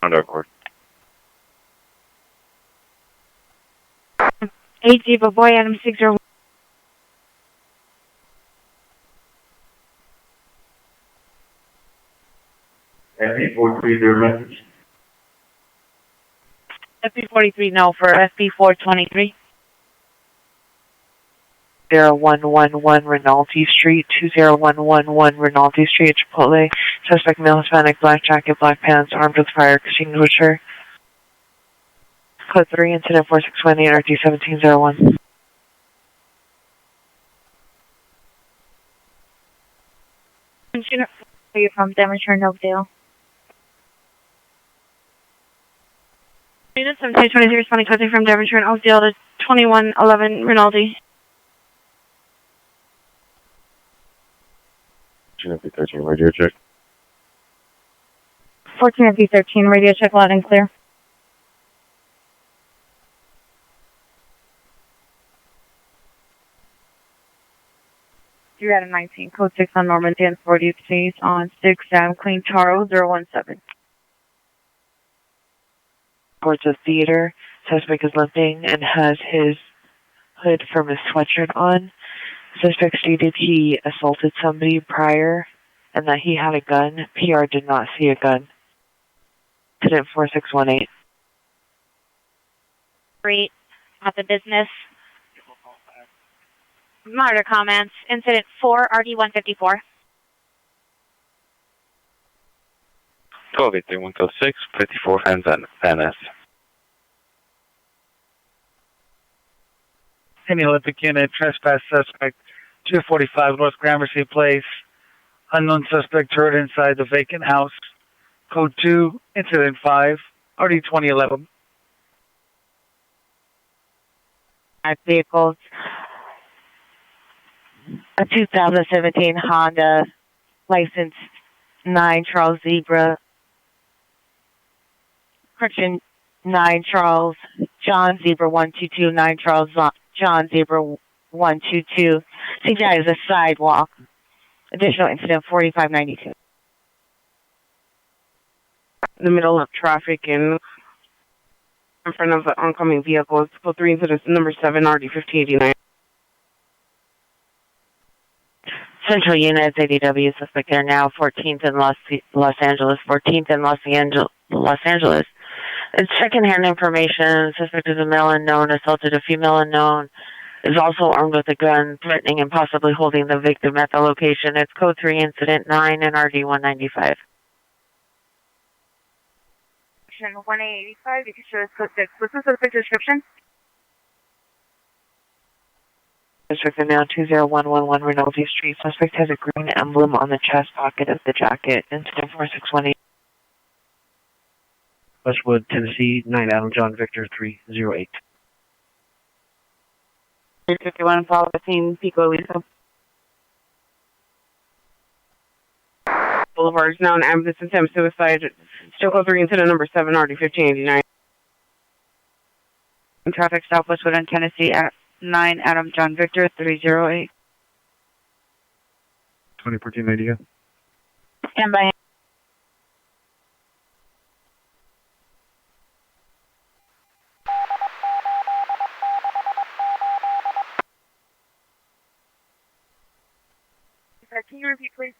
On record. 8 Diva Boy, Adam 601. FP43, their message. FP43 no for FP423. 0111 Rinaldi Street, 20111 Rinaldi Street, Chipotle. Suspect male, Hispanic, black jacket, black pants, armed with fire extinguisher. Code 3, incident 4618, RT 1701. Are you from Demonstration Oakdale? Unit 1723 responding code 3 from Demonstration Oakdale to 2111 Rinaldi. FP13, radio check. 14 FP13, radio check loud and clear. You're at a 19, code 6 on Normandy and 40th Street on 6 Sam Queen Charles 017. Towards the theater. Suspect is limping and has his hood from his sweatshirt on. Suspect stated he assaulted somebody prior and that he had a gun. PR did not see a gun. Incident 4618. Street at the business. Monitor comments. Incident 4 RD 154. 12-8-3-1-6, 54 Van S. Olympic unit, trespass suspect, 245 North Gramercy Place. Unknown suspect heard inside the vacant house. Code 2, incident 5, RD 2011. Vehicles. A 2017 Honda, license 9 Charles Zebra. Correction 9 Charles John Zebra 122, 9 Charles John Zebra 122. CGI is a sidewalk. Additional incident 4592. In the middle of traffic and in front of the oncoming vehicles. Code 3 incident number 7 RD 1589. Central units, ADW, suspect there now, 14th in Los Angeles, 14th in Los Angeles. It's secondhand information. Suspect is a male unknown, assaulted a female unknown, is also armed with a gun, threatening and possibly holding the victim at the location. It's code 3, incident 9, and RD 195. 1885, you can show us code 6. What's the suspect description? Suspect now 20111 Rinaldi Street. Suspect has a green emblem on the chest pocket of the jacket. Incident 4618. Westwood, Tennessee, 9 Adam John Victor 308. 351 follow the scene, Pico Lisa. Boulevard is now an ambulance attempt suicide. Still code 3 incident number 7 RD 1589. Traffic stop Westwood in Tennessee at 9 Adam John Victor 308. 2014 idea. Stand by. Can you repeat, please?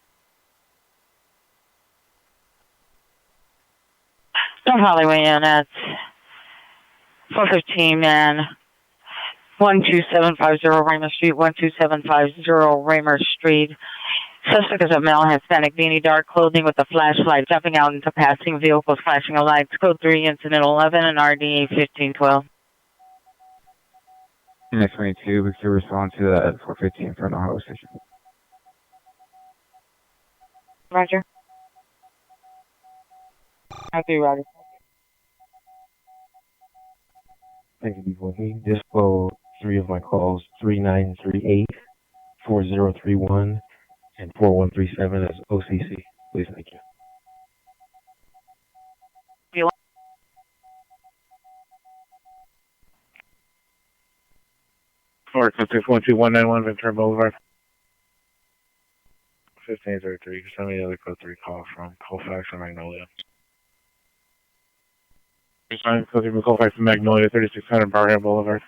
North Hollywood units, 415 and 12750 Raymer Street, 12750 Raymer Street. Suspect is a male, Hispanic, beanie, dark clothing with a flashlight, jumping out into passing vehicles, flashing a light. Code 3, incident 11, and RD 1512. Unit 22, we can respond to that at 415 from the Ohio station. Roger. Copy, Roger. Thank you, people. He dispo 3 of my calls, 3938, 4031, and 4137 as OCC. Please, thank you. Or code 612-191 Ventura Boulevard. 1533. Send me the other code 3 call from Colfax or Magnolia. Code call 5 from Magnolia, 3600 Barham Boulevard.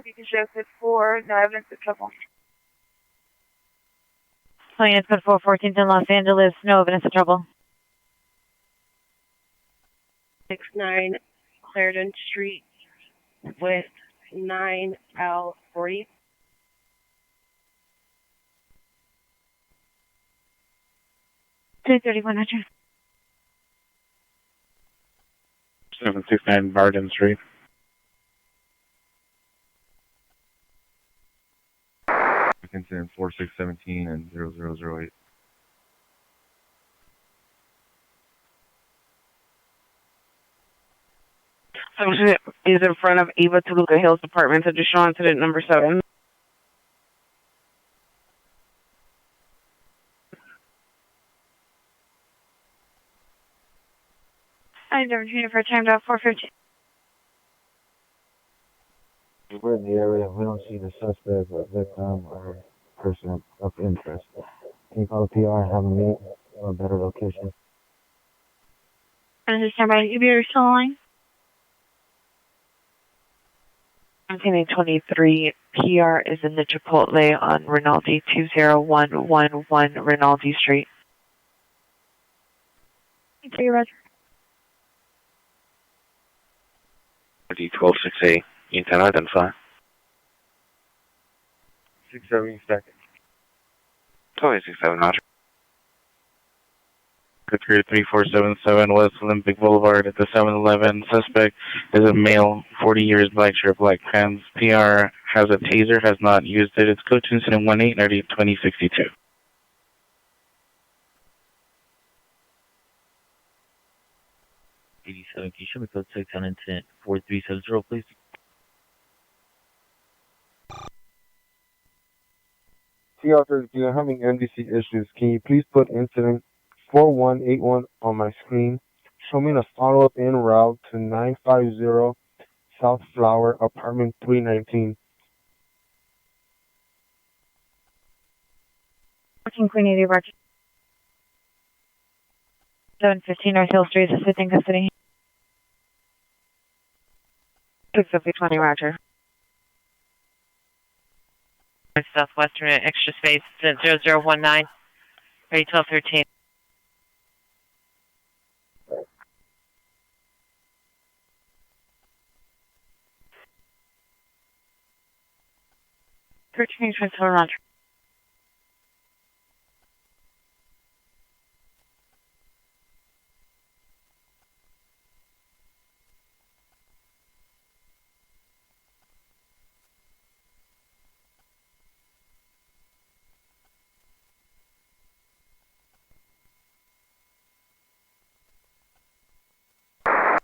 You can show code 4, no evidence of trouble. Units code 4, 14th in Los Angeles, no evidence of trouble. 69 Clarendon Street with 9L40. $231. 769 Barden Street. Incident 4617 and 0008. So is in front of Eva Toluca Hills Apartments, additional incident number 7. I never seen it for timed out 450. We're in the area. We don't see the suspect or victim or person of interest. Can you call the PR and have them meet in a better location? And this time by you're still line. I'm seeing 23 PR is in the Chipotle on Rinaldi 20111 Rinaldi Street. Okay, Roger. D126A, you can identify. 670 seconds. 2067, Roger. Code 3477 West Olympic Boulevard at the 7-Eleven. Suspect is a male, 40 years, black shirt, black pants. PR has a taser, has not used it. It's code 2 incident 1890 2062. 87, can you show me code 6 on incident 4370, please? TR32, I'm having MDC issues. Can you please put incident 4181 on my screen? Show me the follow-up en route to 950 South Flower, apartment 319. 14 Queen 80, Roger. 715 North Hill Street, assisting custody. 65020, Roger. Southwestern extra space, 0019, 1213. Change for Roger.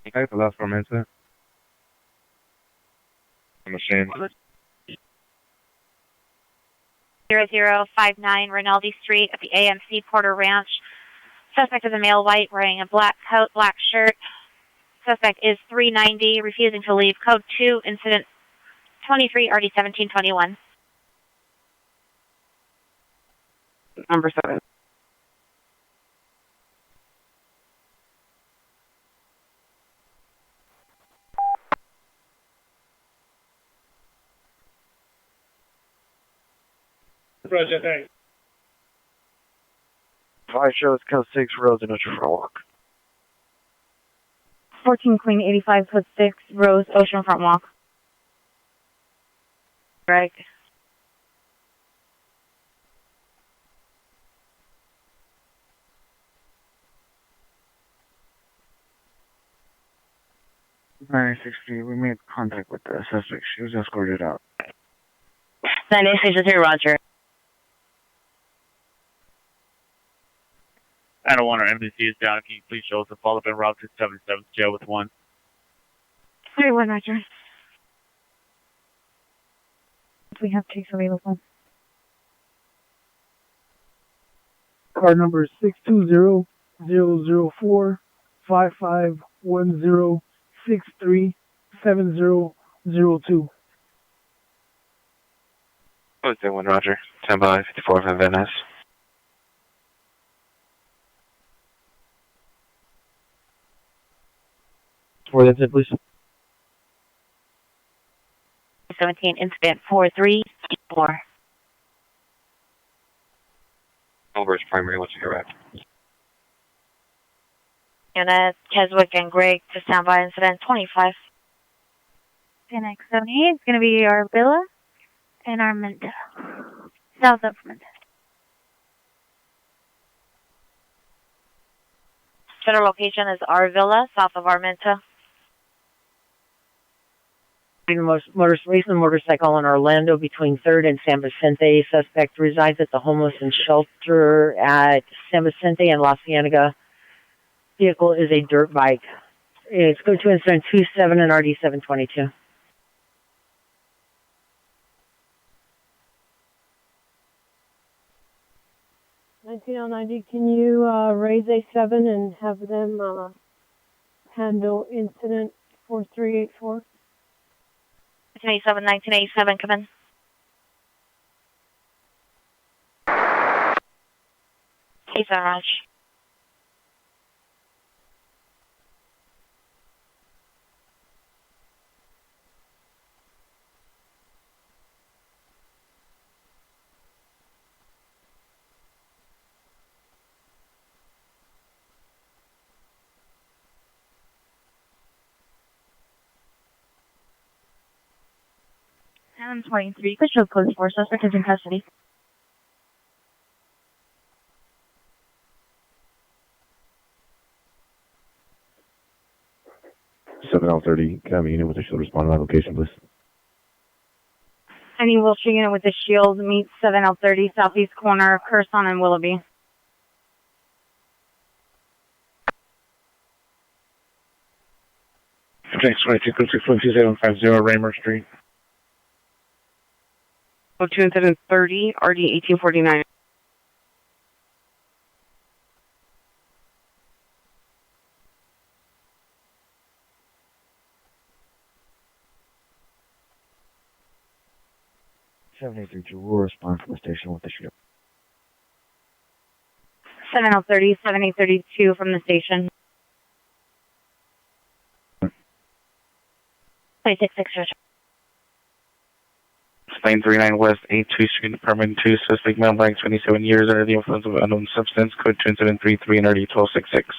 Okay, the last from incident. Machine. 0059 Rinaldi Street at the AMC Porter Ranch. Suspect is a male, white, wearing a black coat, black shirt. Suspect is 390, refusing to leave. Code 2, incident 23, RD 1721. Number 7. Roger, thanks. 5 shows, code 6, Rose in Oceanfront Walk. 14 Queen 85, code 6, Rose, Oceanfront Walk. Greg. We made contact with the suspect. She was escorted out. 986 Roger. I don't want our MDC is down. Can you please show us a follow-up en route to 77th jail with 1? 31, Roger. We have case available. Car number 620-004-5510-637002. 1 Roger. Stand by 54 from Venice. For the incident, please. 17, incident 4384. Elber's primary, once you arrive. Unit Keswick and Greg to standby incident 25. Phoenix 78 is going to be our Villa and Armenta. South of Armenta. Center location is our Villa, south of Armenta. Recent motorcycle in Orlando between 3rd and San Vicente. Suspect resides at the homeless and shelter at San Vicente and La Cienega. Vehicle is a dirt bike. It's go to incident 27 and RD 722. Can you raise A7 and have them handle incident 4384? 1987, come in. Hey, Raj. I'm 23. Could show code 4. Suspect is in custody. Seven L30. Can I have a unit with a shield respond to my location, please? Any Wilshire unit with a shield meets 7L30 southeast corner of Curson and Willoughby. Thanks, 2226.2750 Raymer Street. Go to incident 30, RD 1849. Will respond from the station with the shield. 7L30, 7832 from the station. 2666. Lane 39 West, 82 Street, Apartment 2, suspect male, black, 27 years, under the influence of unknown substance, code 2 incident 33 and RD 1266.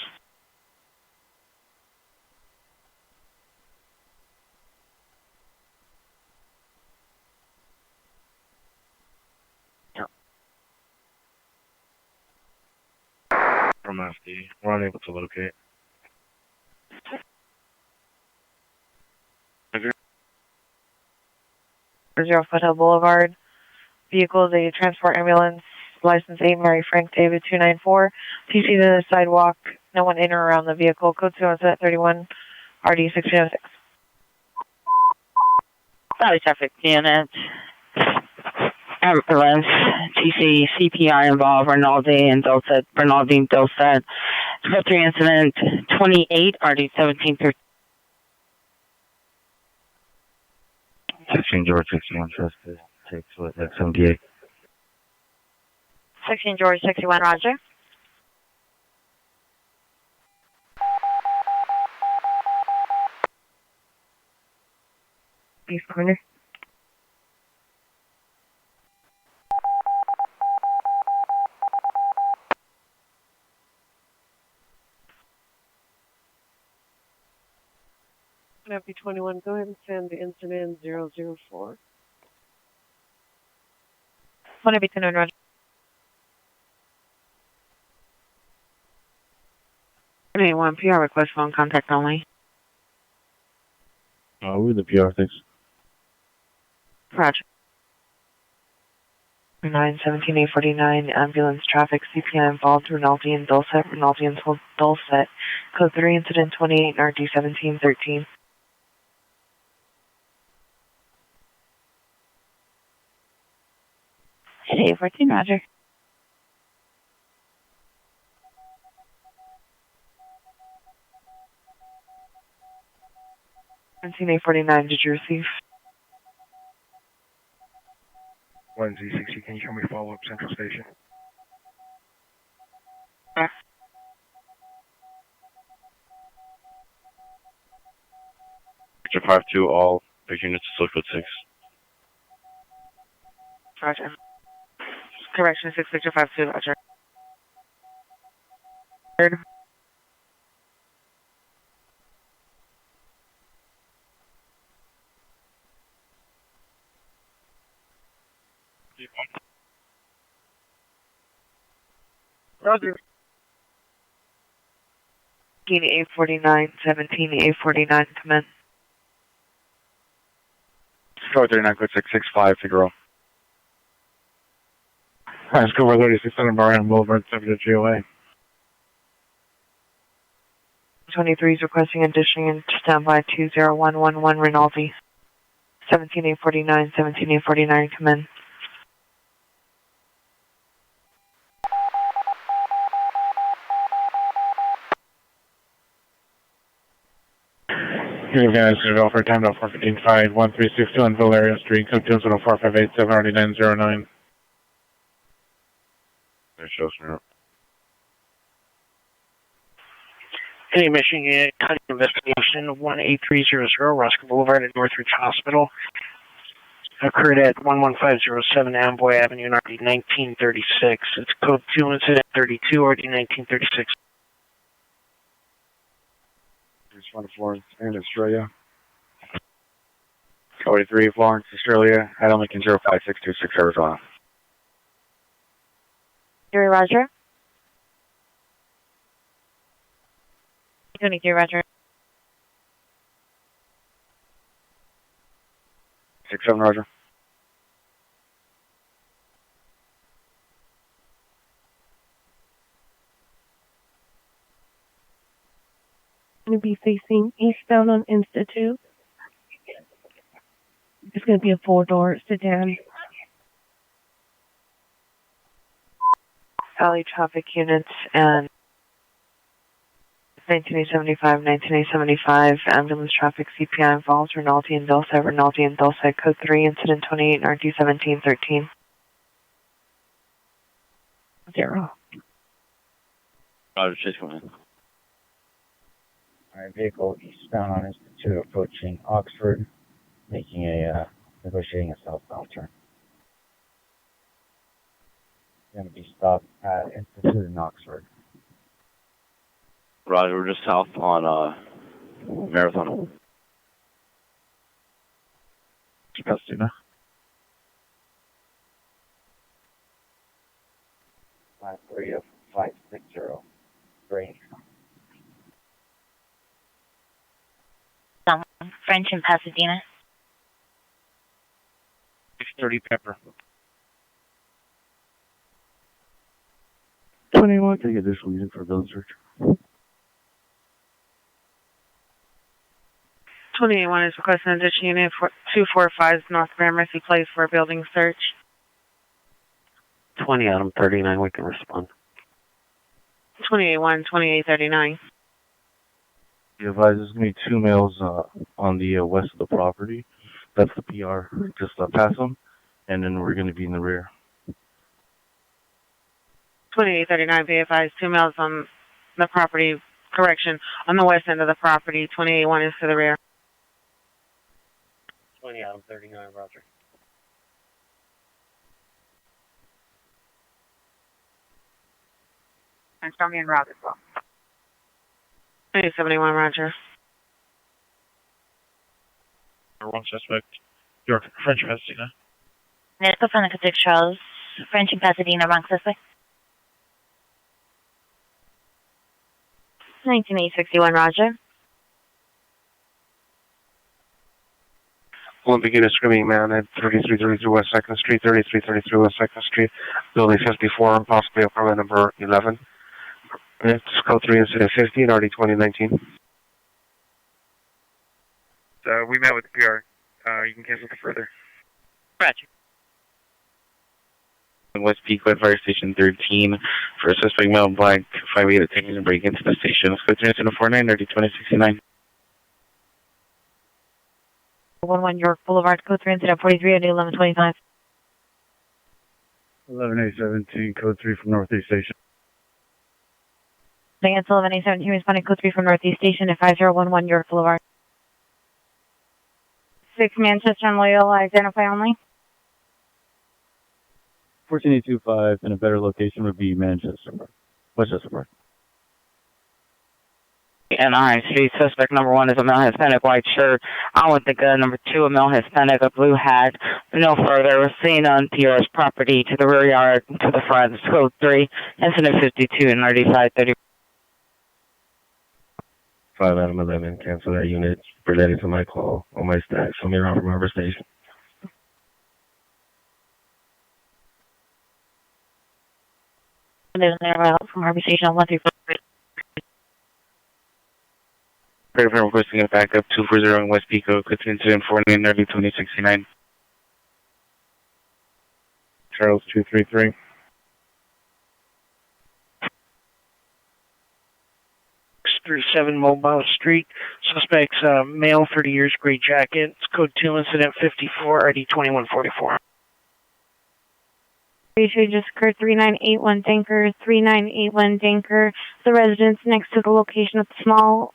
From FD, we're unable to locate. Zero Foothill Boulevard. Vehicles, a transport ambulance, license 8, Mary Frank David 294. TC to the sidewalk, no one in or around the vehicle. Code 231, RD 1606. Sorry, traffic unit. Ambulance, TC, CPI involved, Rinaldi and Dulcet, Rinaldi and Dulcet. 3 incident 28, RD 1713. 16 George 61 Trusted. Takes what? X78. 16 George 61, Roger. East corner. FB21, go ahead and send the incident 004. 1AB21, Roger. Anyone, PR request phone contact only. We're the PR, thanks. Roger. 917-849, ambulance traffic, CPI involved, Rinaldi and Dulcet, Rinaldi and Dulcet. Code 3, incident 28, RD 1713. Hey, 14, Roger. Eight 49, did you receive? 1 Z60, can you show me follow-up Central Station? Victor 5-2, all big units to Silk Code 6. Roger. Correction 6 Victor 5-2, roger. Third. Roger. 849, 17, 849, come in. Code 39, code 665, Figaro. Let's go over 3600 Mariana Boulevard, 7 to GOA. 23 is requesting addition into standby 20111 Rinaldi. 17849, 17849, come in. Here again, it's going to offer time to 415 1362 on Valeria Street, code 20458 79909. There shows me. Any mission unit, cutting investigation 18300 Roscoe Boulevard at Northridge Hospital. Occurred at 11507 Amboy Avenue, RD 1936. It's code 2 incident 32, RD 1936. 24 in Australia. Code 3, Florence, Australia. Adam Lincoln 05626 Arizona. Jerry Roger. 23 Roger. 67 Roger. Going to be facing eastbound on Institute. It's going to be a 4-door sedan. Alley traffic units and 1975, 1975, ambulance traffic CPI involves Rinaldi and Dulce, code 3, incident 28, RD 1713. 0. Roger, Chase, come in. Alright, vehicle eastbound on Institute approaching Oxford, making negotiating a southbound turn. Going to be stopped at Institute in Oxford. Roger, we're just south on Marathon. Pasadena. 530 Great. French in Pasadena. 630 Pepper. 21, take additional unit for building search. 281 is requesting addition unit for 245 North Gramercy Place for a building search. 20 Adam 39, we can respond. 281, 2839. Be advised, there's going to be 2 males on the west of the property. That's the PR. Just pass them, and then we're going to be in the rear. 2839, be advised, 2 males on the property, correction, on the west end of the property. 281 is to the rear. 20 Adam 39, roger. And show me en route as well. 271, roger. Wrong suspect. York, French, Pasadena. Let's go from the 6 Charles. French in Pasadena, wrong suspect. 19861 Roger. Olympic unit screaming man at 3333 West 2nd Street, 3333 West 2nd Street, building 54, and possibly apartment number 11. It's code 3 incident 15, RD 2019. We met with the PR. You can cancel it further. Roger. West Peakwood Fire Station 13 for a suspect male black 5'8" attempting to break into the station. Let's go 349, RD 2069. 11 York Boulevard, code 3 incident 43 at 1125. 11A17, code 3 from Northeast Station. It's 11A17 responding code 3 from Northeast Station at 5011 York Boulevard. 6 Manchester and Loyola, identify only. 14825, and a better location would be Manchester Park. Westchester Park. NI Street, suspect number 1 is a male Hispanic white shirt on with the gun. Number 2, a male Hispanic, a blue hat. No further was seen on PR's property to the rear yard, to the front. Code 3, incident 52 and 3530. 5 Adam 11, cancel that unit related to my call on my stack. Show me around from Harbor Station. There's an arrow from Harbor Station on 134. Prepare requesting a backup 240 in West Pico, code 3 incident 49 early 2069. Charles 233. .37 Mobile Street. Suspects male, 30 years, gray jacket. It's code 2, incident 54, ID 2144. Just occurred 3981 Danker, 3981 Danker. The residence next to the location of the small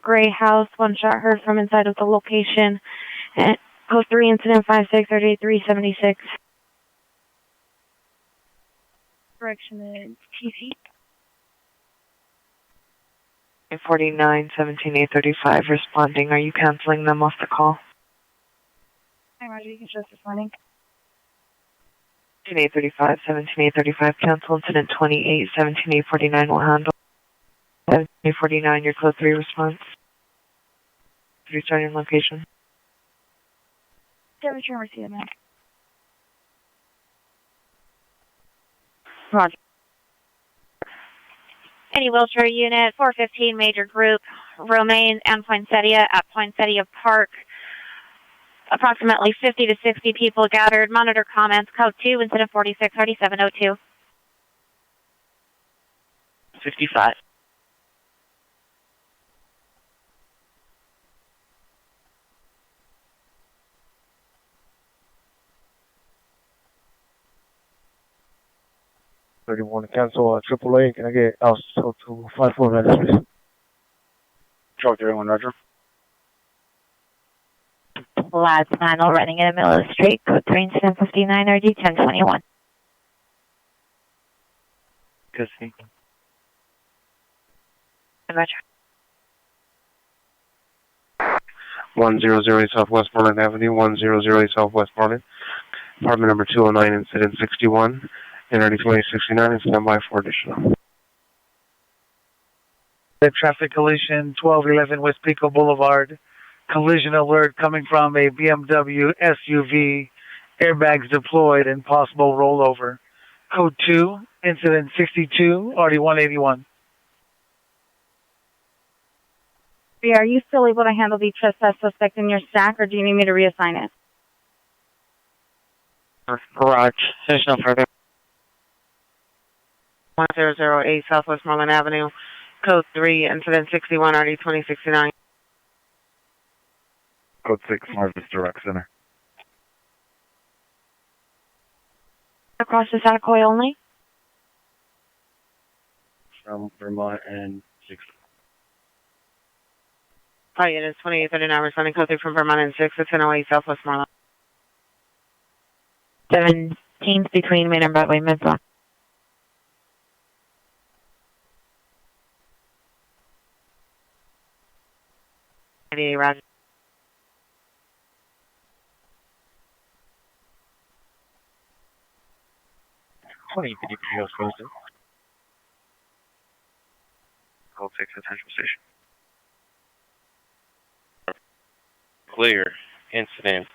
gray house. One shot heard from inside of the location. And code 3, incident 5638-376. Correction is TC. 49, 17, 835 responding. Are you canceling them off the call? Hi, Roger. You can just responding. 835, 17, 835, cancel. Incident 28, 17, 849 will handle. 17, 849, your code 3 response. Restarting location. Temperature and receive, man. Roger. Any wheelchair unit, 415 major group, Romaine and Poinsettia at Poinsettia Park. Approximately 50 to 60 people gathered. Monitor comments, code 2, incident 463702. 55.31 to cancel AAA. Can I get out to 54 minutes, please? Charles 31, Roger. Last panel running in the middle of the street, code 3 incident 59 RD 1021. Good see. Roger. 100 Southwest Marlin Avenue, 100 Southwest Marlin. Apartment number 209, incident 61, and ID 2069, and stand by for additional. The traffic collision, 1211 West Pico Boulevard. Collision alert coming from a BMW SUV. Airbags deployed and possible rollover. Code 2, incident 62, RD 181. Are you still able to handle the trespass suspect in your stack, or do you need me to reassign it? Garage. There's no further. 1008 Southwest Marlin Avenue, code 3, incident 61, RD 2069. Code 6, Marvis Direct Center. Across the Satakoy only? From Vermont and 6. Hi, it is 2839 responding code 3 from Vermont and 6. It's in 08 Southwest Marlin. 17th between Main and Broadway mid-block. Roger. Code 6 at Central Station. Clear. Incident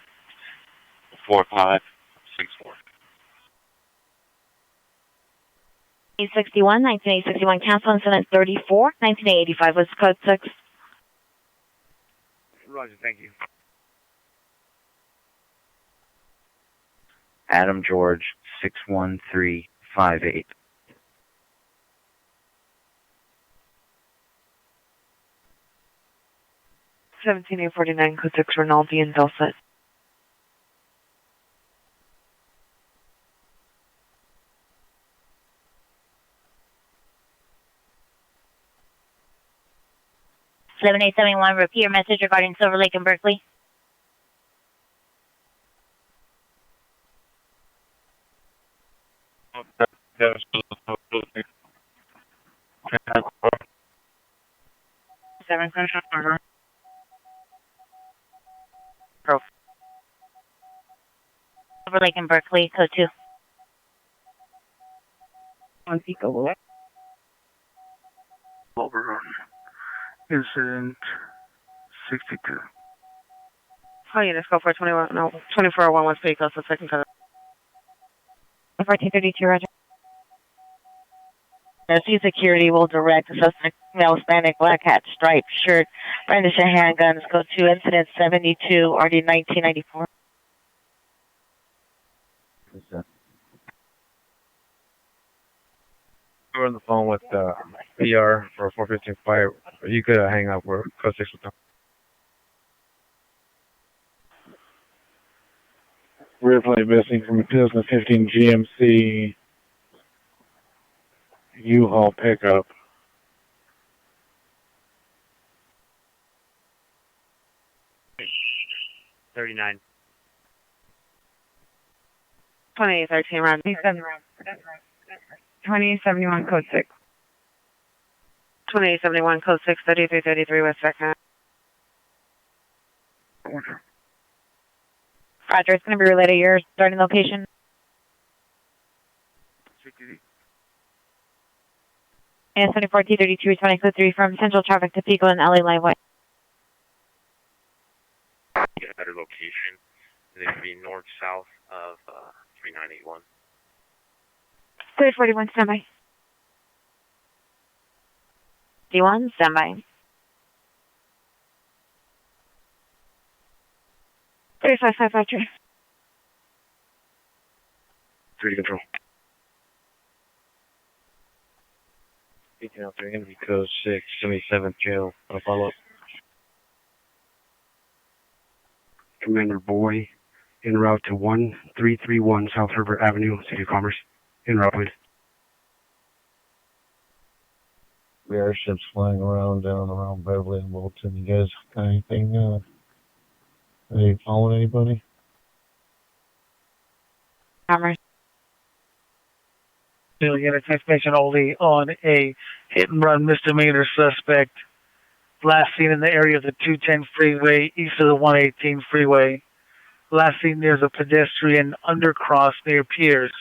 4564. 1961, 1961, cancel incident 34, 1985 was code 6. Roger, thank you. Adam George 61358. 17849, code 6, Rinaldi and Dulcet. 11871, repeat your message regarding Silver Lake and Berkeley. Silver Lake and Berkeley, code 2. On Pico. Over incident 62. Oh, yeah, let's go for 2411 speak, that's the second code. 1432, roger. See security will direct the suspect, male, Hispanic, black hat, striped shirt, brandishing handguns, code 2, incident 72, RD 1994. We're on the phone with PR for 415 fire. You could hang up. We're code 6 with them. Rear plate missing from a 2015 GMC U-Haul pickup. $39. 2813, round. 2071, code 6. 2871, code 6, 3333 West 2nd. Roger, it's going to be related to your starting location. And 74T32 responding code 3 from Central Traffic to Pico and LA Liveway. Get a better location. It would be north-south of 3981. 341, standby. D1, standby. 3553. 3 control. 1803, Energy code 6, 77th jail. I'll follow up. Commander Boy, en route to 1331 South Herbert Avenue, City of Commerce. En route, please. The airships flying around down around Beverly and Wilton. You guys got anything? Are you following anybody? Commerce. Get information only on a hit-and-run misdemeanor suspect last seen in the area of the 210 freeway east of the 118 freeway. Last seen near the pedestrian undercross near Pierce.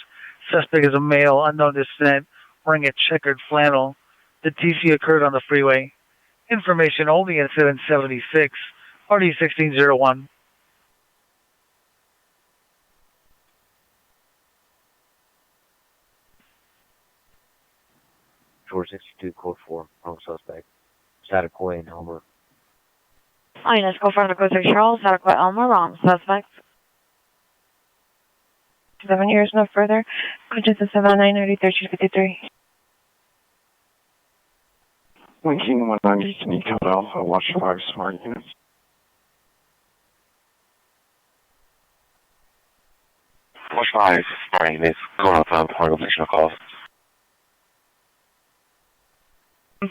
Suspect is a male, unknown descent, wearing a checkered flannel. The TC occurred on the freeway. Information only at 776, RD 1601. George 62, code 4, wrong suspect. Chattaquay and Elmer. Let's go from the code 3 Charles, Chattaquay, Elmer, wrong suspect. 7 years, no further. Code 79, 33. Linking 190, can you count Alpha, watch 5 smart units? Watch 5 smart units, going up organizational calls.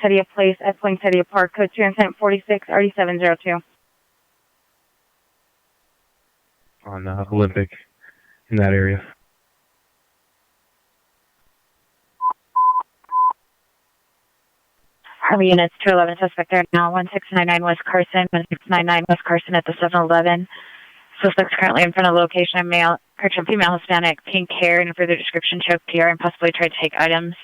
City of Place at Poinsettia Park, code 2, incident 46, RD 702. On Olympic, in that area. Harvey units 211 suspect there now, 1699 West Carson, 1699 West Carson at the 7-Eleven. Suspects currently in front of the location, female Hispanic, pink hair, and further description choke PR and possibly tried to take items.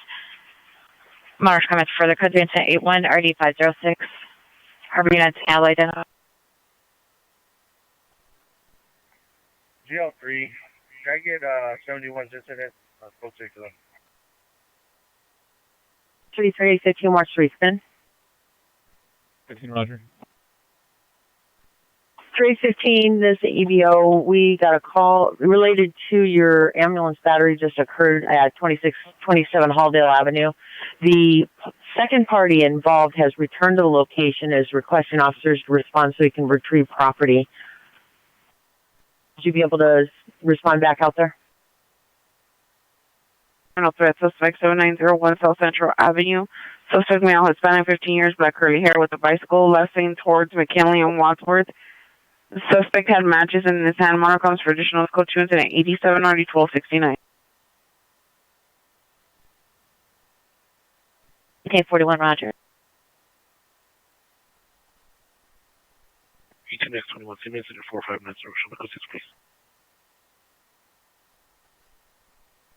Monarch comments further, code 3 incident 81, RD 506. Harvey units now identified. GL3, can I get 71's incident? Code 6 of them. 3315 March 3 spin. 15 Roger. 315, this is EBO. We got a call related to your ambulance battery just occurred at 2627 Halldale Avenue. The second party involved has returned to the location, is requesting officers to respond so he can retrieve property. Would you be able to respond back out there? Criminal threat suspect 7901 South Central Avenue. Suspect male, Hispanic, 15 years, black curly hair with a bicycle, left lane towards McKinley and Wadsworth. The suspect had matches in his hand. Monocoms for additional code 2 incident 87 RD 1269. Okay, 41, roger. E2X21, same incident 459, show me code 6, please.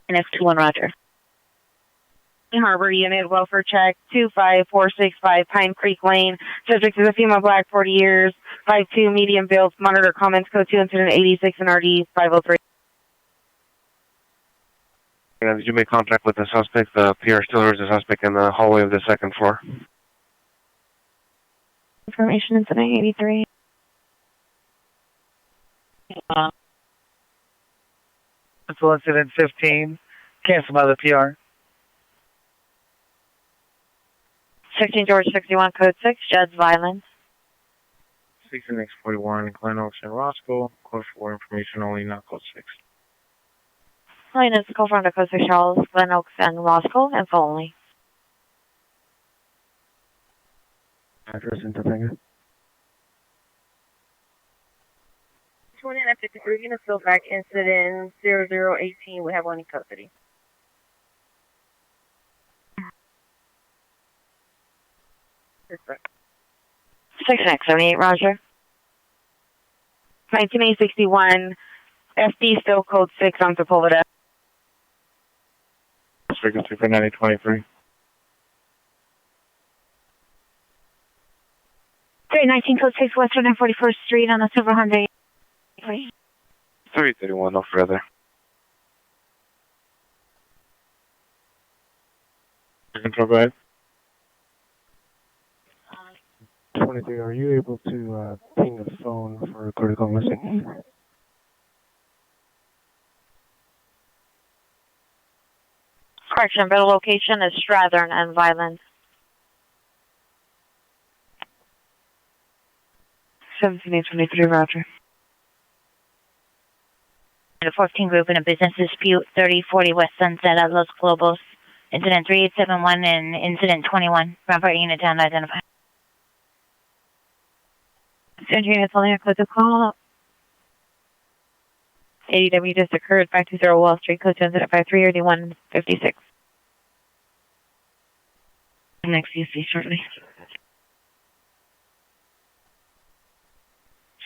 NX21, roger. Harbor Unit, welfare check, 25465 Pine Creek Lane. Subject is a female, black, 40 years, 5'2", medium build. Monitor comments, code 2, incident 86 and RD 503. And did you make contact with the suspect? The PR still hears the suspect in the hallway of the second floor. Information incident 83. Pencil incident 15. Cancel by the PR. 16 George 61, code 6, Judd's violence. 16X41, Glen Oaks and Roscoe, code 4, information only, not code 6. Linus, call from the code 6 Charles, Glen Oaks and Roscoe, and phone only. Address in Topanga. 2953, unit field back incident 0018. We have one in custody. Section X78, roger. 1961, FD still code 6 on Sepulveda. Frequency for 9023. 319 code 6 Western and 41st Street on the Silver Hyundai. 331, no further. Control, go ahead. 23, are you able to ping a phone for critical missing? Correction, better location is Strathern and Violence. 1723, roger. The 14 group in a business dispute, 3040 West Sunset at Los Globos. Incident 3871 and Incident 21. Ground part unit down identified. Central units only have code to call. ADW just occurred, 520 Wall Street, code to incident 538156. Next UC shortly.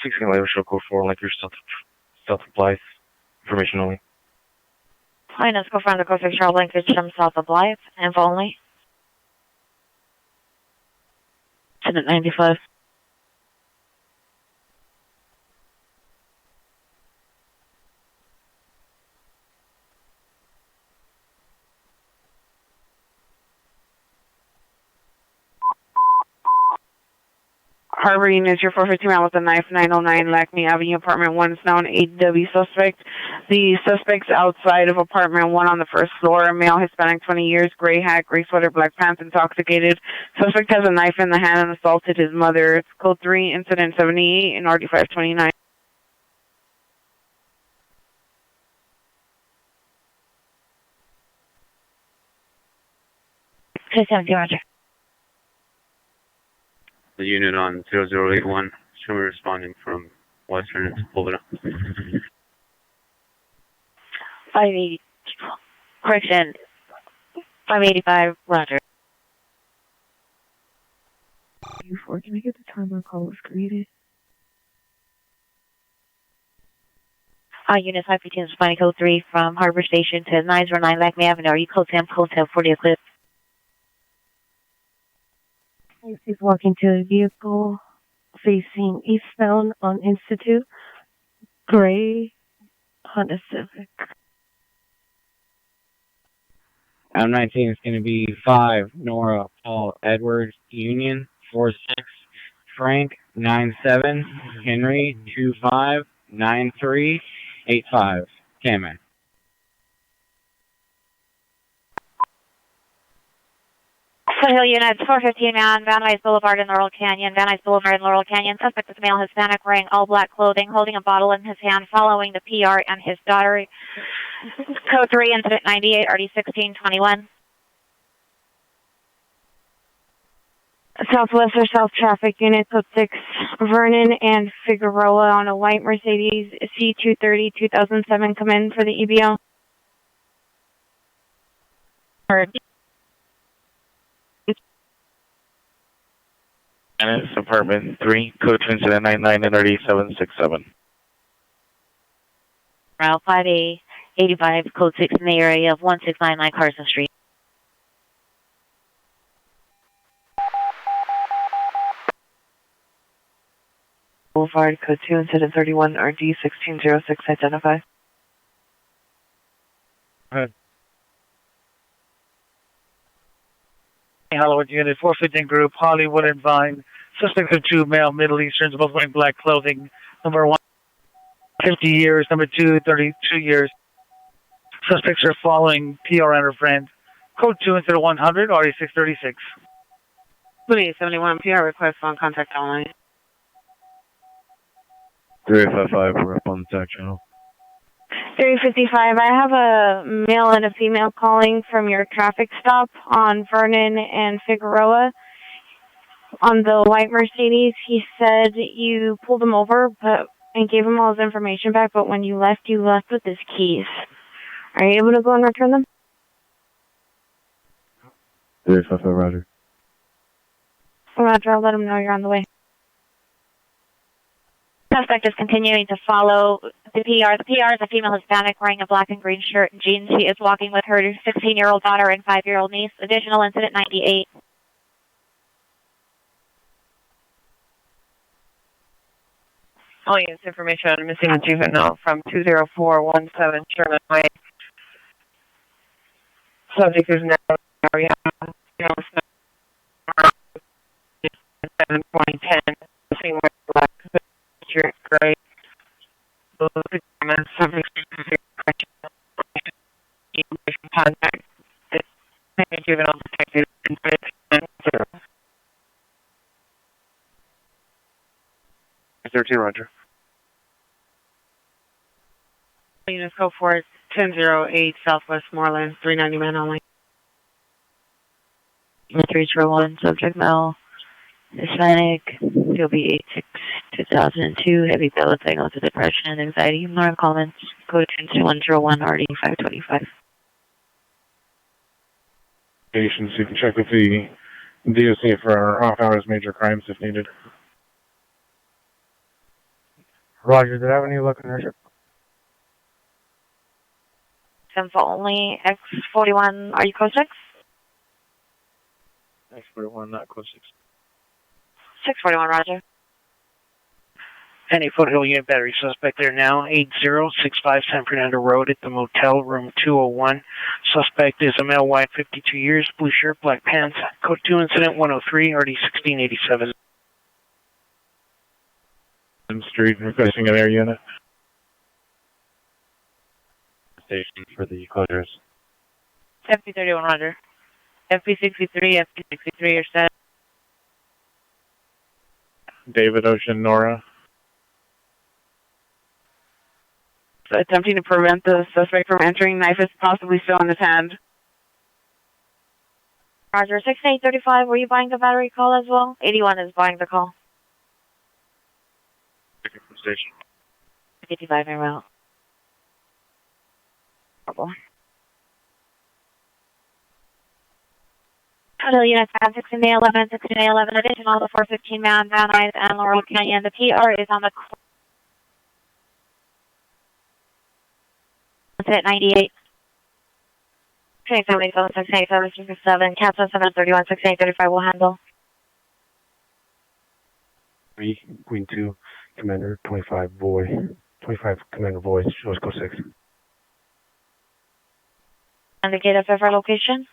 16 labor show code 4, like your stealth applies. Information only. Linus, go from the code 6 Charles linkage from south of Blythe, and only. Incident 95. Harbor units, your 450 man with a knife, 909 Lackney Avenue, apartment 1 is now an AW suspect. The suspect's outside of apartment 1 on the first floor, male, Hispanic, 20 years, gray hat, gray sweater, black pants, intoxicated. Suspect has a knife in the hand and assaulted his mother. It's code 3, incident 78 and RD 529. Roger. The unit on 0081, show me responding from Western and Sepulveda. 580. Correction. 585, roger. Can I get the time our call was created? Unit 515 responding code 3 from Harbor Station to 909 Lackney Avenue. Are you code 10 40 Eclipse? He's walking to a vehicle facing eastbound on Institute. Gray Honda Civic. M19 is going to be 5 Nora Paul Edwards Union 46 Frank 97 Henry 25 9385 Cameron. Foothill units, 415 man, Van Nuys Boulevard in Laurel Canyon. Van Nuys Boulevard in Laurel Canyon. Suspect is male, Hispanic, wearing all black clothing, holding a bottle in his hand, following the PR and his daughter. Code 3, incident 98, RD 1621. Southwest or South Traffic Unit, Code 6, Vernon and Figueroa on a white Mercedes C230 2007. Come in for the EBO. And it's apartment 3, code 2 incident 99 and 3767. Route 5A, 85, code 6 in the area of 1699 Carson Street. Boulevard, code 2, incident 31, RD 1606, identify. Hollywood Unit, 415 Group, Hollywood and Vine. Suspect of 2 male Middle Easterns, both wearing black clothing. Number 1, 50 years. Number 2, 32 years. Suspects are following PR and her friend. Code 2 instead of 100, RE 636. Police 71, PR request on contact online. 3855, we're up on the attack channel. 355, I have a male and a female calling from your traffic stop on Vernon and Figueroa on the white Mercedes. He said you pulled him over and gave him all his information back, but when you left with his keys. Are you able to go and return them? 3855, roger. Roger, I'll let him know you're on the way. Suspect is continuing to follow the PR. The PR is a female Hispanic wearing a black and green shirt and jeans. She is walking with her 16-year-old daughter and 5-year-old niece. Additional incident 98. All units information on a missing juvenile from 20417 Sherman Way. Subject is now area 7.10. Missing with black shirt, gray. Those examined subject contact. Juvenile detective in 13, roger. Units go for 1008 Southwest Moreland, 390 man only. 331, subject male, Hispanic, DOB 86, 2002, heavy balancing onto depression and anxiety. More comments, code 10101, RD 525. Patients, you can check with the DOC for off-hours major crimes if needed. Roger, did I have any luck in there? Info only, X41, are you code 6? X41, not code 6. 641, roger. Any Foothill Unit battery suspect there now, 8065 San Fernando Road at the motel, room 201. Suspect is a male, white, 52 years, blue shirt, black pants. Code 2 incident 103, RD 1687. Street, requesting an air unit. Station for the closures. FP31, roger. FP63, FP63, you're set. David Ocean, Nora. Attempting to prevent the suspect from entering. Knife is possibly still in his hand. Roger, 6835, were you buying the battery call as well? 81 is buying the call. Station. 55 en route. Total units have 16A11, 16A11, additional to 415 man, Van Nuys, and Laurel Canyon. The PR is on the at 98. 687, 687, 687, Captain 731, 6835 will handle. 3, Queen 2, Commander 25, boy. 25, Commander Boy, shows code 6. Indicate FFR location.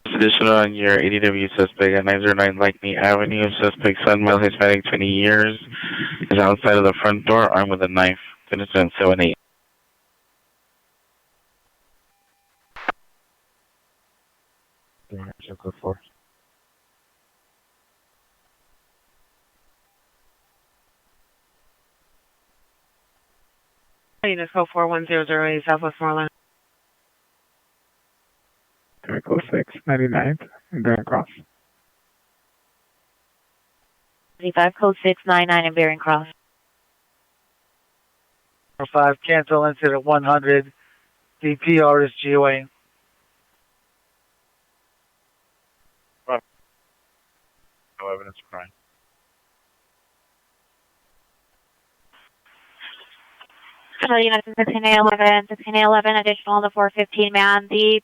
Additional on your ADW suspect at 909 Lightning Avenue. Suspect son, male, Hispanic, 20 years, is outside of the front door, armed with a knife. Incident 78. Code 4. Units code 41008 Southwest Moreland. Code 6, 99th, Bearing Cross. 5 code 699 in Bering Cross. 5, cancel incident 100. The PR is GOA. No evidence of crime. So, units in 16A11, 16A11, additional on the 415 man. The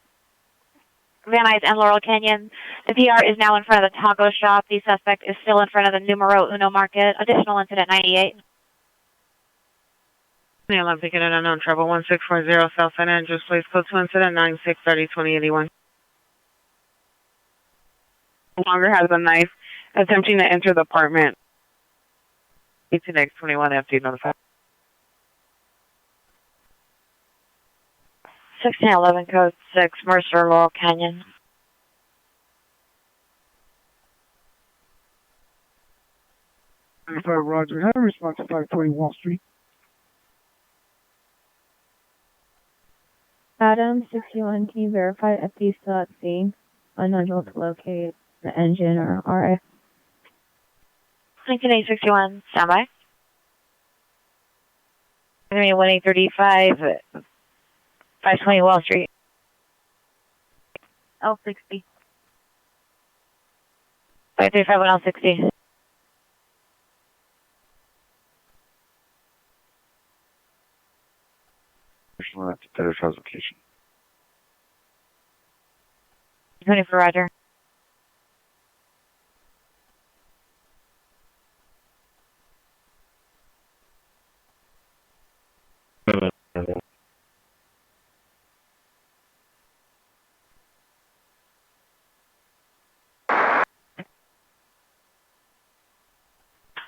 Van Nuys and Laurel Canyon. The PR is now in front of the taco shop. The suspect is still in front of the Numero Uno Market. Additional incident 98. Yeah, I'm picking an unknown trouble 1640 South San Andreas Place, code 2 incident 9630-2081. No longer has a knife, attempting to enter the apartment. 18X21 FD notified. 1611 code 6, Mercer, Laurel Canyon. Roger. Have a response to 520 Wall Street. Adam 61, can you verify if he's still at scene? Unable to locate the engine or RF. 1961, standby. 1835, 520 Wall Street. L60. 535 on L60. That's a better location. 24, Roger.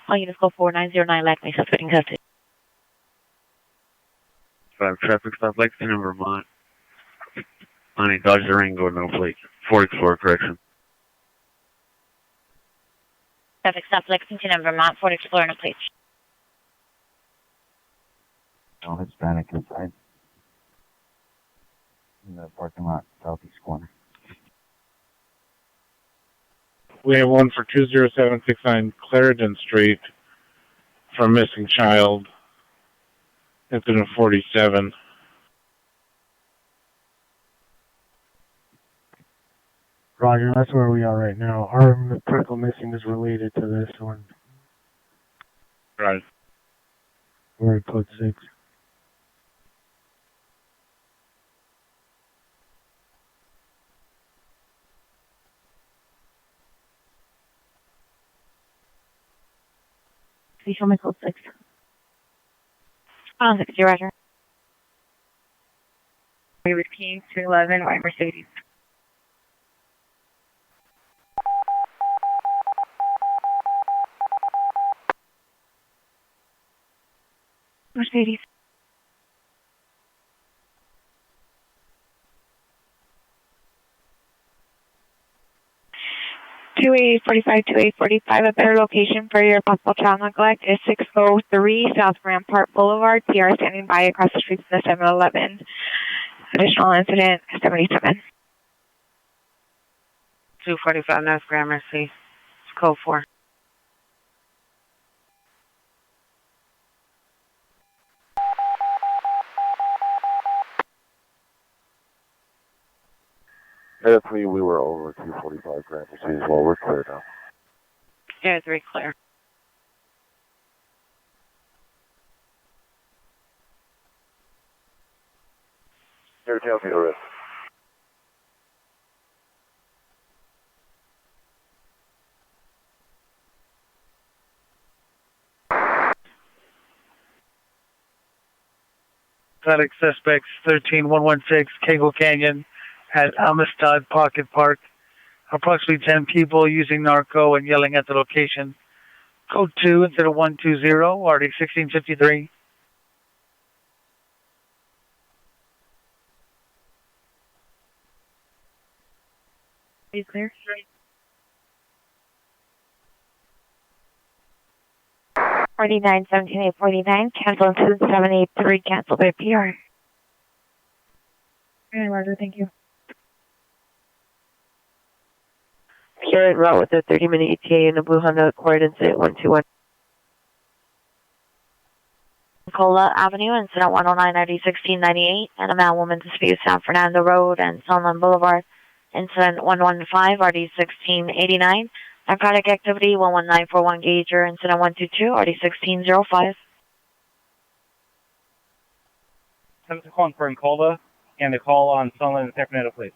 All units go 4909 Lacme, suspect in custody. 5 traffic stop Lexington, Vermont. On a Dodge Durango, no plate. 4 correction. Traffic stop Lexington and Vermont, Ford Explorer, no plates. No Hispanic inside. In the parking lot, southeast corner. We have one for 20769 Clarendon Street for missing child. Incident 47. Roger, that's where we are right now. Our critical missing is related to this one. Right. We're at code 6. Please show me code 6. On 60, Roger. We repeat 211, white Mercedes. Mercedes. Two 245, a better location for your possible child neglect is 603 South Rampart Boulevard. PR standing by across the street from the 7-Eleven. Additional incident 77. 245 North Gramercy. It's code 4. Definitely, we were over 245 Gramercy as well. We're clear now. Yeah, 3 clear. Your tailgate risk. Static suspects 13116 Kegel Canyon at Amistad Pocket Park. Approximately 10 people using narco and yelling at the location. Code 2 instead of 120, RD 1653. Are you clear? 49, 17, 849, cancel incident 783, cancel by PR. Okay, Roger, thank you. You're en route with a 30-minute ETA in a blue Honda Accord, incident 121. Cola Avenue, incident 109 ID 1698, and a man-woman dispute San Fernando Road and Sunland Boulevard, incident 115 RD 1689, narcotic activity 11941 Gager, incident 122 RD 1605. Have a call for Cola and a call on Sunland and San Fernando, please.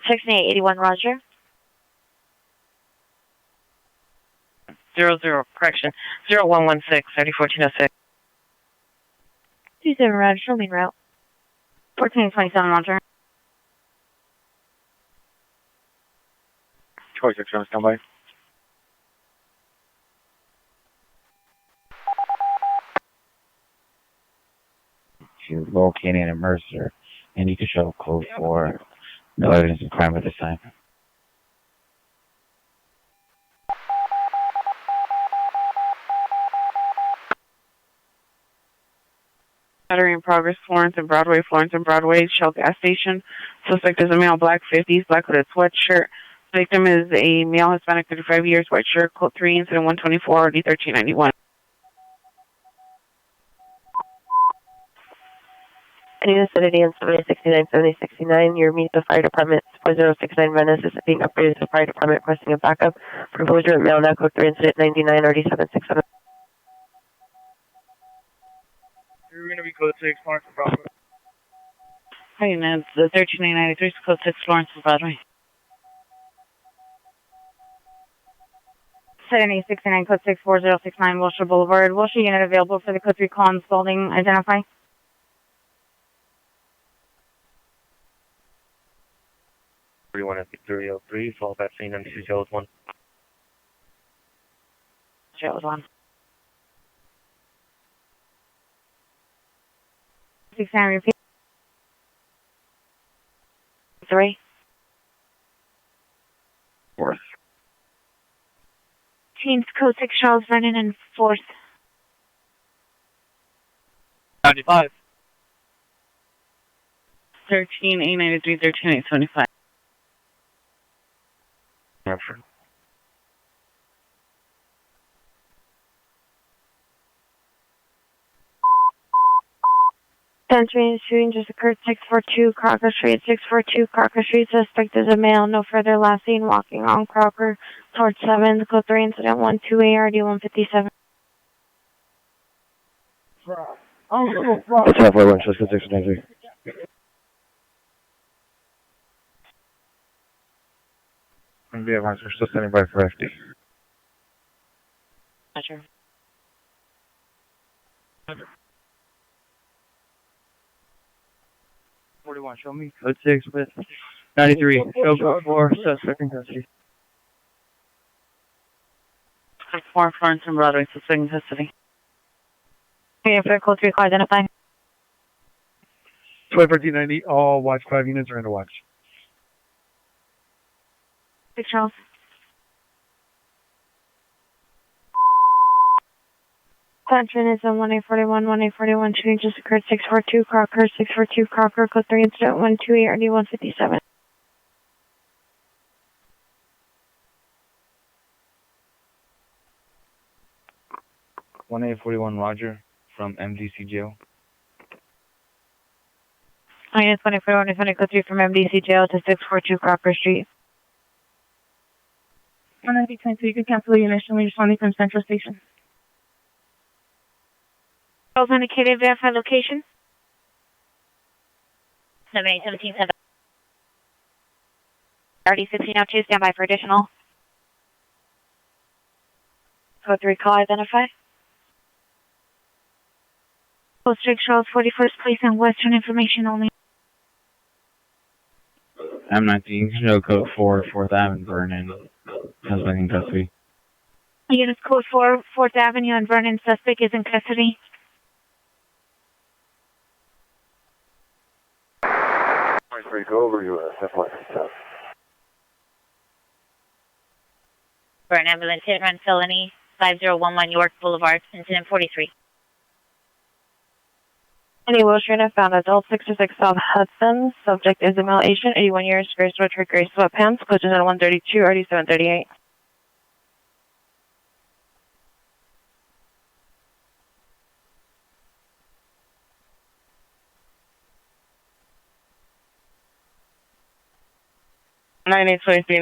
6881 Roger. 0116 301406. 27 Roger, show me route. 1427 Roger. Troy 6 on standby. She's locating a Mercer, and you can show code 4. No evidence of crime at this time. Battery in progress, Florence and Broadway, Shell gas station. Suspect is a male, black 50s, black hooded sweatshirt. Victim is a male, Hispanic, 35 years, white shirt, code 3, incident 124, RD 1391. Any vicinity in 7069, 7069, your meet the fire department, 4069 Venice is being upgraded to the fire department, requesting a backup. Proposal male, now code 3, incident 99, RD 767. You're going to be code 6, Florence and Broadway. Hi, it's the 13993, code 6, Florence and Broadway. 7069, code 6, 4069 Wilshire Boulevard. Wilshire unit available for the code 3 call on Spalding. Identify. 31 at 303, follow that scene on 201. Jail 1. 69, repeat. 3. 4th. Teams code 6 Charles Vernon and 4th. 95. 13893, 13875. Hampshire. Pennsylvania shooting just occurred 642 Crocker Street. 642 Crocker Street. Suspect is a male. No further last seen walking on Crocker towards 7. Code 3 incident 12 ARD 157. What's halfway lunch? Let's get 693. And be advised, we're still standing by for FD. Roger. 41, show me code 6 with 93. Show code 4, suspect in custody. Code 4, Florence and Broadway, suspect in custody. Okay, for code 3 call identified. 121390, all watch 5 units are in the watch. 6 Charles. Attention is on 1841 shooting just occurred 642 Crocker, code 3 incident 128 RD 157. Roger from MDC jail. Minus 24 code 3 from MDC jail to 642 Crocker Street. 193, you can cancel the unit, only responding from Central Station. Charles indicated verify location. 78177. RD 1602, stand by for additional. Code 3 call identify. Post 6 Charles 41st Place and Western information only. M19, show code 4, 4th Avenue, Vernon. Suspect in custody. Units code 4, 4th Avenue and Vernon. Suspect is in custody. Go over US, F157. For an ambulance hit run felony, 5011 York Boulevard, incident 43. Any Wilshire found adult 66 South Hudson. Subject is a male Asian, 81 years, gray sweatshirt, gray sweatpants. Coaches at 132, already 738. Nine eight twenty-three.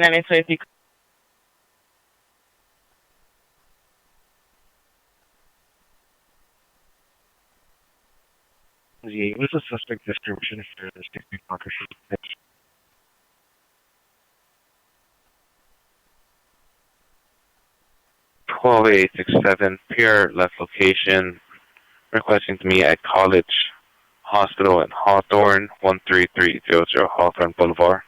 What's the suspect description for this hypocrisy? 12867, PR left location, requesting to meet at College Hospital in Hawthorne, 13300 Hawthorne Boulevard.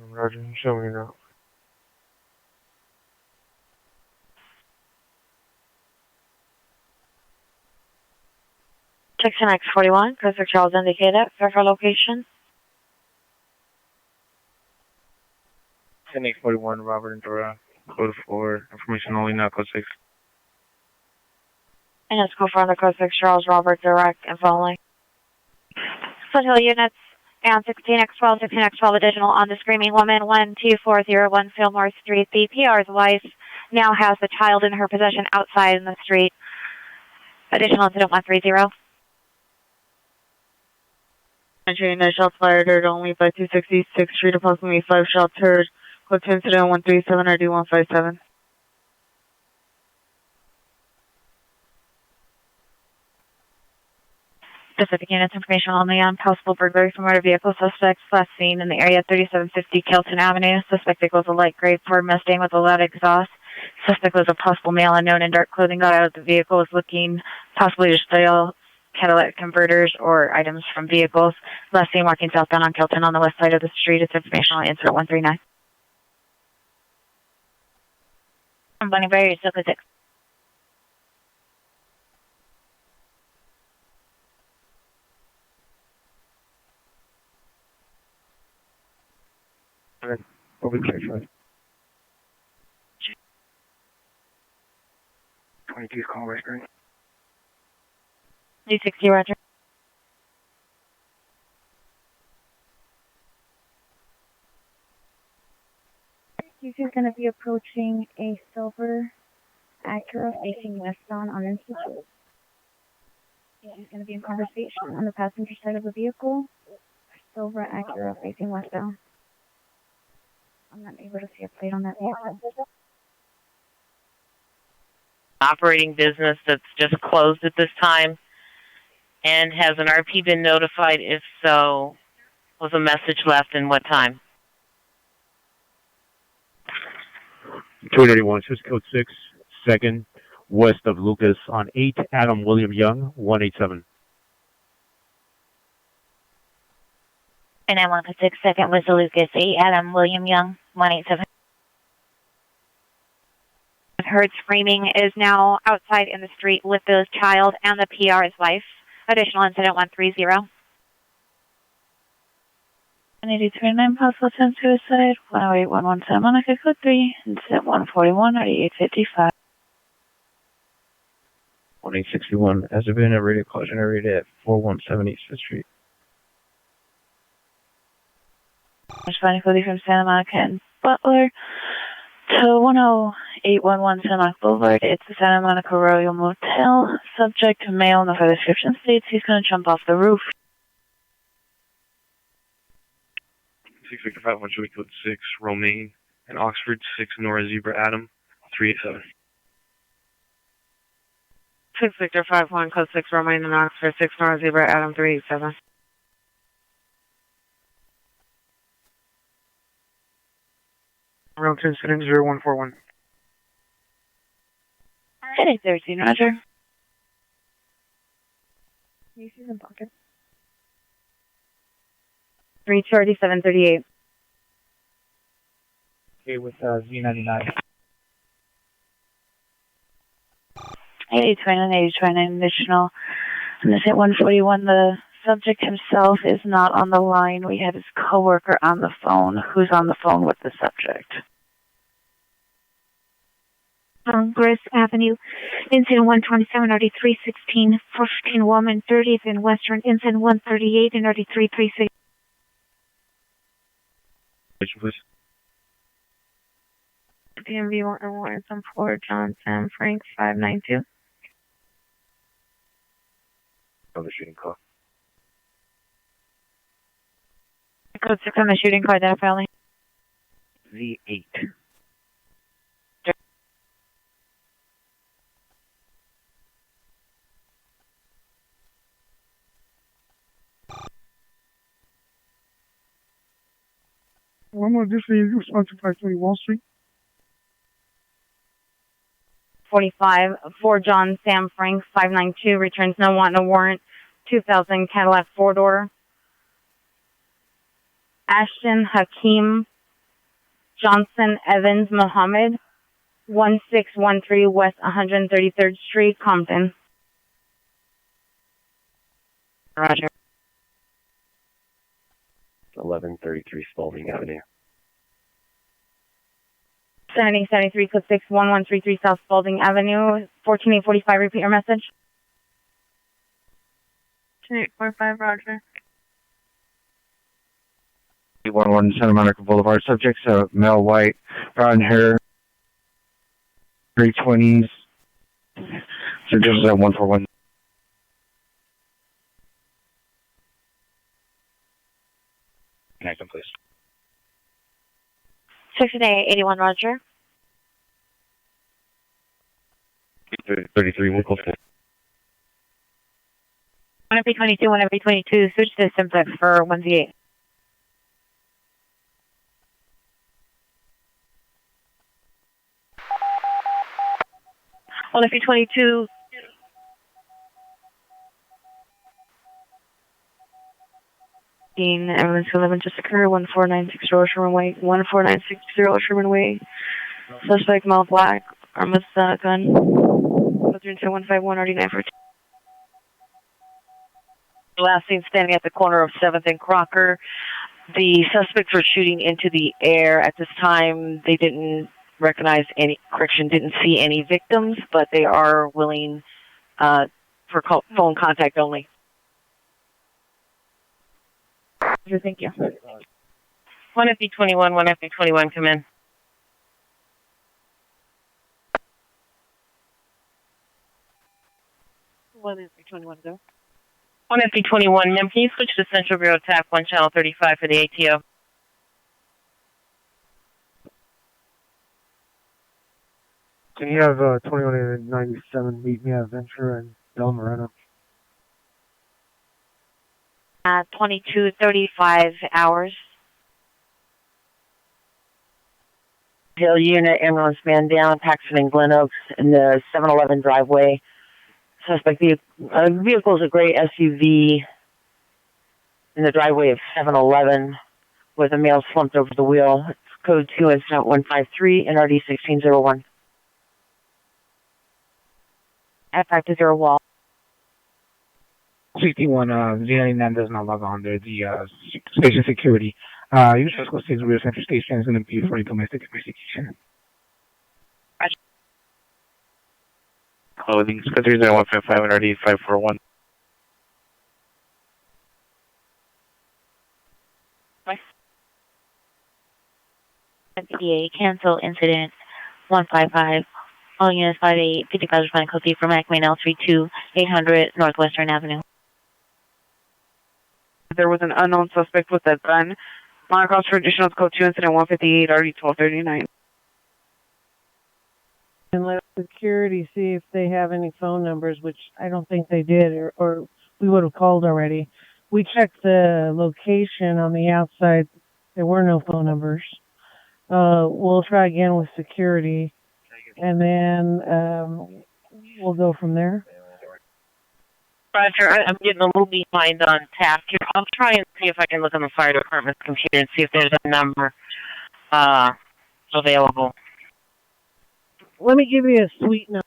Roger, show me now. Section X41, Cursor Charles indicated. Fairfield location. 10841, Robert and Dora, code 4, information only, now code 6. And it's code 4 under code 6, Charles Robert Direct and following. Foothill units and 16X12, 16X12 additional on the screaming woman, 12401 Fillmore Street. The PR's wife now has the child in her possession outside in the street. Additional incident 130. Entry unit shots fired at only by 266th Street, approximately 5 shots heard. Code to incident 137 or D157. Specific units information only on possible burglary from motor vehicle suspects last seen in the area 3750 Kelton Avenue. Suspect vehicle was a light gray Ford Mustang with a loud exhaust. Suspect was a possible male unknown in dark clothing. Got out of the vehicle, was looking possibly to steal catalytic converters or items from vehicles. Last seen walking southbound on Kelton on the west side of the street. It's information on incident 139. I'm Bunny Berry, Silk 6. Over clarify. 22 call Western. 360, Roger. He's going to be approaching a silver Acura facing westbound on Institute. He's going to be in conversation on the passenger side of the vehicle. Silver Acura facing westbound. I'm not able to see a plate on that vehicle. Operating business that's just closed at this time? And has an RP been notified? If so, was a message left and what time? 281, Swiss code 6, second, west of Lucas on 8, Adam William Young, 187. And I want to 6 second with the Lucas 8, Adam William Young, 187. Heard screaming, is now outside in the street with the child and the PR's wife. Additional incident 130. 18229, possible 10 suicide. 108117, Monica code 3, incident 141, 8855. 1861, has there been a radio cautionary rated at 417 East 5th Street? Responding code from Santa Monica and Butler to 10811 Santa Monica Boulevard. It's the Santa Monica Royal Motel. Subject male, and the further description states he's going to jump off the roof. 655, Julie code 6, Romaine, and Oxford, 6 Nora Zebra Adam, 387. 6 Victor 51, code 6 Romaine and Oxford, 6 Nora Zebra Adam 387. Route to incident 0141. 13, Roger. Macy's in pocket. 33738. Okay, with Z99. 8029 additional. And this at 141, the subject himself is not on the line. We have his coworker on the phone. Who's on the phone with the subject? on Grist Avenue. Incident 127, RD 316, 14 woman, 30th and Western. Incident 138 and RD 336. Please. DMV warrants on 4 John Sam Frank 592. On the shooting call. Code 6 on the shooting call, identify only. V8. One more additional response to 520 Wall Street. 45, 4 John Sam Frank 592, returns no want, no warrant, 2000 Cadillac 4-door. Ashton Hakeem Johnson Evans Mohammed, 1613 West 133rd Street, Compton. Roger. 1133 Spalding Avenue. 7073 code 6 1133 South Spalding Avenue, 14845. Repeat your message. 2845, Roger. 811 Santa Monica Boulevard. Subjects male, white, brown hair, 320s. Subjects at 141. Connect them, please. 60-day 81, Roger. 33, we'll call for. 1FB22, 1FB22, switch to simplex for 1Z8. Well, if you're 22, Emergency 11 just occurred, 14960 Sherman Way, 14960 Sherman Way. Suspect male black, arm with gun. 151 RD914. Last seen standing at the corner of 7th and Crocker. The suspects were shooting into the air. At this time, they didn't recognize any, didn't see any victims, but they are willing for phone contact only. Thank you. 1FB21, 1FB21, come in. One FB21, go. 1FB21, ma'am, can you switch to Central Bureau TAC 1 Channel 35 for the ATO? Can you have 2197 meet me at Ventura and Del Moreno? 2235 hours. Hill unit, ambulance man down, Paxton and Glen Oaks in the 7-Eleven driveway. Suspect vehicle is a gray SUV in the driveway of 7-Eleven with a male slumped over the wheel. It's code 2 incident 153 NRD 1601. F520 wall. 61, Z99 does not log on. They're the station security. You just go to the rear central station. It's going to be for a domestic investigation. Clothing, Scooters at 155 and RD 541. PDA, cancel incident 155. All units 58, 55 responding code 3 for McMain L32, 800 Northwestern Avenue. There was an unknown suspect with a gun. Monocross for additional code 2 incident 158, RD 1239. And let security see if they have any phone numbers, which I don't think they did, or we would have called already. We checked the location on the outside. There were no phone numbers. We'll try again with security, and then we'll go from there. Roger, I'm getting a little behind on task here. I'll try and see if I can look on the fire department's computer and see if there's a number available. Let me give you a sweet note.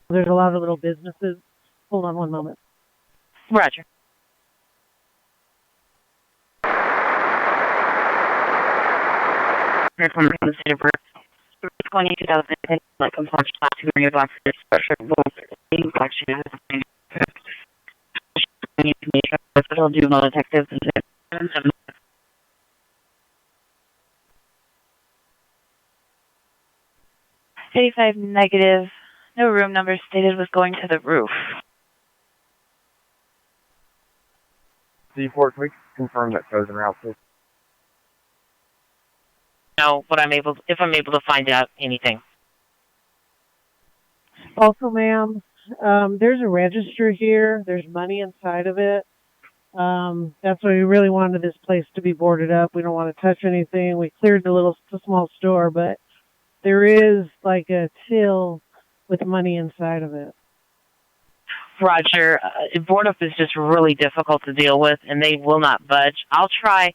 There's a lot of little businesses. Hold on one moment. Roger. Here comes the city of 20, 2010, like compliance to bring it back for special collection. Special juvenile detectives and 85 negative. No room number stated was going to the roof. C4, can we confirm that codes and route, please? know what if I'm able to find out anything. Also, ma'am, there's a register here. There's money inside of it. That's why we really wanted this place to be boarded up. We don't want to touch anything. We cleared the small store, but there is like a till with money inside of it. Roger, board up is just really difficult to deal with, and they will not budge. I'll try,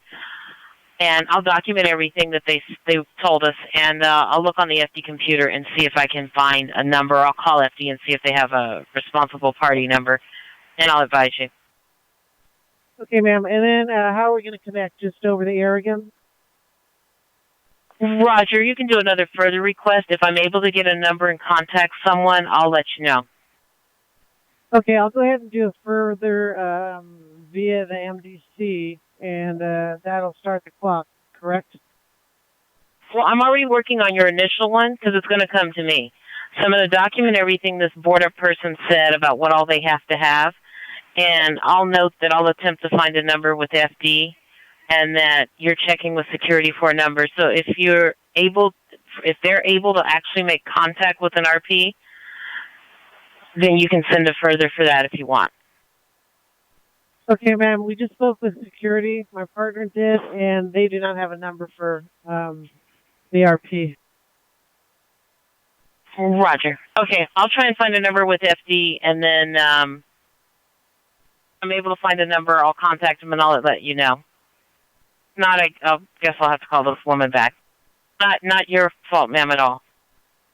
and I'll document everything that they told us, and I'll look on the FD computer and see if I can find a number. I'll call FD and see if they have a responsible party number, and I'll advise you. Okay, ma'am. And then how are we going to connect? Just over the air again? Roger, you can do another further request. If I'm able to get a number and contact someone, I'll let you know. Okay, I'll go ahead and do a further via the MDC, and that'll start the clock, correct? Well, I'm already working on your initial one because it's going to come to me. So I'm going to document everything this board-up person said about what all they have to have, and I'll note that I'll attempt to find a number with FD and that you're checking with security for a number. So if they're able to actually make contact with an RP, then you can send it further for that if you want. Okay, ma'am. We just spoke with security. My partner did, and they do not have a number for the RP. Roger. Okay, I'll try and find a number with FD, and then I'm able to find a number. I'll contact them, and I'll let you know. I guess I'll have to call this woman back. Not your fault, ma'am, at all.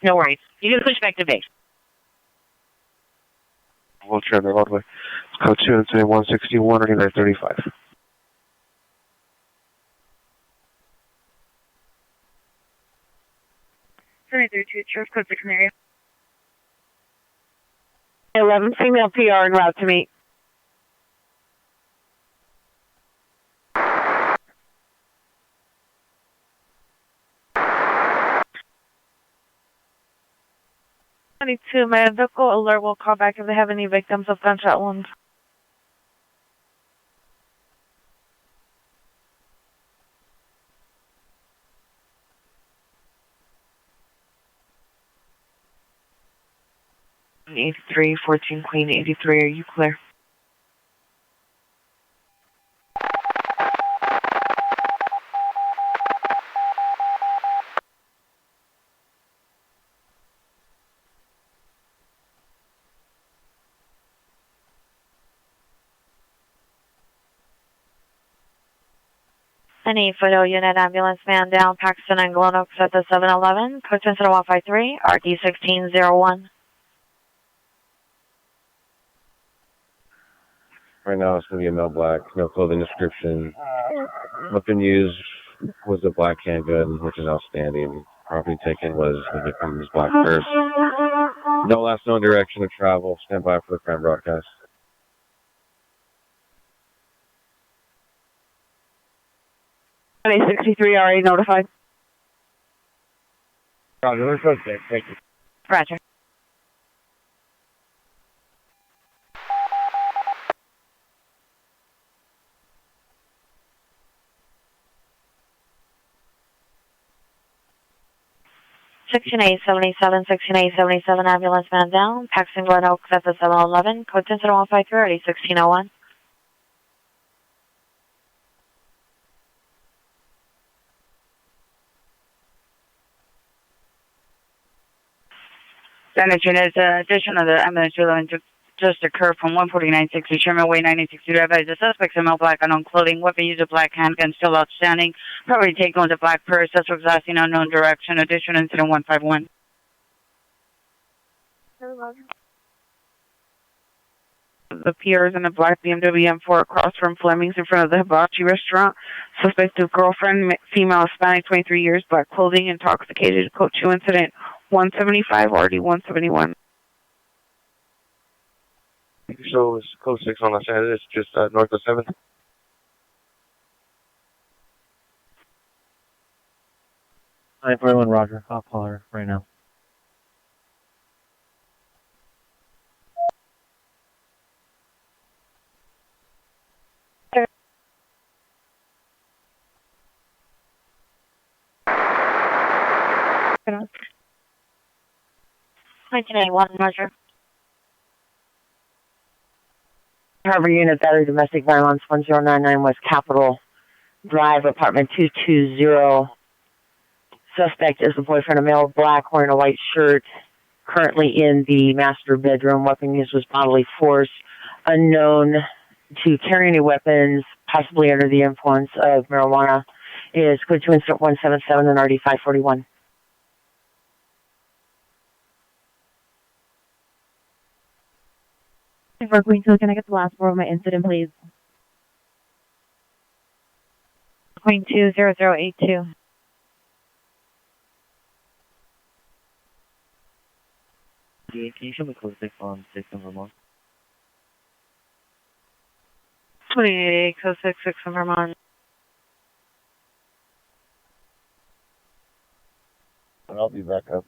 No worries. You can push back to base. We'll turn the roadway. Code 2 and say 161 or 935. Sheriff Code 6 area. 11 female PR en route to meet. Medical alert will call back if they have any victims of gunshot wounds. #83, 14 Queen 83, are you clear? Any photo unit ambulance man down Paxton and Glen Oaks at the 7-Eleven. Code 153, RD 1601. Right now it's going to be a male black, no clothing description. Weapon used was a black handgun, which is outstanding. Property taken was the victim's black purse. No last known direction of travel. Stand by for the crime broadcast. #63 already notified. Roger, let's go there. Thank you. Roger. Section 877, Section 877, ambulance man down, Paxton Glen Oaks at the 7-Eleven, code 10153, RD 1601. Damage units, addition of the ambulance just occurred from 14960 Sherman Way, 1960. Advise the suspects in male black, unknown clothing, weapon used a black handgun, still outstanding. Property taken with a black purse, suspects asking unknown direction. Addition incident 151. The PR is in a black BMW M4 across from Fleming's in front of the Hibachi restaurant. Suspect is girlfriend, female, Hispanic, 23 years, black clothing, intoxicated. Code 2 incident 175, RD 171. So it's code 6 on Los Angeles, just north of 7th. Hi, everyone, Roger. I'll call her right now. Good on. 1981, Roger. Harbor Unit, Battery Domestic Violence, 1099 West Capitol Drive, Apartment 220. Suspect is the boyfriend, a male, black, wearing a white shirt, currently in the master bedroom. Weapon used was bodily force. Unknown to carry any weapons, possibly under the influence of marijuana. Is code 2 incident 177 and RD 541. For Queen 2, can I get the last four of my incident, please? Queen 20082. Can you show me code 6 on 6 in Vermont? 28, code 66 in Vermont. I'll be back up.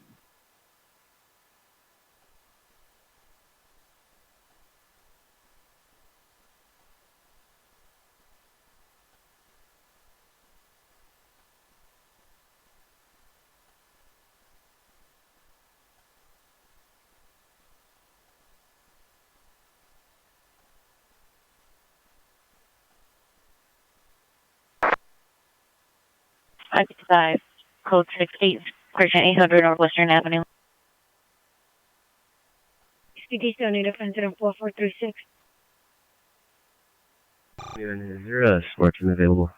I 55, code 68, Christian 800 Northwestern Avenue. SPD still need a incident 4436. Is there a smartphone available?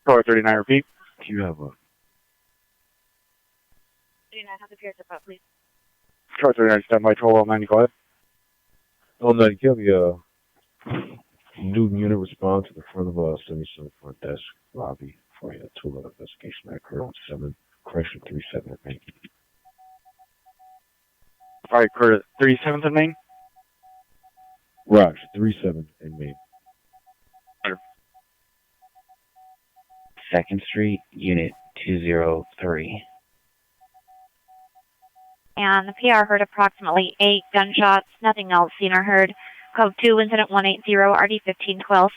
439, repeat. Do you have a 39, have the pier step up, please. 439, stand by 1290, go ahead. Oh, no, you have your new unit respond to the front of a 77 front desk lobby for a tool investigation that occurred on 7, correction 37 at Main. Alright, Kurt, 37th and Main? Raj, 37 in Main. 2nd Street, Unit 203. And the PR heard approximately 8 gunshots, nothing else seen or heard. Code 2, incident 180, RD 1512.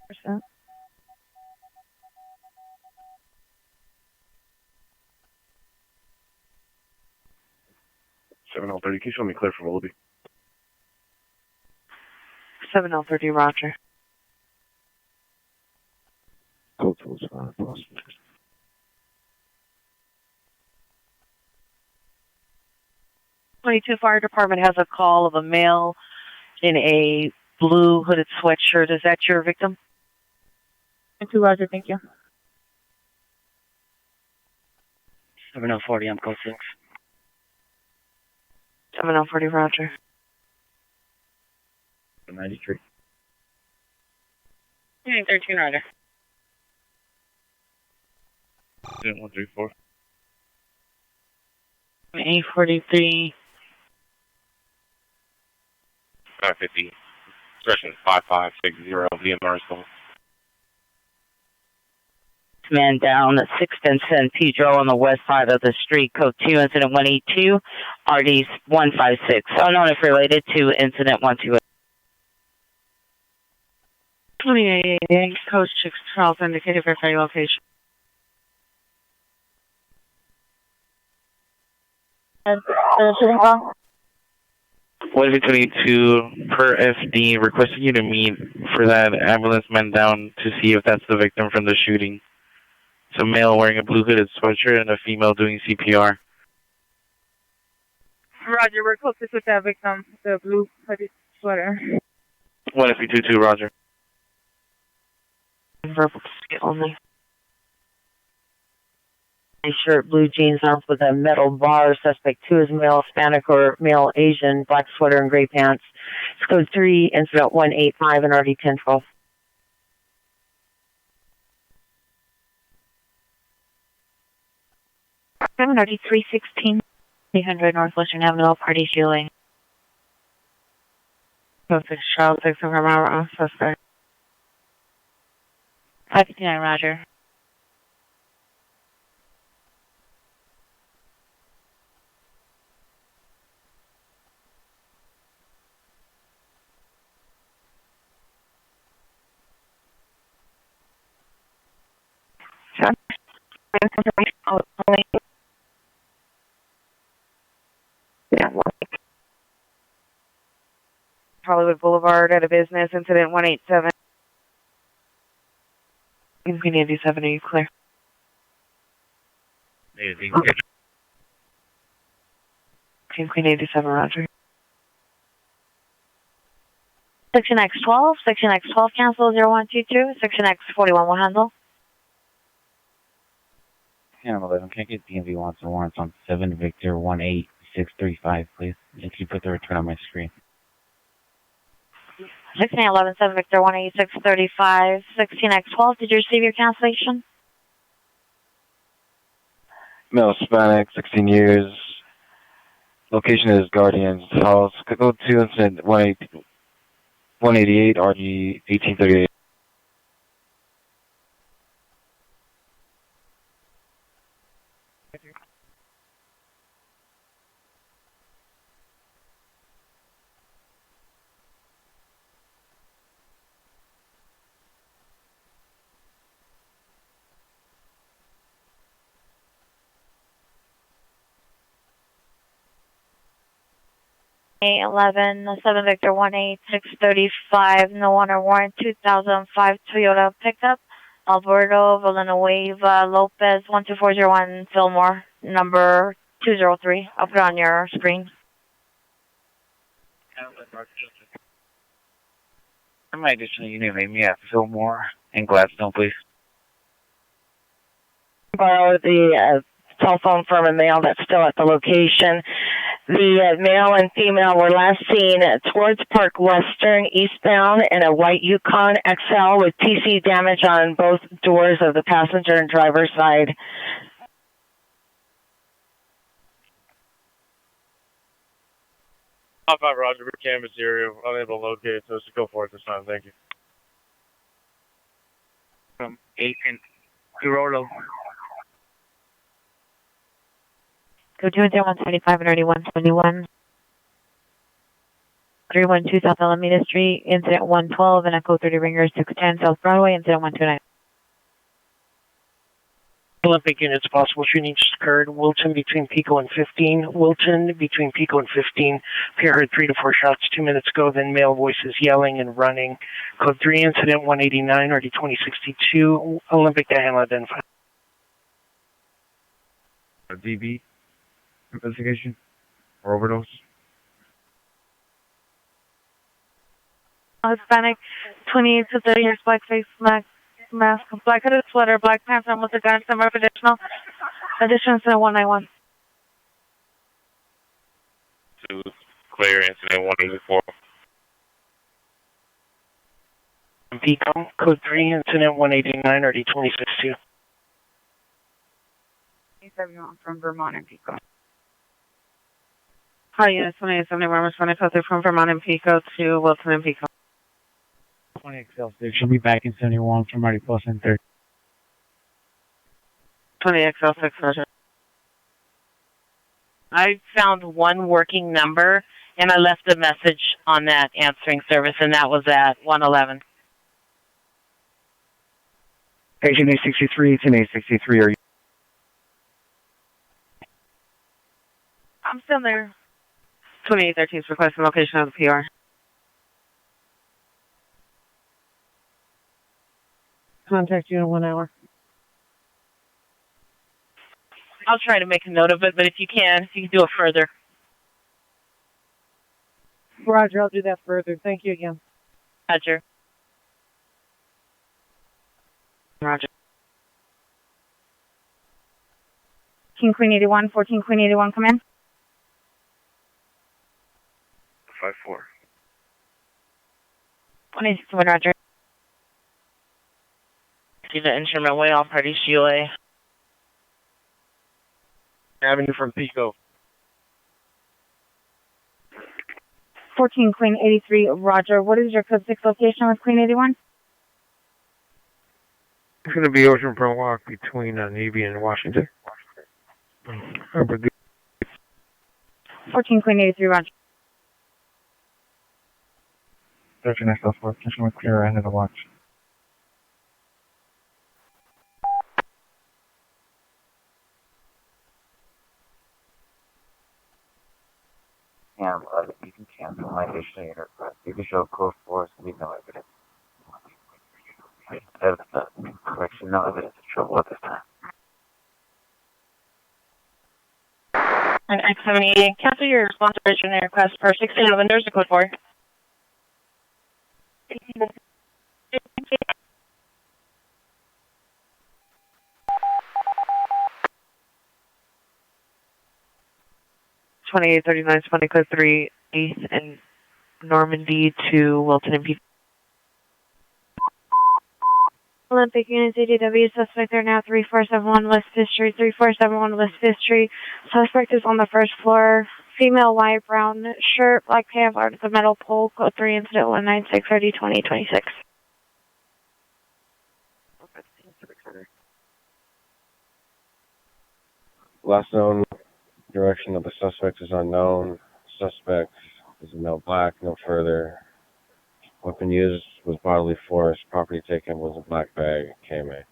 Percent. Seven L 30. Can you show me clear for Willoughby? 7L30, Roger. Go to what's fine, boss. 22 Fire Department has a call of a male in a blue hooded sweatshirt. Is that your victim? 2 Roger, thank you. 7L40, I'm code 6. 7L40, Roger. 93. 13, Roger. 134. 843. 550. Expression 5560 via Marisol. Man down at 6th and San Pedro on the west side of the street. Code 2, incident 182, RD 156. Unknown if related to incident 128. 28, Coach 6 Charles indicated for fire location. What is 22 per FD requesting you to meet for that ambulance man down to see if that's the victim from the shooting. It's a male wearing a blue hooded sweatshirt and a female doing CPR. Roger, we're closest with that victim, the blue hooded sweater. 1FP22, Roger. Verbal only. shirt, blue jeans, armed with a metal bar. Suspect 2 is male Hispanic or male Asian, black sweater and gray pants. It's code 3, incident 185 and RD 1012. RD 316. 800 Northwestern Avenue, party shielding. Suspect child 6 from our suspect. 559, roger. Hollywood Boulevard at a business, incident 187. Queen 87, are you clear? Queen 87, roger. Section X12, Section X12 cancel 0122, Section X41 will handle. Hannah 11, can I get DMV wants and warrants on 7 Victor 18635, please? And can you put the return on my screen? 1611 7 Victor 18635, 16X12, did you receive your cancellation? Male Hispanic, 16 years. Location is Guardian's house. Code 2, incident 188, RG 1838. A11 7 Victor 18635, no one or warrant 2005 Toyota pickup, Alberto Villanueva Lopez 12401 Fillmore, number 203. I'll put it on your screen. My additional unit made me at Fillmore and Gladstone, please. Borrow the telephone from a male that's still at the location. The male and female were last seen towards Park Western eastbound in a white Yukon XL with TC damage on both doors of the passenger and driver's side. Top 5 Roger, we're canvas area, unable to locate, so let's go for it this time, thank you. From Agent Girolo. Go 20175 and 171. 312 South Alameda Street, incident 112, and Echo 30 Ringer 610 South Broadway, incident 129. Olympic units, possible shooting just occurred. Wilton between Pico and 15. Wilton between Pico and 15. Pair heard 3 to 4 shots 2 minutes ago, then male voices yelling and running. Code 3, incident 189, RD 2062. Olympic to handle identified. DB investigation or overdose? Hispanic, 28 to 30 years, black face, mask, black hooded sweater, black pants, and with a gun, some additional to 191. To clear incident 184. Pico, code 3, incident 189, RD 2062. From Vermont and Pico. Hi, unit 2871, responding from Vermont and Pico to Wilton and Pico. 20XL6, she'll be back in 71 from Marty Post and 30. 20XL6, roger. I found one working number, and I left a message on that answering service, and that was at 111. Agent 863, it's an 863, are you? I'm still there. 2813 is requesting location of the PR. Contact you in 1 hour. I'll try to make a note of it, but if you can do it further. Roger, I'll do that further. Thank you again. Roger. Roger. King Queen 81, 14 Queen 81, come in. 5-4. 187, Roger. See the instrument way, all parties GOA. Avenue from Pico. 14 Queen 83, Roger. What is your code 6 location with Queen 81? It's going to be Oceanfront Walk between Navy and Washington. 14 Queen 83, Roger. 13 XL4, attention with clear end of the watch. Yeah, you can cancel my additional request. You can show code 4 so we know evidence. Correction, no evidence of trouble at this time. And X78, cancel your response to original request for 611, there's a code 4. '28 39 20 code 3 8th and Normandy to Wilton and P. Olympic units, ADW, suspect are now 3471 West 5th Street, 3471 West 5th Street. Suspect is on the first floor. Female, white, brown shirt, black pants, art at the metal pole, code 3, incident 196, RD 2026. Last known direction of the suspect is unknown. Suspect is a male black, no further. Weapon used was bodily force. Property taken was a black bag, KMA.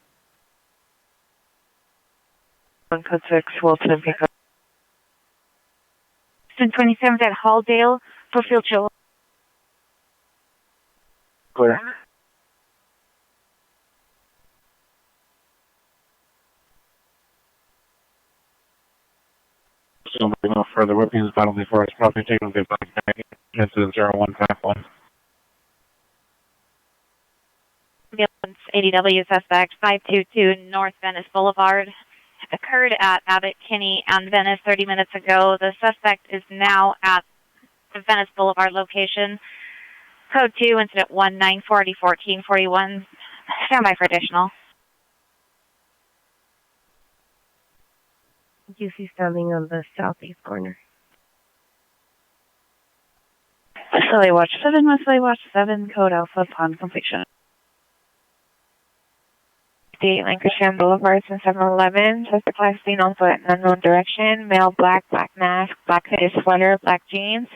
Code 6, Wilton and Pico. 27th at Halldale for field show. Clear. So no further weapons bodily force. Property taken with a black bag. Incident 0151. ADW suspect 522 North Venice Boulevard occurred at Abbott Kinney and Venice 30 minutes ago. The suspect is now at the Venice Boulevard location. Code 2, incident 1940 1441. Stand by for additional. UC standing on the southeast corner. Westerly Watch 7, Westerly Watch 7, code Alpha upon completion. 8 Lancashire Boulevard since 711. Suspect last seen on foot in unknown direction. Male, black mask, black hooded sweater, black jeans.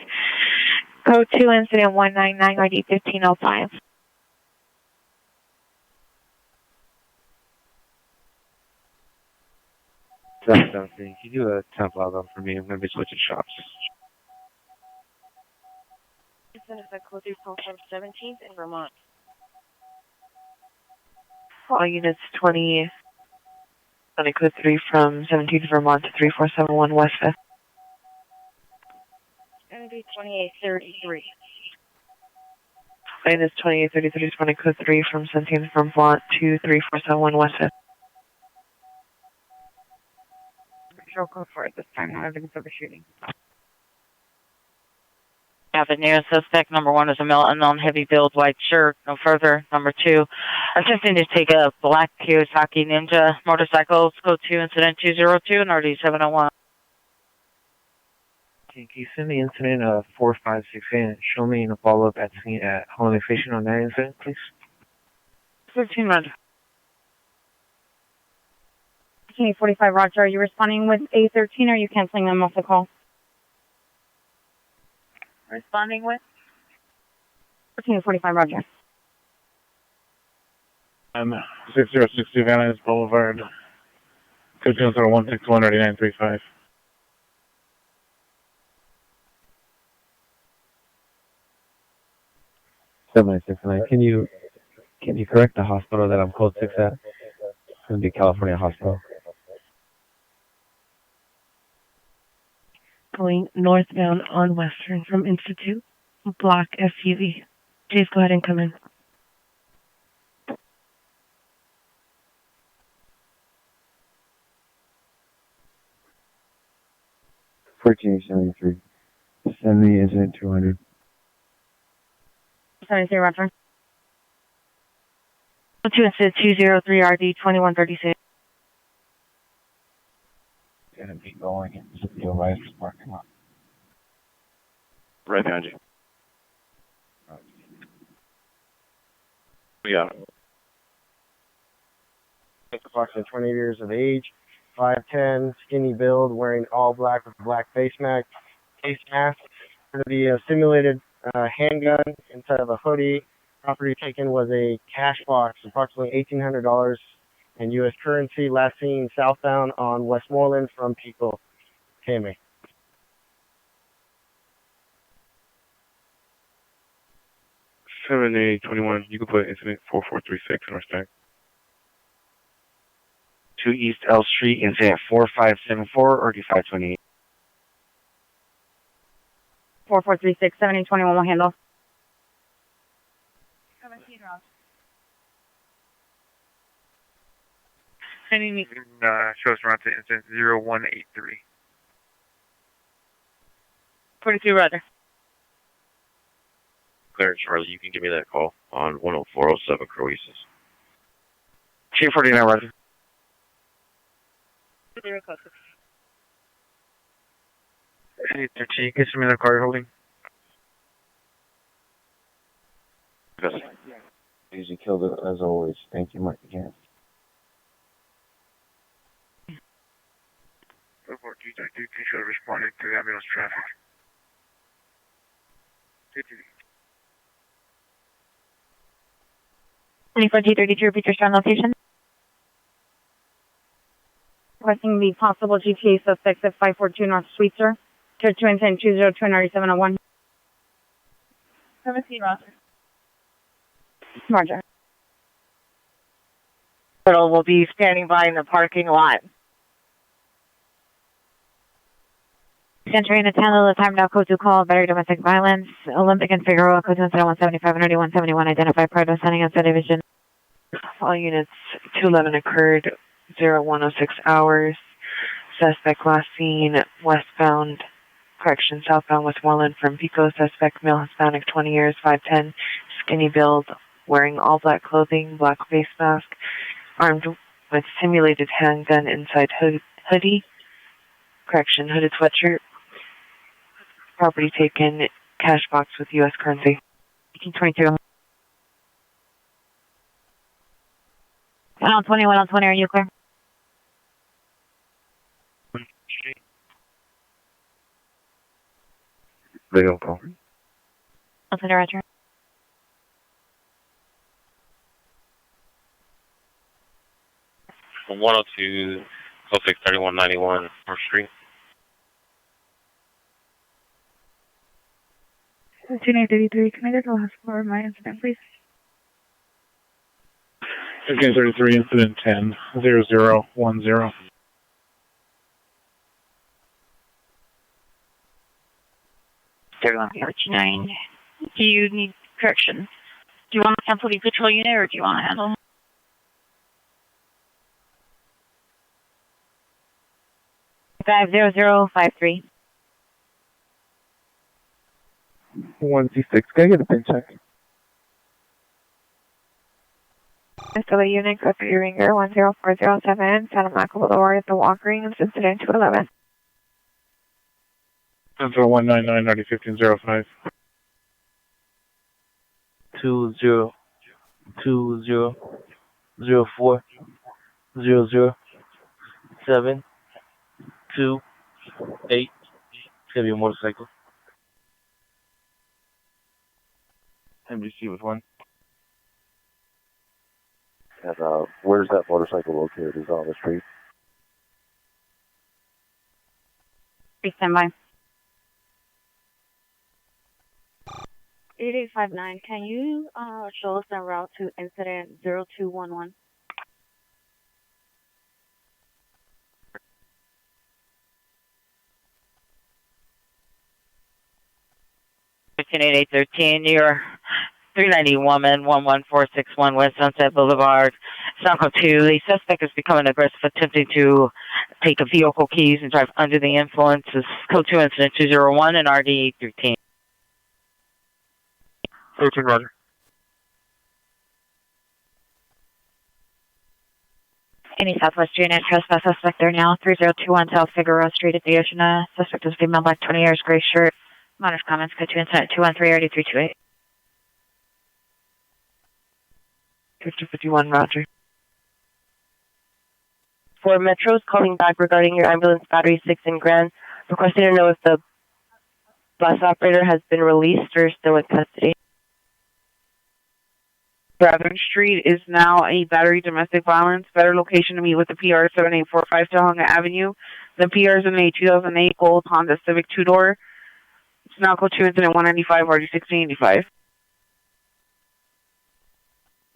Code 2, incident 199, RD 1505. Can you do a temp log on for me? I'm going to be switching shops. This is a code 3 from 17th in Vermont. All units 20 code 3 from 17th Vermont to 3471 West 5th. It's going to be 2833. Units 2833 20 code 3 from 17th Vermont to 3471 West 5th. Show code 4 at this time, no evidence of a shooting. Avenue, suspect number 1 is a male unknown, heavy build, white shirt, no further. Number 2, attempting to take a black Kawasaki Ninja motorcycle, code 2, incident 202 and RD 701. Can you send me incident 456 in? Show me in a follow-up at scene at Holiday Fishing on that incident, please. 15 Roger. 1545, Roger. Are you responding with A13 or are you canceling them off the call? Responding with? 1545, Roger. 6060 Venice Boulevard. 161 3935. Can you correct the hospital that I'm code 6 at? It's going to be California Hospital. Going northbound on Western from Institute. Black SUV. Please go ahead and come in. 1473. Send the incident 200. 73, Roger. 2 incident 203 RD 2136. Gonna be going into the O'Reilly's parking lot. Right behind you. We got it. Approximately 20 years of age, 5'10", skinny build, wearing all black with a black face mask. The simulated handgun inside of a hoodie. Property taken was a cash box, approximately $1,800 in U.S. currency. Last seen southbound on Westmoreland from Pico, Tammy. Seven A 21. You can put incident 4436 in our stack. 2 East L Street, incident 4574 or D528. 4436, 7821 will handle. Shows around to incident 0183. 42, Roger. Claire, Charlie, you can give me that call on 10407 Croesus. Chief 49, Roger. Hey, 13, can you send me the car you're holding? Yes. Easy killed it as always. Thank you, Mike, again. Report detective, you should have responded to the ambulance traffic. 24T32, repeat your strong location. Requesting the possible GTA suspects at 542 North Sweetser. Tier 2 incident 202 9701. 17, Roger. Roger. Hospital will be standing by in the parking lot. Entering the handle the time now code to call battery domestic violence. Olympic and Figueroa code to incident 175 and 171 identified prior to sending out division. All units 211 occurred 0106 hours. Suspect last seen westbound, southbound Westmoreland from Pico. Suspect male Hispanic, 20 years, 5'10", skinny build, wearing all black clothing, black face mask, armed with simulated handgun inside hoodie, hooded sweatshirt. Property taken, cash box with U.S. currency. 1822. 120, 120, are you clear? Video call. I'll send a Roger. From 102, 06 3191 North Street. 2933, can I get the last floor of my incident, please? 1533, incident 10, 0010. Do you need correction? Do you want to cancel the patrol unit or do you want to handle? 50053. 1C6, can I get a pin check? So the unit go through your ringer 10407, Santa Monica Boulevard at the Walk Rings, incident 211. 199 1505. 2004 007 28. It's gonna be a motorcycle. MDC with one. And where's that motorcycle located? Is it on the street? Please stand by. 8859, can you show us the route to incident 0211? You're 390 woman, 11461 West Sunset Boulevard, South 2. The suspect is becoming aggressive, attempting to take a vehicle keys and drive under the influence. This is code 2 incident 201 and RD 13. 13, Roger. Any Southwest unit, trespass suspect there now, 3021 South Figueroa Street at the Ocean. Suspect is female, black, 20 years, gray shirt. Minors comments, code 2 incident 213 RD 328. 5051, Roger. 4 Metros calling back regarding your ambulance battery 6 in Grand, requesting to know if the bus operator has been released or still in custody. Brethren Street is now a battery domestic violence. Better location to meet with the PR 7845 Tahunga Avenue. The PR is in a 2008 gold Honda Civic 2-door. It's now code 2 incident 195 RD 1685.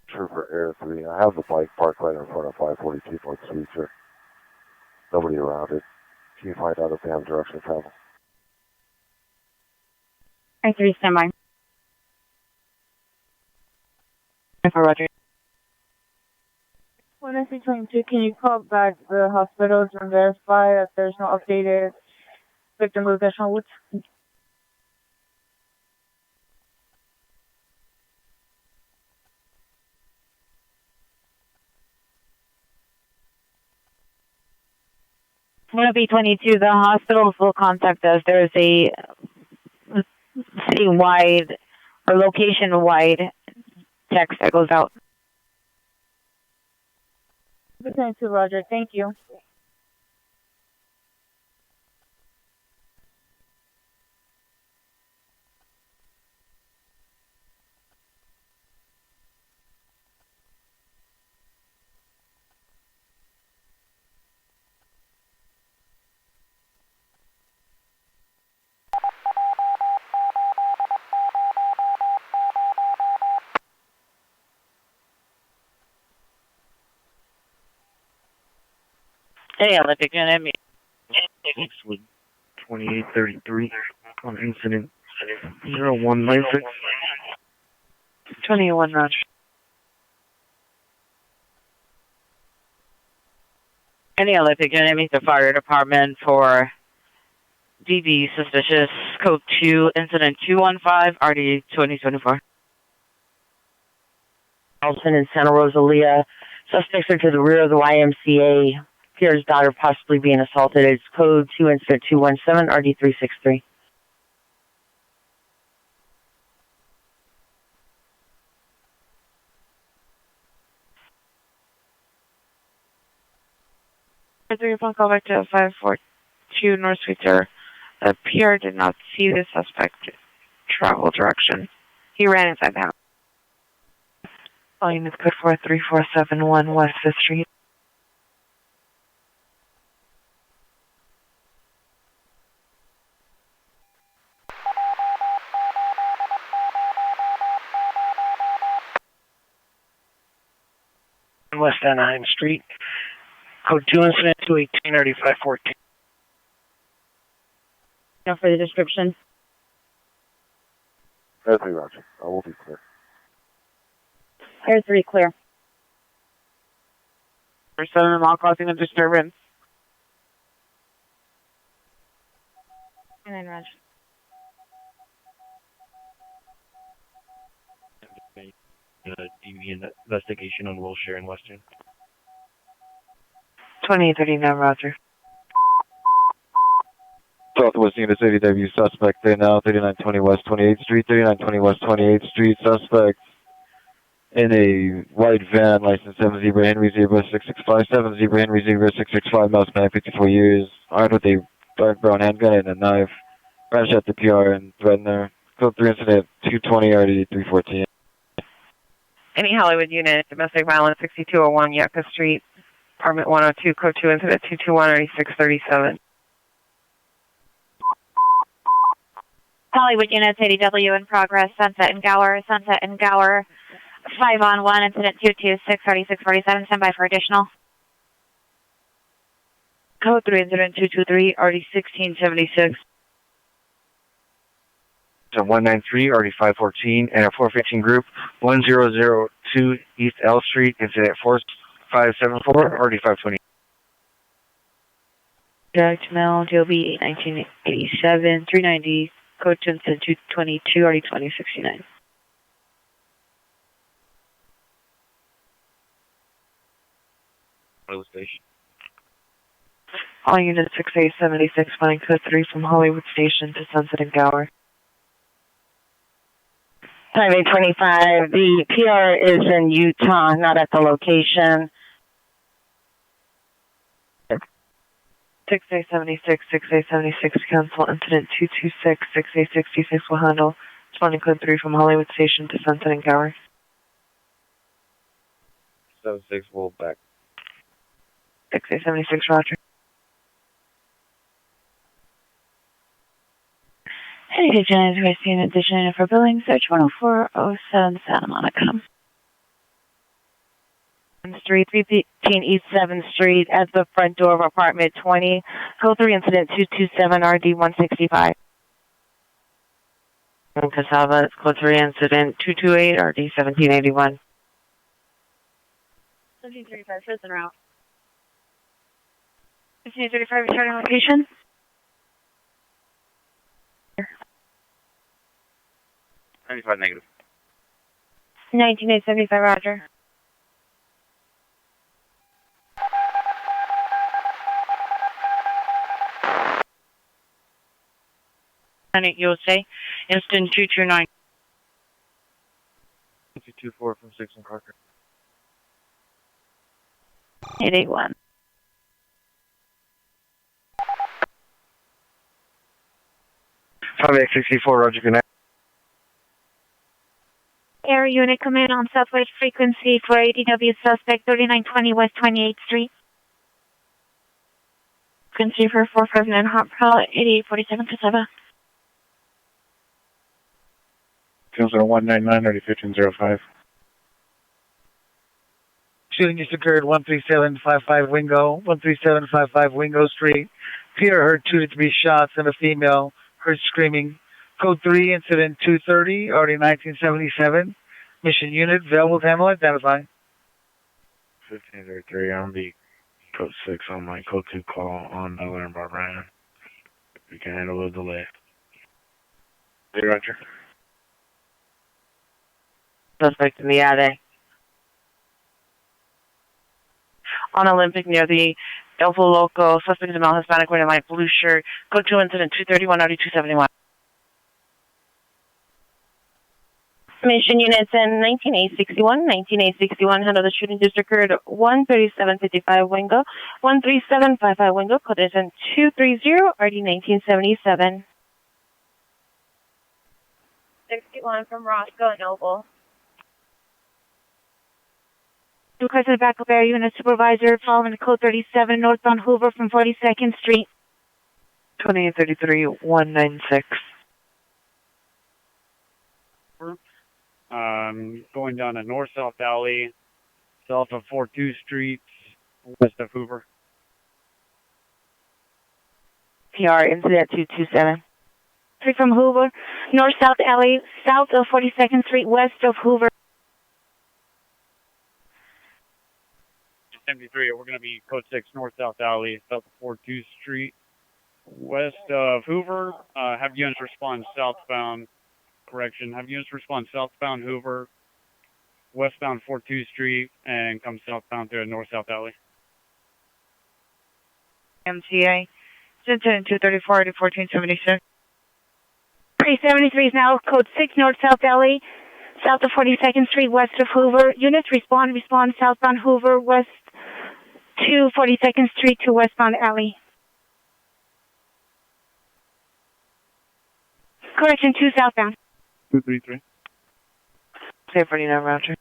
Sure, for Air 3. I have the bike parked right in front of 542 Fourth Street, sir. Nobody around it. Can you find out if they have direction of travel? I3, stand by. For Roger. 19322, can you call back the hospitals and verify that there's no updated victim location routes? B22, the hospitals will contact us. There's a city-wide or location-wide text that goes out. 22, Roger. Thank you. Hey, Olympic Unit. 2833 on incident 0196. 21, Roger. Any Olympic Unit, meet the fire department for DB suspicious code 2 incident 215 RD 2024. Nelson and Santa Rosalia. Suspects are to the rear of the YMCA. Pierre's daughter possibly being assaulted. It's code 2 incident 217 RD 363. Your phone call back to 542 North Suite there. The PR did not see the suspect travel direction. He ran inside the house. Volume is code 43471 West 5th Street. West Anaheim Street. Code 2 incident 218 RD 514. Now for the description. Air 3, Roger. I will be clear. Air 3, clear. Or son-in-law causing a disturbance. And then Roger. DV investigation on Wilshire and Western. 2839, Roger. Southwest Unit ADW suspect there now, 3920 West 28th Street, 3920 West 28th Street, suspect in a white van, license 7 Zebra Henry Zebra 6657, Zebra Henry Zebra 665, mouse man 54 years, armed with a dark brown handgun and a knife, ran shot the PR and threatened her. Code 3 incident 220 RD 314. Any Hollywood unit, domestic violence 6201 Yucca Street, apartment 102, code 2 incident 221 RD 637. Hollywood units, ADW in progress, Sunset and Gower, 5-on-1, incident 226, 3647, stand by for additional. Code 3 incident 223 RD 1676. 193, already 514, and a 415 group, 1002 East L Street, incident 4574, already 520. Direct mail, DOB 1987, 390, code 2 incident 222, already 2069. Hollywood Station. All units 6876, flying code 3 from Hollywood Station to Sunset and Gower. 5825, the PR is in Utah, not at the location. 6876, 6876, cancel incident 226, 6866 will handle. Responding code 3 from Hollywood Station to Sunset and Gower. 76 will back. 6876, roger. Any agent is in addition for billing search 10407 Santa Monica. Street 315 East 7th Street at the front door of apartment 20, code 3 incident 227 RD 165. Casava, code 3 incident 228 RD 1781. 1735 prison route. 1535 returning location. 95 negative. 19875 roger. USA, instant 229. 224 from 6 and Parker. 881. Five 64, roger, good night. Air unit command on Southwest frequency for ADW suspect 3920 West 28th Street. Frequency for 459 Hot Prowl 8847 Casava. 199, already 1505. Shooting just occurred 13755 Wingo Street. Peer heard 2 to 3 shots and a female heard screaming. Code 3, incident 230, already 1977. Mission unit, available to handle, identify. 1503 on the code 6 on my code 2 call on Alarm Barbara. We can handle the delay. Hey, roger. Suspect in the attic. On Olympic near the El Loco, suspect is a male Hispanic wearing a light blue shirt. Code 2 incident 231 RD 271. Mission units in 19861, handle the shooting just occurred 13755 Wingo, 13755 Wingo, code is in 230 RD 1977. 61 from Roscoe and Noble. Requested backup air unit supervisor following code 37 northbound Hoover from 42nd Street. 2833 196. Going down a north-south alley, south of 42 Street, west of Hoover. PR incident 227. 3 from Hoover, north-south alley, south of 42nd Street, west of Hoover. 73, we're going to be code 6 north-south alley, south of 42 Street, west of Hoover. Have units respond southbound. Correction. Have units respond southbound Hoover, westbound 42 Street, and come southbound through a north-south alley. MTA, incident 234 to 1476. 373 is now code 6 north-south alley, south of 42nd Street, west of Hoover. Units respond southbound Hoover, west to 42nd Street to westbound alley. Correction, 2 southbound. 233. Say 49 roger.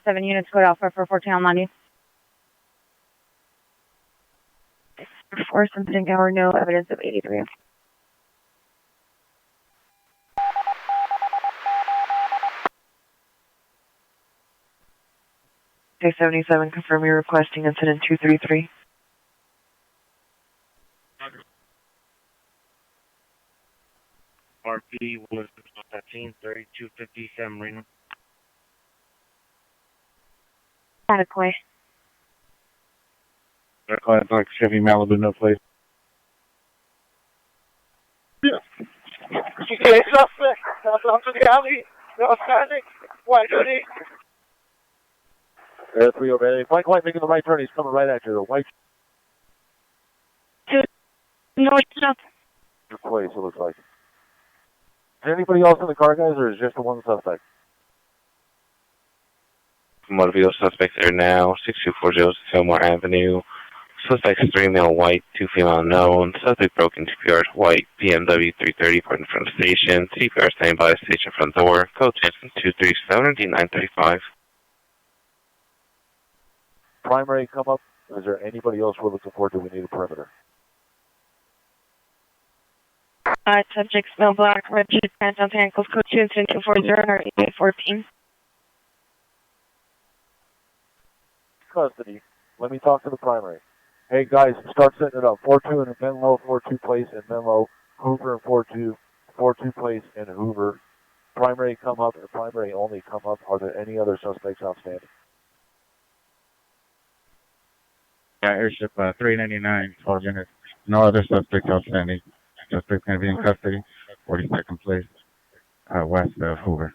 7 units, code Alpha for 14 on Monday. 4 something hour, no evidence of 83. Okay, 77, confirm you're requesting incident 233. LAPD was at scene 3250 San Marino. Adequate. Client's like Chevy Malibu, no place. Yeah. Okay, suspect. South to the alley. No standing. 130. Air 3 over. White light making the right turn. He's coming right at you. The white. North south. Your place, it looks like. Is anybody else in the car, guys, or is just the one suspect? Motor vehicle suspects there now. 6240 Fillmore Avenue. Suspects 3 male white, 2 female unknown. Suspect broke into CPR white, BMW 330 parked in front of station. CPR standby station front door. Code 237 D935. Primary come up. Is there anybody else we're looking for? Do we need a perimeter? Subject smell black, red shoes, pants on ankles, code 2 incident 240 or 8814. Custody. Let me talk to the primary. Hey guys, start setting it up. 4-2 in Menlo, 4-2 place in Menlo, Hoover and 4-2, 4-2 place in Hoover. Primary come up and primary only come up. Are there any other suspects outstanding? Yeah, airship 399, 12 units. No other suspects outstanding. Suspect's going to be in custody, 42nd place, west of Hoover.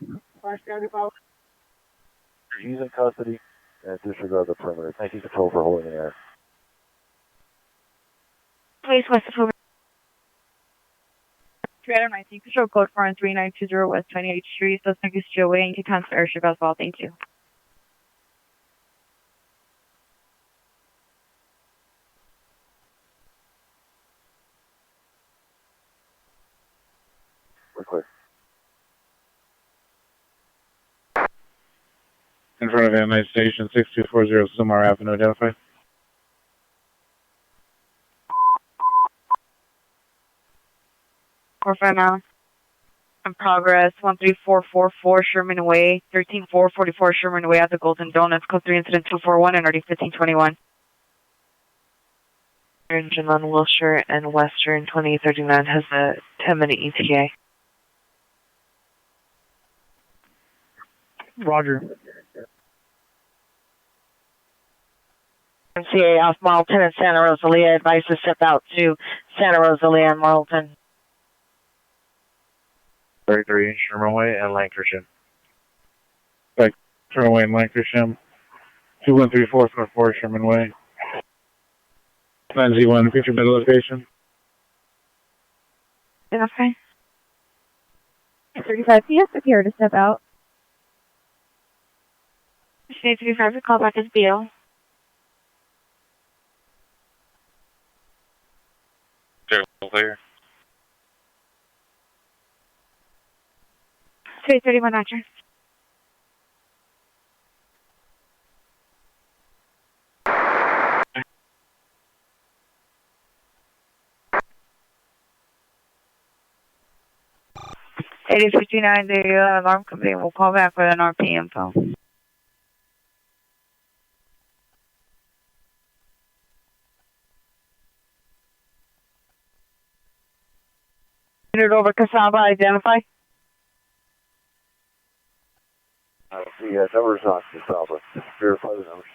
He's in custody and disregard the perimeter. Thank you, Control, for holding the air. Please, west of Hoover. 319, Control Code 43920 West 28th Street. Suspect is still waiting to cancel airship as well. Thank you. We're clear. In front of MA Station, 6240 Sumar Avenue, identified. now. In progress, 13444 Sherman Way, 13444 Sherman Way at the Golden Donuts, code 3 incident 241 and already 1521. Engine on Wilshire and Western 2839 has a 10-minute ETA. Roger. MCA off Marlton and Santa Rosalia. Advice to step out to Santa Rosalia and Marlton. 33 Sherman Way and Lancashire. Like Sherman Way and Lancashire. 213444 Sherman Way. 9Z1, future middle location. Okay. 35, he has to appear to step out. State 35, the callback is BO. Clear. State 31, Roger. It is 59, the alarm company will call back with an RP info. Unit over Casaba, identify. The number's not Casaba. Verify the numbers.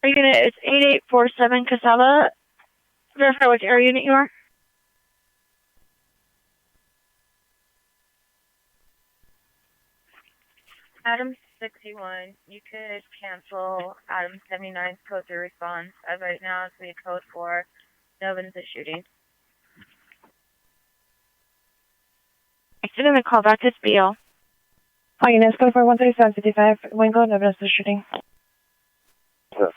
Unit, it's 8847 Casaba. Verify which air unit you are. Adam 61, you could cancel Adam 79's code 3 response. As right now, it's the code 4. No evidence of shooting. Accident and callback is BO. All units, code 4 13755. Wingo, no evidence of shooting. Yes.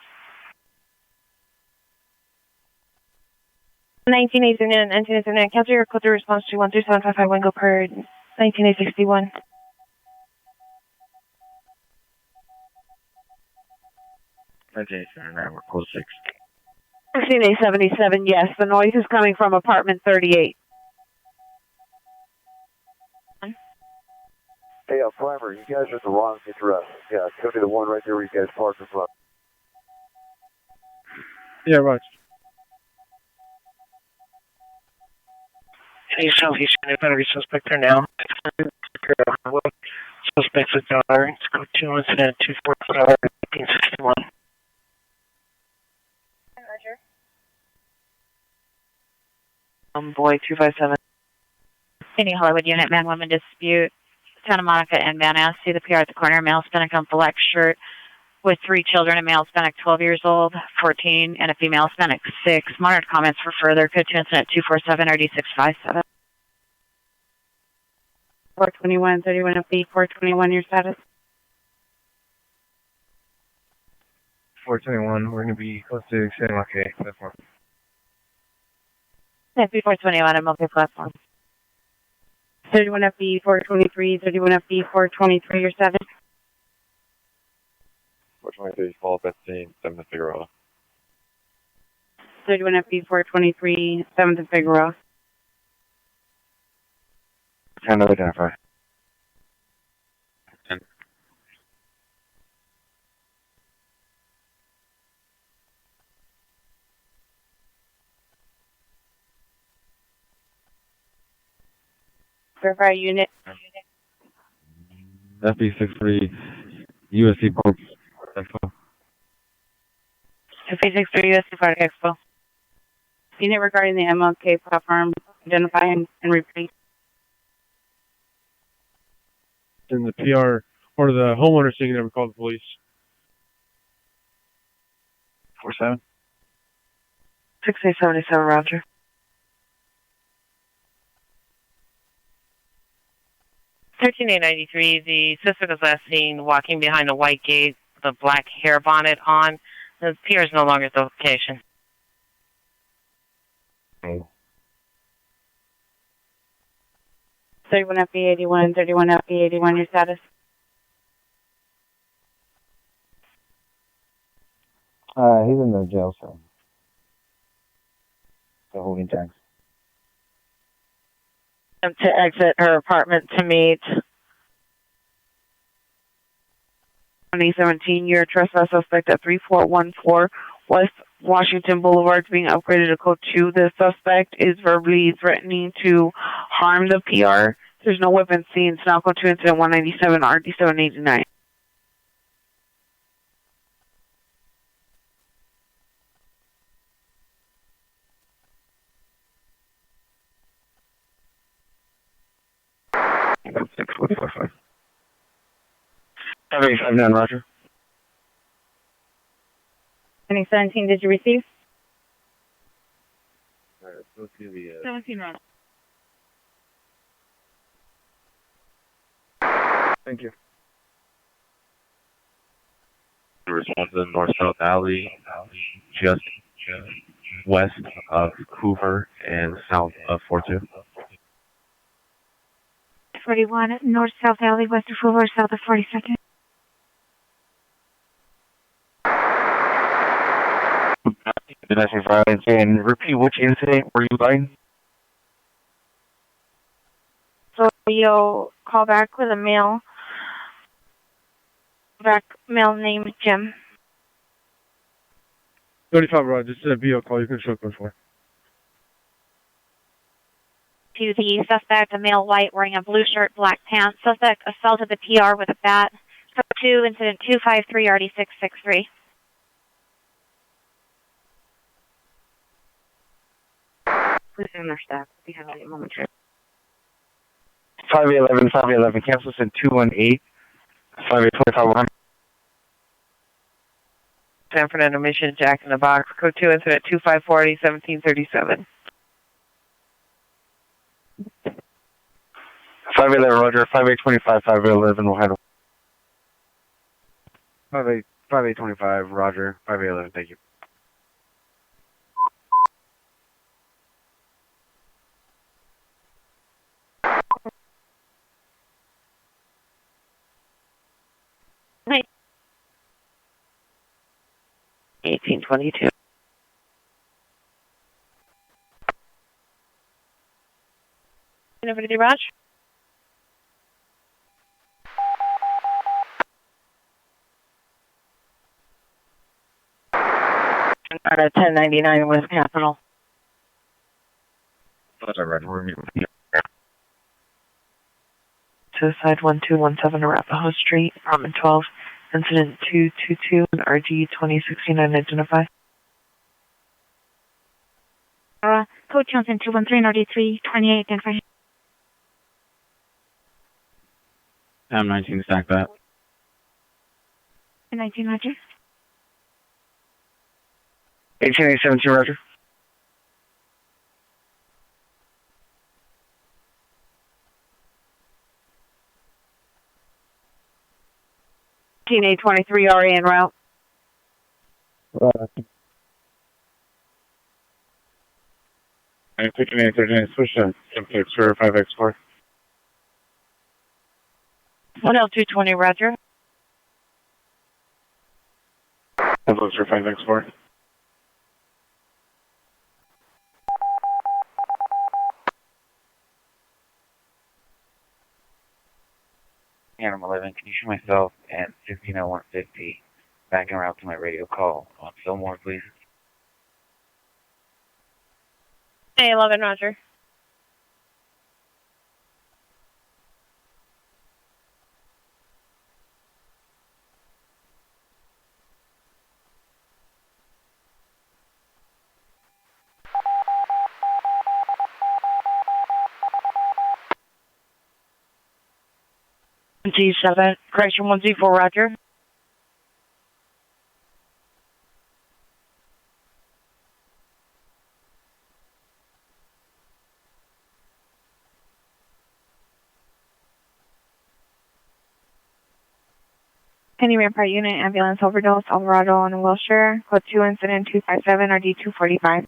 1989, cancel your code 3 response to 13755 Wingo per 19861. Okay, sir, we're close 6. 16877, yes. The noise is coming from apartment 38. Hey, Primer, you guys are at the wrong address. Yeah, it's going to be the one right there where you guys parked in front. Yeah, right. Hey, Southeast United Battery suspect there now. Suspects with dollar. It's code 2 incident 244 1861. Roger. Boy 257. Any Hollywood unit, man-woman dispute. Santa Monica and Van Ness. See the PR at the corner. Male Hispanic on black shirt with 3 children. A male Hispanic 12 years old, 14, and a female Hispanic 6. Monitored comments for further. Code 2 incident 247 RD 657. 421, 31 FD, 421, your status? 421, we're going to be close to San Marque platform. FD 421, I'm okay platform. 31 FD, 423, 31 FD, 423, your status? 423, follow up at scene, 7th and Figueroa. 31 FD, 423, 7th and Figueroa. Time to identify. 10. Verify unit. FB63, USC Park Expo. FB63, USC Park Expo. Unit regarding the MLK platform, identify and repeat. And the PR or the homeowner saying never called the police. 47. 6077, Roger. $13,893. The suspect was last seen walking behind a white gate with a black hair bonnet on. The PR is no longer at the location. Oh. 31 FB81, 31 FB81, your status? He's in the jail cell. So holding tags. To exit her apartment to meet. 2017, you're a trespass suspect at 3414 West Washington Boulevard being upgraded to code 2. The suspect is verbally threatening to harm the PR. There's no weapon seen. It's now code 2 incident 197 RD 789. That's 6145. 5859, Roger. 2017, did you receive? Alright, let's go to the 17, Ron. Thank you. response to the north-south alley, just west of Hoover and south of 42. 41 North-South Alley, west of Hoover, south of 42nd. Domestic violence, and repeat which incident were you buying? So you'll call back with a male named Jim. 35 Rod, this is a VO call. You can show code 4. To the suspect, a male white wearing a blue shirt, black pants. Suspect assaulted the PR with a bat. Code 2, incident 253 RD663. Please send their staff. We have a moment. 5811, cancel in 218, 5825. San Fernando Mission, Jack in the Box. Code 2, incident 254 1737. 5811, Roger. 5825, 5811 will handle. 5825, Roger. 5811, thank you. Hi. 1822. Over to the Raj. At 1099 West Capitol. That's all right. We're meeting with you. suicide 1217 Arapahoe Street, apartment 12, incident 222, and RG 2069 identify. Code Johnson 213 RD3 28 identify. M19 stack that. 19 Roger. 18817, Roger. A23 RA en route. I'm taking A39, switch to M6 for 5X4. 1L220, Roger. M6 for 5X4. Animal 11, can you show myself at 160150 back en route to my radio call on Fillmore, please? A11 Roger. G7, correction 1Z4, Roger. Penny Rampart Unit, ambulance overdose, Alvarado on Wilshire. Code 2, incident 257, RD 245.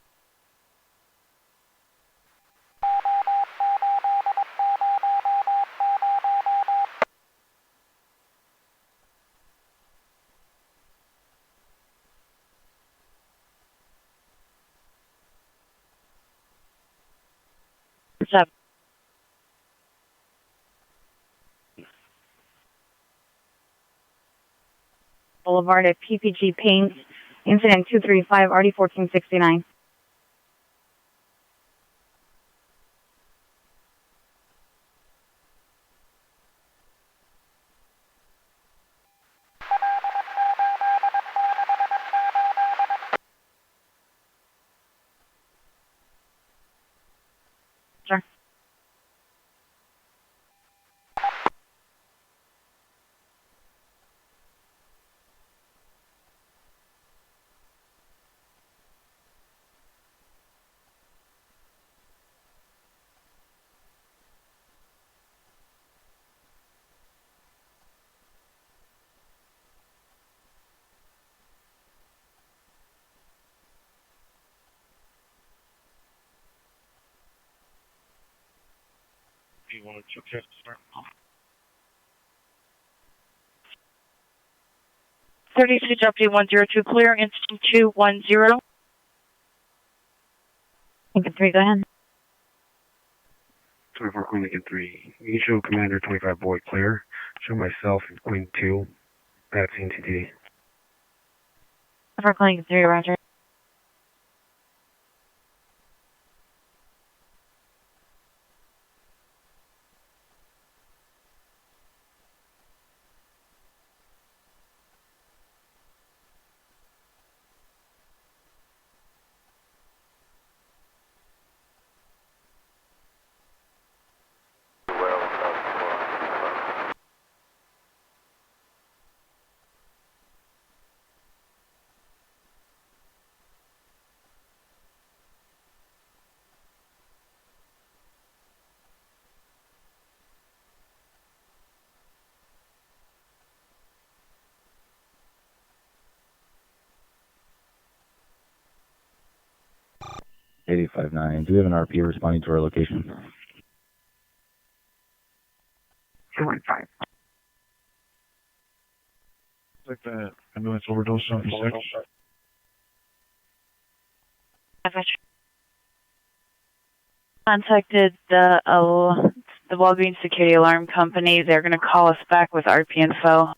Boulevard at PPG Paints, incident 235, RD 1469. Sure. Do you want to check this? 32 Deputy 102, clear, incident 210. Lincoln 3, go ahead. 24 Queen Lincoln 3. You can show Commander 25 Boyd clear. Show myself and Queen 2 at CNTD. For Lincoln 3, Roger. $85.9. Do we have an RP responding to our location? 215. Like the ambulance overdose on 6. Contacted the Walgreens Security Alarm Company. They're going to call us back with RP info.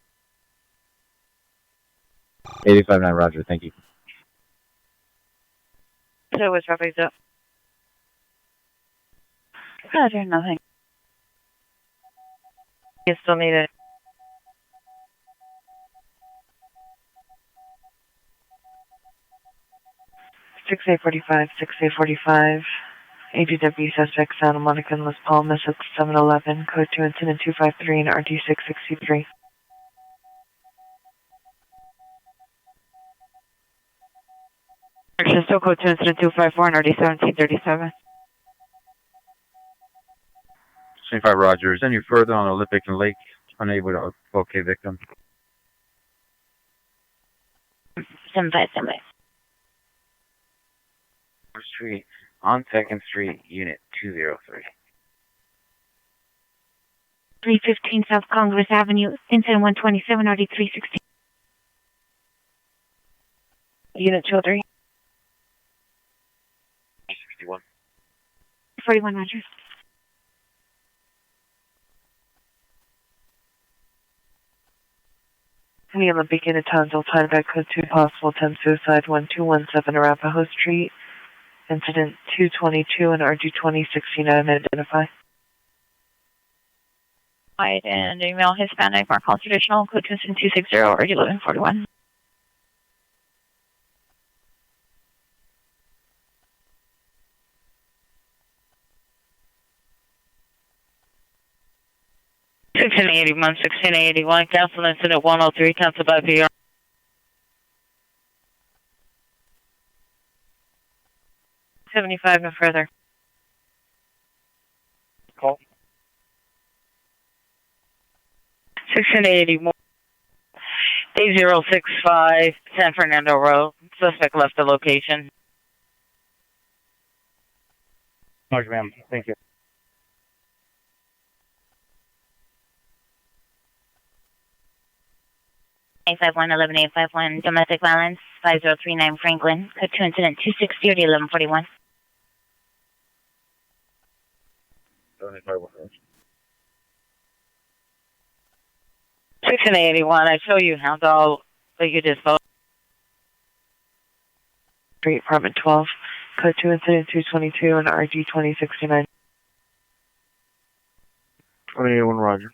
85.9, Roger. Thank you. So what's traffic up? Roger, nothing. You still need it. 6A45, 6A45. ADW suspect Santa Monica and Las Palmas at 711, code 2 incident 253 and RD663. Action still code 2 incident 254 and RD1737. 25 Rogers. Any further on Olympic and Lake, unable to locate victim. 7578. Street, on 2nd Street, Unit 203. 315 South Congress Avenue, incident 127, RD360. Unit 203. 61. 41 Rogers. Any Olympic in a Townsville time back code 2 possible attempt suicide 1217 Arapahoe Street. Incident 222 and RG2069 identify. White and male Hispanic, mark all traditional, code 260, RD1141. 1681, cancel incident 103, cancel by PR. 75, no further. Call. 1681, 8065, San Fernando Road. Suspect left the location. Roger, ma'am. Thank you. A5111 domestic violence, 5039 Franklin, code 2 incident 260, RD1141. 1681, I show you how to, you just vote. Street Apartment 12, code 2 incident 222 and RG2069. 281 Roger.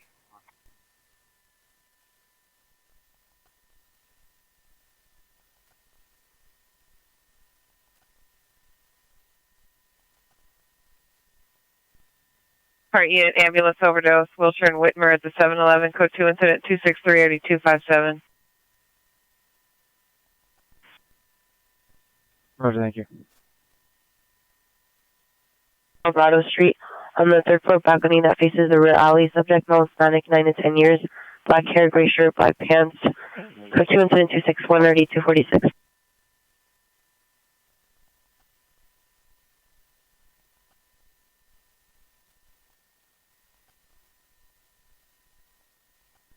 Part unit ambulance overdose, Wilshire and Whitmer at the 711, code 2 incident 263-8257. Roger, thank you. Alvarado Street, on the 3rd floor balcony that faces the rear alley, subject male Hispanic, 9 to 10 years, black hair, gray shirt, black pants, code 2 incident 261, RD246.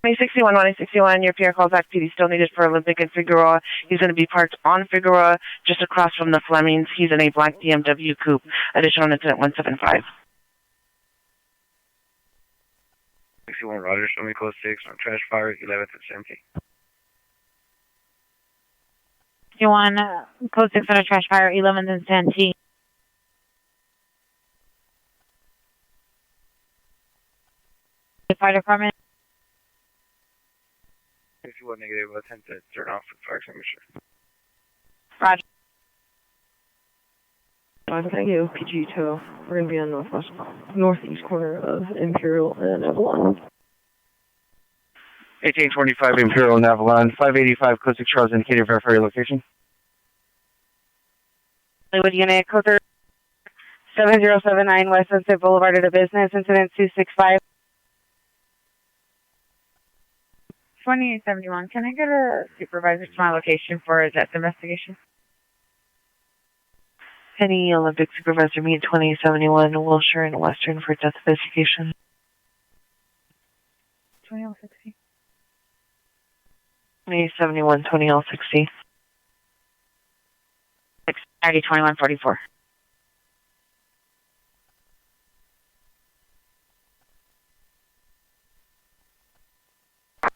May 61, 161, your PR calls back PD still needed for Olympic and Figueroa. He's going to be parked on Figueroa, just across from the Flemings. He's in a black BMW coupe. Additional incident 175. 61 Rogers, show me code 6 on trash fire, 11th and 17th. You want code 6 on a trash fire, 11th and 17th. The fire department. 61 negative, attempt to turn off the fire extinguisher. Roger. Thank you, PG2. We're going to be on northeast corner of Imperial and Avalon. 1825 Imperial and Avalon, 585 code 6 Charles indicated verify your location. Hollywood Unit, code 7079 West Sunset Boulevard at a business, incident 265. 2871, can I get a supervisor to my location for that investigation? Any Olympic supervisor meet 2071 Wilshire and Western for death investigation. 2060. 2071 20L60. 2144.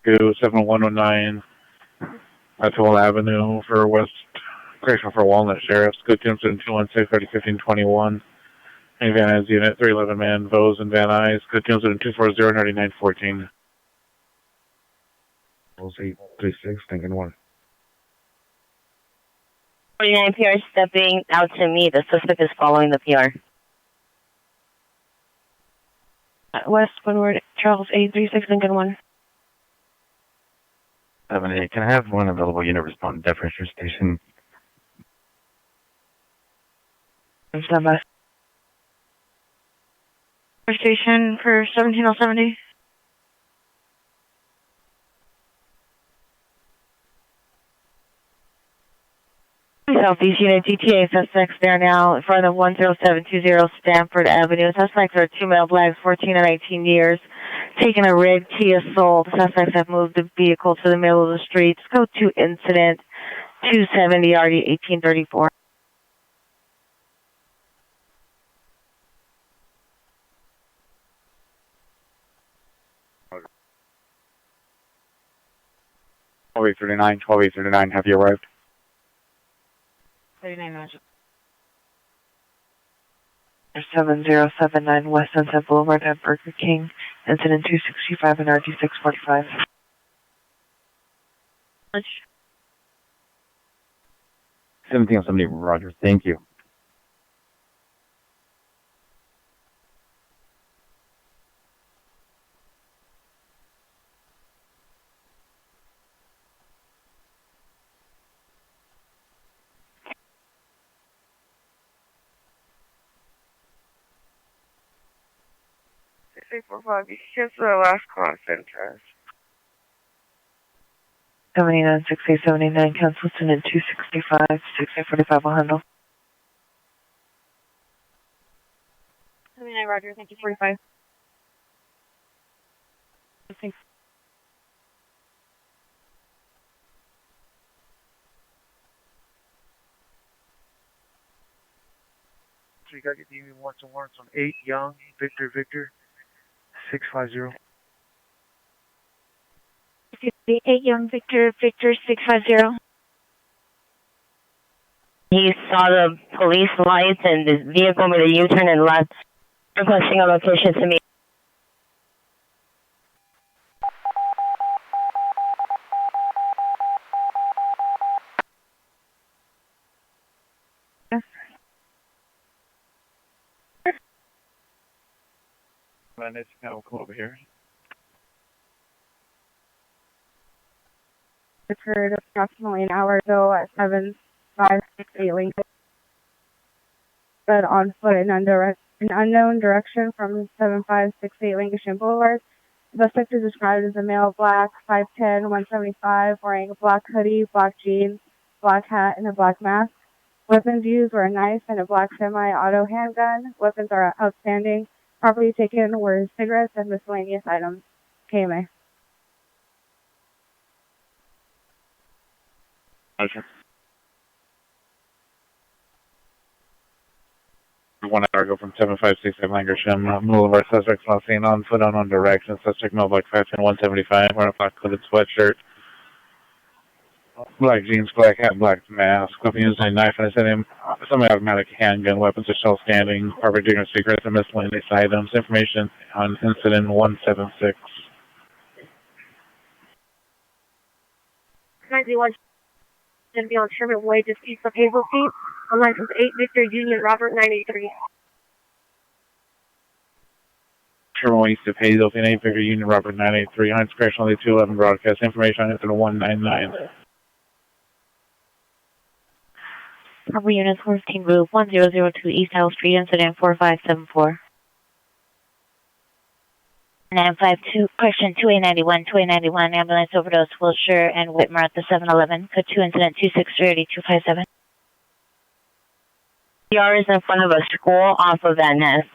To 7109 Atoll Avenue for West, correction for Walnut Sheriff's. Good to incident 216 301521. Van Nuys Unit 311 man, Vose and Van Nuys. Good to incident 240 9914. 836, Lincoln 1. 49 PR stepping out to me. The suspect is following the PR. West Windward, Charles 836, Lincoln 1. 78, can I have one available unit respond to Definition Station? Stand by. Station for 17070. Southeast Unit DTA suspects there now in front of 10720 Stanford Avenue. Suspects are 2 male blacks, 14 and 19 years, taking a red Kia Soul. The suspects have moved the vehicle to the middle of the street. Go to incident 270 RD 1834. $12,839, $12,839, have you arrived? 39 minutes. 7079 West Sunset Boulevard at Burger King, incident 265 and RD 645. 1770, Roger, thank you. You cancel the last call, Central. 79 6879 cancel incident 265 6845 will handle. 79 Roger, thank you, 45. Thanks. So you got to get the warrants and warrants on 8 Young, Victor, 650. 8 Young, Victor 650. He saw the police lights and the vehicle made a U-turn and left, requesting a location to me. Let's come over here. Occurred approximately an hour ago at 7568 Lincoln. But on foot in an unknown direction from 7568 Lincoln Boulevard. The suspect is described as a male, black, 5'10", 175, wearing a black hoodie, black jeans, black hat, and a black mask. Weapons used were a knife and a black semi-auto handgun. Weapons are outstanding. Property taken were cigarettes and miscellaneous items. KMA. Roger. 1 hour ago from 7567 Langersham Boulevard. Suspect not seen on foot unknown direction. Suspect male black 5'10", 175, wearing a black hooded sweatshirt, black jeans, black hat, black mask. Weapon used a knife and a semi-automatic handgun. Weapons are still standing. Property taken secrets and miscellaneous items. Information on incident 176. 91 going to be on Sherman Way, just east of Hazel Street, on license 8 Victor Union Robert 983. Sherman East of Hazel, 8 Victor Union Robert 983. On Discretion 211 broadcast. Information on incident 199. Property units 14 Group 1002 East Howell Street, incident 4574. 952, question 2891, ambulance overdose, Wilshire and Whitmer at the 7-Eleven. Code 2, incident 263-8257. PR is in front of a school off of Van Ness.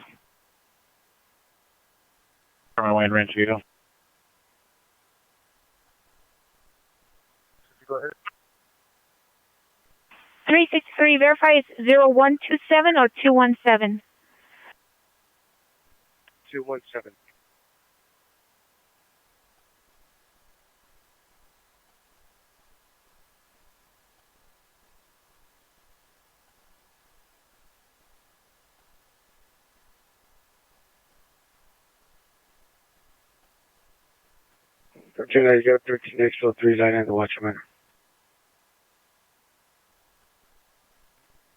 Sherman Way and Rancho. Go ahead. 363, verify it's 0127 or 217. 217. Virginia, you got 13X03 line at the Watchman.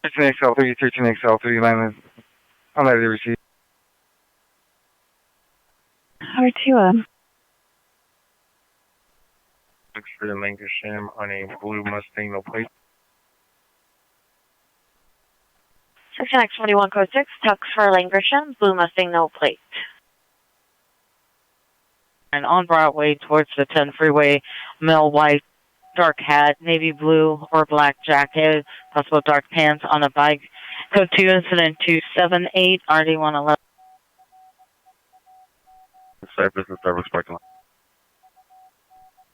13XL3, 13XL3 line. I'll let you receive. Number 2, Looks for the Lancashire on a blue Mustang, no plate. Section X21 code 6, Tux for Langresham, Blue Mustang, no plate. And on Broadway towards the 10 freeway, male white, dark hat, navy blue or black jacket, possible dark pants on a bike. Code 2 incident 278, RD111. Cypress and Starbucks parking lot.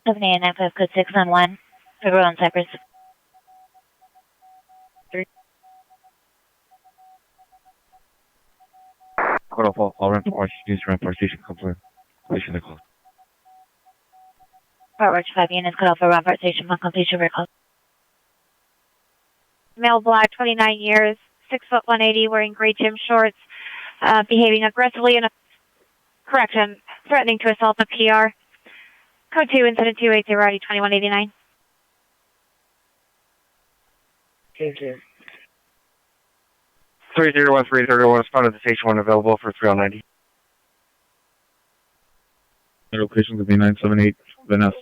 7895 code 6 on 1. Figure on Cypress. 3. Code off all rent or use rent or station completion of call. Part Roach 5 units cut off for Rampart Station on completion recall. Male black, 29 years, 6 foot 180, wearing gray gym shorts, behaving aggressively in a correction, threatening to assault the PR. Code 2, incident 280, RD 2189. Thank you. 301 spotted at the station 1 available for 3090. Location will be 978 Vanessa.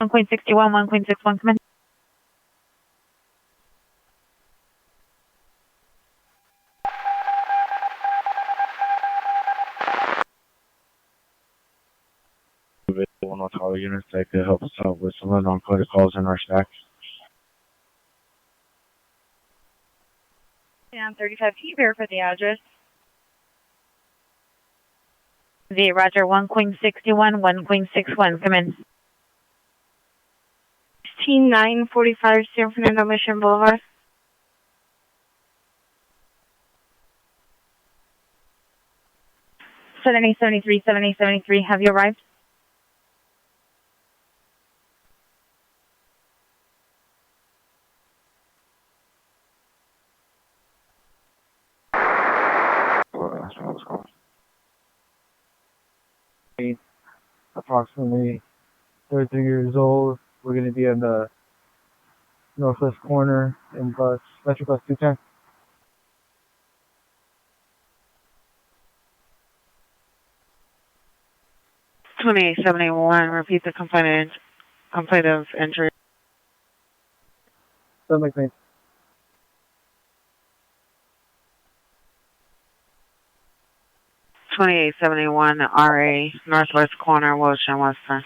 1.61, 1.61, come in. One more call units that could help us out with some of the non-coded calls in our stack. And 35T, verify the address. The Roger 1.61, 1.61, come in. 16945 San Fernando Mission Boulevard. Seventy 73, have you arrived? Approximately 33 years old. We're going to be in the northwest corner in Metro Bus 210. $28.71. Repeat the complaint of injury. Stomach pain. $28.71. RA northwest corner, Wilshire, Western.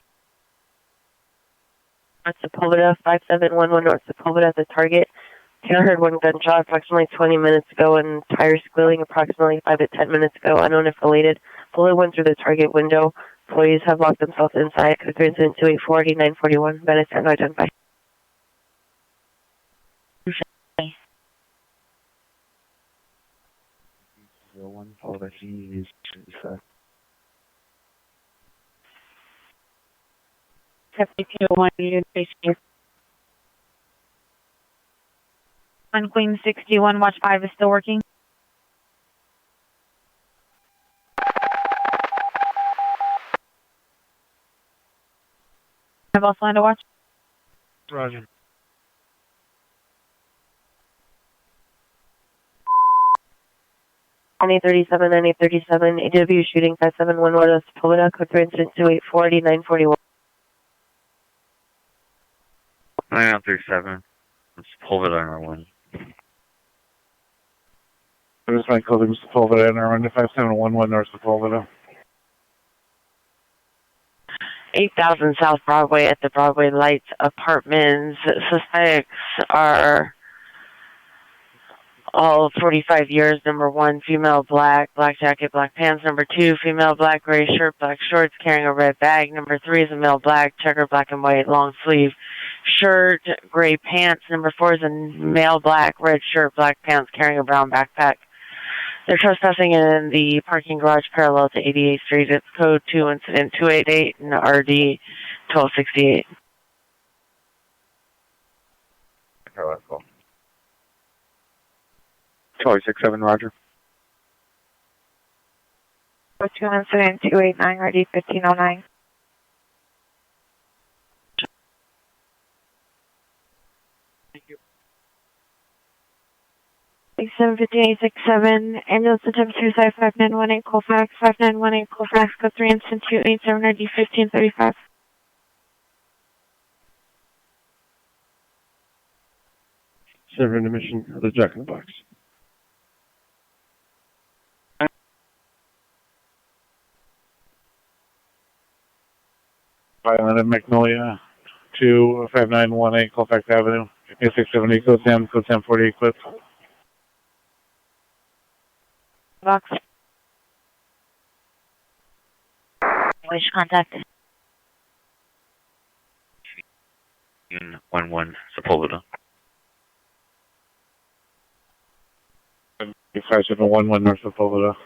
North Sepulveda, 5711 North Sepulveda at the target. Taylor heard one gunshot approximately 20 minutes ago and tires squealing approximately 5 to 10 minutes ago. Unknown if related. Bullet went through the target window. Employees have locked themselves inside. Code 3 incident 2840 941. Venice and identified. One call that he is 7201 unit station. 1.61, watch 5 is still working. I've also had to watch. Roger. On 837, 837, AW shooting 571 North Sepulveda, code 3 incident 2840 941. 937. It's Pulveda on our one. It was my call, Mr. Pulveda, and I run to 5711 North Sepulveda. 8000 South Broadway at the Broadway Lights Apartments. Suspects are all 45 years. Number 1, female black, black jacket, black pants. Number 2, female black, gray shirt, black shorts, carrying a red bag. Number 3 is a male black, checker, black and white, long sleeve shirt, gray pants. Number 4 is a male black, red shirt, black pants, carrying a brown backpack. They're trespassing in the parking garage parallel to 88th Street. It's code 2 incident 288 and RD 1268. Okay, let's go. Charlie 67, Roger. code 2 incident 289, ready 1509. Thank you. 75867, ambulance attempt suicide 5918, Colfax, 5918, Colfax, code 3 incident 287, ready 1535. Server intermission of the Jack in the Box. Violent of Magnolia, 25918 Colfax Avenue, 670, code 1040, eclipse. Box. Wish contact. 11 Sepulveda. 5711 North Sepulveda.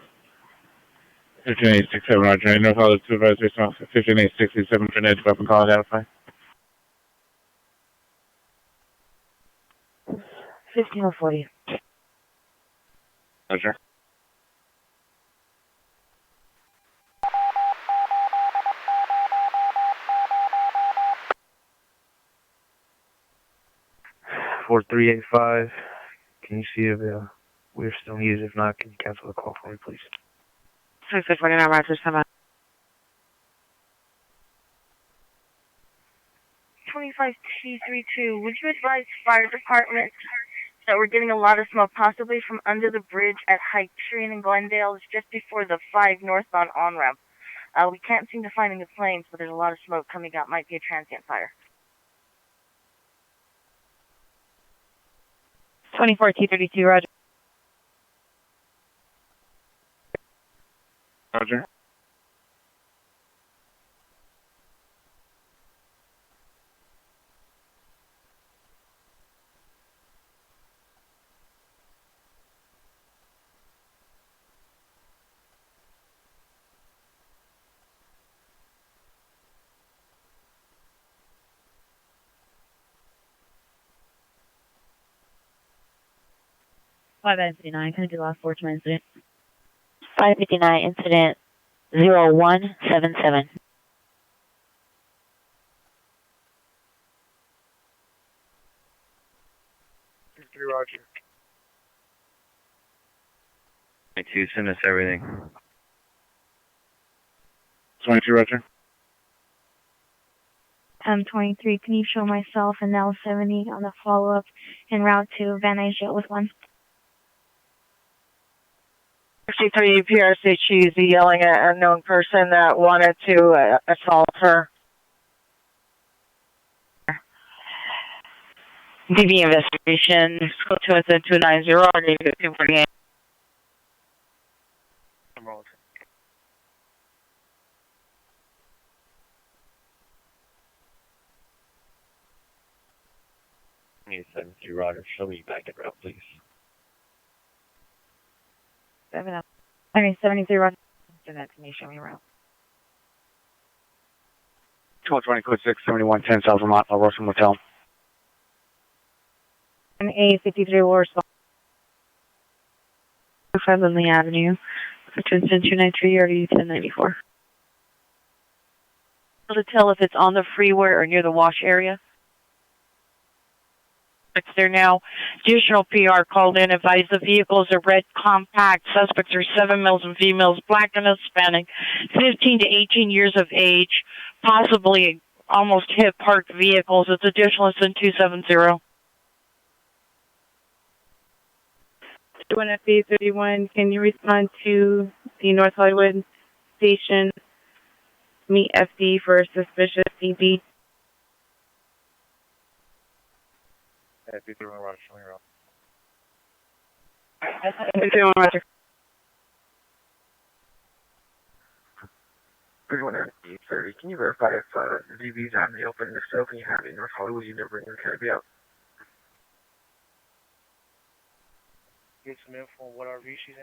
15867 Roger. North Hollywood Supervisor, 15867 Grenade weapon call identify. 15040. Roger. $4385. Can you see if we're still needed? If not, can you cancel the call for me, please? 2649 Roger, come on. 25232, would you advise fire department that we're getting a lot of smoke, possibly from under the bridge at Hyperion and Glendale, just before the 5 northbound on-ramp? We can't seem to find any flames, but there's a lot of smoke coming out. Might be a transient fire. 24232 Roger. Roger. Five 559, can I do last 4 to incident? 559, incident 0177. Roger. 22, send us everything. 22 Roger. 1023, can you show myself and L70 on the follow-up en route to Van Nuys with 1? 63 PRCHEZ yelling at an unknown person that wanted to assault her. DV investigation, code 2 incident 290, or need 248. Need 73 Roger. Show me back in route, please. 73 Roger. Send that to me, show me around. 1220 code 6, 7110 South Vermont, Russell Motel. And A53 Warsaw. 5 Lindley Avenue. Incident 293, already 1094. To tell if it's on the freeway or near the wash area. It's there now. Additional PR called in, advised the vehicles are red compact. Suspects are 7 males and females, black and Hispanic, 15 to 18 years of age, possibly almost hit parked vehicles. It's additional incident 270. 21 FA31, can you respond to the North Hollywood station, meet FD for suspicious DB? FD31 Roger, show me around. FD31 Roger. 31 FD30, can you verify if the DB's out in the open? If so, can you have it in North Hollywood? You never bring your cab out. Get some info on what RV she's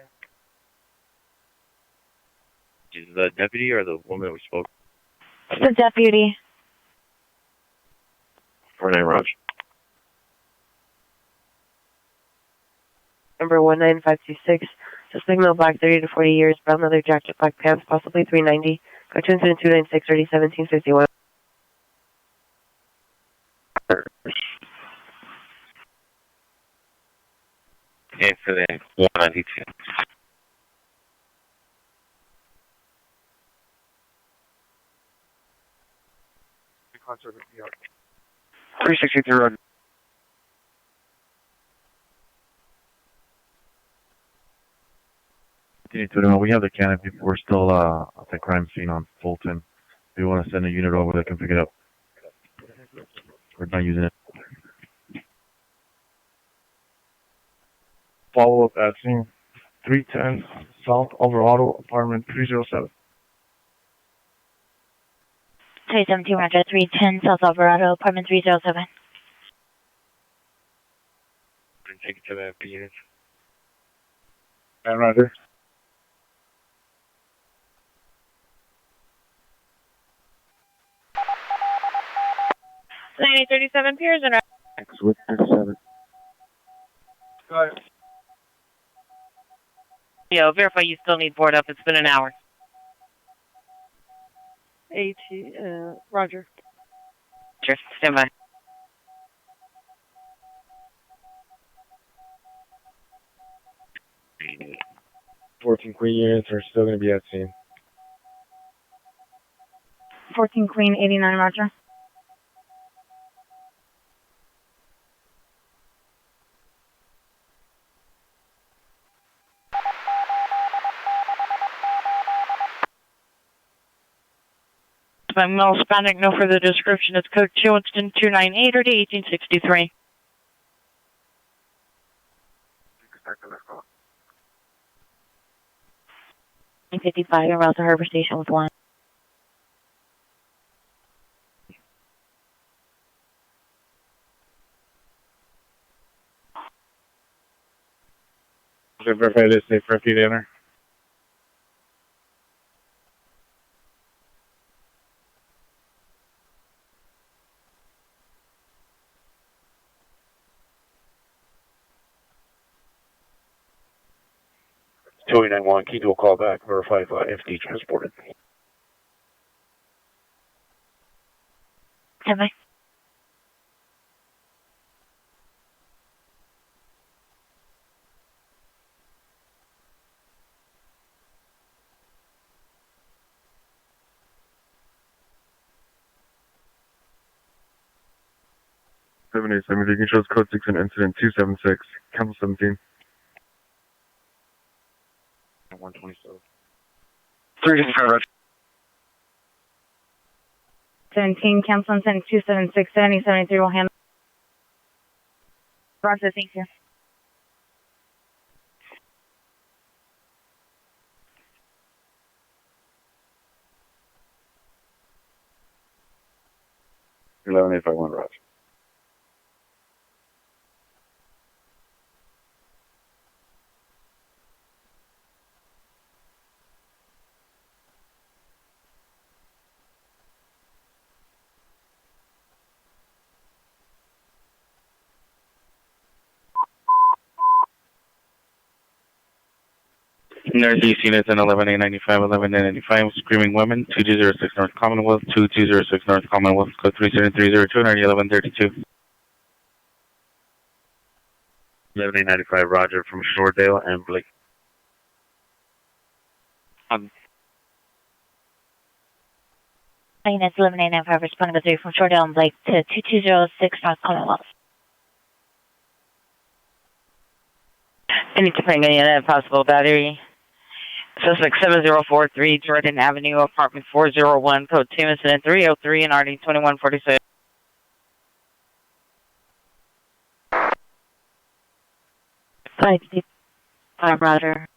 in. Is the deputy or the woman we spoke? It's the deputy. 49 Roger. Number 19526, Suspect male, black, 30 to 40 years, brown leather jacket, black pants, possibly 390. Go to incident 296, ready 1751. Incident 192. Concert with PR. 363 Roger. We have the canopy. We're still at the crime scene on Fulton. If you want to send a unit over, they can pick it up. We're not using it. Follow up at scene 310 South Alvarado, apartment 307. 317 Roger, 310 South Alvarado, apartment 307. Take it to the unit. And Roger. Ninety 37 Piers and With 37. Yo, verify you still need board up. It's been an hour. Roger. Sure, stand by. 14 Queen units are still going to be at scene. 14 Queen, 89, Roger. By male Hispanic, no further description. It's code 298 or D 1863. Nine 55 en route to Harbor Station with 1. Verify this safe for a few dinner. Two 991, key to a call back, verify if FD transported. Stand by. Seven eight seven. You can show us code 6 and incident 276. Council 17. 127. 365 Roger. 17, cancel incident 276, 7073 will handle. Roger, thank you. Eleven eight five one Roger. Northeast units in 11895, 11895, Screaming Women, 2206 North Commonwealth, 2206 North Commonwealth, code 37302, 1132. 11895, Roger from Shoredale and Blake. Units 11895 responding to 3 from Shoredale and Blake to 2206 North Commonwealth. Any depending on unit, possible battery. Suspect 7043 Jordan Avenue, apartment 401, code 2, incident 303 and RD 2146. Roger.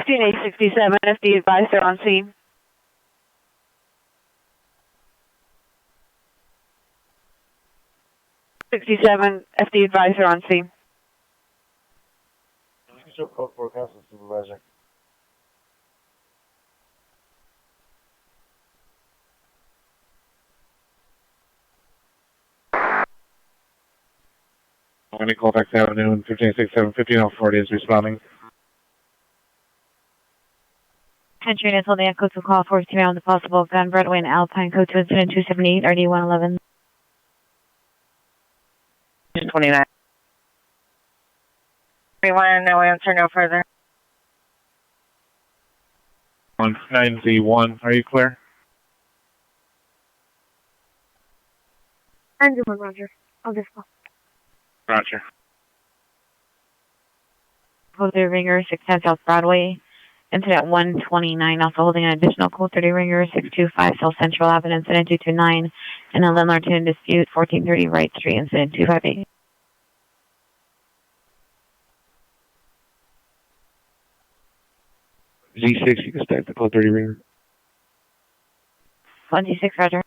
15867, FD advisor on scene. 67, FD advisor on scene. Code forecast and supervisor. Wendy Colfax Avenue and 1567, 15040 is responding. 10 units holding echo to call for on the possible gun Broadway and Alpine code to incident 278 RD 111. 29. 31, no answer, no further. 191, are you clear? I'm doing Roger. I'll just call. Roger. Code 3 ringer 610 South Broadway. Incident 129, also holding an additional code 30 ringer 625 South Central Avenue, incident 229, and a landlord tenant dispute 1430 Wright Street, incident 258. G6, you can start the code 30 ringer. 1G6, Roger.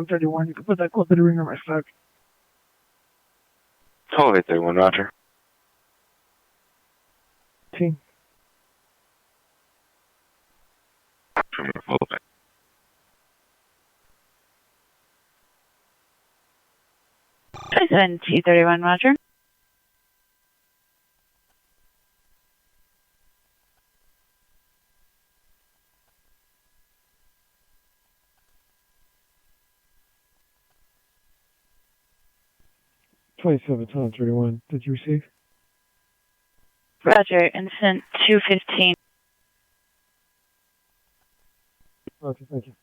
I'm 31, you can put that code 30 ringer on my flag. 12-831, Roger. 18. President 231, Roger. Time 31. Did you receive? Roger, incident 215. Okay, thank you.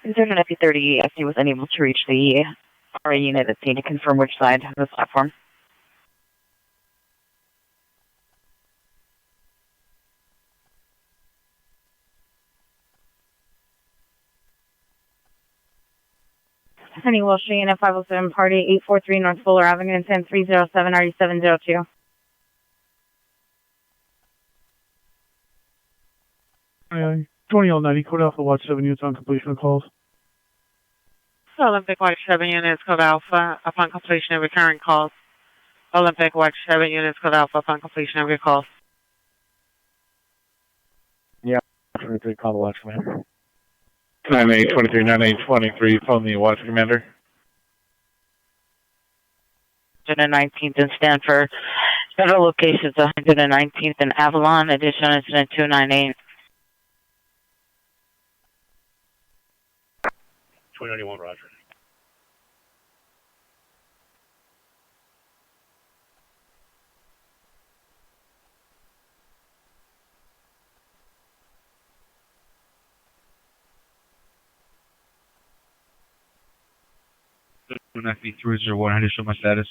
Insurgent FE30, SD was unable to reach the RA unit at scene to confirm which side of the platform. Honeywell Street and 507 Party 843 North Fuller Avenue, incident 307 RD702. Aye. 2090, code Alpha, watch 7 units on completion of calls. Olympic Watch 7 units, code Alpha, upon completion of recurring calls. Olympic Watch 7 units, code Alpha, upon completion of your calls. Yeah, 23, call the watch commander. 9823, 9823, phone the watch commander. 119th and Stanford. Several locations, 119th and Avalon, additional incident 298. 291, Roger. FE301, how do you show my status?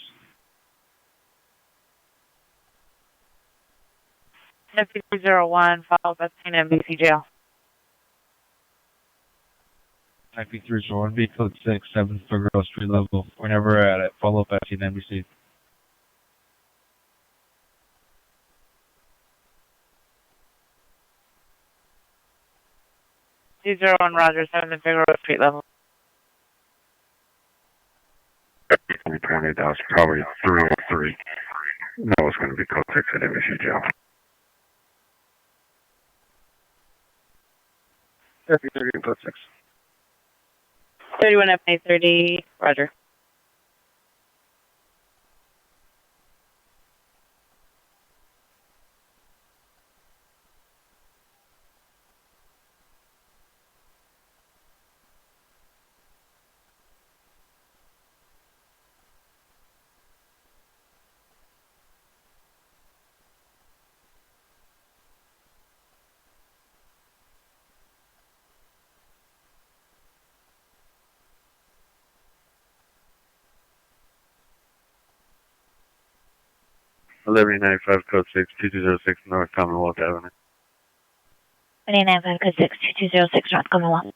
FE301, followed by St. NBC jail. FE301, B code 67 for Grove Street level. Whenever at it, follow up at NBC. C01, Roger, 7 Figueroa Street level. 2020, that was probably 303. That was going to be code 6 at NBC jail. FE30, code 6. 31 FA30, Roger. Liberty 95, code 6, 2206 North Commonwealth Avenue. 189 code 6 2206 North Commonwealth.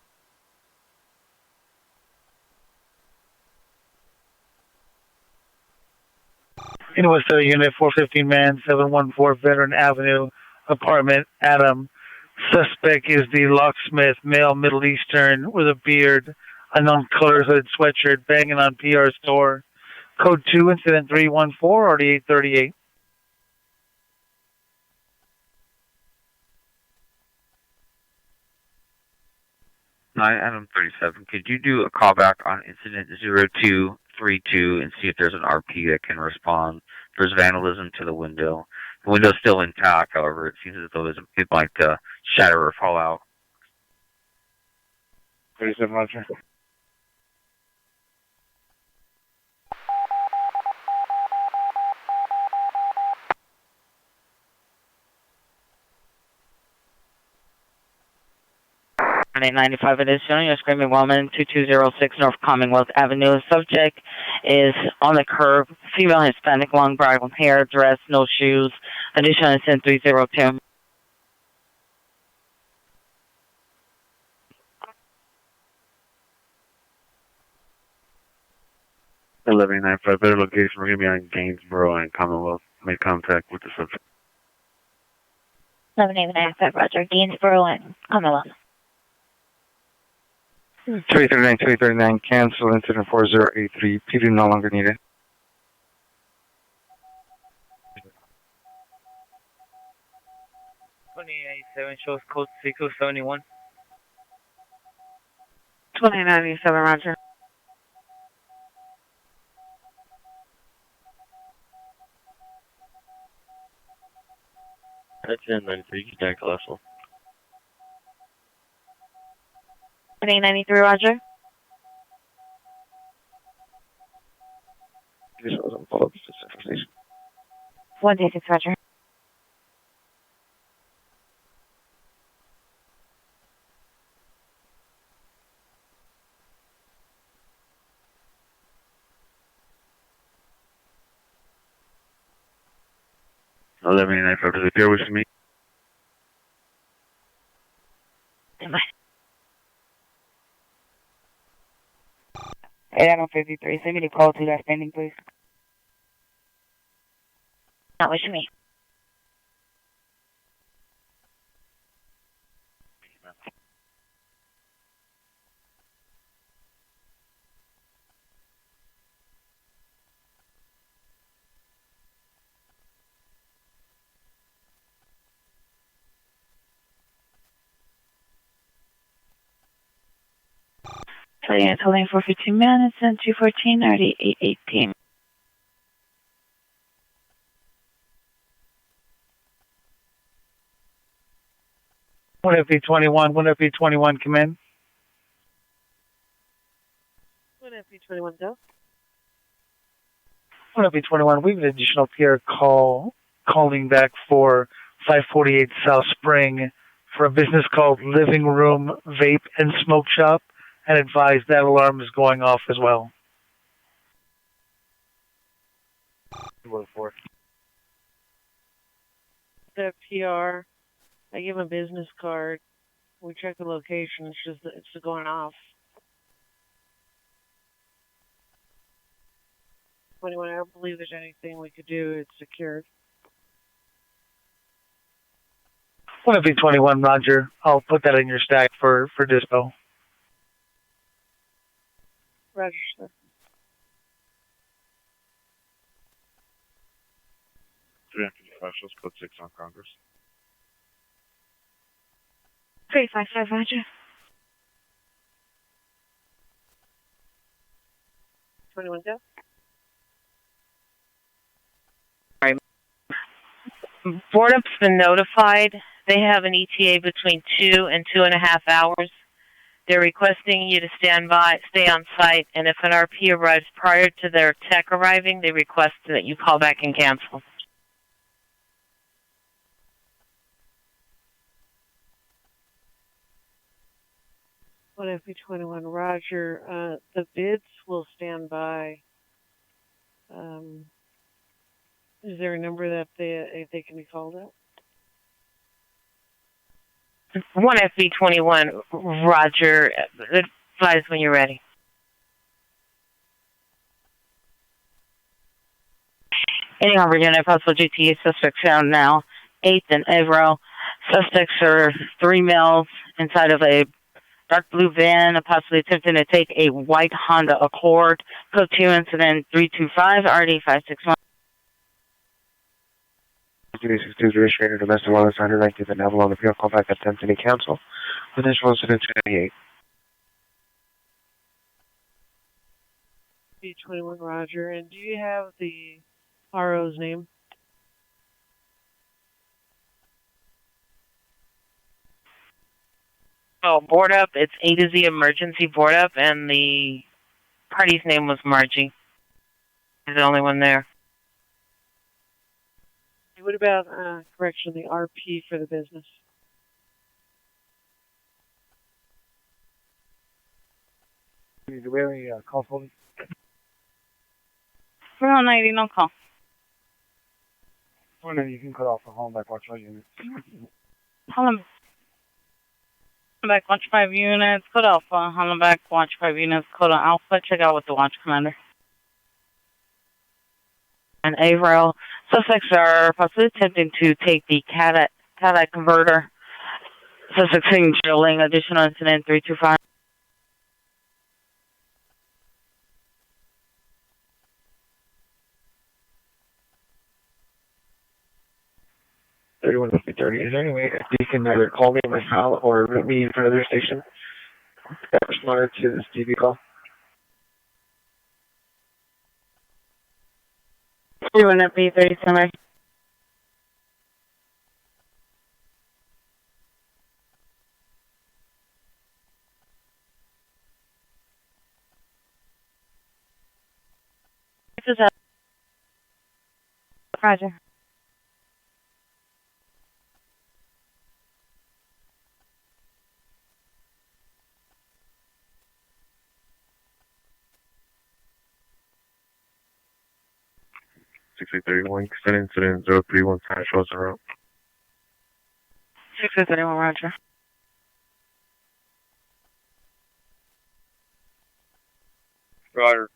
In West Unit 415 man, 714 Veteran Avenue, apartment, Adam. Suspect is the locksmith, male, Middle Eastern, with a beard, unknown color, hooded sweatshirt, banging on PR's door. Code 2, incident 314, already 838. Nine Adam 37. Could you do a callback on incident 0232 and see if there's an RP that can respond? There's vandalism to the window. The window's still intact, however, it seems as though it might shatter or fall out. 37, Roger. On 895 additional, you're screaming woman, 2206 North Commonwealth Avenue. Subject is on the curb, female Hispanic, long brown hair, dress, no shoes. Additional incident 302. Eleven nine five. Better location. We're gonna be on Gainesboro and Commonwealth. Make contact with the subject. 7895 Roger. Gainesboro and Commonwealth. 339, cancel incident 4083. PD no longer needed. 2887 shows code 6271. 2987, Roger. That's 1093, contact Collateral. 2893 Roger. This wasn't follow up specification. 126 Roger. Eleven nine five. Does it appear with me? Adam 53. Send me the call to that pending, please. Not wishing me. Telling it's holding for 15 minutes and 214, already 818. One FP21, come in. 1FP21, go. 1FP21, we have an additional PR call calling back for 548 South Spring for a business called Living Room Vape and Smoke Shop, and advise that alarm is going off as well. 214. The PR, I give him a business card. We check the location. It's just going off. 21, I don't believe there's anything we could do. It's secured. 1FP21, Roger. I'll put that in your stack for dispo. Roger, sir. 355 shows code 6 on Congress. 355 Roger. 21, go. Board up's been notified. They have an ETA between 2 and 2.5 hours. They're requesting you to stay on site, and if an RP arrives prior to their tech arriving, they request that you call back and cancel. What FP21, Roger. The bids will stand by. Is there a number that they can be called at? 1 FB21, Roger. Advise when you're ready. Heading on Virginia, possible GTA suspects found now. 8th and Averill. Suspects are 3 males inside of a dark blue van, possibly attempting to take a white Honda Accord. Code 2 incident 325, RD 561. 362 restrained domestic violence 119th and Avalon appeal. Call back at 10 City Council. Initial incident 28. B21 Roger, and do you have the RO's name? Oh, board up. It's A to Z emergency board up, and the party's name was Margie. He's the only one there. What about, correction, the RP for the business? Do we have any call holding? 490, no call. Well, then you can cut off the home back watch all units. Back watch 5 units, code Alpha. Back watch 5 units, code Alpha. Check out with the watch commander. And Averill. Suspects are possibly attempting to take the catalytic converter. Suspects seeing drilling. Additional incident 325. Is there any way you can either call me on my file or meet me in front of their station that responded to this TV call? You want to be 30 somewhere? Roger. Incident 031 shows around. 631, Roger. Roger.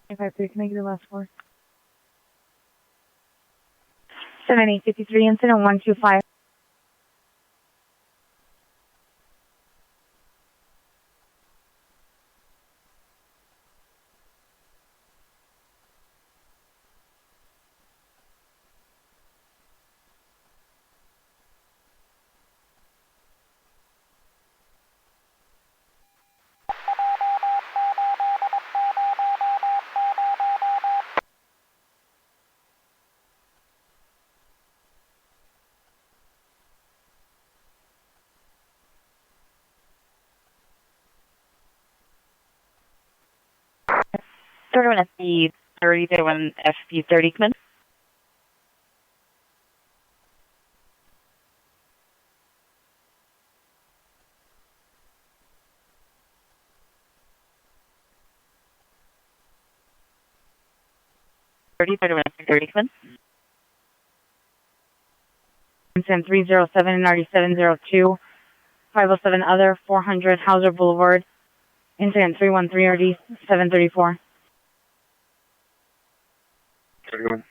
If I can I get the last four? 7853 incident 125. Third one FP 30, third one FP 30, come in. Third one FP 30, come in. Incident 307 9702, 507 other, 400 Hauser Boulevard. Incident 313 RD 734. 31.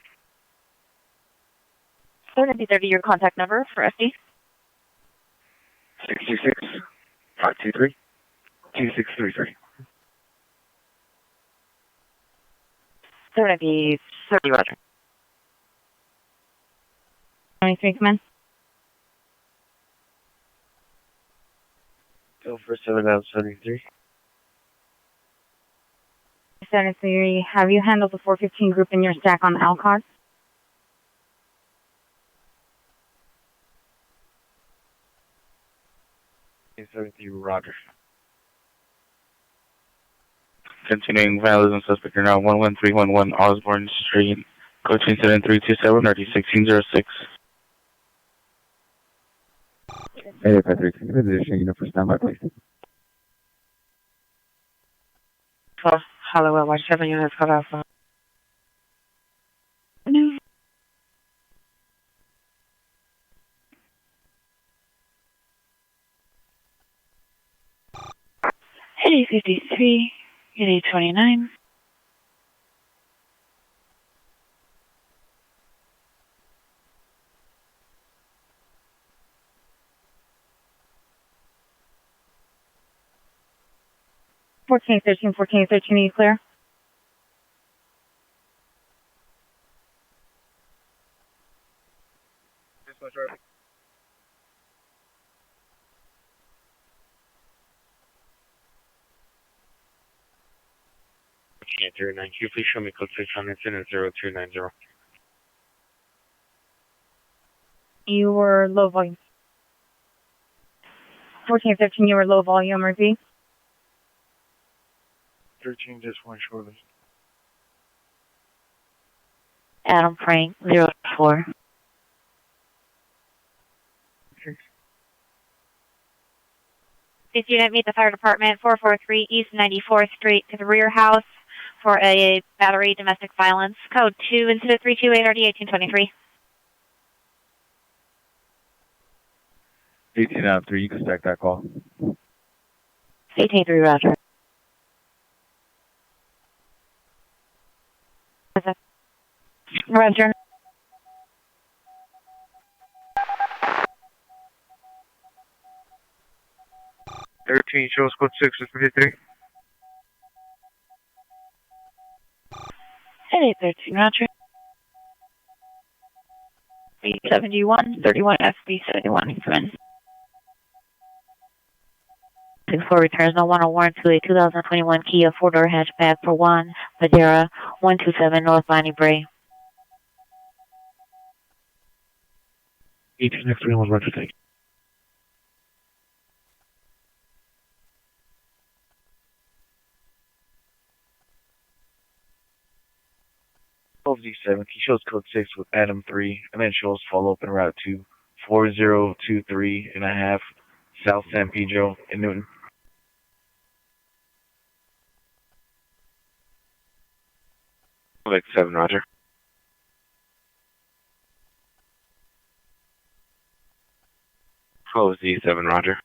Third FP 30, your contact number for FD? 66 523 2633. Third FP 30, Roger. 23, come in. So for 773. 73, have you handled the 415 group in your stack on Alcott? 73, Roger. Continuing vandalism, suspect are now 11311 Osborne Street, code incident 327, RD1606. 853, can you give the additional unit for standby, please? 12, Hollywood, Watch 7 units, cut off. No. Heading 53, Unit 29. Fourteen thirteen, are you clear? Can you please show me code 6 on incident 0290? You were low volume. 1413, you were low volume, repeat. 13, just one shortly. Adam Frank, 04. This unit meet the fire department, 443 East 94th Street to the rear house for a battery domestic violence. Code 2, incident 328 RD 1823. 18 out of 3, you can stack that call. 18-3, Roger. Roger. Shows code 6 is 53. 813, Roger. B71, 31 FB71, increment. 64 returns, no one on warrant to a 2021 Kia 4-door hatchback for 1, Madeira, 127 North Bonnie Bray. 18 F3 was Roger, thank you. D7, he shows code 6 with Adam 3, and then shows follow up in route 2, 4023 and a half, South San Pedro in Newton. Like 7, Roger. Close D7, Roger.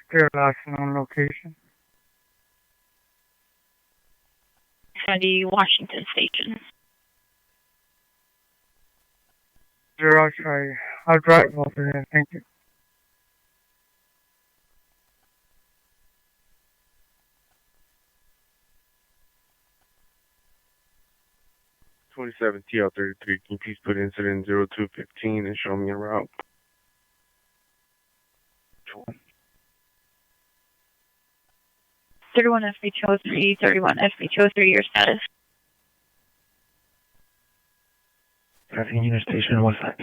Still lost on location. 70 Washington Station. Zero, I'll drive over there, thank you. TL33, can you please put incident 0215 and show me a route? 31 FB203, 31 FB203, your status. Passing unit station, what's that?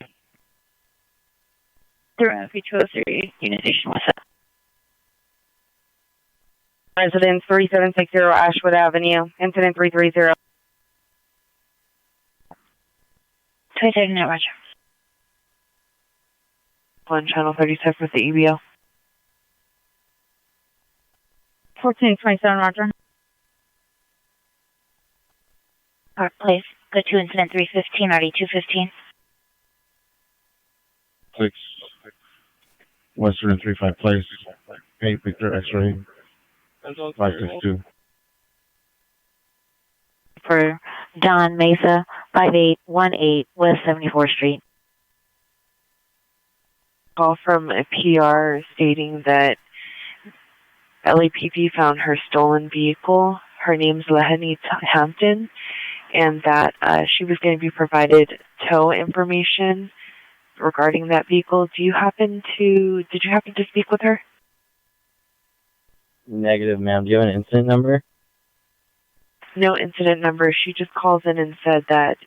31 FB203, unit station, what's that? Residence 3760 Ashwood Avenue, incident 330. 230, Roger. One channel 37 for the EBO. 1427, Roger. Park Place, go to incident 315, RD 215. 6, Western and 35 Place, 8 Victor X-ray, 562. For Don Mesa, 5818 West 74th Street. Call from a PR stating that LAPD found her stolen vehicle. Her name's Lehani Hampton, and that she was going to be provided tow information regarding that vehicle. Did you happen to speak with her? Negative, ma'am. Do you have an incident number? No incident number. She just calls in and said that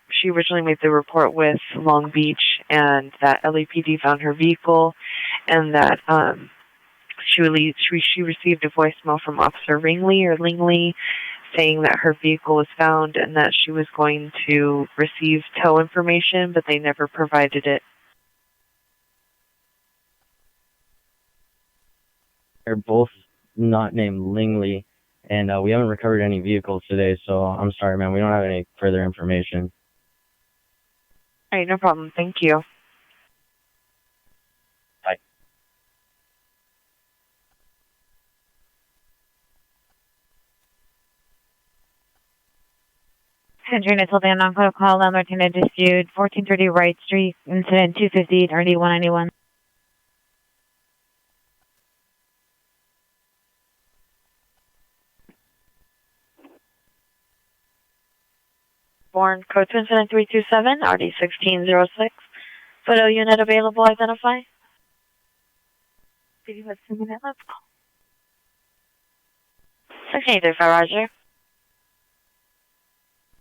she originally made the report with Long Beach and that LAPD found her vehicle and that she received a voicemail from Officer Lingley saying that her vehicle was found and that she was going to receive tow information, but they never provided it. They're both not named Lingley, and we haven't recovered any vehicles today, so I'm sorry, ma'am. We don't have any further information. All right, no problem. Thank you. Bye. Century until the non-code call, landlord tenant dispute, 1430 Wright Street, incident 250, RD 191. Born code to incident 327, RD 1606. Photo unit available, identify. Did you have 2 minutes left? 1635, Roger.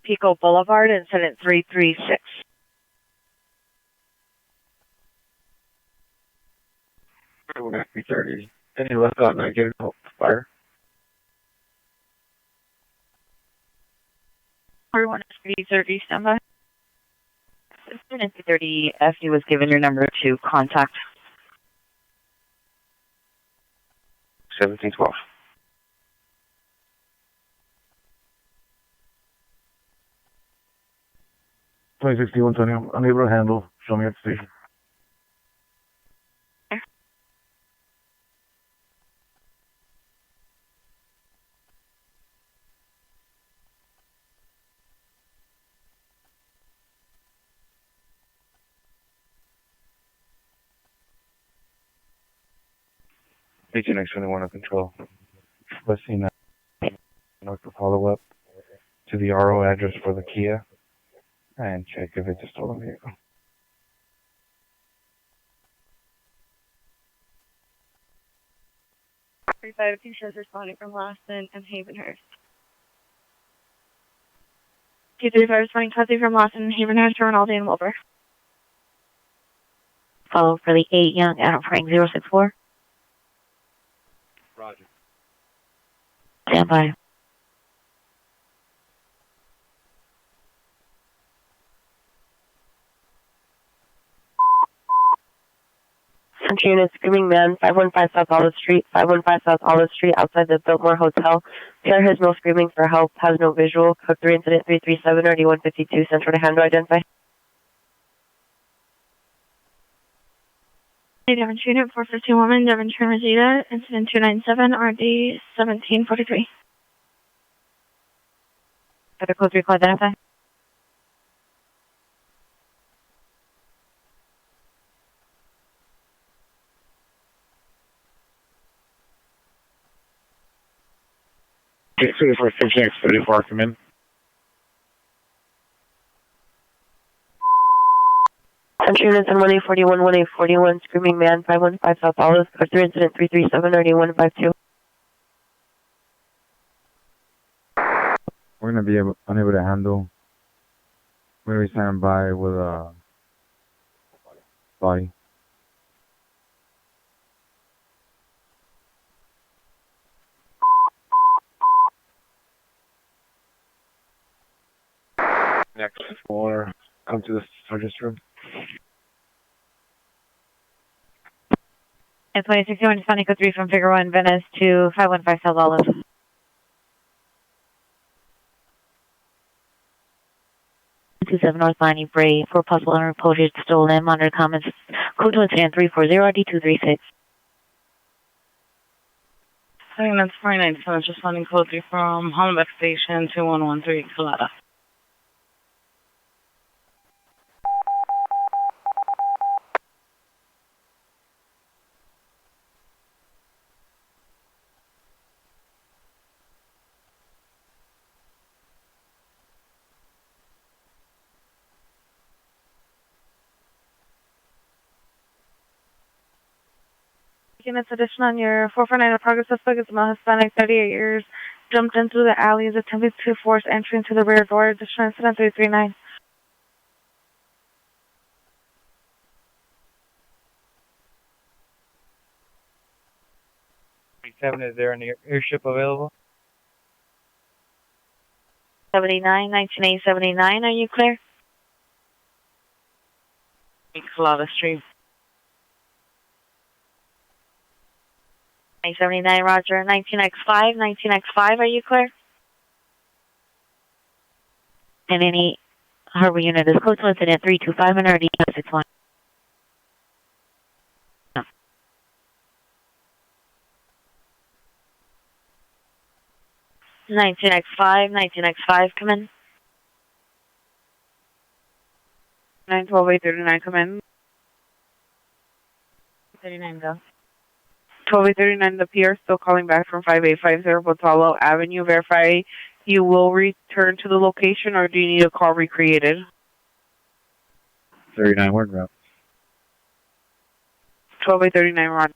Pico Boulevard, incident 336. FB30. Any left on that? Get help. Fire. Everyone is 330, standby. Incident 330, FD was given your number to contact. 1712. I'm unable to handle. Show me at the station. Agent X21 on control. Requesting to follow up to the RO address for the Kia and check if it's a stolen vehicle. Five shows responding from Lawson and Havenhurst. 235 responding copy from Lawson and Havenhurst, Rinaldi and Wilbur. Follow for the 8 Young, Adam Frank 064. Roger. Standby. Central Unit, Screaming Man, 515 South Olive Street, 515 South Olive Street, outside the Biltmore Hotel. Taylor has no screaming for help, has no visual. Code 3, incident 337, RD 152, Central to handle, identify. Devon Unit 415 woman, Devon Rosita, incident 297, RD 1743. Got a code 3 call, identify. For 5634, come in. Central Units on 1841, 1841, Screaming Man, 515 South Olive, code 3, incident 337, RD 152. We're going to be unable to handle. We're going to be standing by with a body. Next for come to the sergeant's room. It's 2061 responding code 3 from Figure 1, Venice to 515 South Olive. 27 North Bonnie Bray, for possible unreported stolen, monitor comments, code to incident 340, RD 236. Second, that's 497, responding code 3 from Hollenbeck Station 2113, Colada. Units addition on your 449 progress suspect is a male Hispanic, 38 years, jumped in through the alley, is attempting to force entry into the rear door. Additional incident 339. 7, is there an airship available? 79, 1979, are you clear? Colada Street. 79, roger. 19X5, 19X5, are you clear? And any harbor unit is close to incident 325 and already 61. No. 19X5, come in. 912-839, come in. 39, go. 12-839, the PR still calling back from 5850 Botalo Avenue. Verify you will return to the location, or do you need a call recreated? 39, word route. 12-839, Ron.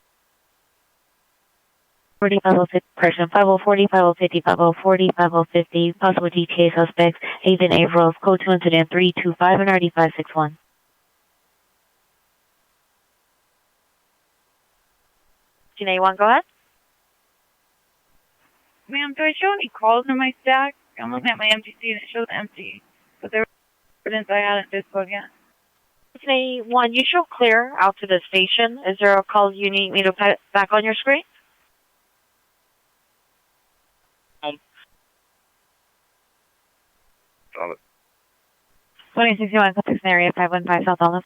40, 50, correction, 5040, 5050, 5040, 5050, possible GTA suspects, 8th and April, code 2 incident 325 and already 561. A1, go ahead. Ma'am, do I show any calls in my stack? I'm looking at my MTC and it shows empty. But there were evidence I hadn't disclosed yet. A1, you show clear out to the station. Is there a call you need me to put back on your screen? 2061, contact area 515 South Olive.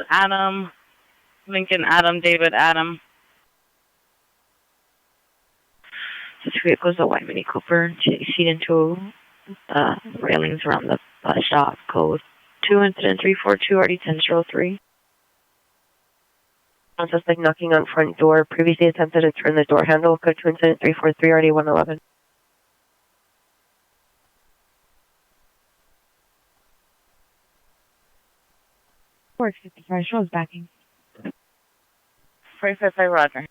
Adam, Lincoln, Adam, David, Adam. This vehicle is a white Mini Cooper, sheet into railings around the bus stop. Code 2 incident 342 already 1003. Suspect knocking on front door. Previously attempted to turn the door handle. Code 2 incident 343 already 111. Works 55, shows backing. 455, roger.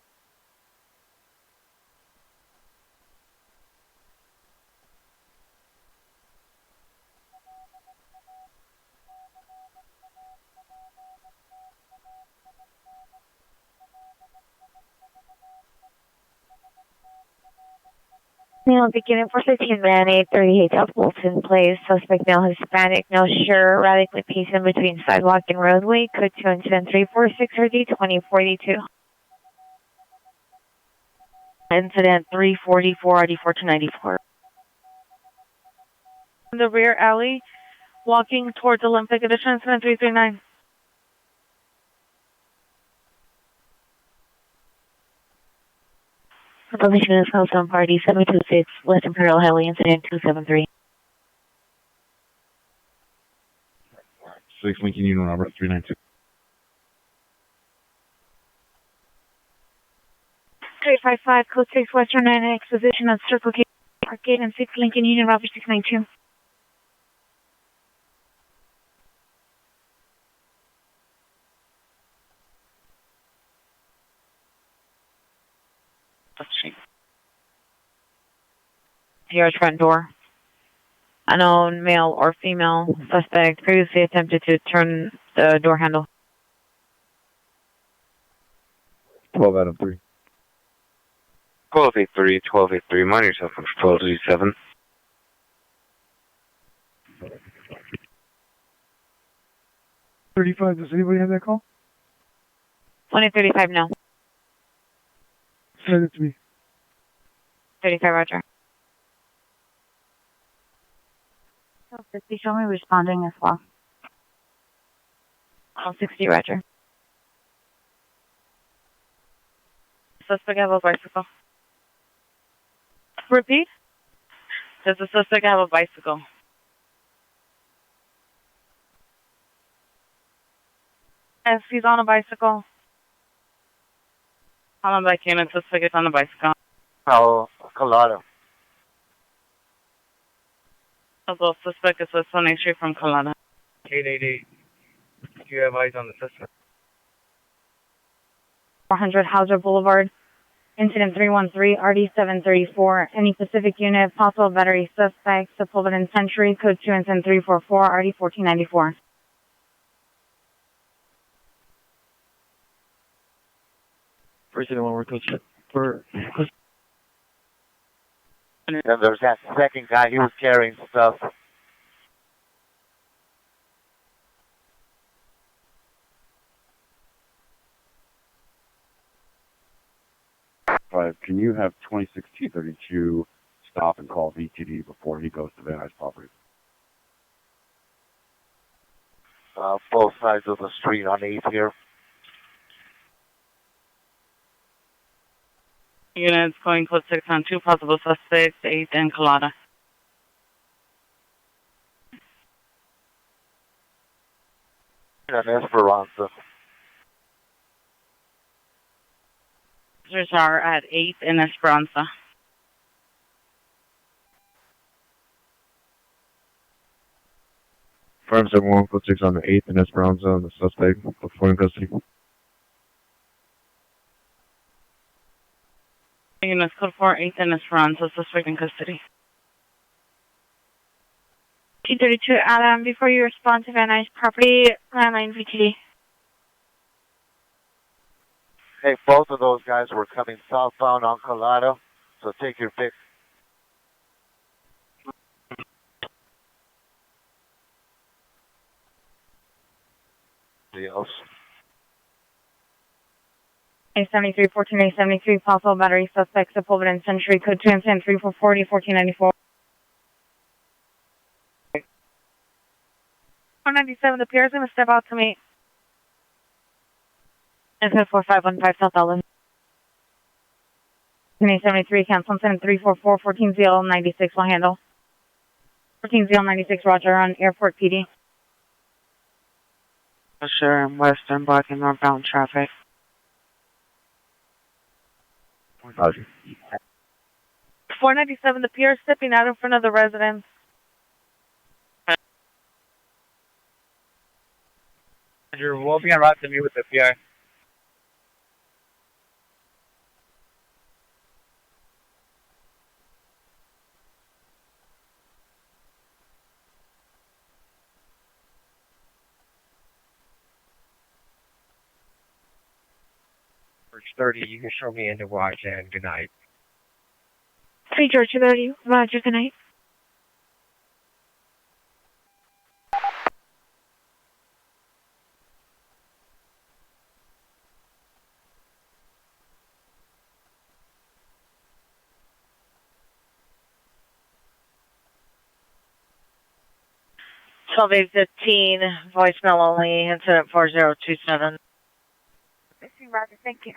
Male beginning for 15 van 838 South Bolton Place. Suspect male Hispanic, no shirt, radically pacing between sidewalk and roadway. Code 2 incident 346 or D2042. Incident 344 RD4 to 94. In the rear alley, walking towards Olympic Edition, incident 339. Information is held on party 726 West Imperial Highway, incident 273. 6 Lincoln Union Robert 392. 355, code 6 Western 9X, position of Circle K Arcade and 6 Lincoln Union Robert 692. PR's front door. Unknown male or female suspect previously attempted to turn the door handle. 12 out of 3. 1283, 1283, mind yourself on 1237. Does anybody have that call? 2035, no. Send it to me. 35, roger. 50, show me responding as well. 60, roger. Suspect have a bicycle. Repeat? Does the suspect have a bicycle? Yes, he's on a bicycle. On a bike unit, suspect is on a bicycle. Oh, Colorado. Also, suspect is a Sunny Street from Colorado. 888. Do you have eyes on the suspect? 400 Hauser Boulevard. Incident 313, RD734. Any Pacific unit, possible battery suspect, Sullivan Century, code 2, incident 344, RD1494. President, one more code for. And there's that second guy, he was carrying stuff. Can you have 26T32 stop and call VTD before he goes to Van Nuys property? Both sides of the street on 8th here. Units going code 6 on 2 possible suspects, 8th and Colada. And Esperanza. Officers are at 8th and Esperanza. Firm 71, code 6 on the 8th and Esperanza on the suspect before in custody. Units code 4, 8th and Esperanza, suspect in custody. T32 Adam, before you respond to Van Nuys property, landline VTD. Hey, both of those guys were coming southbound on Colada, so take your pick. Else. A73, 14A73, possible battery suspect, Sullivan Century, code 2, incident 344, D1494. 497, the pier is going to step out to me. Incident 4515 South Ellen. A73, cancel incident 344, 14ZL96 will handle. 14ZL96, roger, on Airport PD. Sure, and western blocking northbound traffic. Roger. 497, the pier is stepping out in front of the residence. Roger, we'll be en route to meet with the PR. George 30, you can show me into watch and good night. 3 George 30, roger, good night. Twelve 815, voicemail only, incident 4027. Roger, thank you.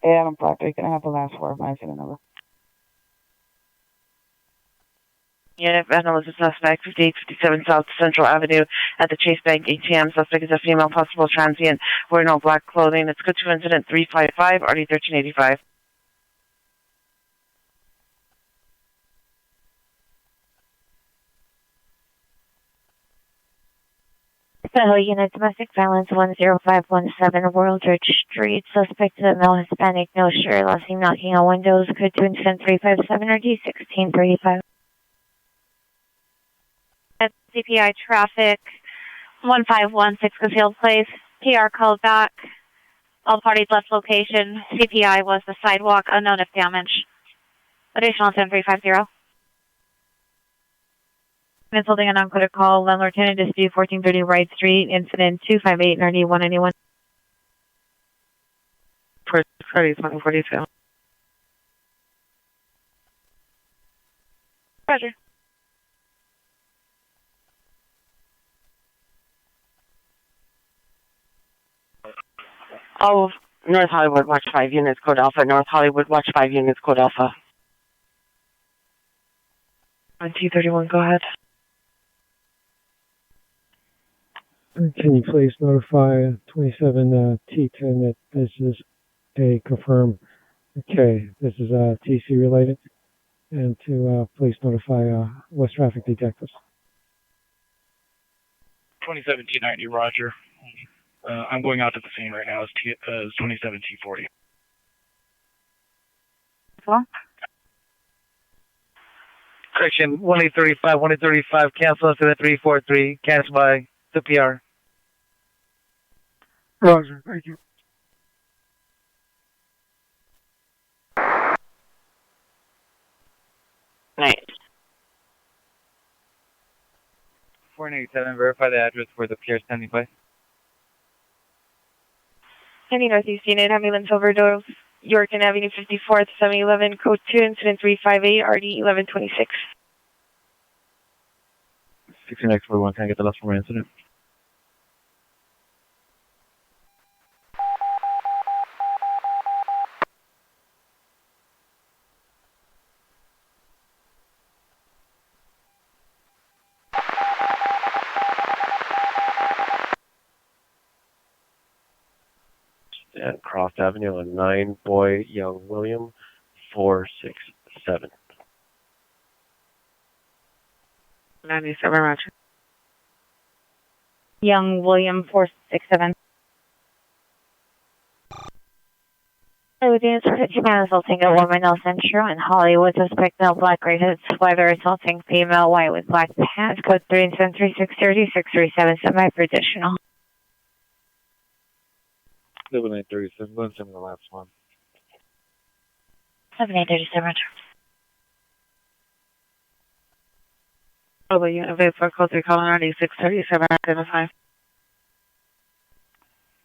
Hey, Adam Proctor, can I have the last 4 of my incident number? Unit, Vandal is a suspect, 5857 South Central Avenue at the Chase Bank ATM. Suspect is a female, possible transient, wearing all black clothing. It's good to incident 355, RD 1385. Fellow unit, domestic violence 10517, World Ridge Street. Suspect is a male Hispanic, no shirt, last seen knocking on windows. Code 2, incident 357 or D1635. At CPI traffic 1516 Concealed Place. PR called back. All parties left location. CPI was the sidewalk, unknown if damaged. Additional 10350. It's holding a non-coded call. Landlord tenant dispute 1430 Wright Street. Incident 258 and RD 191. First Freddy's 142. Roger. Oh, North Hollywood, watch 5 units, code Alpha. North Hollywood, watch 5 units, code Alpha. On T31, go ahead. Can you please notify 27 T10 that this is a confirmed, okay, this is TC related, and to please notify West Traffic Detectives. 2017-90, Roger. I'm going out to the scene right now as 27T40. Well, Correction, 1835, cancel incident 343, cancel by the PR. Roger, thank you. Nice. 487, verify the address where the PR is standing by. Any Northeast Unit, ambulance overdose, Yorkton Avenue 54th, 711, code 2, incident 358, RD 1126. 16X41, can I get the last former incident? At Cross Avenue on 9 Boy Young William 467. 97, Roger. Young William 467. Evidence of human assaulting a woman, El Centro, in Hollywood. Suspect male, black, gray hood sweater, assaulting female, white with black pants. Code 373-630-637, semi-traditional. 7837, going to the last one. 7837. Oh, the unit for code 3, calling 9637, identify.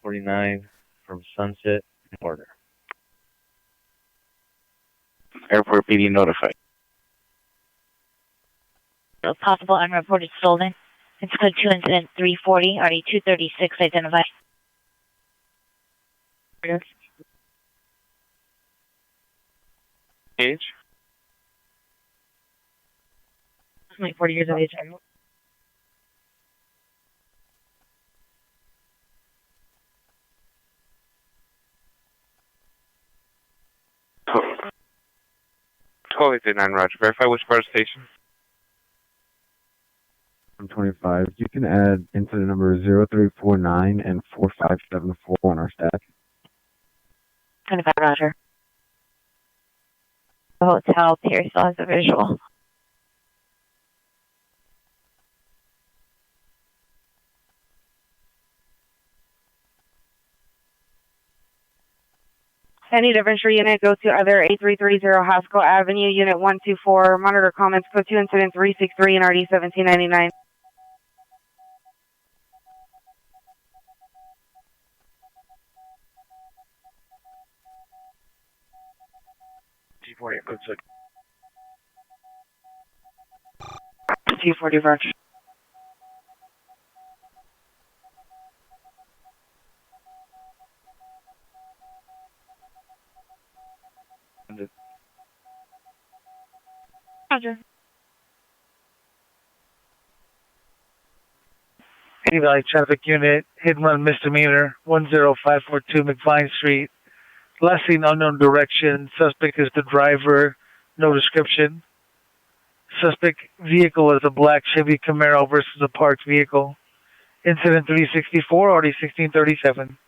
49 from Sunset, order. Airport PD notified. Possible unreported stolen. It's code 2, incident 340, RD 236, identify. Yes. Age? Like 40 years of age. Totally did 9, Roger. Verify which part of the station. 25. You can add incident number 0349 and 4574 on our stack. 25, Roger. The hotel pier still has a visual. Any difference for unit, go to other 8330 Haskell Avenue, unit 124. Monitor comments, code 2, incident 363 and RD 1799. T40, code 6. T40, Roger. Roger. Any Valley Traffic Unit, hit and run misdemeanor, 10542 McVine Street. Last seen unknown direction. Suspect is the driver, no description. Suspect vehicle is a black Chevy Camaro versus a parked vehicle. Incident 364, RD 1637.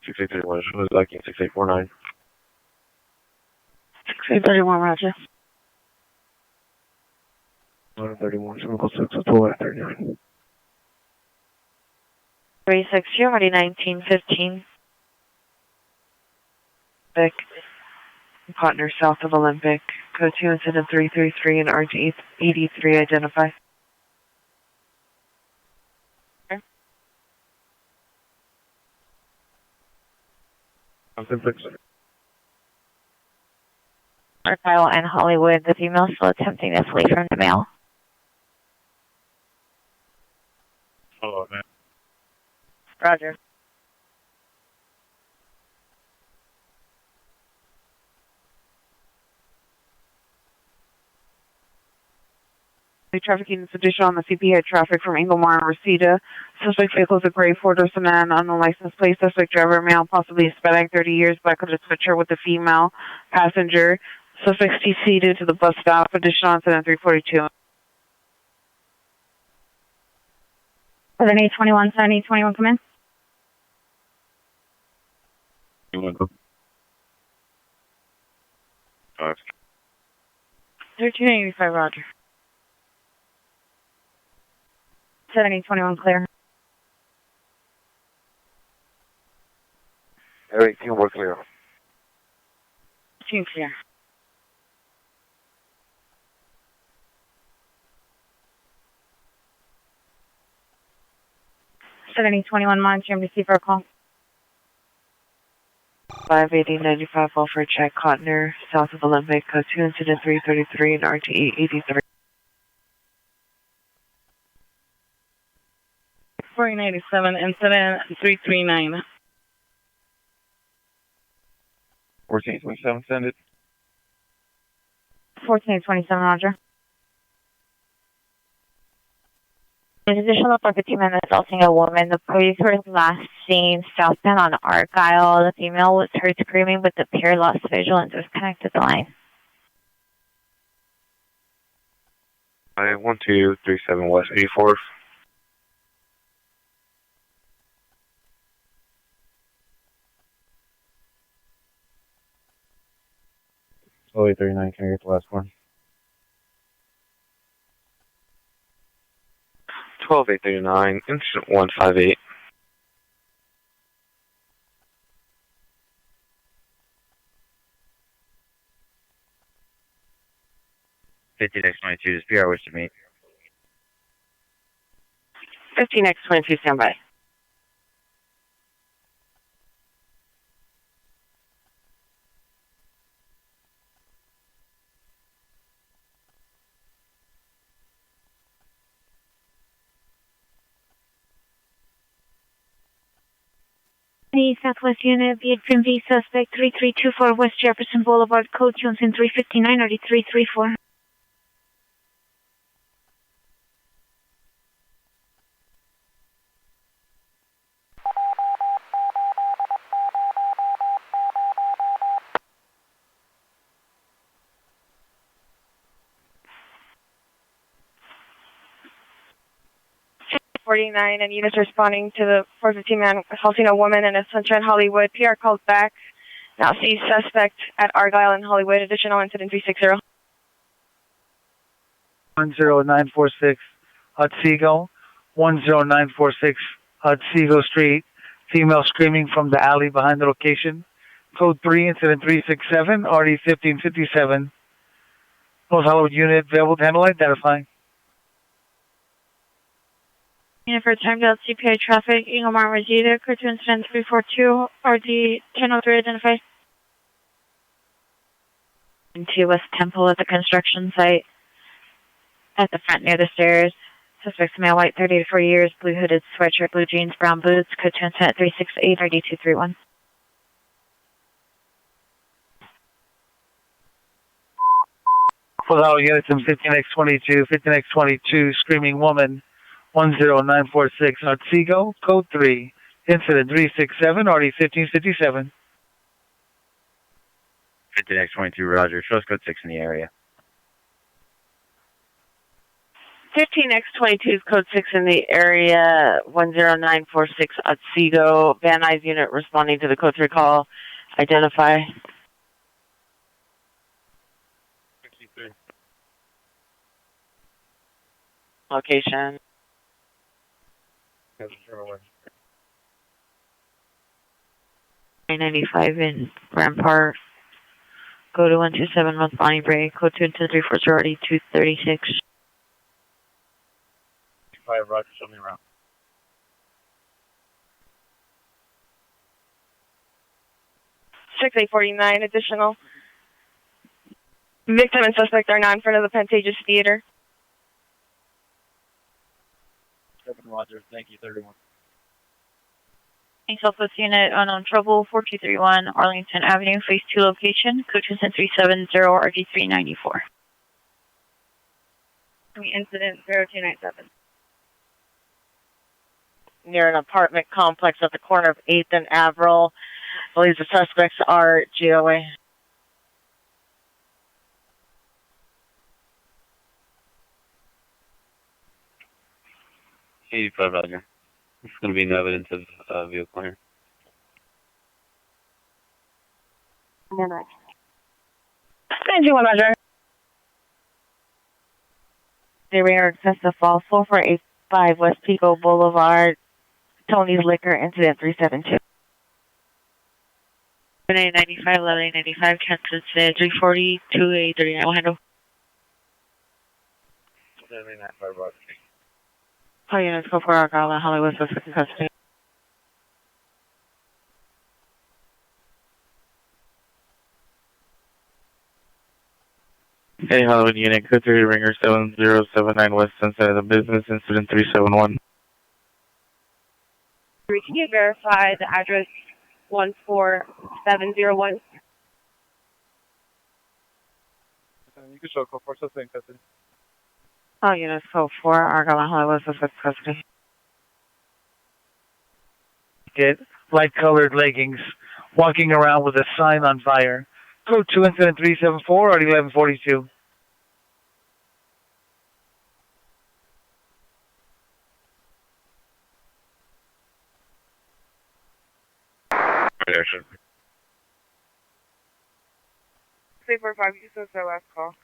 6831, who's lucky 6849. 6831, Roger. 131, 706, 360, RD 1915. Partner south of Olympic. Code 2, incident 333 and RG 83, identify. Argyle and Hollywood, the female still attempting to flee from the male. Oh, man. Roger. The trafficking is additional on the CPI traffic from Inglemoor and Reseda. Suspect vehicle is a gray Ford or sedan on the license plate. Suspect driver male, possibly Hispanic, 30 years, black hooded sweatshirt with a female passenger. Suspect seated to the bus stop. Additional incident 342. 7821, 7821, come in. You want to go? 1385, roger. 7821, clear. Area 18, we're clear. 18 clear. Seventy 21 monitoring receive for a call. 58095 Welfare Check Cotner, south of Olympic, code 2 incident 333 and RTE 83. 487 incident 339. 1427, send it. 1427, roger. An additional for 15 minutes assaulting a woman. The police were last seen southbound on Argyle. The female was heard screaming, but the pair lost visual and disconnected the line. 1237 West 84th. Slowly 39, can I get the last one? 12839, incident 158. $50X22, PR wish to meet. 15X22, standby. The Southwest Unit, Vietnam V suspect 3324 West Jefferson Boulevard, code Johnson 359 or 334. And units responding to the 415 man assaulting a woman in a Sunshine Hollywood. PR calls back. Now see suspect at Argyle and Hollywood. Additional incident 360. 10946 Otsego. 10946 Otsego Street. Female screaming from the alley behind the location. Code 3, incident 367, RD 1557. North Hollywood unit available to handle identifying. Unit for timed out CPI traffic, Inglemoor Reseda, code 2 incident 342, RD 1003 identified. Into West Temple at the construction site. At the front near the stairs. Suspect's male, white, 30 to 40 years, blue hooded sweatshirt, blue jeans, brown boots, code 2 incident 368, RD 231. Full Hollywood units in 15X22, 15X22, screaming woman. 10946 Otsego, code 3, incident 367, RD 1557. 15X22, roger. Shows code 6 in the area. 15X22 is code 6 in the area, 10946 Otsego. Van Nuys unit responding to the code 3 call. Identify. 63. Location. 995 in Rampart. Go to 127 North Bonnie Bray. Code 2 into 340 236. 5, roger, show me around. Check 849, additional. Victim and suspect are not in front of the Pantages Theater. 7, roger, thank you, 31. Southwest Unit, unknown trouble, 4231 Arlington Avenue, phase 2 location, code 370 RD 394. Incident 0297. Near an apartment complex at the corner of 8th and Averill. I believe the suspects are GOA. Roger. There's going to be no evidence of vehicle here. Roger. 91, Roger. The rear excessive falls 4485 West Pico Boulevard, Tony's Liquor, incident 372. 9895, 1195, Kansas City, 340, 2839, will handle. 9895, Roger. All units go for Argyle, Hollywood, suspect in custody. Hey, Hollywood Unit, code 3 Ringer 7079 West Sunset of the Business, incident 371. Can you verify the address 14701? You can show code 4 suspect in custody. All units go for Argyle, Hollywood, suspect in custody. Get light-colored leggings, walking around with a sign on fire. Code 2 incident 374 at 1142. Action. 345, you said the last call.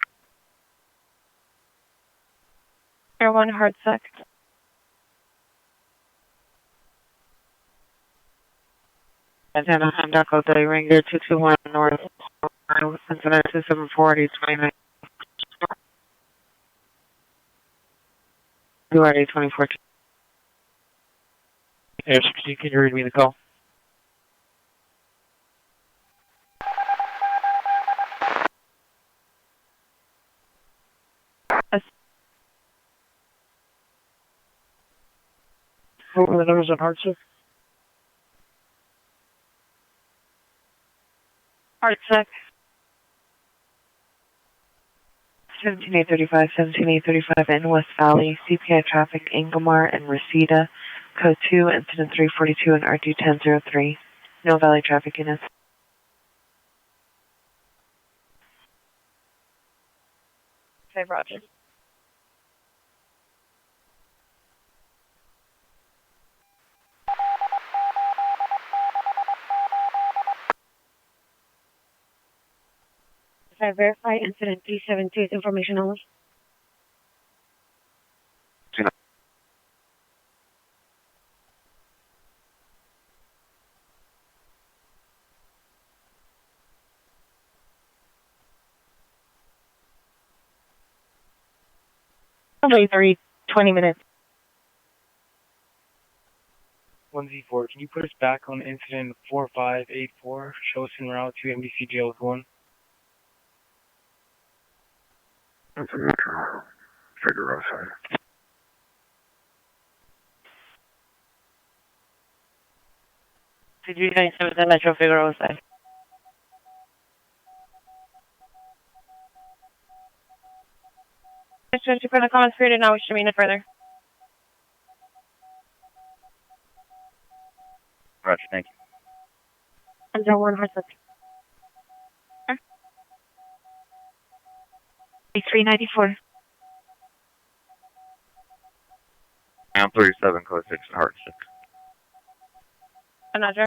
Air 1 hard sec. Montana, Honda, code 3 Ringer 221 North, incident 274 29. You are 824. Yes, can you read me the call? What were the numbers on hard sec? Hard sec. 17835, 17835 in West Valley, CPI traffic, Ingomar and Reseda, code 2, incident 342 and RD 1003. No Valley traffic units. Okay, Roger. I verify incident 372 information only. Probably 20 minutes. 1Z4, can you put us back on incident 4584? Show us en route to MDC Jails 1. That's a Metro. Figaro side. Did you guys have the Metro Figueroa side? Since you put a comment period, now we should mean it further. Roger, thank you. Under 1 hard sec. 394. I'm 37, code 6 and Heart 6. Another.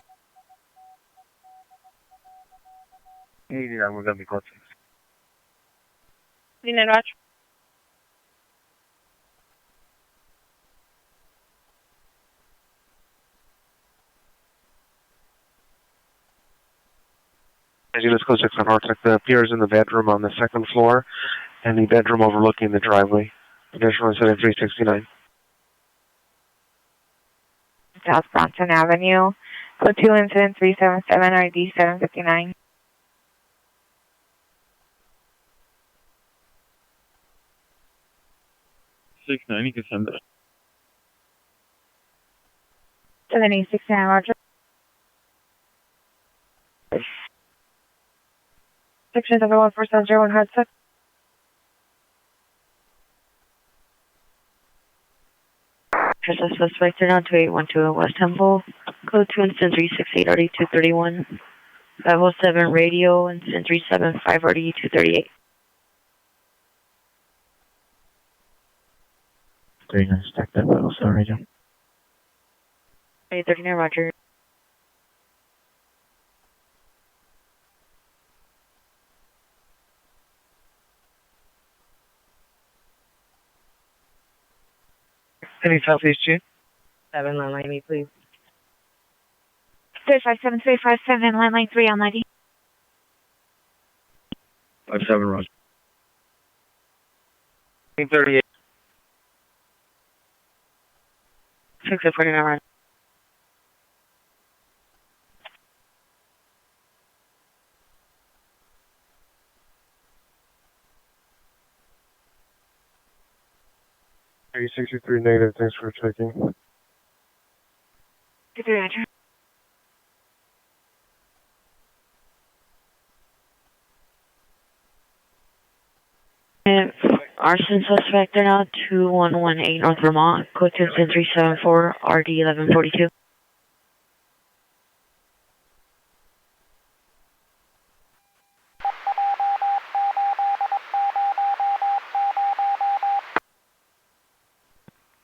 89, we're going to be close. 89, Roger. As you code 6 on Hortec, the pier is in the bedroom on the second floor, and the bedroom overlooking the driveway. Additional incident 369. South Brompton Avenue, code 2, incident 377, ID 759. You can send it. 7869, Roger. Section 71470 hard sec. Trust suspect, turn on to 812 West Temple. Code 2 incident 368 RD231. 507 radio, incident 375 RD238. 39, stack that battle star radio. 839, roger. Any Southeast G? 7 line me, please. 357, 357, line 3 on 90. 57, roger. 38. 649, roger. $63 negative, thanks for checking. 53, roger. Arson suspect, they're now 2118 North Vermont. Code 2 incident 374 RD1142.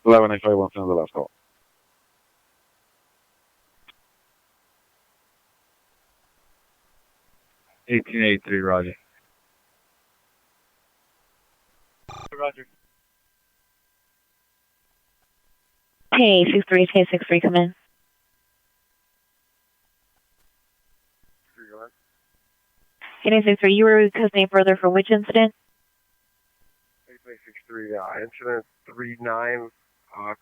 Eleven, I try one the last call. 1883, roger. Roger. Hey, 63, K63, come in. K63, you were cousin brother for which incident? 63, incident 39,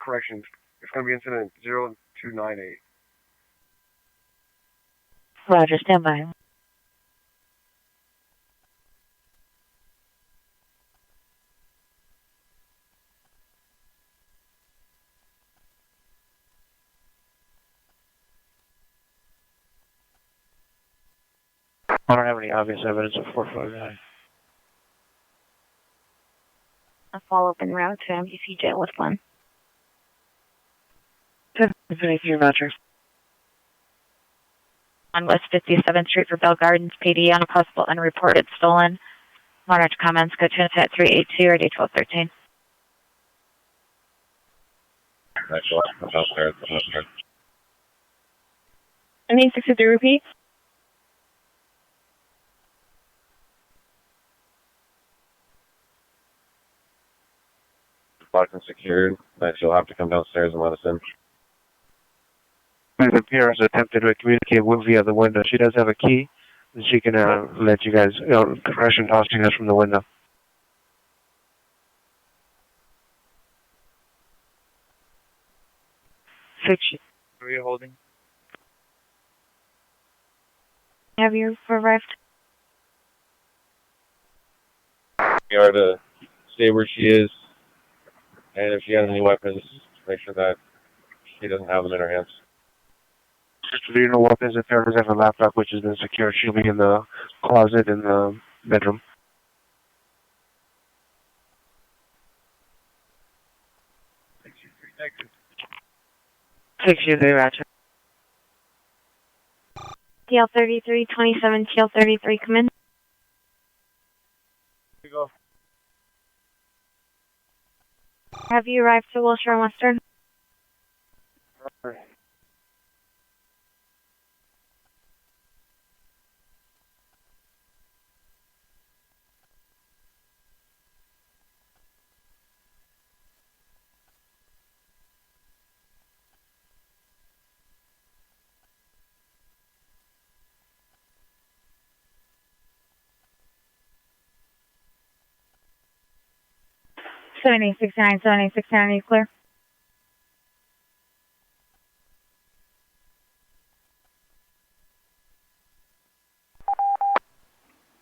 corrections. It's going to be incident 0298. Roger, stand by. I don't have any obvious evidence of 459. A follow-up en route to MDC jail with one. 53, roger. On West 57th Street for Bell Gardens, PD on a possible unreported stolen. Monitor comments, go to incident 382 or D1213. I mean, 63, repeat. Locked and secured, that she'll have to come downstairs and let us in. Ms. Pierre has attempted to communicate via the window. She does have a key, and she can let you guys, crash and tossing us from the window. Who are you holding? Have you arrived? We are to stay where she is, and if she has any weapons, make sure that she doesn't have them in her hands. Sister, do you know weapons? If Pierre does have a laptop which has been secured, she'll be in the closet in the bedroom. Roger. TL33, 27, TL33, come in. Here you go. Have you arrived to Wilshire and Western? Roger. Seventy 69, you clear?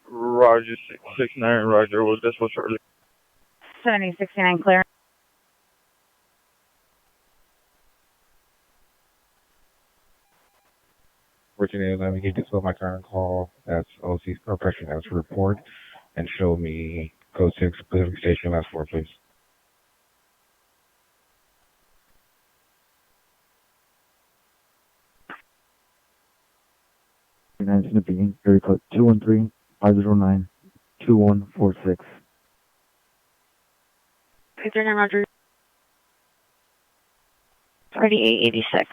Roger, 669, roger, was this what's early? 70 69, clear. Fortunately, let me get to my current call. That's OC or pressure notes report and show me code 6 Pacific Station last 4, please. incident being area code 213-509-2146. 339, Roger. 3886.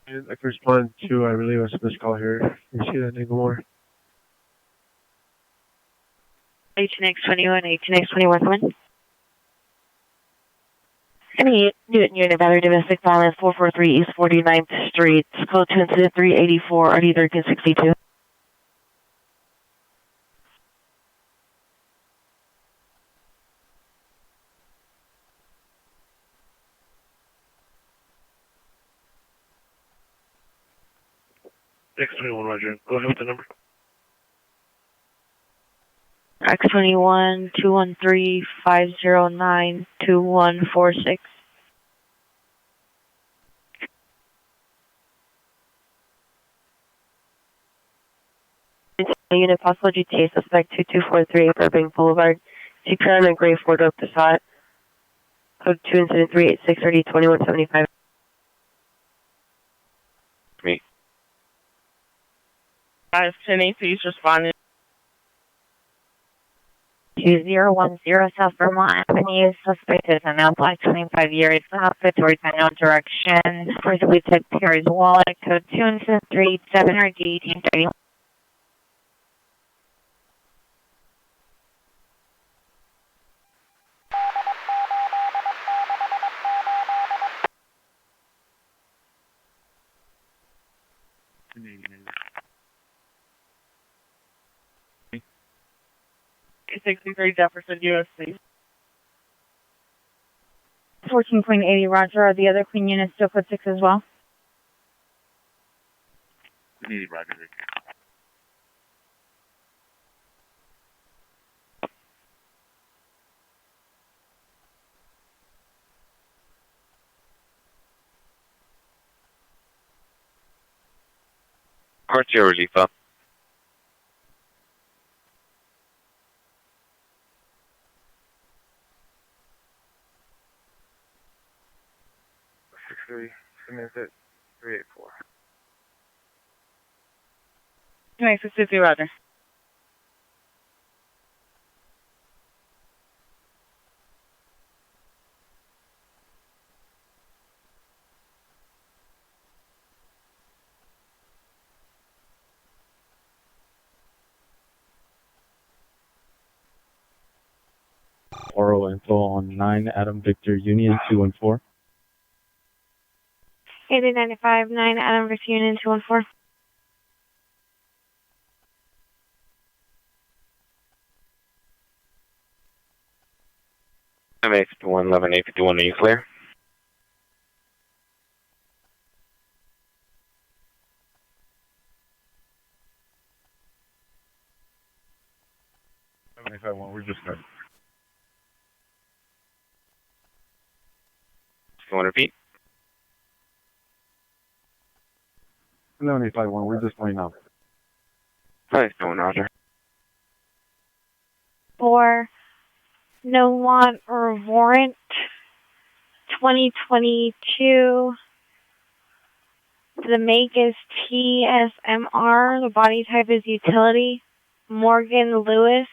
And I can respond to, I believe, a special call here. You see that, Nigamore? 18X21, 18X21, come in. Any unit battery domestic violence 443 East 49th Street, code 2 incident 384, RD 1362. X21, Roger. Go ahead with the number. X21 213 509 2146. Unit possible GTA suspect 2243 Burbank Boulevard, CPR and Gray Ford up the shot. Code 2 incident 386 RD 2175. Me. 510 please respond. 2010 South Vermont Avenue. Suspect is a male, black, 25 years, outfit towards unknown direction. Forcibly took Perry's wallet. Code 2 incident 387 RD 1831. '63 Jefferson, USC. 14.80, Roger. Are the other Queen units still code 6 as well? Roger. Cartier relief up. Submit it 384. 650, Roger. Oral info on 9 Adam Victor Union 214. 8095, 9 Adam Victor Union 214. I'm 851, 11, 851, are you clear? We're just done. You want to repeat? 7851, we're just going up. Hi, going, Roger. For no want or warrant 2022. The make is TSMR. The body type is utility. Morgan Lewis,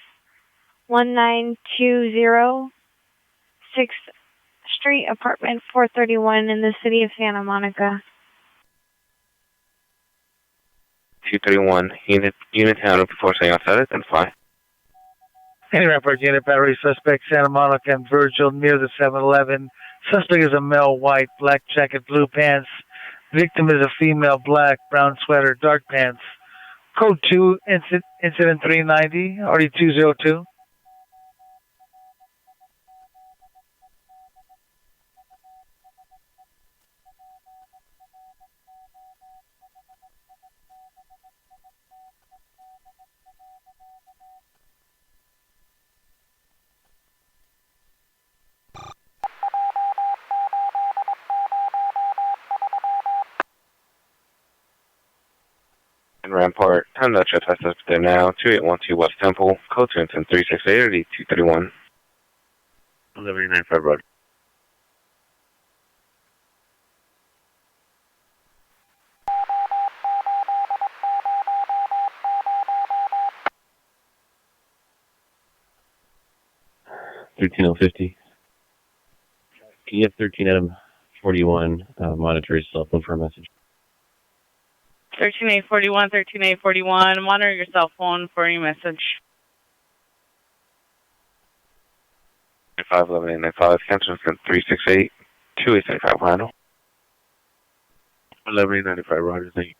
1920 6th Street, apartment 431 in the city of Santa Monica. 231, unit handled before saying outside, identify. Any report unit battery suspect Santa Monica and Virgil near the 7-Eleven. Suspect is a male, white, black jacket, blue pants. Victim is a female, black, brown sweater, dark pants. Code 2, incident 390, RD202. And Rampart, time to check test up there now, 2812 West Temple, code 2 incident 368, RD 231. 1195, Roger. 13050. Can you have 13 Adam 41 monitor your cell phone for a message? 13841, 13841. Monitor your cell phone for any message. 1195, cancel 368, 2875, final. 1195, Roger, thank you.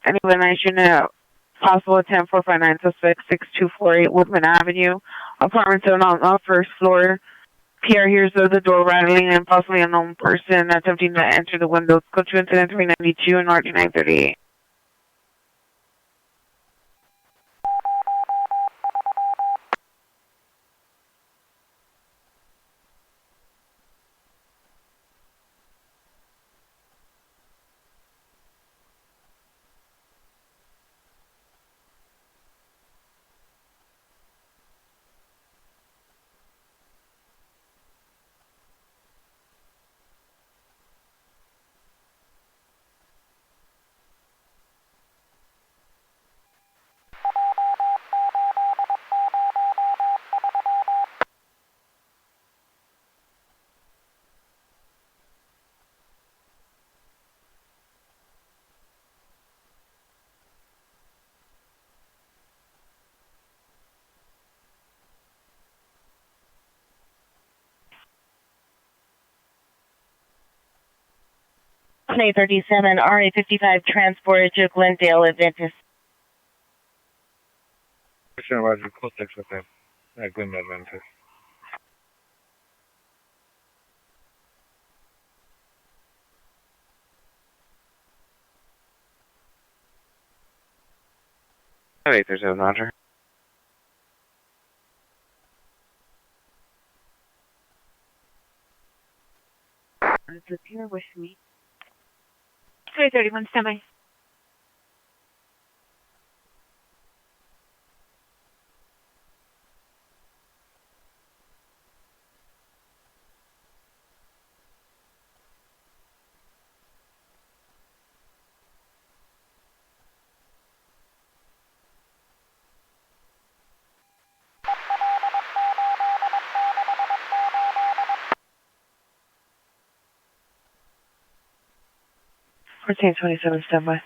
Anyone nation, possible attempt 459 suspect 6248 Woodman Avenue, apartment 7 on the first floor. Pierre hears the door rattling and possibly unknown person attempting to enter the window. Go to incident 392 and RD 938. A37 RA55 transported to Glendale Adventist. Roger, close text with them. Glendale Adventist. Hey, there's a Roger. Is this here with me? 331, standby. Fourteen 27, standby.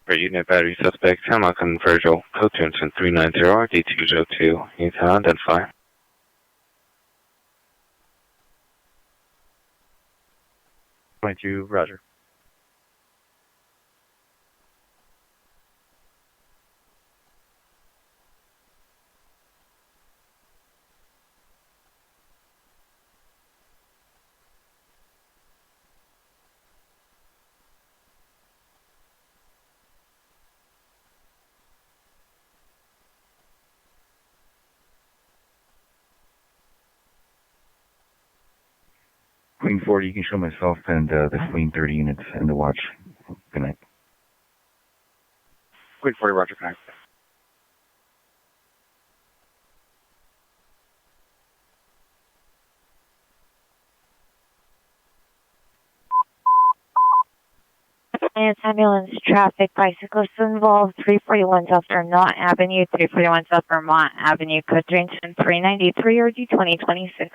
For unit battery suspect, Hemlock and Virgil, code to incident 390, RD202. You can identify. 22, Roger. Queen 40, you can show myself and the Queen 30 units in the watch. Good night. Queen 40, Roger, connect. It's ambulance traffic. Bicyclists involved. 341 South Vermont Avenue, 341 South Vermont Avenue, code 393 or D2026.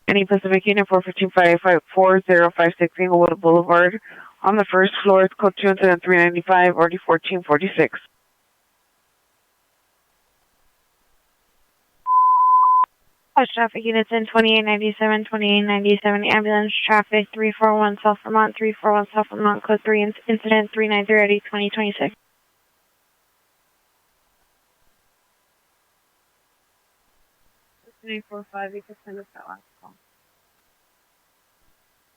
Any Pacific Unit 415-4056 Inglewood Boulevard. On the first floor, it's code 2 incident 395 RD 1446. Traffic units in 2897, 2897, ambulance traffic, 341 South Vermont, 341 South Vermont, code 3, incident 393 2026. You can send us that last call.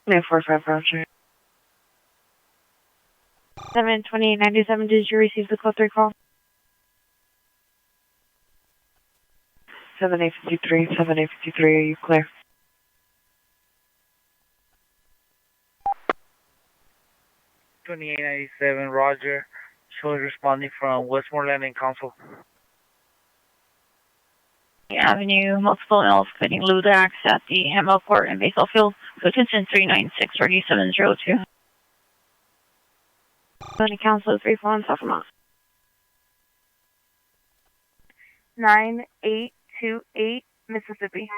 945, Roger. 2897, did you receive the code 3 call? 7853, 7853, are you clear? 2897, Roger. Show is responding from Westmoreland and Council. Avenue, multiple males committing lewd acts at the ML Court in Basilfield. Attention 396 4702. County Council 341 Sacramento. 9828 Mississippi.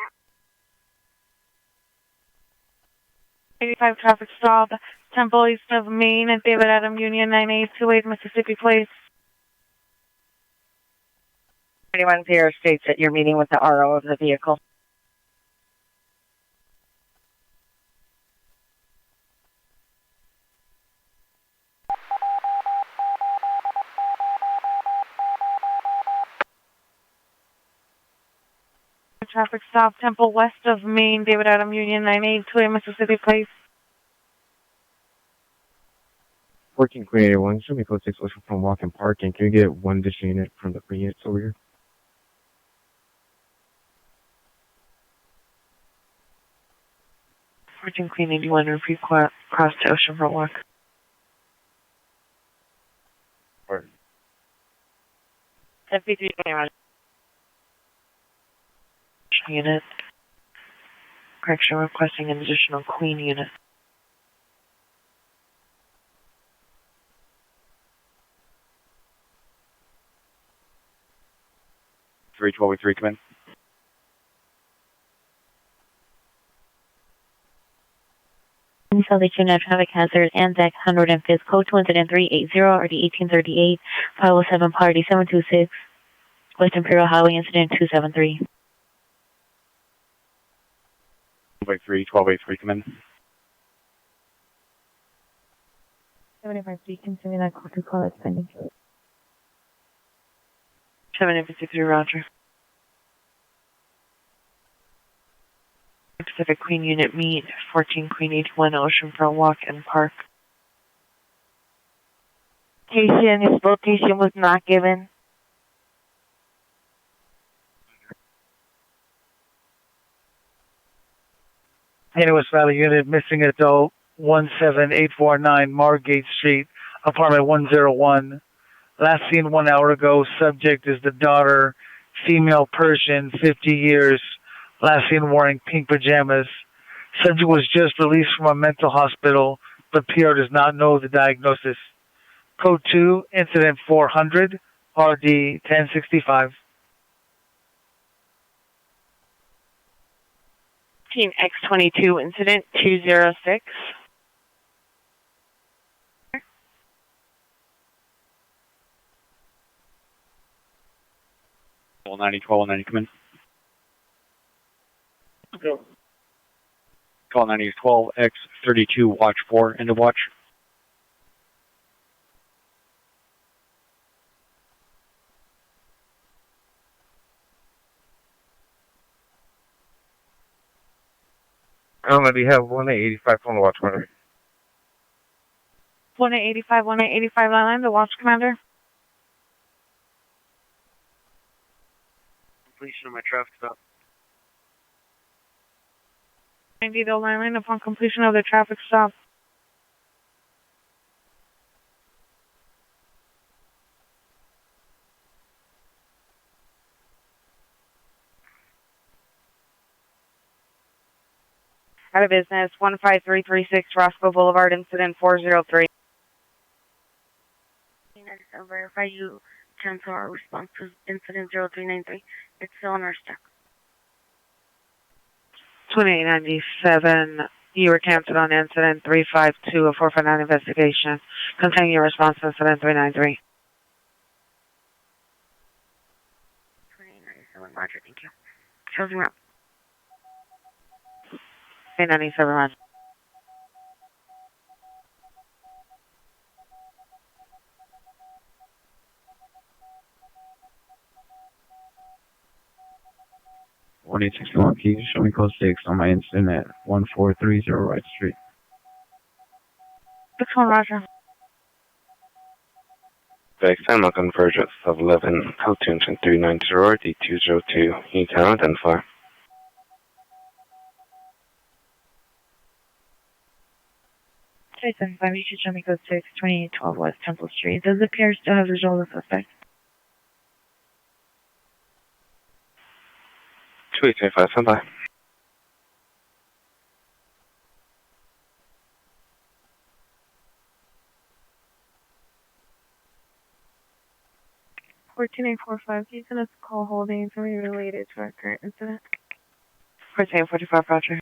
85 traffic stop, Temple East of Main and David Adam Union 9828 Mississippi Place. 31 states that you're meeting with the RO of the vehicle. Traffic stop, Temple West of Main, David Adam Union 9828 Mississippi Place. 14 Queen 81, show me code 6 from Walk-in Parking. Can you get one additional unit from the free units over here? Queen 81, repeat cross to Oceanfront Walk. FP3 Roger. Unit. Correction, requesting an additional Queen unit. Three 1283, come in. Salvation of traffic hazard and deck 105th code to incident 380 RD 1838 507 party 726 West Imperial Highway incident 273. 1283, come in. 75 feet, continue that call to call that's pending. 753, Roger. Pacific Queen unit meet 14 Queen 81 Oceanfront Walk and Park. His location was not given. West Valley unit, missing adult 17849 Margate Street, apartment 101. Last seen 1 hour ago. Subject is the daughter, female Persian, 50 years. Last seen wearing pink pajamas. Subject was just released from a mental hospital, but PR does not know the diagnosis. Code 2, incident 400, RD 1065. X22 incident 206. Call 90, 1290, come in. Call 90 12X32, watch 4, end of watch. I already have 1885 on the watch commander. 1885 line, the watch commander. Completion of my traffic stop. 90 the line upon completion of the traffic stop. Out of business, 15336 Roscoe Boulevard, incident 403. Verify you cancel our response to incident 0393. It's still on our stack. 2897, you were canceled on incident 352, a 459 investigation. Continue your response to incident 393. 2897, Roger, thank you. Chosen route. 897, Roger. One 861 keys, show me code 6 on my incident at 1430 Wright Street. 61 Roger. Backstand, convergence of 11, code 390, D202, you can identify. 275, you should show me code 6, 2812 West Temple Street. Does appear still have visual of the suspect. 2825, stand by. Fourteen eight four five. He's in a call holding something related to our current incident. 1445, Roger.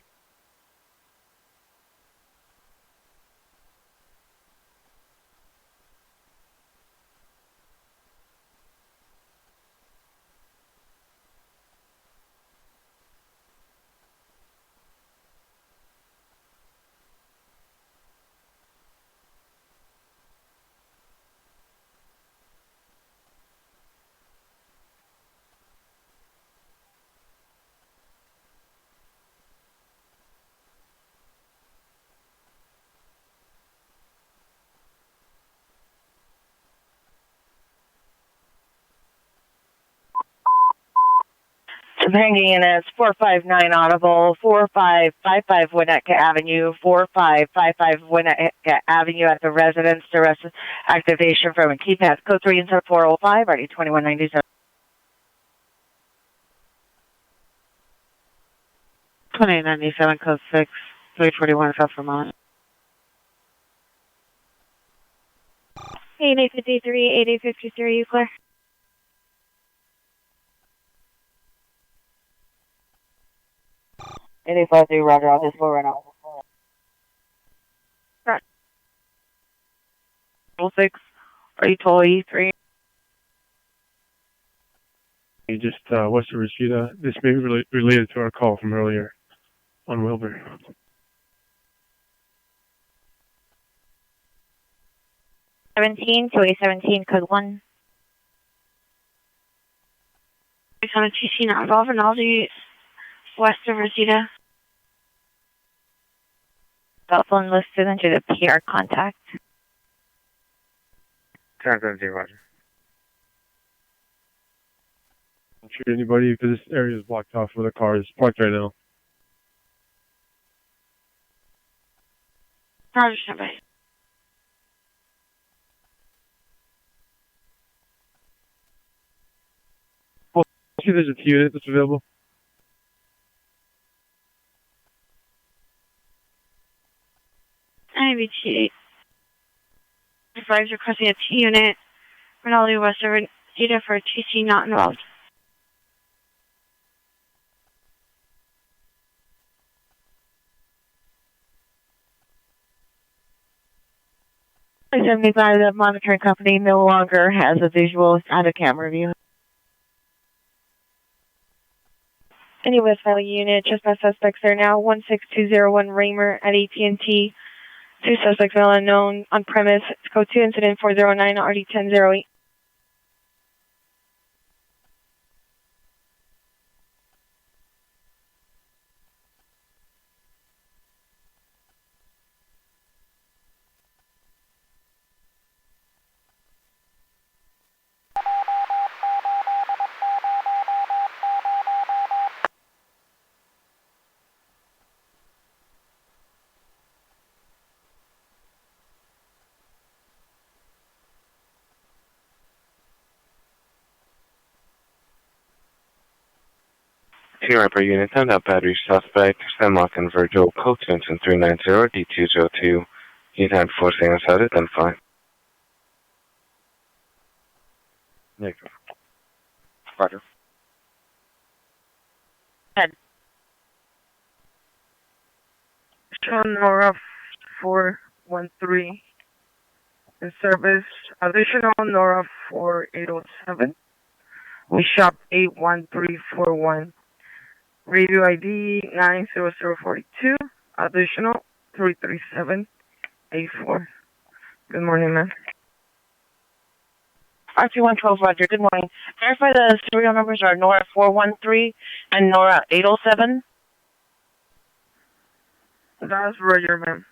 Hanging in as 459 Audible, 4555 Winnetka Avenue, 4555 Winnetka Avenue at the residence. The rest is activation from a keypad. Code 3 inside 405, already 2197. 2897, code 6, 341 South Vermont. 8853, 8853, you clear? Roger, I'll just go right now. Roger. 6, are you told E3? You just west of Rashida. This may be related to our call from earlier on Wilbur. Seventeen, 2A17, code 1. It's on a TC not involved in all the west of Rosita. Cell phone listed into the PR contact. 1017, Roger. Don't shoot anybody because this area is blocked off with a car. It's parked right now. Roger, somebody. Well, see there's a T unit that's available. NBT 5 is requesting a T unit. Rinaldi West of Rosita for a TC not involved. Please advise that monitoring company no longer has a visual out of camera view. Any West Valley unit, trespass suspects are now 16201 Raymer at AT&T. 2 suspects are unknown on premise. Code 2 incident 409 RD1008. Here, per unit, and up battery suspect, Stenlock and Virgil, code 390, D202. He's had forcing us out at then fine. Negative. Roger. Head. Show Nora 413 in service. Additional Nora 4807. We shop 81341. Radio ID 90042. Additional 33784. Good morning, ma'am. RT112, Roger. Good morning. Verify the serial numbers are Nora 413 and Nora 807. That's Roger, ma'am.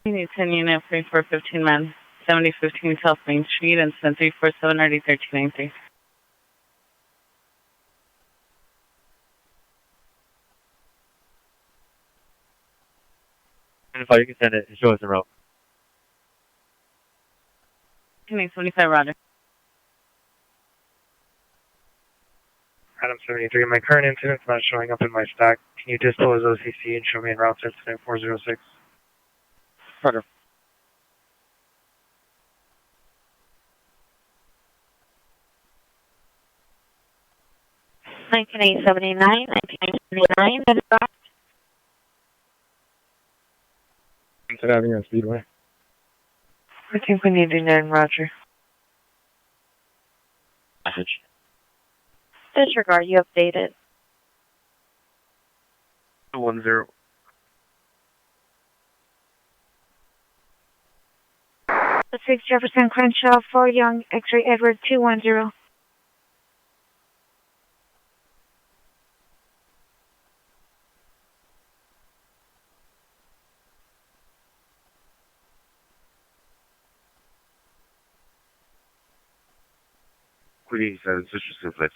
You need 10 unit 3415 man, 7015 South Main Street, and send 347 RD 1393. And if you can send it and show us the route. You need 75 Roger. Adam 73, my current incident's not showing up in my stack. Can you disclose OCC and show me in routes incident 406? Roger. $19.79, $19.79, that is right. Instead of having on Speedway. I think we need to know, Roger. Message. Disregard, you updated. 210. The 6 Jefferson Crenshaw, 4 Young, X-ray Edward 210. Queen 87, Sister Simplex.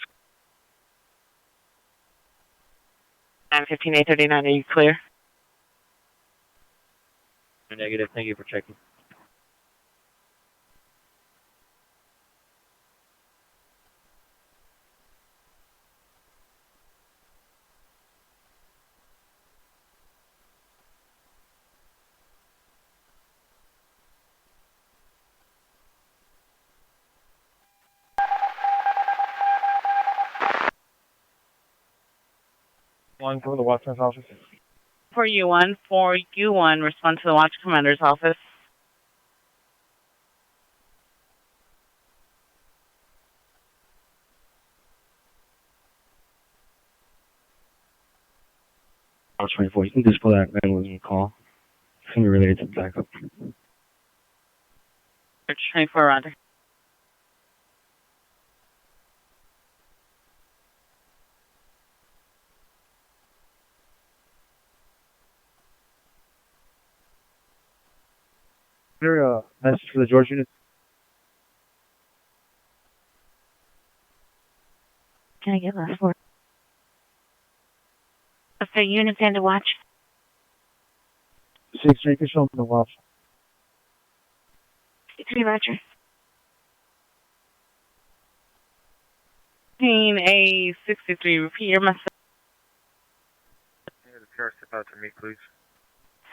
915 839, are you clear? Negative, thank you for checking. One for the Watchman's office. 4U1, 4U1, respond to the Watch Commander's office. Hour 24, you can display that 911 call. It's going to be related to backup. Search 24 Roger. Is there a message for the George unit? Can I get last word? Okay, units and to watch. 6, you can show them the watch. 3 Roger. A63, repeat your message. Yeah, the car step out to me, please.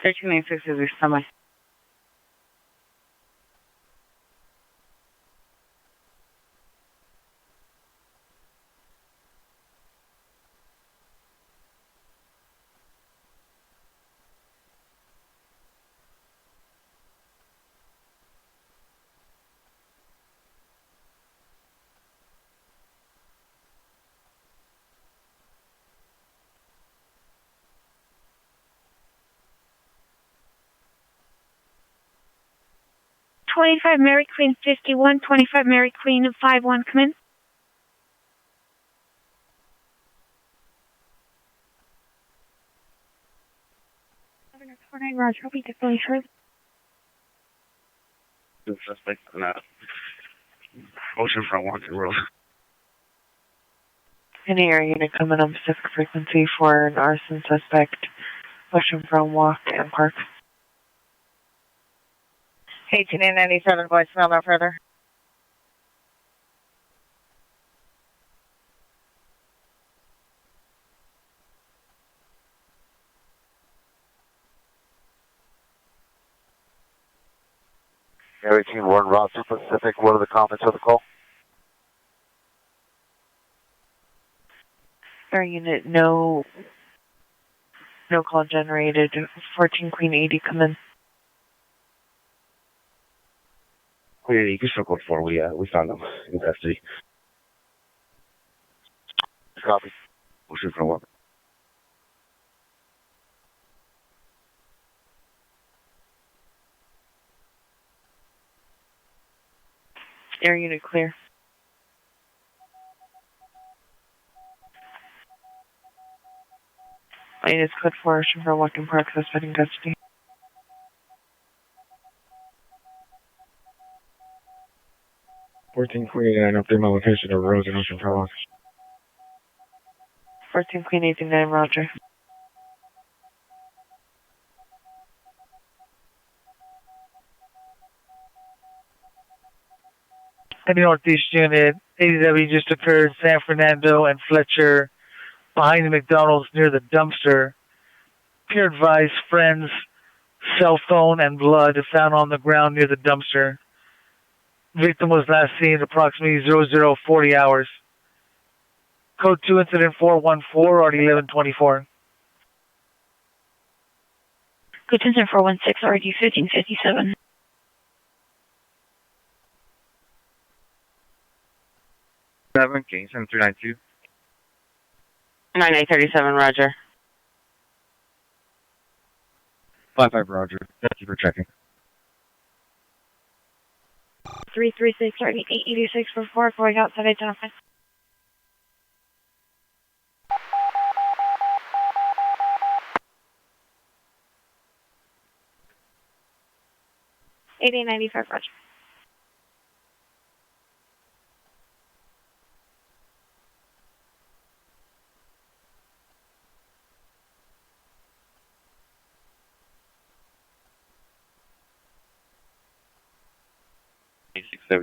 1386 is your semi. $25 Mary Queen 51, $25 Mary Queen 51, come in. Governor 49 Roger, I'll be definitely sure. The suspect on Oceanfront Walking Road. Any area unit coming on Pacific frequency for an arson suspect, Oceanfront Walk and Park. 1897, voicemail, no further. Area Team 1, route to Pacific. What are the comments of the call? Air unit, no call generated. 14 Queen 80, come in. Oh, yeah, you can still go for. We found them in custody. Copy. Oceanfront Walk. Air unit clear. Minus code 4, Oceanfront Walk and Park, suspect in custody. 14 Queen 89, update my location of Rose and Ocean Travel. 14 Queen 89, roger. Any Northeast unit, ADW just occurred, San Fernando and Fletcher, behind the McDonald's near the dumpster. Peer advised friends, cell phone and blood found on the ground near the dumpster. Victim was last seen at approximately 0040 hours. Code 2 incident 414, already 1124. Code 2 incident 416, already 1557. Kingston 392. 9837, roger. 55, roger. Thank you for checking. 336, already 886 for 4, going outside identified. $88.95, roger.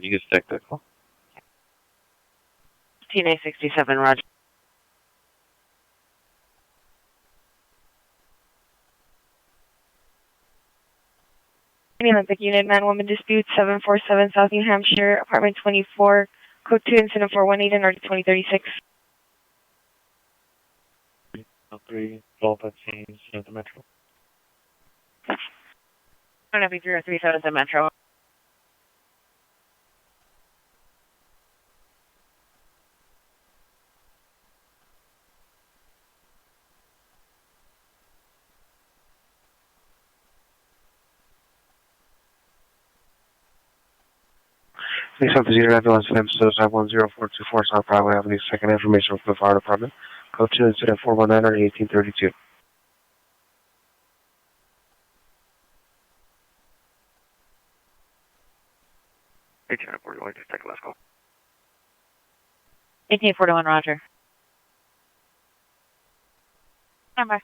You can stack that call. 15867, roger. Olympic Unit, man-woman dispute, 747 South New Hampshire, apartment 24, code 2 incident 418 and already 2036. 3, 12, that's the Metro. 3037 to Metro. Please have the Zero Ambulance Film Stores 10424 South Broadway Avenue. Second information from the fire department. Code 2 incident 419 or 1832. Hey, Channel 41, just take a last call. 1841, roger. Number.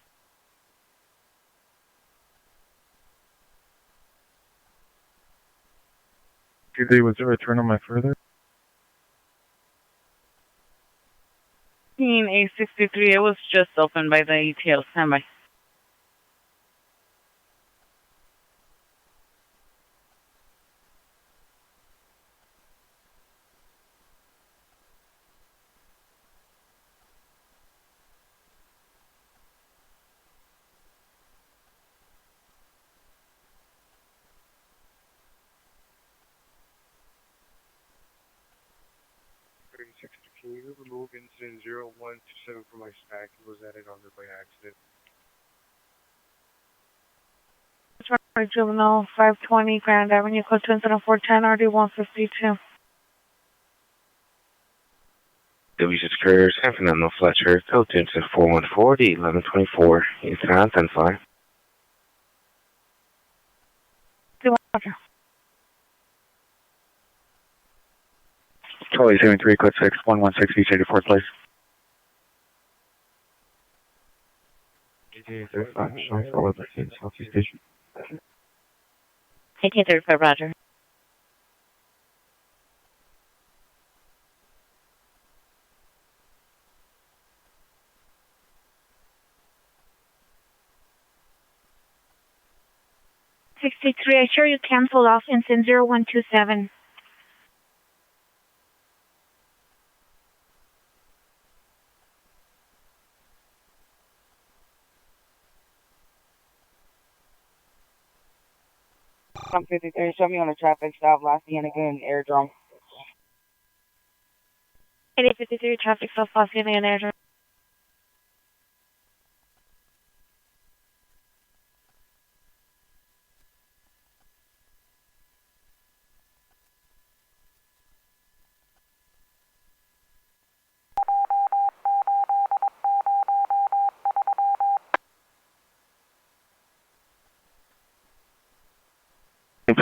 Tuesday, was there a return on my further? 863, it was just opened by the ETL. Standby. Can you remove incident 0127 from my stack? It was added on there by accident. Juvenile 520 Grand Avenue, code 2 incident 410, already 152. W6 Courier, San Fernando, Fletcher, code 2 incident 414, 1124. Incident identified. Charlie 73, code 6, 116 East 84th Place. 1835, showing for Liberty, Southeast Station. 1835, roger. $63, I sure you canceled off incident 0127. I'm 53, show me on a traffic stop, last Hannigan airdrome. 8853, traffic stop, Boston and Airdrome.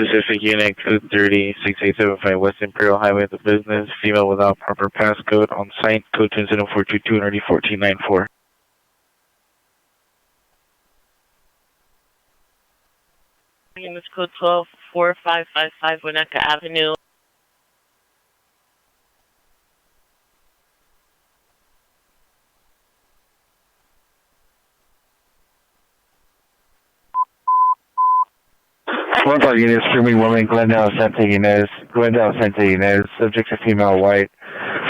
Pacific Unit Code 306875 West Imperial Highway, the business, female without proper passcode on site, code 27422 and RD 1494. Units code 124555 Winnetka Avenue. One five units, screaming woman, Glendale, Santa Ynez. Glendale, Santa Ynez. Subject a female white,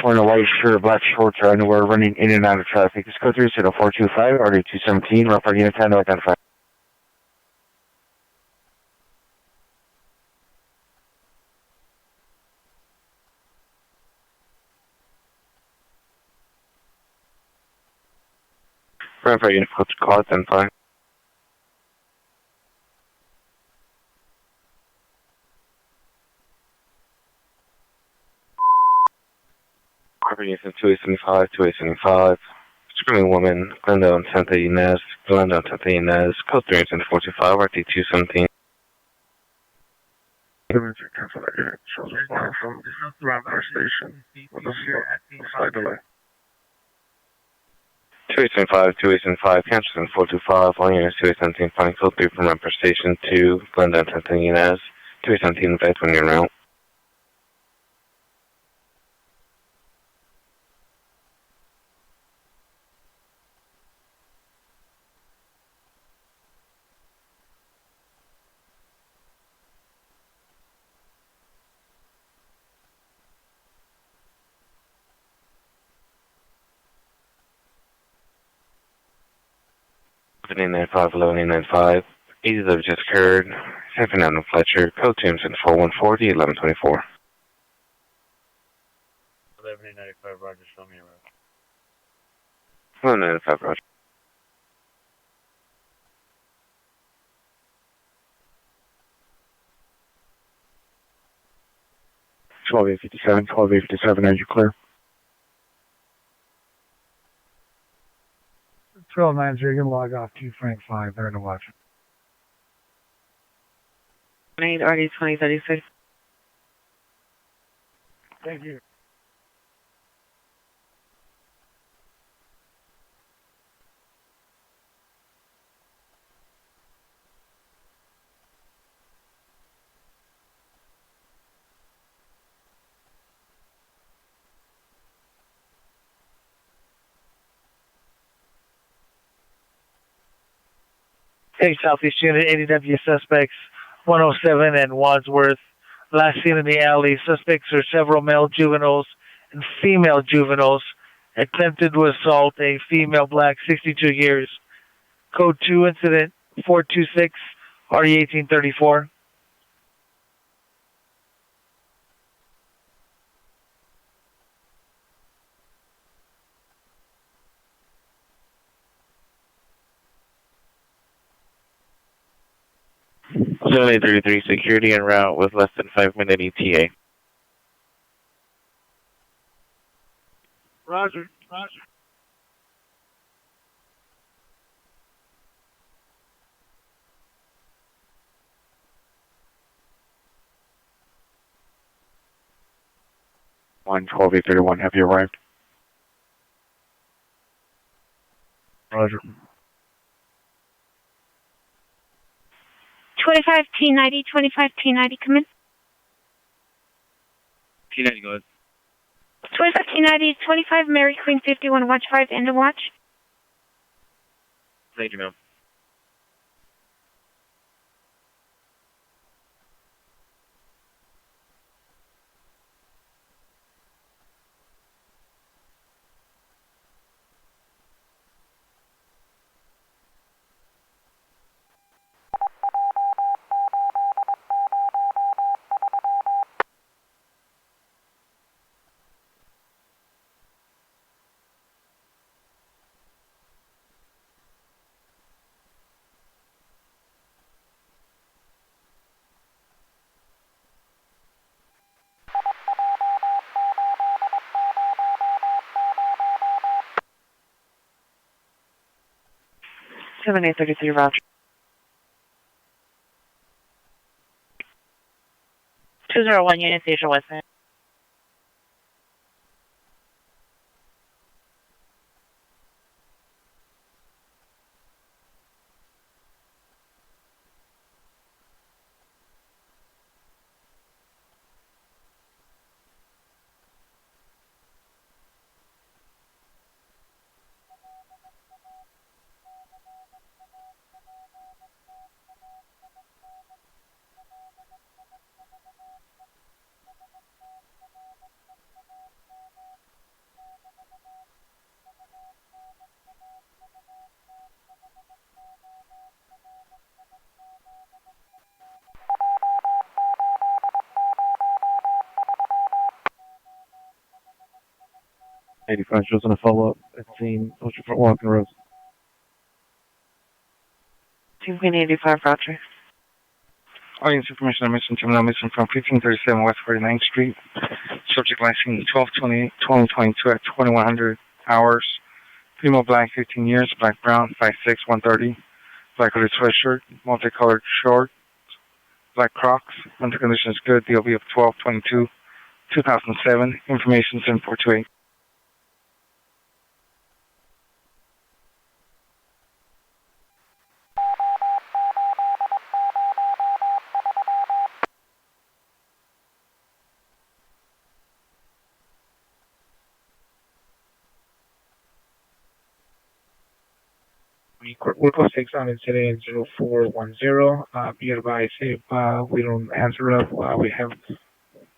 wearing a white shirt, black shorts or underwear, running in and out of traffic. Just go through 425, RD 217, rough five units, handle identified. Rough five units, call identified. Property is 2875, 2875. Screaming woman, Glendale and Santa Ynez, Glendale and Santa Ynez, code 345, RT 217. Shows a fire from our station with a slight delay. 2875, 2875, cancel in 425, all units 2817, finding code 3 from Member Station to Glendale and Santa Ynez, 2817, back when you're out. Nine five 1195. 80 that just occurred. San Avenue Fletcher. Code James and 4140 1124. 1195, Roger. Show me around. 1195, Roger. Twelve 857, are you clear? 12-9, you can log off to Frank 5 there to watch. 8 RD 2036. Thank you. Hey, Southeast Unit, ADW suspects 107 and Wadsworth. Last seen in the alley, suspects are several male juveniles and female juveniles. Attempted to assault a female black, 62 years. Code 2 incident 426, RE 1834. Zone 833, security en route with less than 5-minute ETA. Roger. 112-831, have you arrived? Roger. 25 T90, 25 T90, come in. T90, go ahead. 25 T90, 25 Mary Queen 51, watch 5, end of watch. Thank you, ma'am. Seven 833, Roger. 201 Unit Station Western. Shows on a follow-up at scene. What's your front walking roads? 2.85 Roger. Audience information on missing terminal missing from 1537 West 49th Street. Subject license 12/28/2022 at 2100 hours. Female black, 15 years, black brown, 5'6", 130. Black hooded sweatshirt, multicolored shorts, black Crocs. Mental condition is good. DOB of 12/22/2007. Information 7428. We'll post exam incident 0410. Be advised if we don't answer up, we have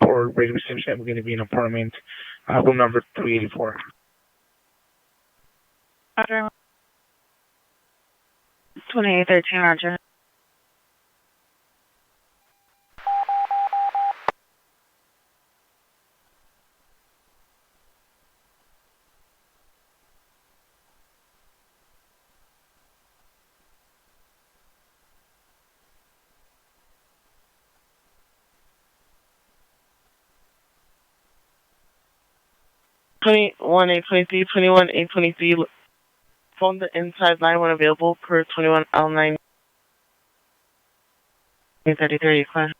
for radio reception. We're going to be in apartment room number 384. Roger. 2813 Roger. Twenty-one 823, 21 823. Phone the inside line when available per 21 L9. 833 class.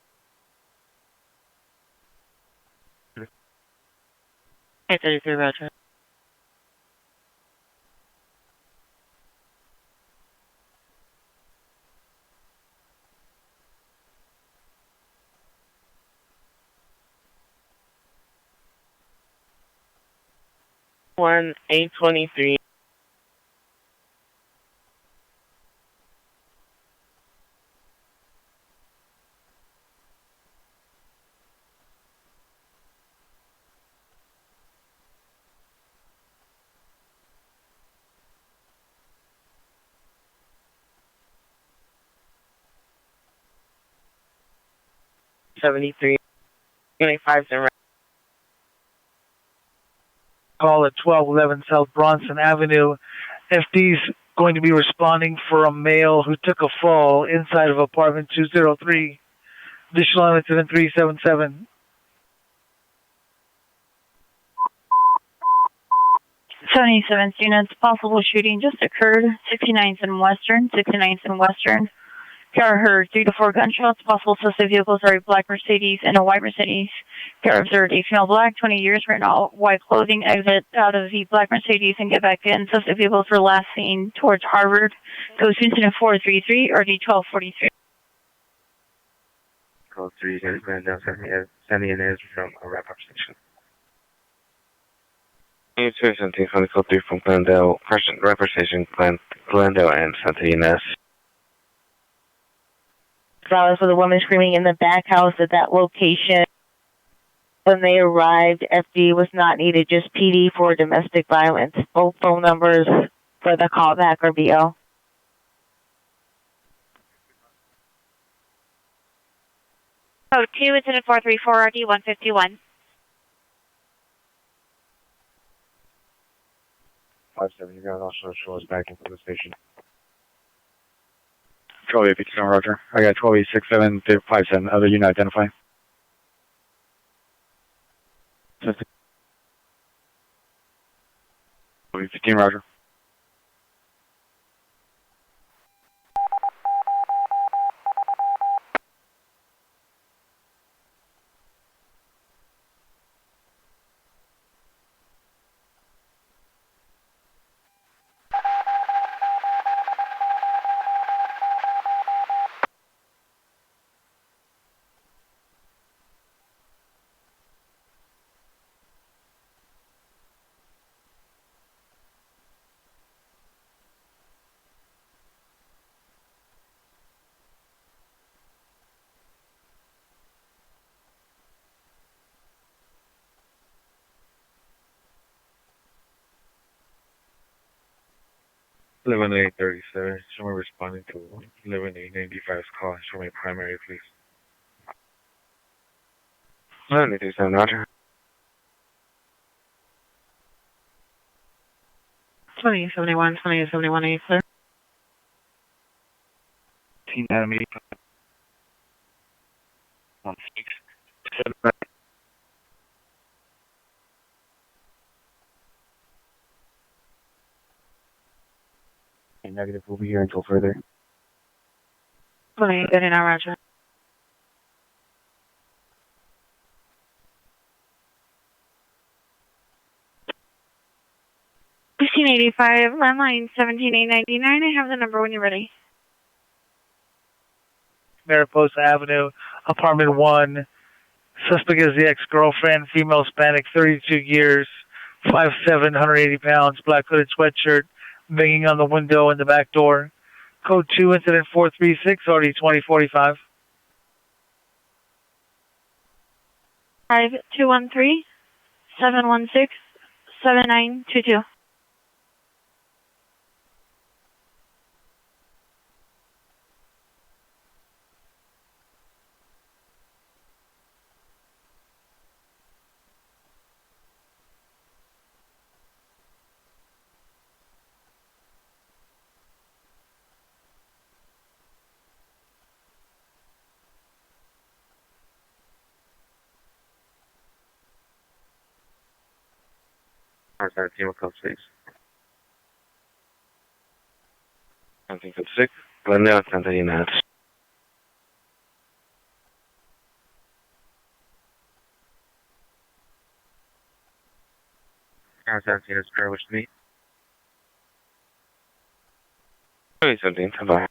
833 Roger. One 823. $73 25 and Call at 1211 South Bronson Avenue. FD's going to be responding for a male who took a fall inside of apartment 203. Additional incident 377. 77th units, possible shooting just occurred. 69th and Western, 69th and Western. Car heard 3 to 4 gunshots. Possible suspect vehicles are a black Mercedes and a white Mercedes. Car observed a female black, 20 years, wearing all white clothing. Exit out of the black Mercedes and get back in. Suspect vehicles were last seen towards Harvard. Goes to incident 433 or D1243. Code 3, down sending in is from a wrap-up station. 1720, code 3 from Glendale, wrap-up station, Glendale and Santa Ynez. Flowers with a woman screaming in the back house at that location. When they arrived, FD was not needed, just PD for domestic violence. Both phone numbers for the callback or BO. Code 2, incident 434 RD 151. 57, you're going to also show us back into the station. 12857, Roger. I got 12867, other unit identify. 15, Roger. 11-837. Someone responding to 11-895's call. Show me primary, please. 11-837, roger. 2871, 2871, are you clear? Team enemy. 16. Okay, negative. We'll be here until further. 2839, roger. $1585, landline 17899. I have the number when you're ready. Mariposa Avenue, apartment 1. Suspect is the ex-girlfriend, female Hispanic, 32 years, 5'7", 180 pounds, black hooded sweatshirt, banging on the window and the back door. Code 2, incident 436, already 2045. 5213-716-7922. Outside team of code 6. 1956. Glendale, Santa Ynez. Outside team is square, wish to meet. 2017, bye.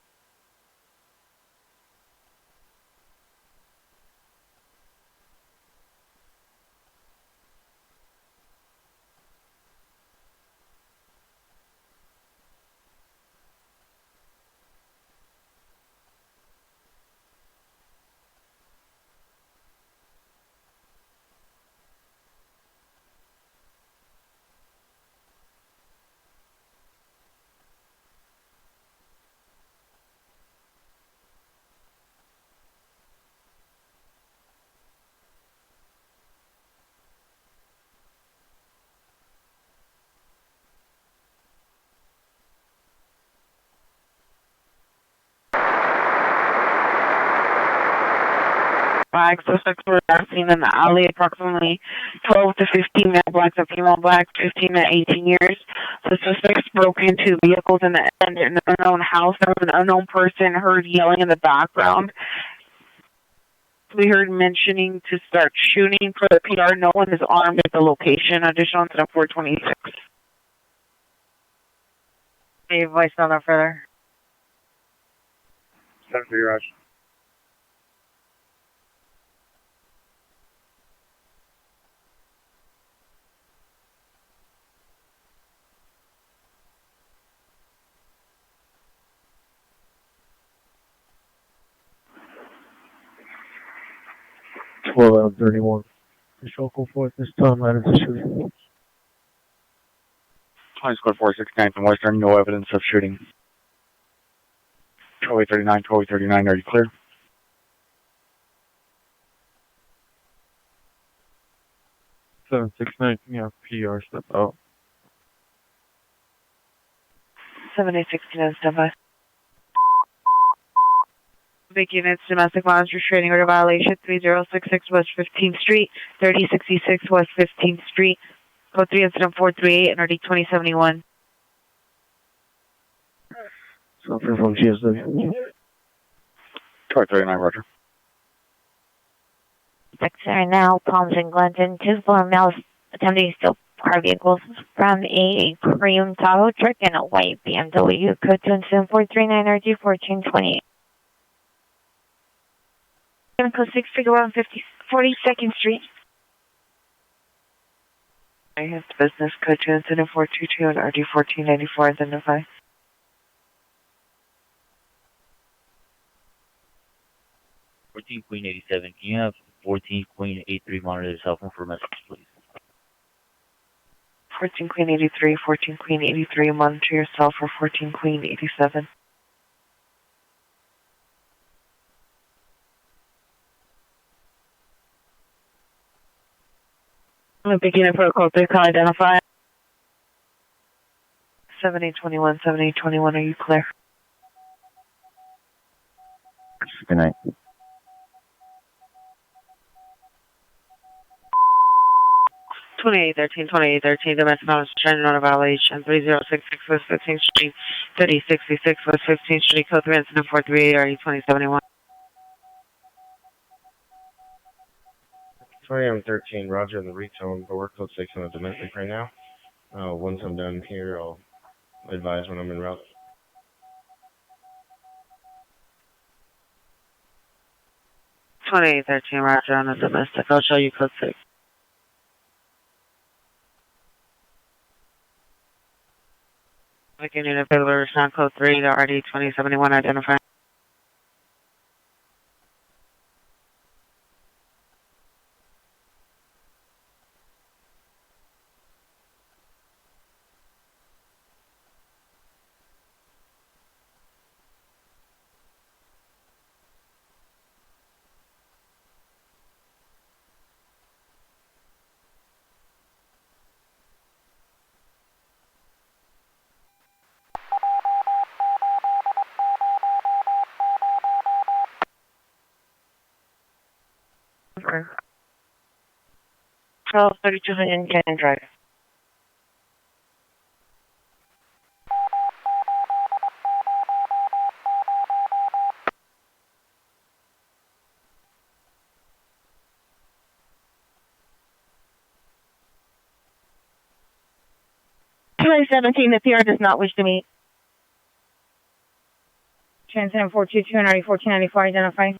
Black suspects were last seen in the alley, approximately 12 to 15 male blacks and female blacks, 15 to 18 years. The suspects broke into vehicles in an unknown house. There was an unknown person heard yelling in the background. We heard mentioning to start shooting for the PR. No one is armed at the location. Additional incident 426. Hey, voice on that further. 7-3, Roger. Well, 31. Control code 4 at this time, items of shooting. High score 469 from Western, no evidence of shooting. 1239, are you clear? 769, yeah, PR, step out. 7816 is standby. Big units, domestic violence restraining order violation, 3066 West 15th Street, 3066 West 15th Street, code 3 incident 438, NRD 2071. Something from GSW. 1239, Roger. Are now Palms and Glendon. Two foreign males attempting to steal car vehicles from a cream Tahoe truck and a white BMW. Code 2 incident 439 RG 1428. Code 6 figure 42nd Street. I have business code 2 incident 422 and RD 1494 identify. 14.87. Can you have 14.83 monitor the cell phone for a message, please? 14 Queen 83, 14 Queen 83, monitor yourself for 14 Queen 87. I'm beginning protocol 3, call identify. 7821, 7821, are you clear? Good night. 2813, domestic violence, trend on a violation, 3066 West 15th Street, 3066 West 15th Street, code 3, incident 438, RE 2071. 20M13, Roger in the retone, but we're code 6 on the domestic right now. Once I'm done here, I'll advise when I'm en route. Roger on the domestic. I'll show you code 6. Beginning of available response code 3 to RD 2071 identify. Okay. 1232 Canyon Drive. July 17, the PR does not wish to meet. Transcendent 422 and RD 1494 identify.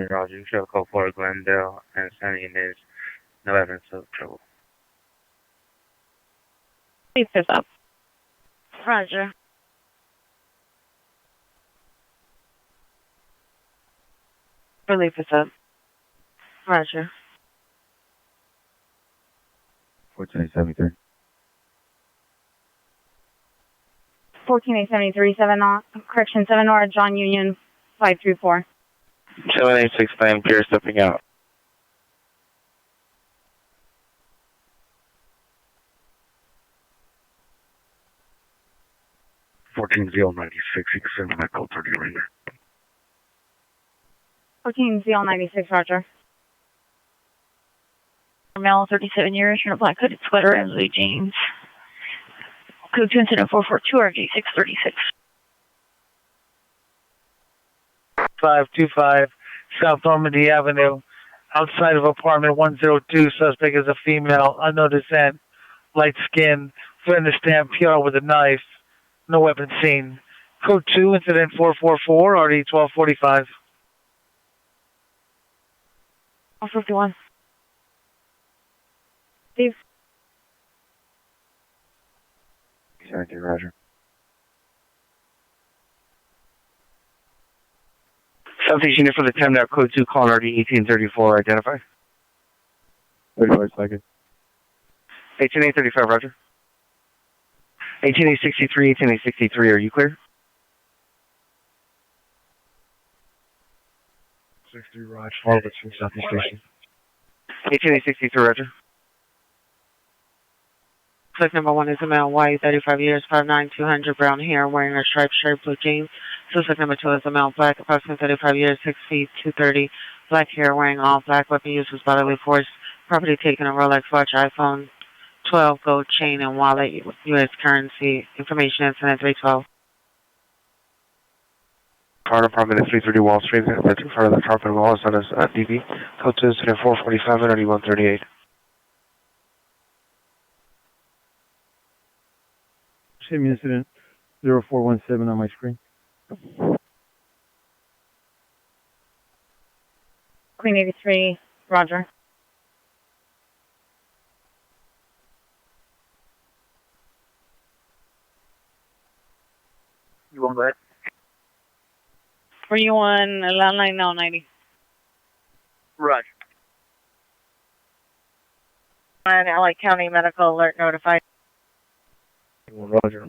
Roger, show code 4 Glendale, and sending is no evidence of trouble. Please this up. Roger. Relief is up. Roger. 1473. 14873, 7 North, John Union, 534. 786 Plan, Pier stepping out. Send Echo 30 Ranger. 14-096, Roger. Male, 37 years, in a black hooded sweater and blue jeans. Code 2 incident 442 RG 636. 525 South Normandy Avenue, outside of apartment 102. Suspect is a female, unknown descent, light skin, fender stamp, PR with a knife, no weapon seen. Code 2, incident 444, RD 1245. 151. Steve. 72, Roger. Southeast unit for the 10 now, code 2, calling RD 1834, identify. 35 seconds. 18835, Roger. 18863, 18863, are you clear? 60 Raj, follow the 2 Southeast Station. 18863, Roger. Suspect number 1 is a male, white, 35 years, 5'9", 200, brown hair, wearing a striped shirt, blue jeans. Suspect number 2 is a male, black, approximately 35 years, 6 feet, 230, black hair, wearing all black, weapon used was bodily force, property taken, a Rolex watch, iPhone 12, gold chain, and wallet, U.S. currency, information incident 312. Fire Department at 330 Wall Street, that's in front of the Tarpon Wall, it's on as DB. Code 2 incident 445 and 9138. Same incident 0417 on my screen. Queen 83, Roger. You want that? Were you on landline now, 90? Roger. And LA County Medical Alert notified. Roger.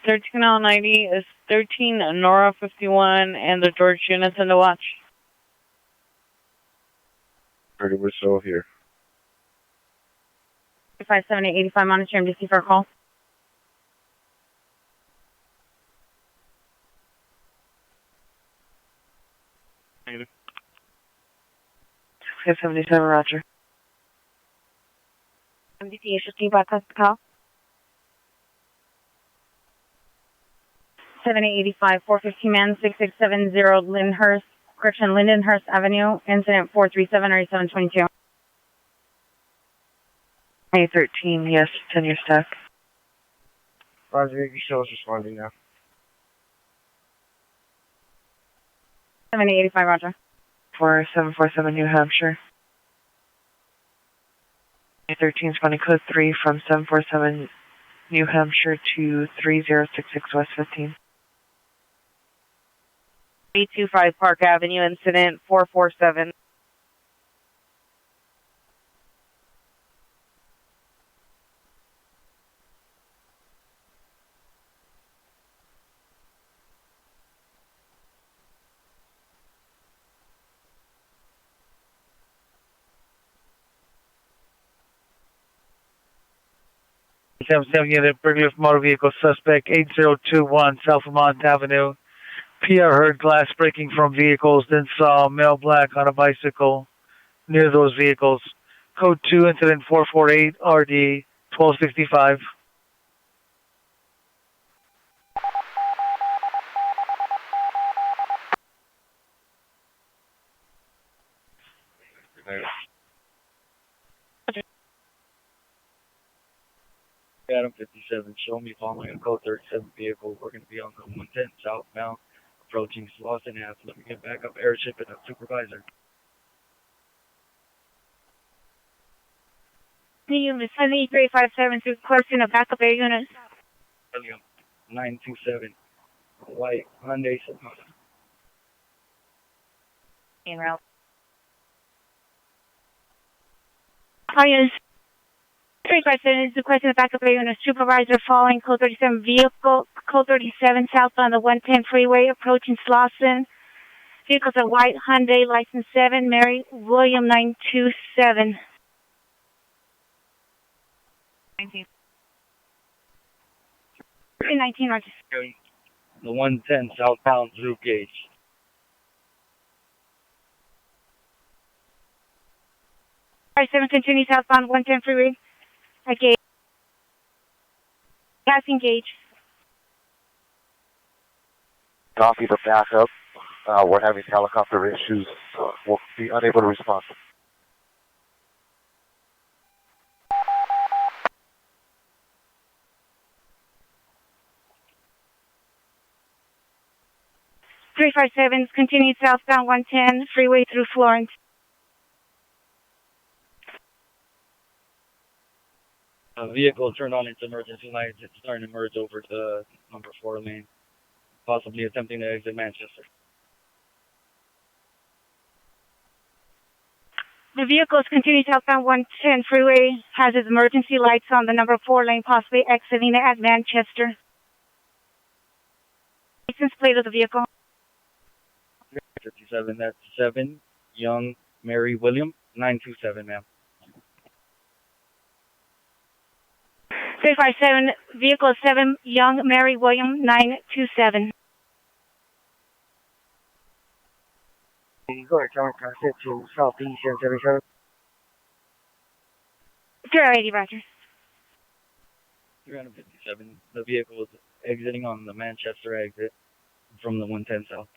Thirteen L 90 is 13 Nora 51 and the George units in the watch. 30, we're still here. 57885 monitoring DC for a call. Negative. 677, roger. MDC 15 back up the call. 7885 415 man 6670 Lindenhurst, correction, Lindenhurst Avenue, incident 437 or 722. A13, yes, 10-year stack. Roger, you show us responding now. 7885, roger. 4747 New Hampshire. A13 is running code 3 from 747 New Hampshire to 3066 West 15. 825 Park Avenue, incident 447. Unit burglary of motor vehicle suspect 8021 South Vermont Avenue. PR heard glass breaking from vehicles, then saw male black on a bicycle near those vehicles. Code 2 incident 448 RD 1265. Adam 57, show me following a code 37 vehicle. We're going to be on the 110 southbound, approaching Slauson Ave. Let me get back up airship and a supervisor. Unit 78357 to question a backup air unit. 927, white Hyundai. En route. Highest 357 is the question of backup air unit. Supervisor following code 37 vehicle, code 37 southbound the 110 freeway approaching Slauson. Vehicles are white Hyundai, license 7, Mary William 927. 19. 319, roger. The 110 southbound through gauge. 57 continue southbound 110 freeway. At gauge. Passing gauge. Copy the backup. We're having helicopter issues. We'll be unable to respond. Three 357 continued southbound 110 freeway through Florence. Vehicle turned on its emergency lights. It's starting to merge over to number 4 lane, possibly attempting to exit Manchester. The vehicle's continued southbound 110 freeway has its emergency lights on the number 4 lane, possibly exiting at Manchester. License plate of the vehicle. 57, that's 7, Young Mary William, 927, ma'am. 357, vehicle 7, Young Mary William, 927. Go ahead, John, transit to Southeast 77. 080, roger. 357, the vehicle is exiting on the Manchester exit from the 110 south.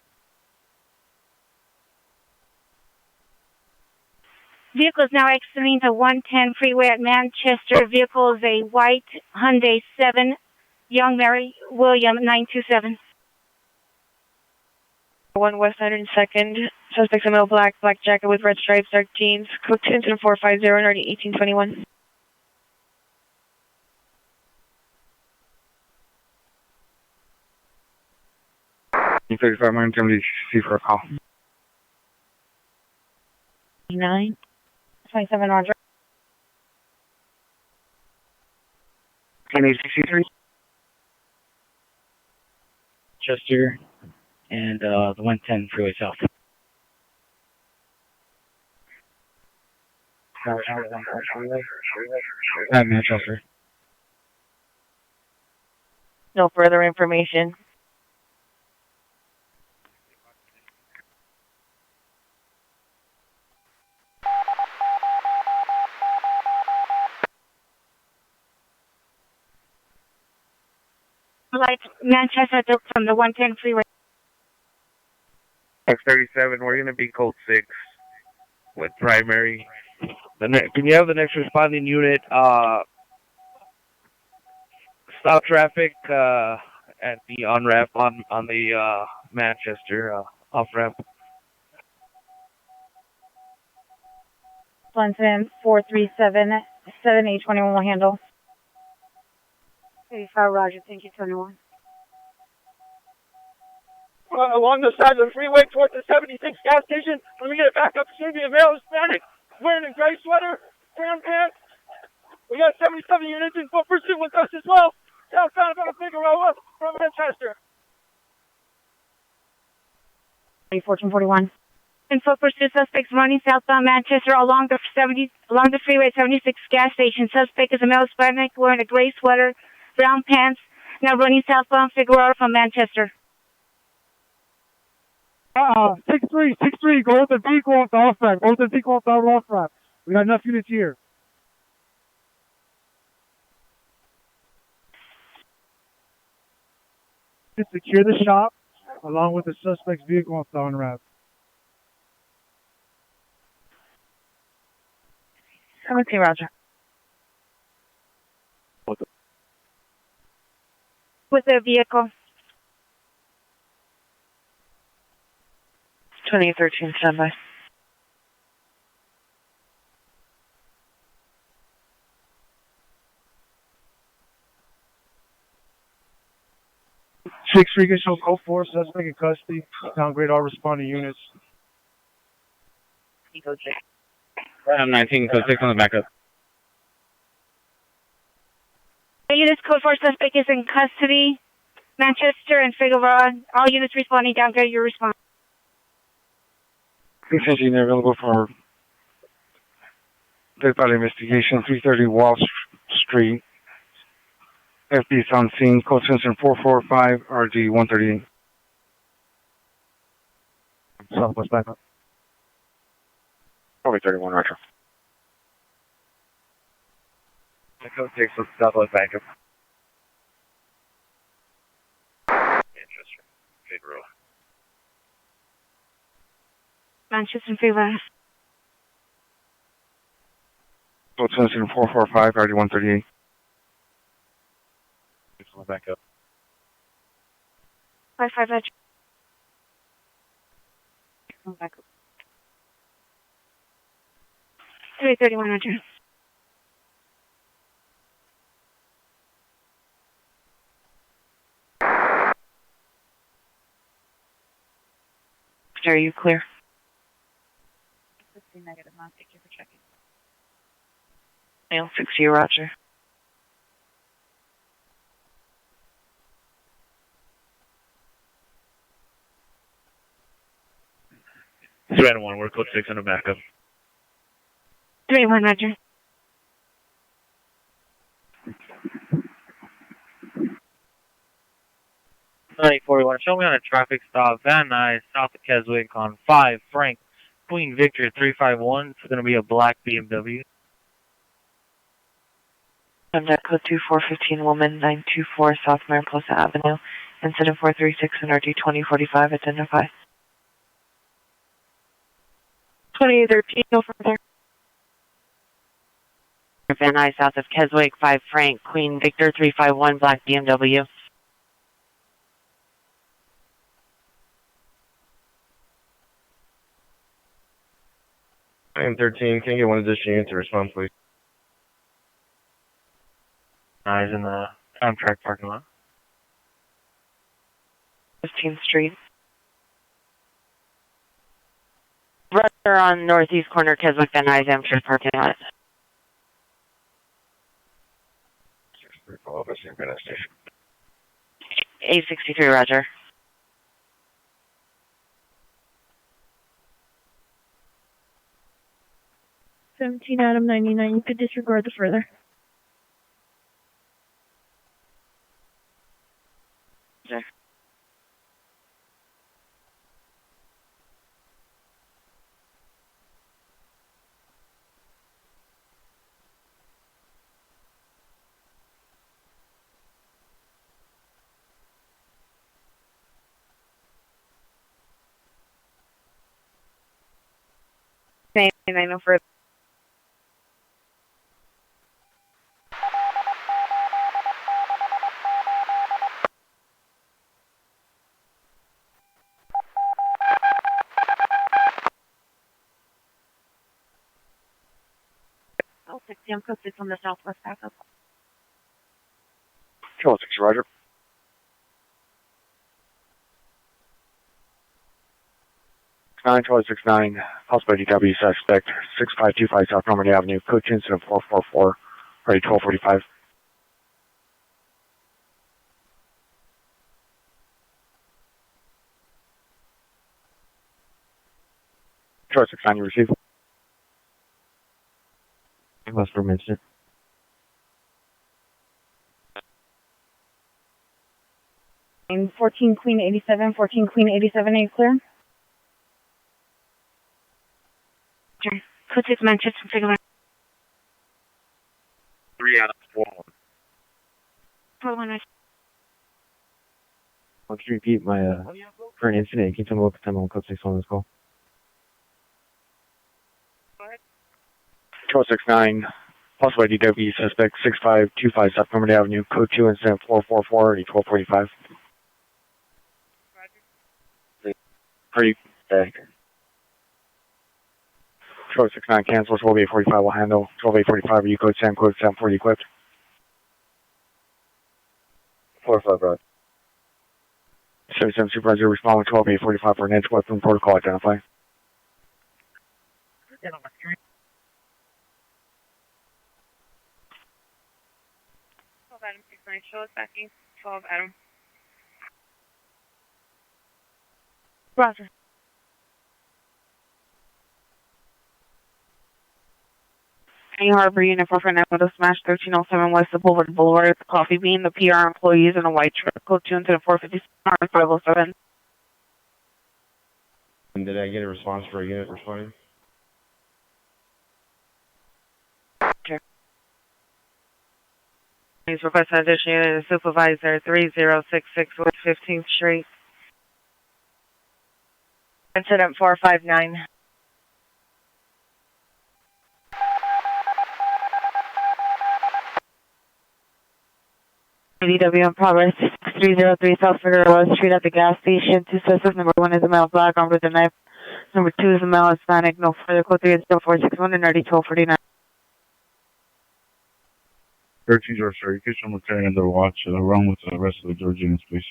Vehicle is now exiting the 110 freeway at Manchester. Vehicle is a white Hyundai 7, Young Mary William, 927. 1 West 102nd. Suspects in male black jacket with red stripes, dark jeans. Code 2 incident 450, already 1821. 35 Mine DMD for a call. 9. 27 Roger. 2863. Chester and the 110 freeway south. Manchester. No further information. Light Manchester from the 110 freeway. X37, we're going to be code 6 with primary. Can you have the next responding unit stop traffic at the on-ramp on the Manchester off-ramp? 437 7821 will handle. 85 Roger, thank you, 21. Along the side of the freeway towards the 76 gas station. Let me get it back up. It's going to be a male Hispanic wearing a gray sweater, brown pants. We got 77 units in full pursuit with us as well. Southbound about Figueroa from Manchester. 1441. In full pursuit, suspects running southbound Manchester along the freeway at 76 gas station. Suspect is a male Hispanic wearing a gray sweater, brown pants. Now running southbound Figueroa from Manchester. 6363, go with the vehicle off the off-ramp. Go with the vehicle off the off-ramp. We got enough units here. Just secure the shop along with the suspect's vehicle off the on-ramp. 17 Roger. With their vehicle. 2813 standby. Six Riga show code 4, suspect in custody. Downgrade all responding units. I'm 19, code 6 on the backup. Units code 4 suspect is in custody. Manchester and Figueroa. All units responding, downgrade your response. Continue available for dead body investigation. 330 Wall Street. FD is on scene. Code sensor 445 RG 138. Southwest backup. Probably 31 Roger. Code 6 with Southwest backup. Manchester, Figueroa. Manchester and Figueroa. Code sensor 445 RG 138. On the backup. 55 Roger. On the backup. 331 Roger. Are you clear? Negative, Mom. Thank you for checking. Male 60 Roger. Threat 1, we're code 6 on the backup. 31 Roger. $9041, show me on a traffic stop, Van Nuys, south of Keswick on 5 Frank, Queen Victor 351. It's going to be a black BMW. That code 2415 woman 924 South Mariposa Avenue. Incident 436 and RD 2045. Identify. 2813, no further. Van Nuys, south of Keswick, 5 Frank, Queen Victor 351, black BMW. I am 13. Can I get one additional unit to respond, please? Eyes in the Amtrak parking lot. 15th Street. We're on northeast corner, Keswick, Van Nuys, Amtrak parking lot. A63, roger. 17 Adam 99. You could disregard the further. Sure. I know for I'll 60. I'm posted from the southwest backup. Control 6, roger. Charlie 69, possible DW suspect, 6525 South Normandy Avenue, Coach incident 444, ready 1245. Charlie 69, you receive. Less for mention. And 14 Queen 87, 14 Queen 87, A clear. Code 6 Manchester, particular. 3 out of 4. 419. I'll just repeat my current incident. Can you tell me what time on code 6 on this call? Control 69, possible DW suspect, 6525 South Normandy Avenue, Code 2 incident 444, ready 1245. Are you back? Control 69, cancel, 12845 will handle, 12845, are you code 740 equipped? 45, right. 77 Supervisor, respond with 12845 for an edge weapon protocol identify. Adam 69, show us backing. 12 Adam. Roger. Any Harbor Unit 449 with a smash 1307 West of Boulevard at the Coffee Bean. The PR employees in a white truck. Code 2 into the 457 507. And did I get a response for a unit responding? Sure. Please request an additional unit to Supervisor 3066 West 15th Street. Incident 459. DW in progress, 6303 South Figueroa Street at the gas station. Two suspects. Number 1 is a male black armed with a knife. Number 2 is a male Hispanic. No further. Code 3 is 0461 and ready 1249. 13 George, sir. You catch them carrying under watch along with the rest of the Georgians, please.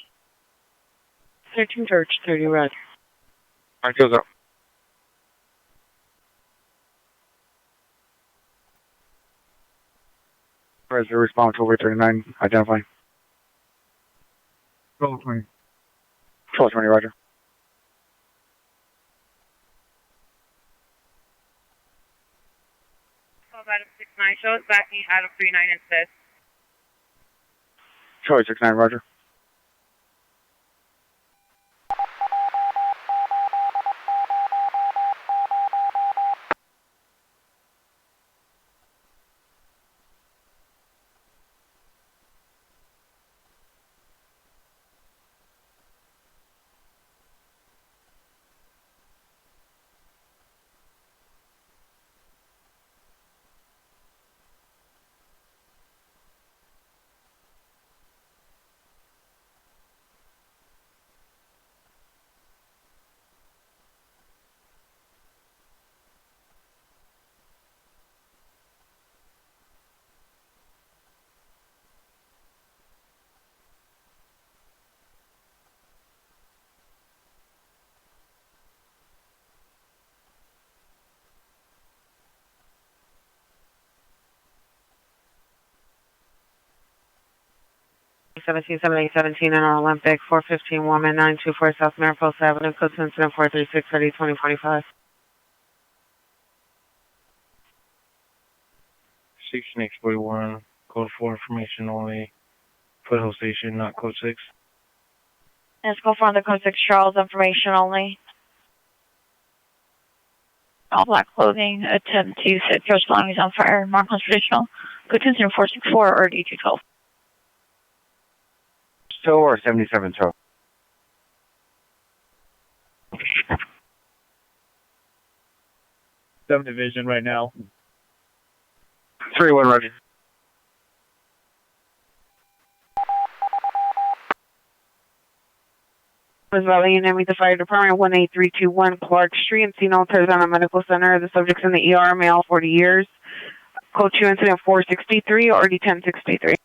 13 George, 30 red. Alright, goes up. Supervisor, respond to 1239, identify. 1220. 1220, roger. Adam 69, show us backing. Adam 39 instead. Charlie 69, roger. 1717 and Olympic, 415 woman, 924 South Mariposa Avenue, code to incident 436, ready 2045. Station X41, code 4 information only. Foothill Station, not code 6. Let's go for the code 6 Charles, information only. All black clothing, attempt to set Joe's belongings on fire, mark on traditional. Code to incident 464 or D212. Still or 77 tow? Subdivision right now. 3-1, Roger. Was Valley and meet the fire department 18321 Clark Street, Encino, Arizona Medical Center. The subject's in the ER, male, 40 years. Code 2 incident 463 or D 1063.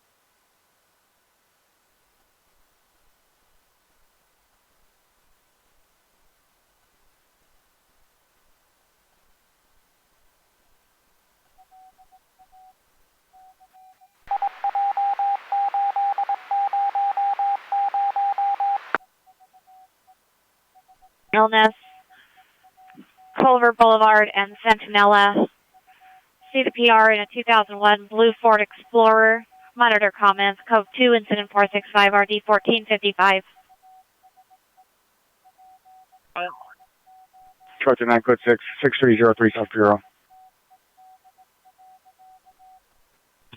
Illness, Culver Boulevard and Centinela. See the PR in a 2001 blue Ford Explorer. Monitor comments, code 2, incident 465, RD 1455. Charger 9, code 6, 6303 South Bureau.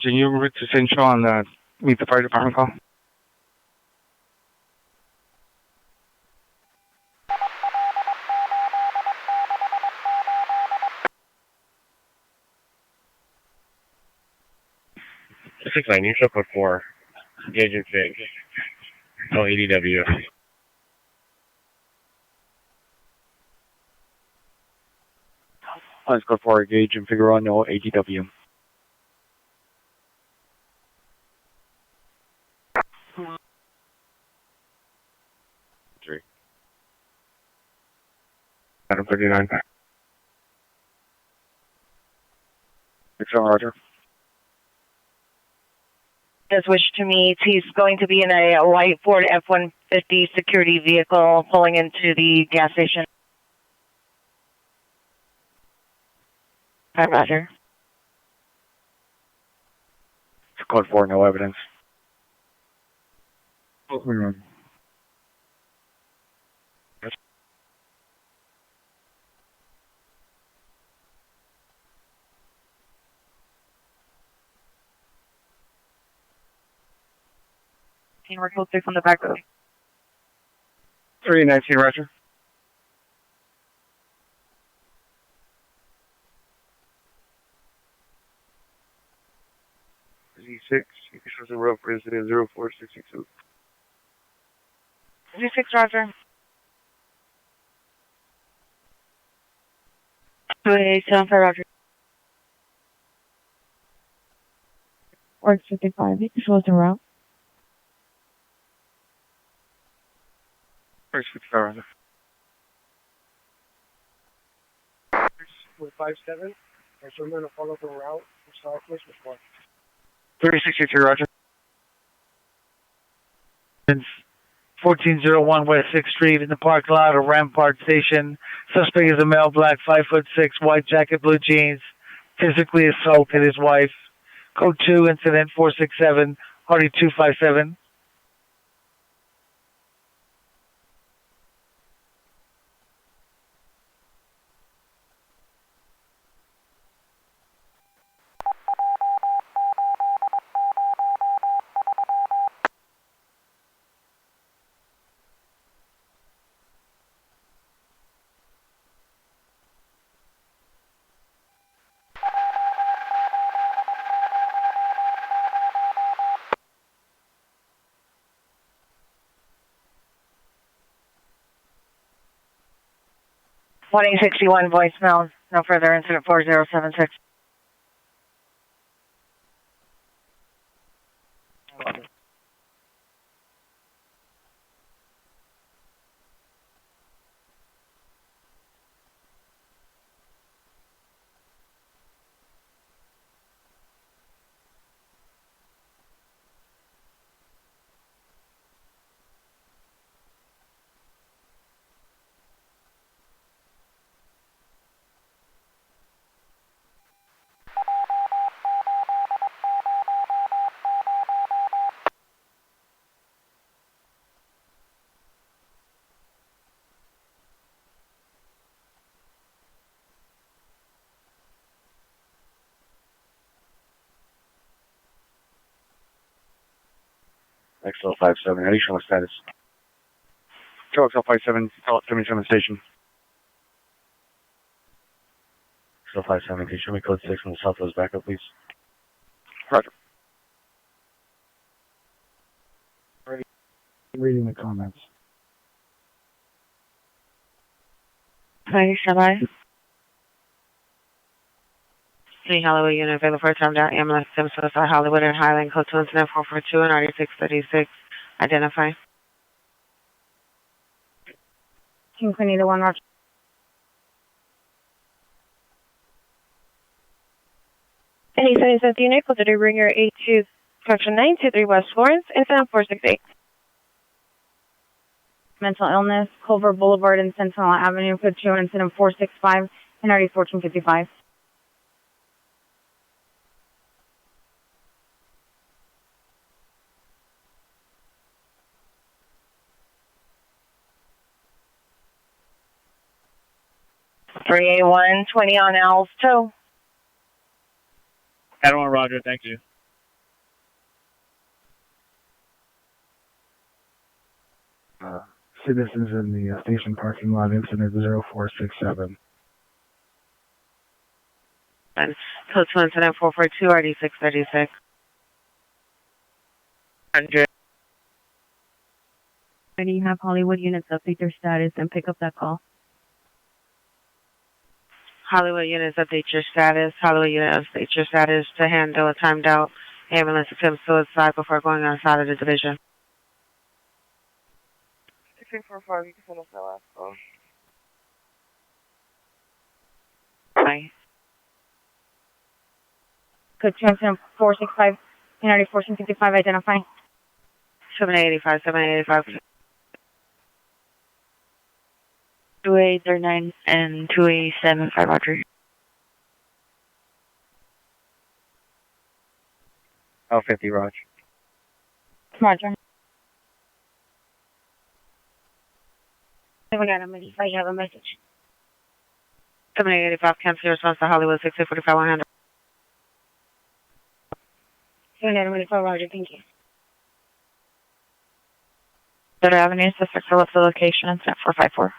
Can you route to Central and meet the fire department call? Six nine, you show code 4. Gauge and fig. No ADW. Let's go for gauge and figure on no ADW. Adam 39. 6-1, Roger. Has wished to meet. He's going to be in a white Ford F-150 security vehicle pulling into the gas station. Hi, Roger. It's code 4, no evidence. We're code 6 on the back road. 319, Roger. Z6, you can show some road for incident 04662. Z6, Roger. 287 Roger. Works 55. You can show us en route. First 55, Roger. With 57, and so I'm going to follow the route for Southwest with 1. 363, Roger. 1401 West 6th Street in the parking lot of Rampart Station. Suspect is a male, black, 5'6", white jacket, blue jeans. Physically assaulted his wife. Code 2, incident 467, RD 257. One 61 voicemail. No further incident 4076. XL57. How do you show the status? Show XL57, call it 77 station. XL57, can you show me code 6 on the southwest backup, please? Roger. Reading the comments. Hi, Shabbai. 3 Hollywood unit available for time down. Ambulance Sims Suicide Hollywood and Highland code 2 incident 442 and 9636. Identify. King Queen either one, Roger. Any 77th unit, closer to Ringer 82, correction 923 West Florence, incident 468. Mental illness, Culver Boulevard and Sentinel Avenue, code 2, incident 465, and already 1455. A1 20 on Owl's Toe. Admiral Roger, thank you. Citizens in the station parking lot, incident 0467. And code 2 incident 442 RD 636. 100. Ready, have Hollywood units update their status and pick up that call. Hollywood units update your status. Hollywood unit update your status to handle a timed out ambulance attempt suicide before going outside of the division. 6345, you can send us that last call. Bye. Code 2 incident 465, and already 1455, identify. 7885, 7885. 2839 and 2875, Roger. L50, Roger. Roger. I got a message. I have a message. 7885, cancel your response to Hollywood 6845 100. 7885, Roger, thank you. Better Avenue, suspect still up the location, incident 454.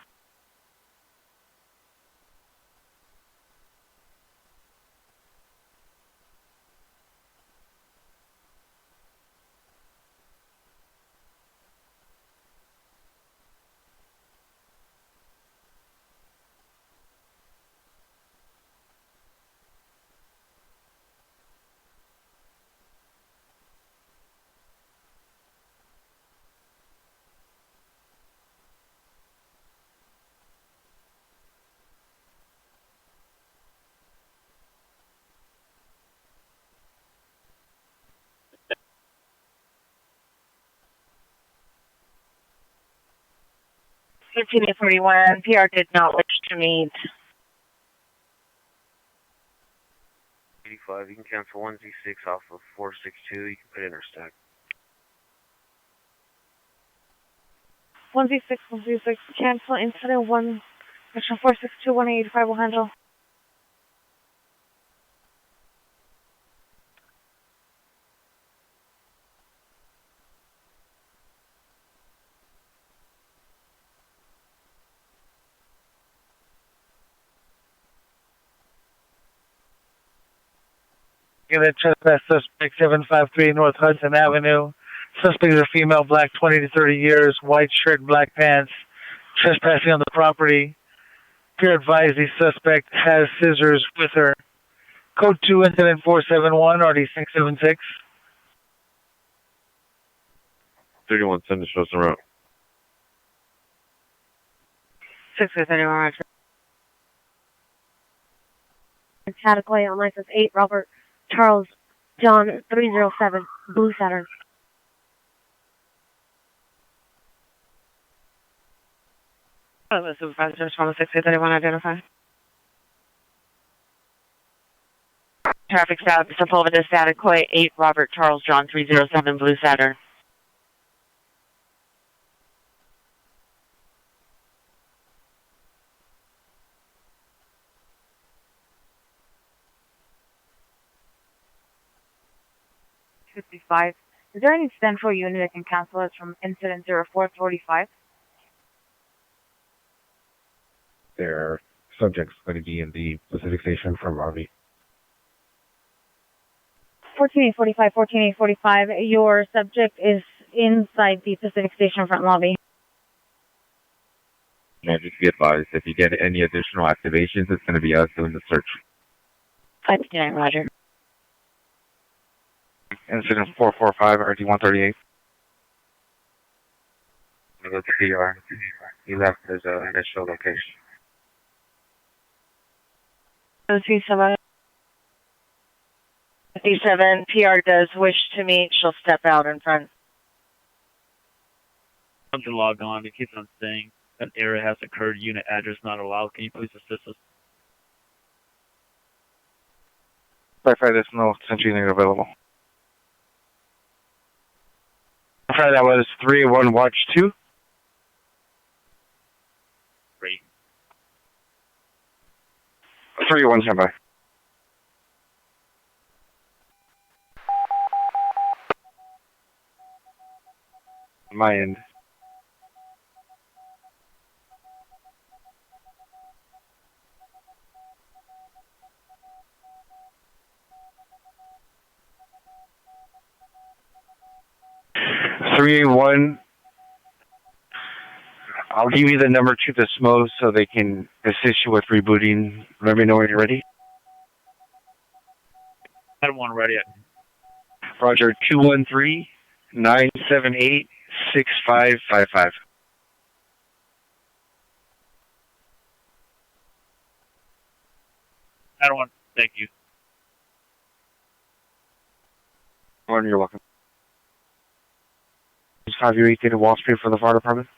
Continue 41. PR did not wish to meet. 85, you can cancel 1Z6 off of 462. You can put in our stack. 1Z6, 1Z6, cancel incident 1, section 462, 185 will handle. Unit trespass suspect 753 North Hudson Avenue. Suspect is a female, black, 20 to 30 years, white shirt, black pants, trespassing on the property. Peer advised the suspect has scissors with her. Code 2 incident 471 RD 676. 31, send the show some route. 6331 Roger. Category on license 8, Robert Charles John 307, Blue Saturn. Hello, Supervisor, response 6331, identify. Traffic stop, Sepulveda static, Koi 8, Robert Charles John 307, Blue Saturn. $55 Is there any central unit that can cancel us from incident 0445? Their subject's going to be in the Pacific Station from RV. 14845, 14845. Your subject is inside the Pacific Station front lobby. And just be advised, if you get any additional activations, it's going to be us doing the search. 559, roger. Incident 445, RD-138. I'm going to go to DR. He left his initial location. 57, PR does wish to meet. She'll step out in front. Something log on. It keeps on saying an error has occurred. Unit address not allowed. Can you please assist us? Clarify there's no central unit available. Clarify that was 3-1 Watch 2. Great. 3-1 standby. My end. Three one. I'll give you the number to the SMO so they can assist you with rebooting. Let me know when you're ready. I don't want to ready it. Roger. 213-978-6555. I don't want. Thank you. You're welcome. 5U18 Wall Street for the fire department.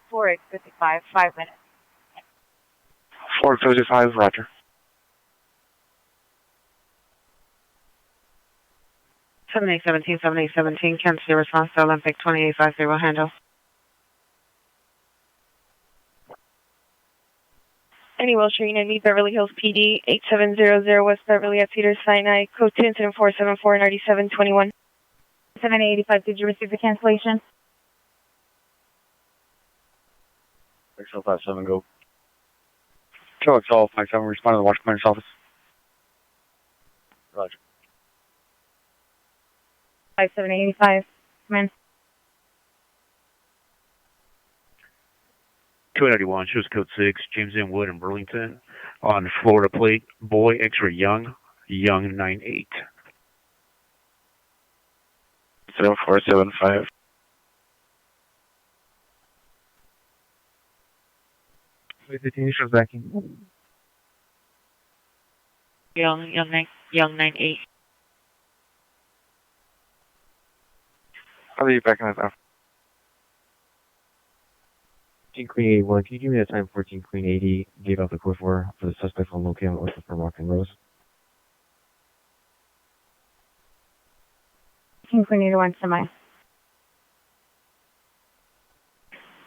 For 55, 5 minutes. 455, roger. Seven eight 17, Kansas City response to Olympic 2850 handle. Any Wilshire Unit, meet Beverly Hills PD, 8700 West Beverly at Cedars Sinai, code 2 incident 474-9721. 7885, did you receive the cancellation? XL57, go. Kill XL57, respond to the Watch Commander's office. Roger. 5785, come in. 291, shows code 6, James N. Wood in Burlington, on Florida plate, boy, X-ray Young, Young 98. 0475. With the initials backing. Young 98. I'll be back in that. 14 Queen 81, can you give me the time 14 Queen 80 gave out the code for the suspect on located on for Rock and Rose? 14 Queen 81, semi.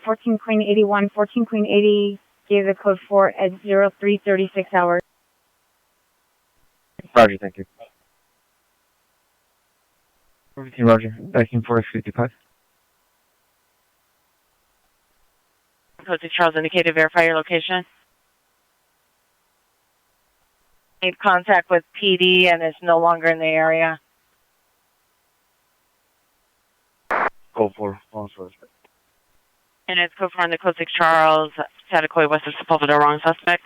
14 Queen 81, 14 Queen 80 gave the code 4 at 0336 hours. Roger, thank you. 14 Roger, backing for 55. Code 6 Charles indicated, verify your location. Made contact with PD and is no longer in the area. Code 4, on first. And it's code 4 on the code 6 Charles, Satakoy West of Sepulveda, wrong suspect.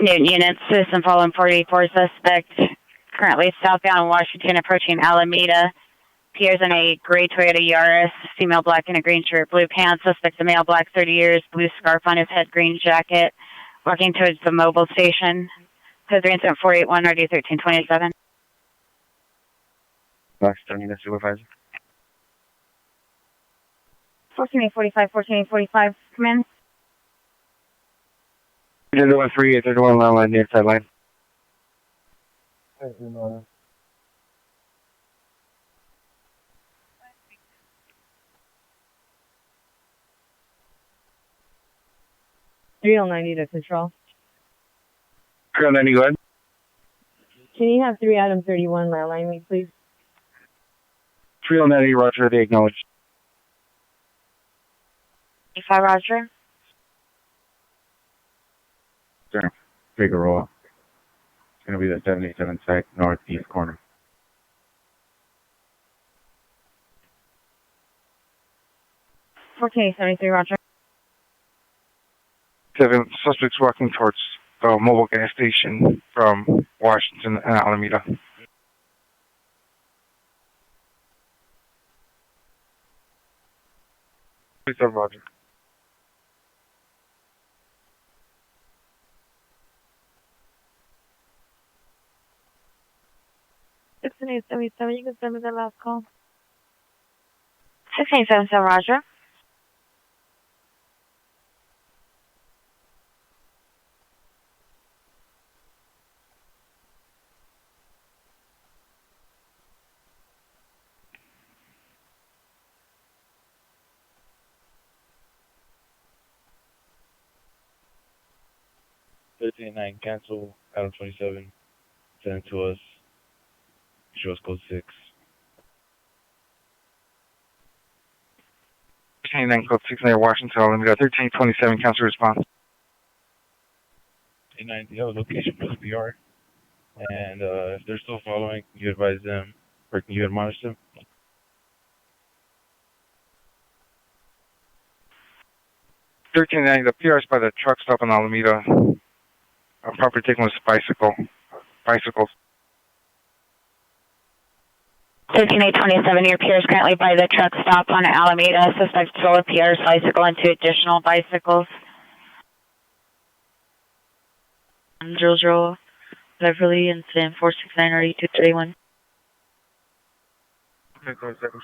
Newton units, citizen following 484 suspect, currently southbound Washington approaching Alameda. Appears in a gray Toyota Yaris, female black in a green shirt, blue pants, suspect a male black 30 years, blue scarf on his head, green jacket, walking towards the mobile station. Code 3 incident 481 RD 1327. Box 30 minutes supervisor. 14845, 14845, come in. 313, 31 line near sideline. Three 90 to control. 390, go ahead. Can you have 3 Adam 31 line me, please? 390, roger, they acknowledge. 85 Roger. Sir, Figueroa. It's going to be the 77 site, northeast corner. Okay, 73 Roger. 7 suspects walking towards the mobile gas station from Washington and Alameda. Please have Roger. Six and 877, you can send me the last call. 1677 Roger. Cancel Adam 27. Send it to us. Show us code 6. 1389 code 6 near Washington, Alameda. 1327 cancel response. 890, you have a location for the PR. And if they're still following, you advise them, or can you admonish them? The PR is by the truck stop in Alameda. A property taken with bicycles. 13827, your peer is currently by the truck stop on Alameda. Suspect stole a PR's bicycle and 2 additional bicycles. 00 Beverly, incident 469 RE 231.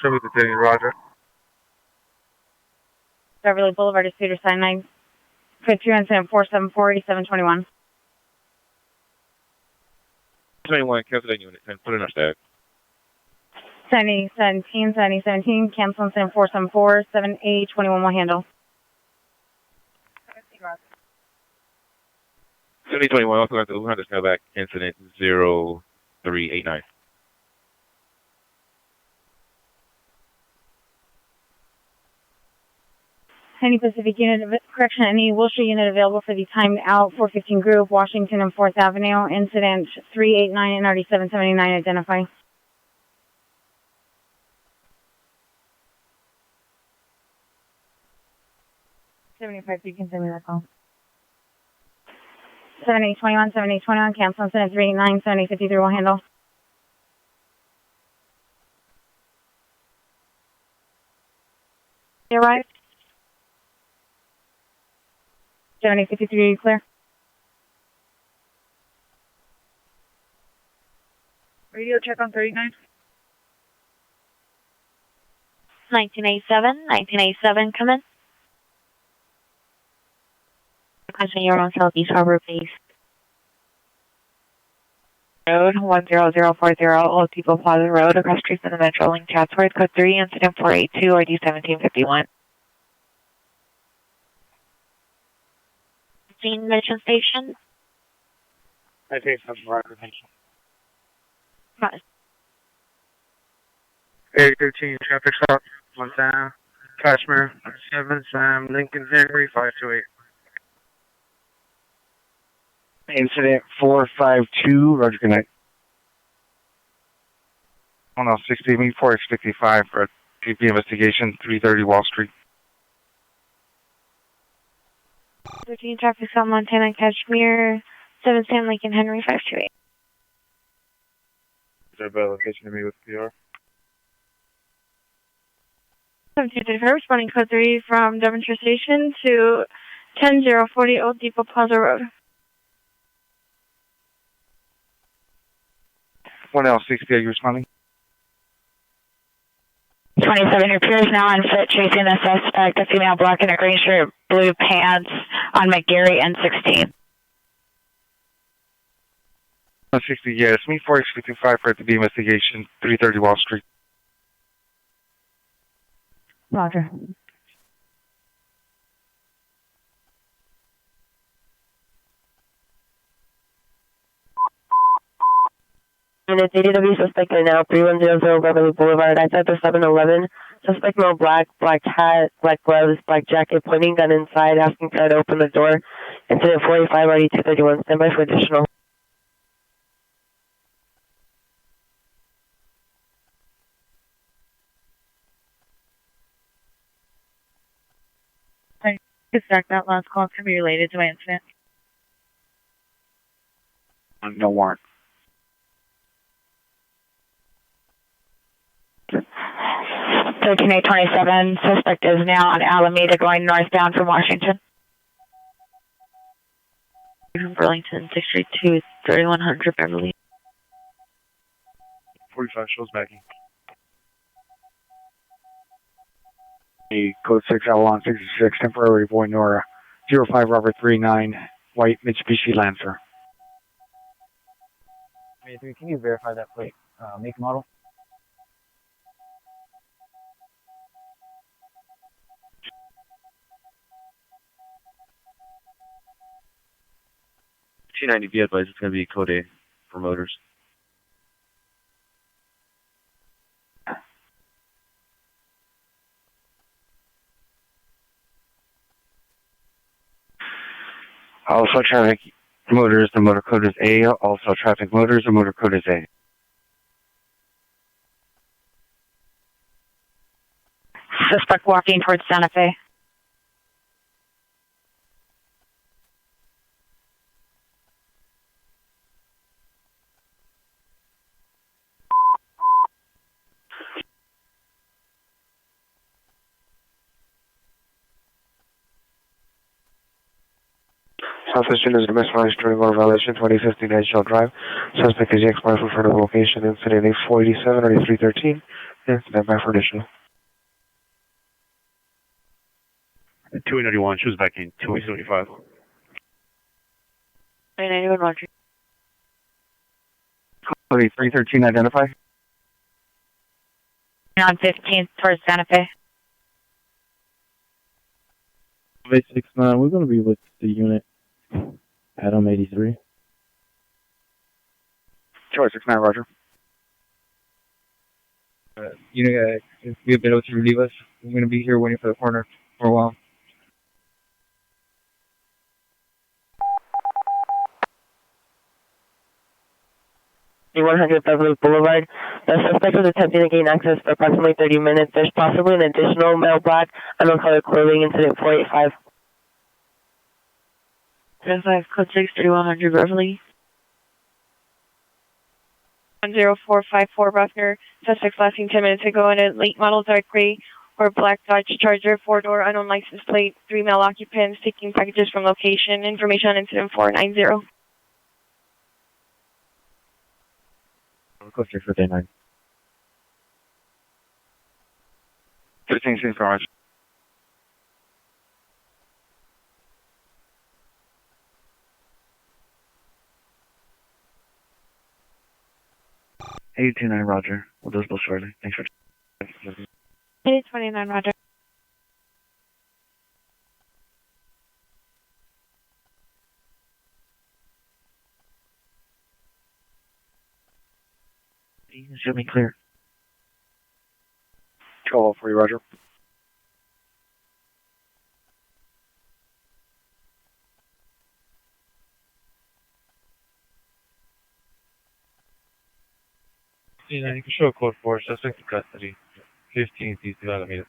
Show me the day, Roger. Beverly Boulevard is Cedar Sinai. Code 2 incident 474 8721. 21, cancel that unit and put it in our stack. 7017, cancel incident 474 7821 will handle. 7021, also got the Lujan to back incident 0389. Any Pacific unit, any Wilshire unit available for the timed out 415 group, Washington and 4th Avenue, incident 389 and RD 779, identify. You can send me that call. 7821, cancel incident 389, 7853 will handle. You arrived? 7853, clear. Radio check on 39. 1987, come in. Requesting you're on Southeast Harbor, please. Road 10040, Old Depot Plaza Road, across street from the Metro Link Chatsworth, code 3, incident 482, RD 1751. Mission Station. I think that's right. Thank you. 813 traffic stop. Montana. Kashmir. 7 Sam. Lincoln Henry 528. Incident 452, Roger, good night. 1060, me 455 for DP investigation, 330 Wall Street. 13 traffic stop, Montana, Kashmir, 7 Sam Lincoln Henry 528. Is there a better location to meet with PR? 7235, responding code 3 from Devonshire Station to 10040 Old Depot Plaza Road. 1L60, are you responding? 27, your peer is now on foot chasing the suspect, a female black in a green shirt, blue pants on McGarry and 16. 160, yes. Me 4X55 for it to be investigation, 330 Wall Street. Roger. It's ADW suspect right now, 3100 Beverly Boulevard. Outside the 7-Eleven. Suspect male black, black hat, black gloves, black jacket, pointing gun inside, asking for her to open the door. Incident 45, RD 231. Stand by for additional. Exact that last call can be related to my incident. No warrant. 13827, suspect is now on Alameda going northbound from Washington. From Burlington, 632, 3100 Beverly. 45 shows backing. Code 6 Avalon 66, temporary boy Nora, 05 Robert 39, white Mitsubishi Lancer. Can you verify that plate, make model? T90, be advised, it's going to be code A for motors. Also traffic motors, the motor code is A. Also traffic motors, the motor code is A. Suspect walking towards Santa Fe. Southwestern is a miscellaneous driving order violation, 2015 Edgell Drive. Suspect is ex-wife in front of the location, incident 8487, or 313. Yeah, stand by for additional. 291, shows backing, 275. 991 Roger. Code 313, identify. On 15th towards Santa Fe. 869, we're going to be with the unit. Adam 83. Charge 69, Roger. Unit, if you've been able to relieve us, we're going to be here waiting for the coroner for a while. .100 Beverly Boulevard. The suspect was attempting to gain access for approximately 30 minutes. There's possibly an additional male black, unknown color clothing, incident 485. 10-5, code 6, 3100 Beverly. 10454 Bruckner. Suspect last seen 10 minutes ago in a late model dark gray or black Dodge Charger, 4-door, unknown license plate, 3 male occupants taking packages from location. Information on incident 490. Code 359. 13 St. George. $829, Roger. We'll do this bill shortly. Thanks for... 829 Roger. Show me clear. 1203, Roger. You can show code 4, suspect in custody. 15th East of Alameda.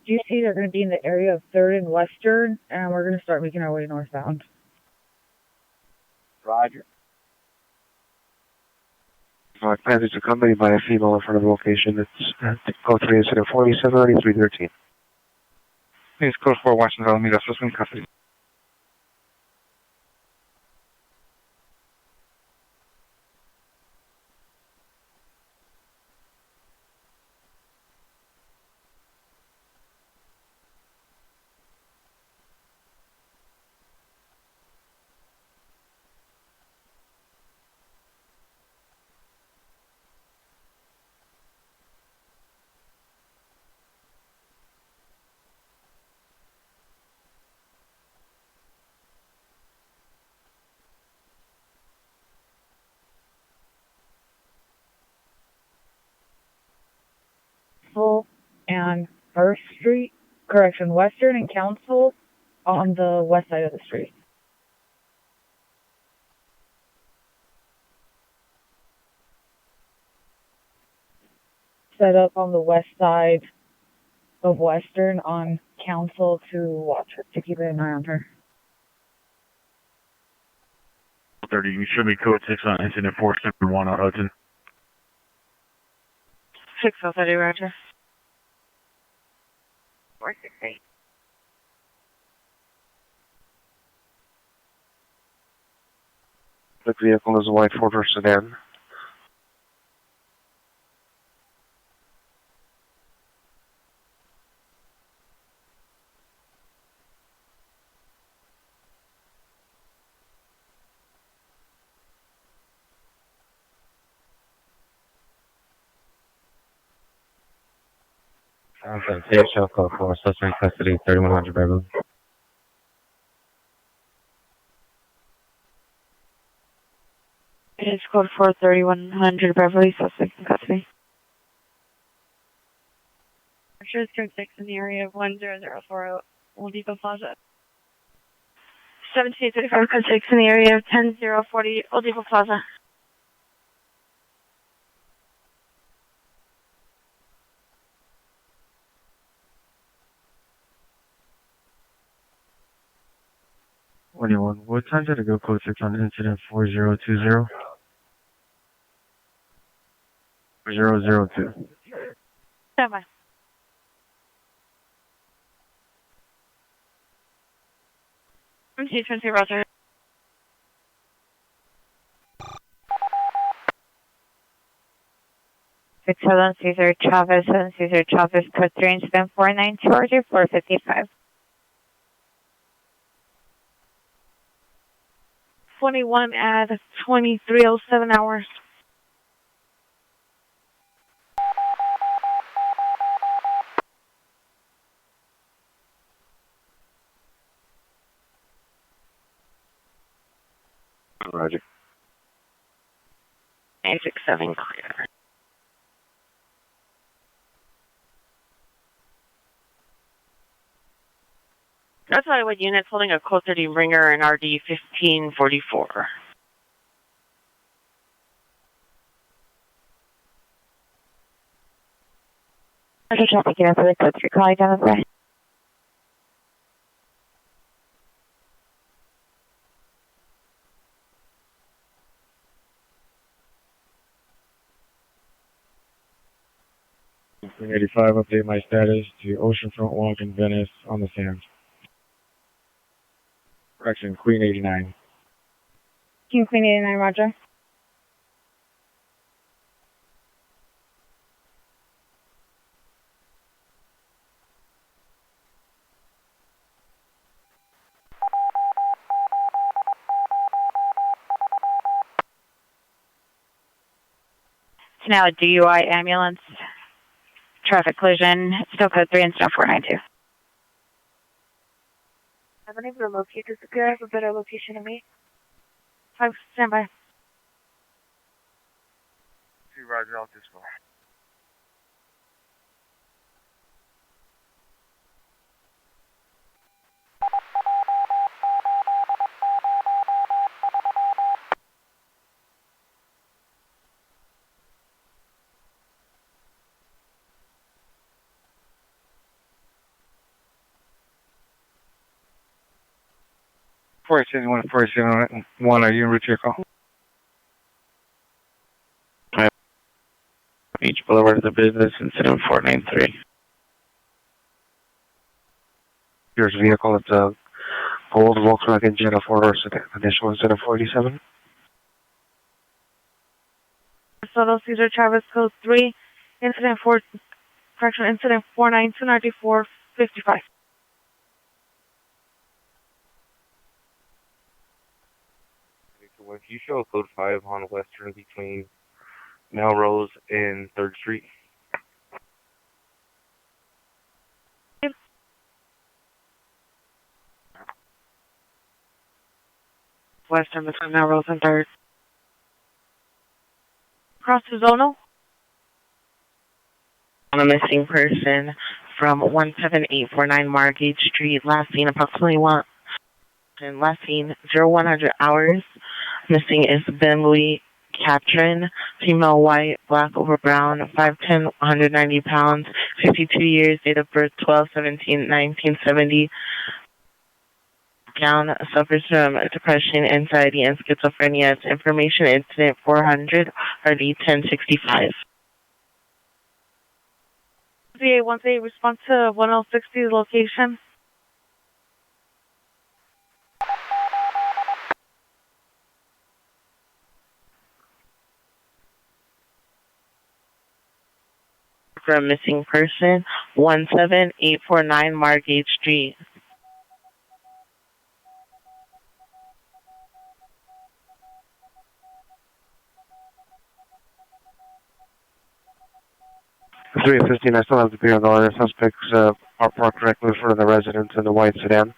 GC, they're going to be in the area of 3rd and Western, and we're going to start making our way northbound. Roger. Passage accompanied by a female in front of the location. It's code 3 incident 47 313. Please code 4 Washington Alameda, suspect in custody. And 1st Street, Western and Council on the west side of the street. Set up on the west side of Western on Council to watch her, to keep an eye on her. 30, you should be code 6 on incident 471 on Hudson. 6030, roger. 468. The vehicle is a white Ford or sedan. Shell code 4, suspect in custody, 3100 Beverly. It is code 4, 3100 Beverly, suspect in custody. Sure, it's code 6 in the area of 10040 Old Depot Plaza. 1735 code 6 in the area of 10040 Old Depot Plaza. What time did it go code 6 on incident 4020? 4002. Stand by. MC20 roger. Cesar Chavez, 7 Cesar Chavez, code 3 incident 492 RJ 455. 21 at 2307 hours. Roger. 967 clear. Notify what units holding a code 30 ringer and RD 1544. Okay, traffic unit for the code 3 call identified. Queen 85, update my status to Oceanfront Walk in Venice on the sands. Correction, Queen 89. King Queen 89, roger. It's now a DUI ambulance. Traffic collision. Still code 3 incident 492. I've been able to locate this. Could I have a better location of me? 5, stand by. See, roger, I'll just go. 471, are you en route to your call? Beach Boulevard, the business, incident 493. Here's a vehicle. It's a gold Volkswagen Jetta 4-horse initial incident 487. Soto Cesar Travis Code 3, incident 492-9455. If you show code 5 on Western between Melrose and 3rd Street. Western between Melrose and 3rd. Cross to Zonal. On a missing person from 17849 Margate Street, last seen approximately last seen 0100 hours. Missing is Ben Louis Catron, female, white, black over brown, 5'10", 190 pounds, 52 years, date of birth 12/17/1970. Down, suffers from depression, anxiety, and schizophrenia. It's information incident 400 RD 1065. VA-18 response to 1060 location. For a missing person, 17849 Margate Street. For 315, I still have the beer on the line. Suspects are parked directly in front of the residence in the white sedan.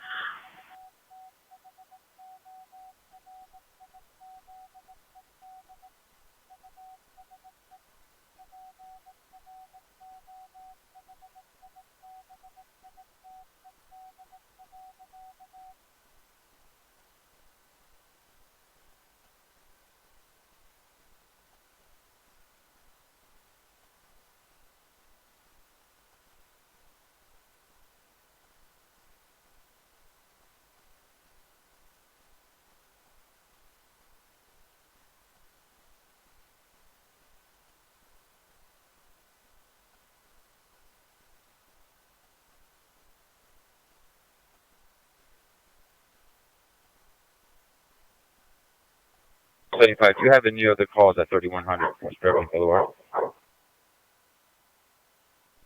Do you have any other calls at 3100 West Beverly Boulevard?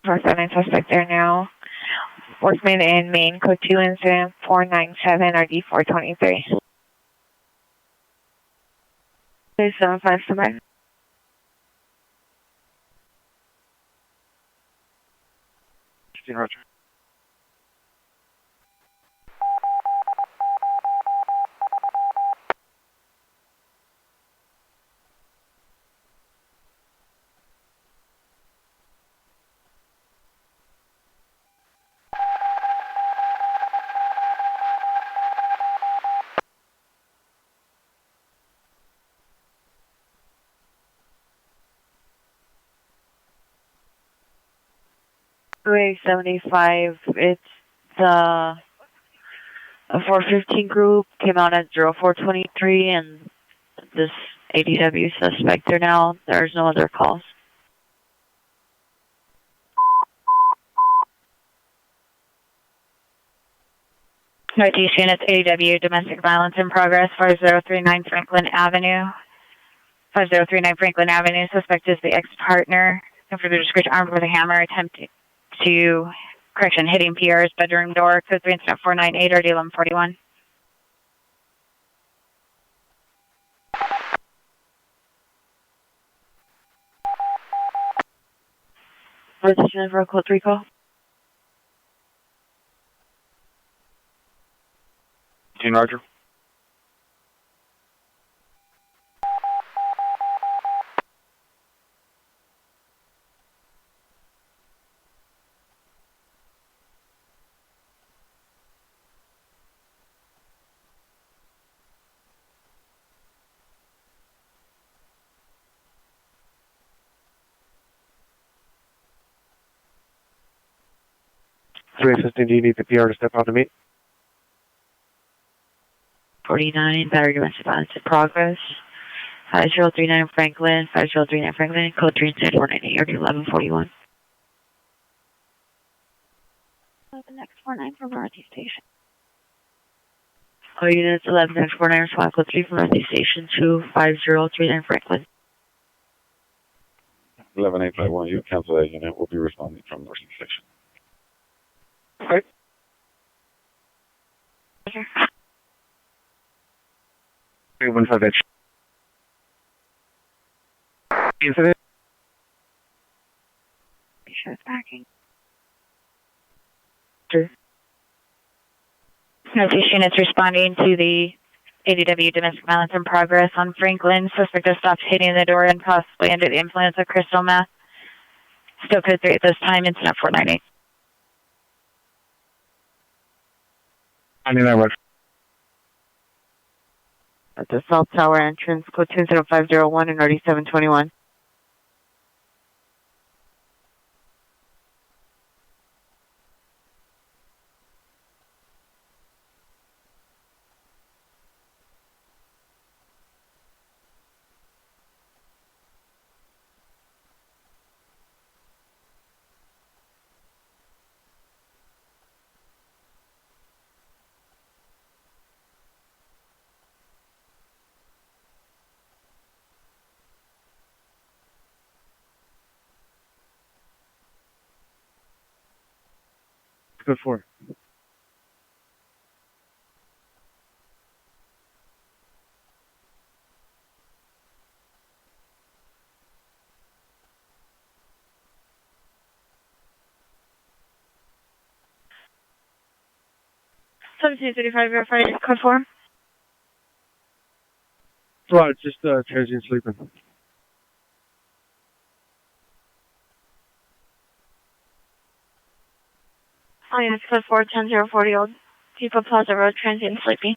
Representing suspect there now. Workman in Maine, code 2 incident 497 RD 423. 275 somebody. Roger. Grade 75, it's the 415 group, came out at 0423, and this ADW suspect there now. There's no other calls. Northeast units, ADW, domestic violence in progress, 5039 Franklin Avenue. 5039 Franklin Avenue, suspect is the ex-partner. And for the description, armed with a hammer, attempting to, hitting PR's bedroom door, code 3 incident 498 RD 1141. Position for a code 3 call. Roger. Do you need the PR to step out to meet? 49, battery domestic violence in progress. 5039 Franklin, 5039 Franklin, code 3 inside 498 or 1141. The next 49 from Northeast Station. All units 11 next 49 respond code 3 from Northeast Station to 5039 Franklin. 11851, you cancel that unit. We'll be responding from Northeast Station. Okay. One for that incident. Be sure it's backing. Northeast units responding to the ADW domestic violence in progress on Franklin. Suspect has stopped hitting the door and possibly under the influence of crystal meth. Still code 3 at this time, incident 498. 99 Roger. At the South Tower entrance, code 20501 and 3721. Good for. Verified code 4. Right, just transient sleeping. All units code 4, 10040 Old Depot Plaza Road, transient sleepy.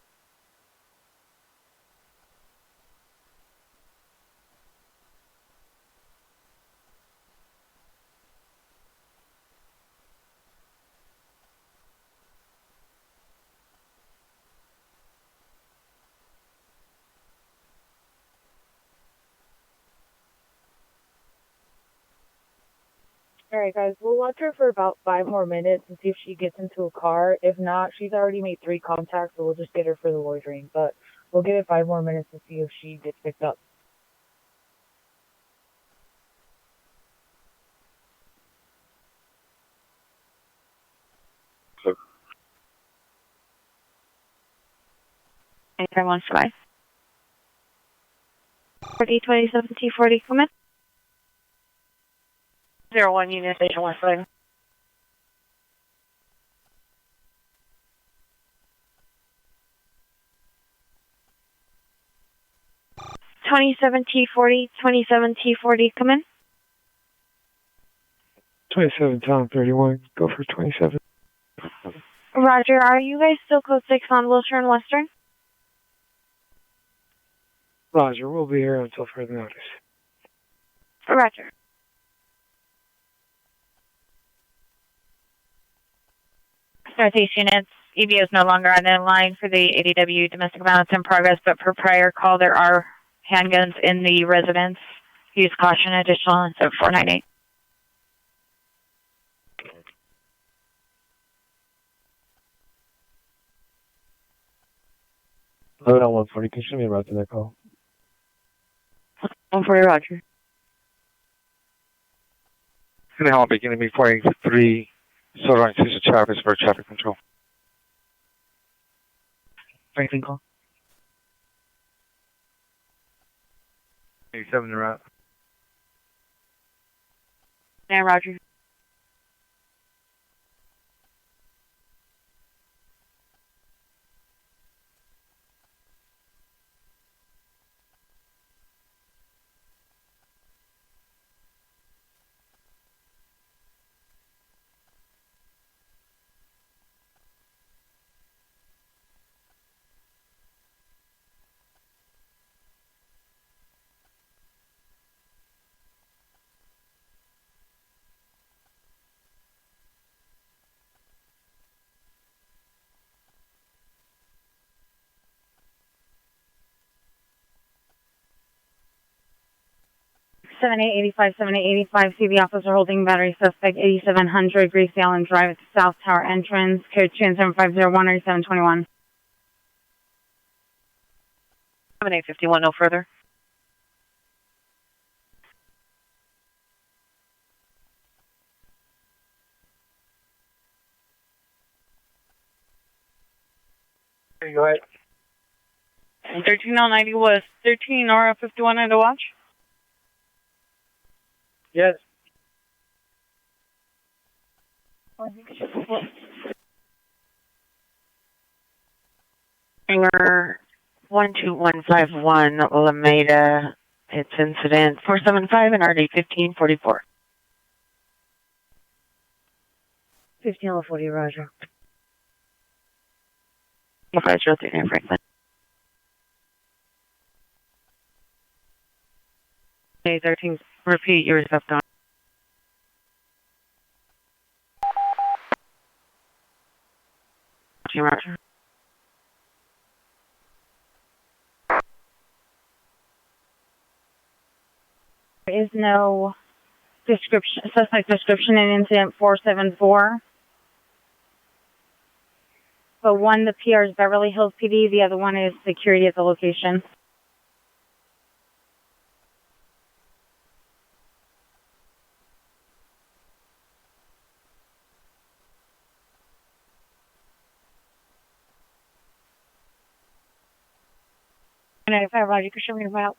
Alright guys, we'll watch her for about 5 more minutes and see if she gets into a car. If not, she's already made 3 contacts, so we'll just get her for the loitering. But we'll give it 5 more minutes to see if she gets picked up. Anytime wants to buy. 4027 T40, come in. 01 Union Station West Side. T40, 27T40, come in. 27 Tom 31. Go for 27. Roger, are you guys still code 6 on Wilshire and Western? Roger, we'll be here until further notice. Roger. Northeast units, EBO is no longer on the line for the ADW domestic violence in progress, but per prior call, there are handguns in the residence. Use caution, additional instead of 498. Load on 140, can you show me around to that call? 140, Roger. And I'll be going to be pointing 3 Solar Institution Chapters for traffic control. Franklin call. 87 to route. Yeah, Roger. 7885, 7885, CV officer holding battery suspect 8700 Grace Allen Drive at the South Tower entrance, code 27501 or 721. 7851, no further. Go ahead. 13090 was 13 or 51 at the watch? Yes. Hangar 12151, Alameda. It's incident 475 and RD 1544. 1540, roger. Roger, 39 Franklin. A13, repeat your receptor. Roger. There is no description, suspect description in incident 474. But one, the PR is Beverly Hills PD, the other one is security at the location. And if I Roger, you can show me the route.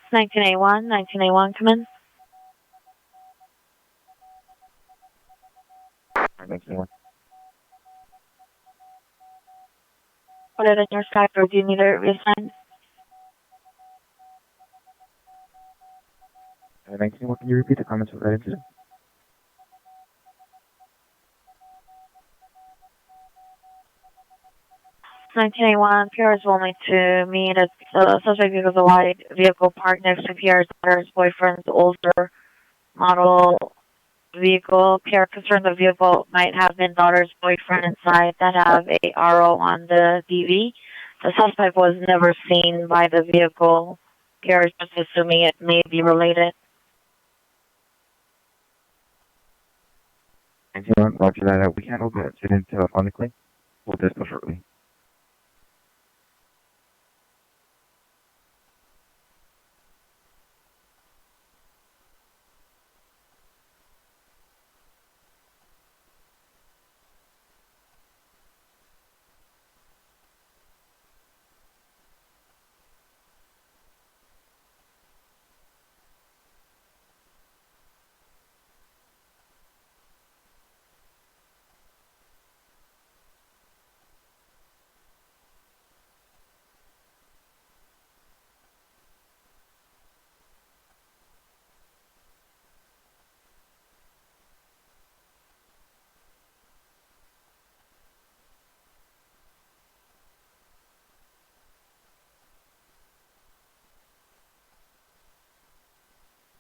Nineteen A1, come in. 19A1. Put it in your Skype, or do you need it reassigned? 19A1, can you repeat the comments of that incident? PRs will need to meet at suspect because a white vehicle parked next to PR's daughter's boyfriend's older model vehicle. PR concerned the vehicle might have been daughter's boyfriend inside that have a RO on the DV. The suspect was never seen by the vehicle. PR is just assuming it may be related. 19A1, roger that. We can't hold the incident telephonically. We'll discuss shortly.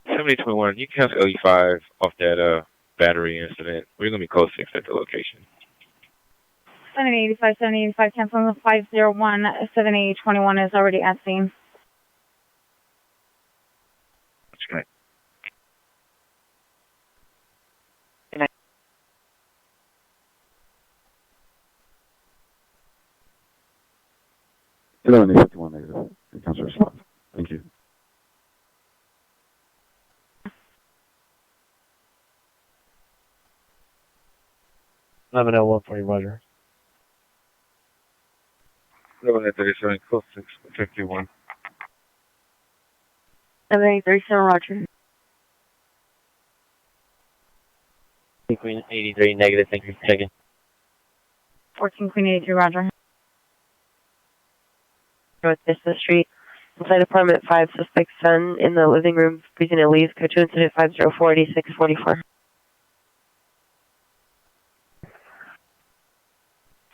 $7021, you can cancel LE5 off that battery incident. We're going to be close 6 at the location. 7885, 7885, cancel on the 501, 7821 is already at scene. Okay. Hello, 51 negative. Council response. Thank you. Let me know one for you, Roger. 1137, close 651. 7837, Roger. Queen 83 negative, thank you for checking. 14 Queen 83, roger. North Vista Street, Inside apartment 5, suspect son in the living room, freezing a leaf, code 2 incident 504-8644.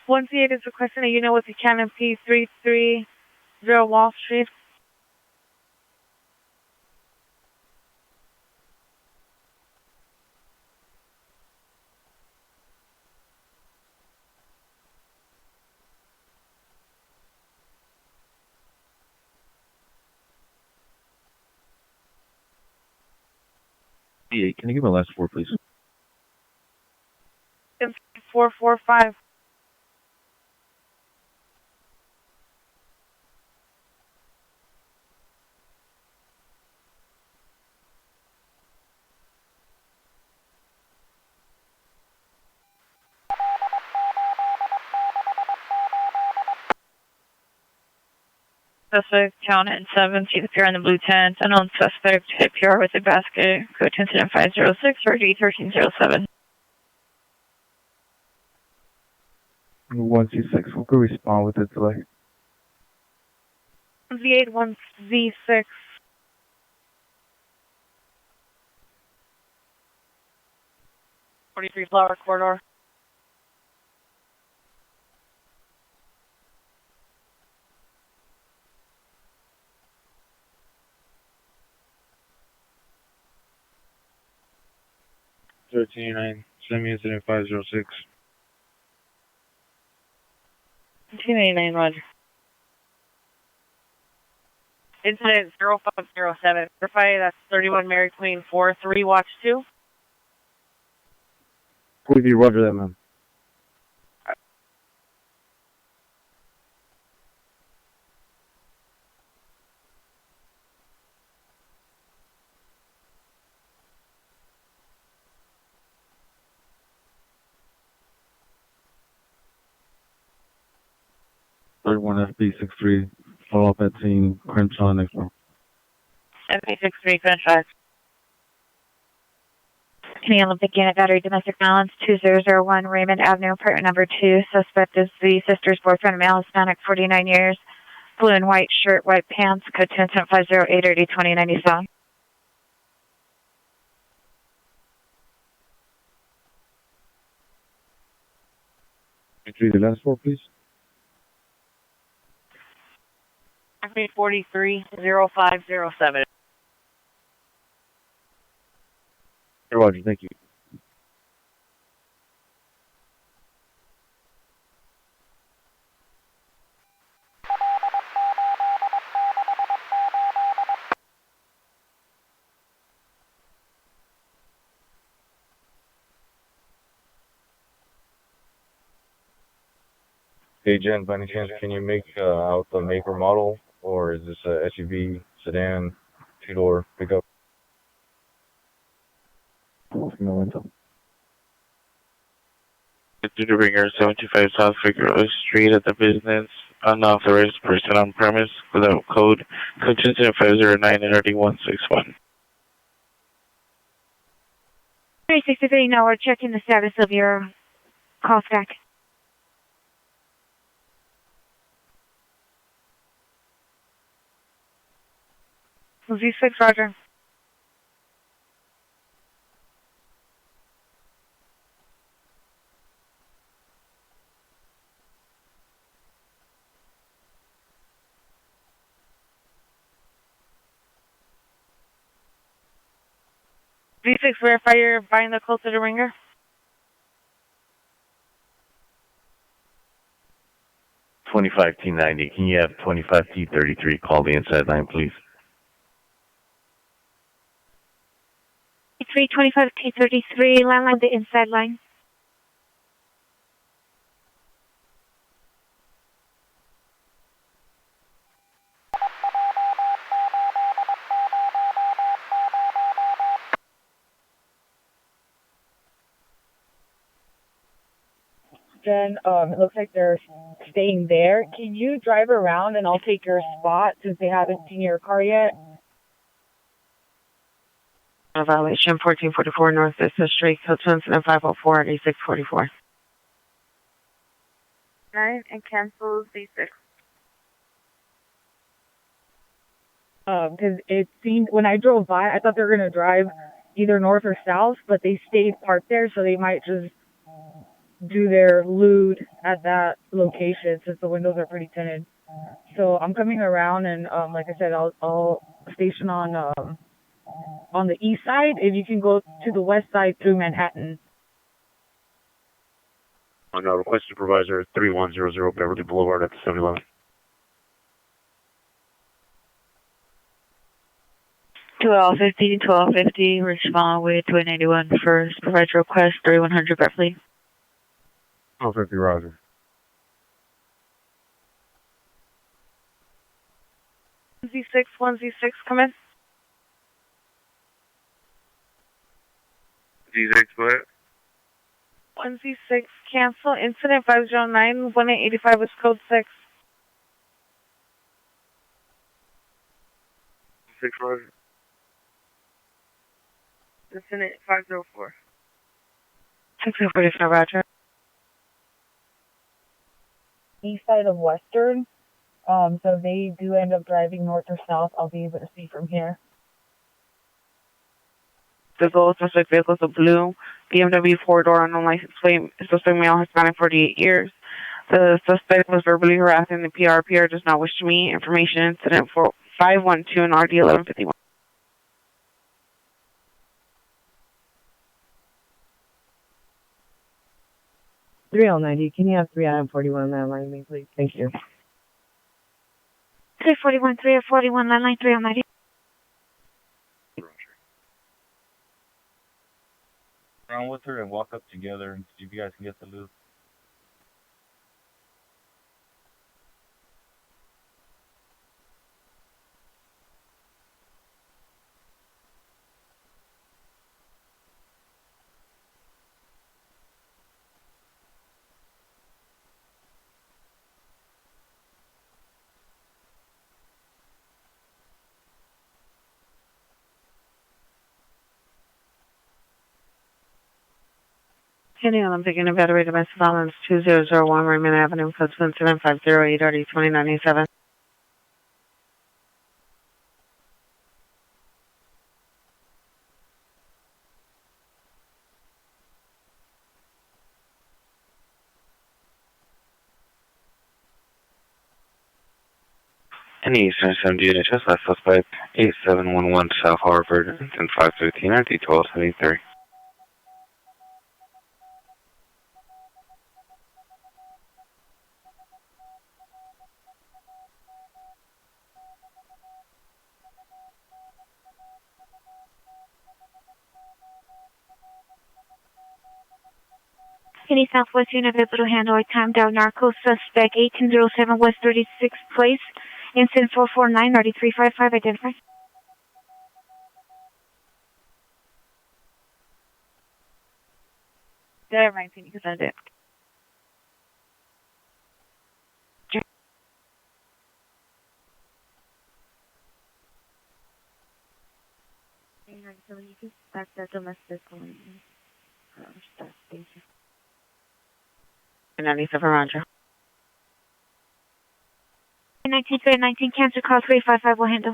1C8 is requesting a unit with the Canon P330 Wall Street. Can you give me the last four, please? 445. Suspect count at 7, see the PR in the blue tent. Unknown suspect hit PR with a basket. Code to incident 506 or D1307. 126, who could respond with the delay? Z8, 1Z6. Flower corridor. Send me incident 506. 289, Roger. Incident 0507. Verify that's 31 Mary Queen 43, watch 2. Please, roger that, ma'am. FB63, follow up at scene, Crenshaw next door. FB63, Crenshaw. Command Olympic Unit Battery Domestic Violence 2001 Raymond Avenue, apartment number 2. Suspect is the sister's boyfriend, male, Hispanic, 49 years. Blue and white shirt, white pants, code 10.508 or D2097. The last four, please. FB43, 0507. Roger, thank you. Hey Jen, by any chance, can you make out the make or model, or is this a SUV, sedan, two-door pickup? No info. Due Ringer 75 South Figueroa Street at the business, unauthorized person on premise without code, incident 509 and 3161. 363, no, we're checking the status of your call stack. Z6, Roger. Z6, verify you're buying the call to the Ringer. T90. Can you have 25T33 call the inside line, please? 325T33, landline the inside line. Jen, it looks like they're staying there. Can you drive around and I'll take your spot since they haven't seen your car yet? Violation 1444 North Business Street, code 504 at 8644. 9 and cancel Z6. Because it seemed, when I drove by, I thought they were going to drive either north or south, but they stayed parked there, so they might just do their lewd at that location since the windows are pretty tinted. So I'm coming around, and like I said, I'll station on the east side. If you can go to the west side through Manhattan. On request supervisor 3100 Beverly Boulevard at the 7-Eleven. Twelve 1250, respond with 291 for supervisor request 3100 Beverly. 1250, Roger. Z6, 1Z6, come in. Z6, go ahead. 1Z6, cancel. Incident 509, 1885 is code 6. 6, Roger. Incident 504. 645, Roger. East side of Western. So if they do end up driving north or south, I'll be able to see from here. The gold suspect vehicle is a blue BMW 4-door unknown license plate. Suspect male, Hispanic, 48 years. The suspect was verbally harassing the PR. PR does not wish to meet. Information incident 512 and RD 1151. Three L90. Can you have 3 item 41 on that line, me, please? Thank you. 341, 341, landline 390. Around with her and walk up together and see if you guys can get the loop. Kenny, I'm taking a battery domestic violence 2001 Raymond Avenue, code 7508 RD 2097. Any Eastern 70 unit, just last suspect 8711 South Harvard, and 513 RD 1273. Kenny Southwest unit able to handle a timed out narco suspect 1807 West 36th Place. Incident 449 RD 355 identified. Never mind, Kenny, because I did. So you can start the domestic one. Thank you. 97, Roger. 19 cancer call 355 will handle.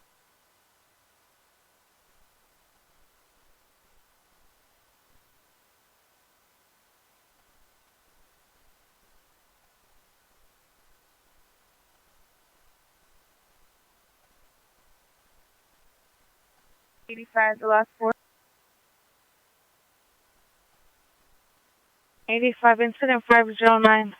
The last four. 85, incident 509.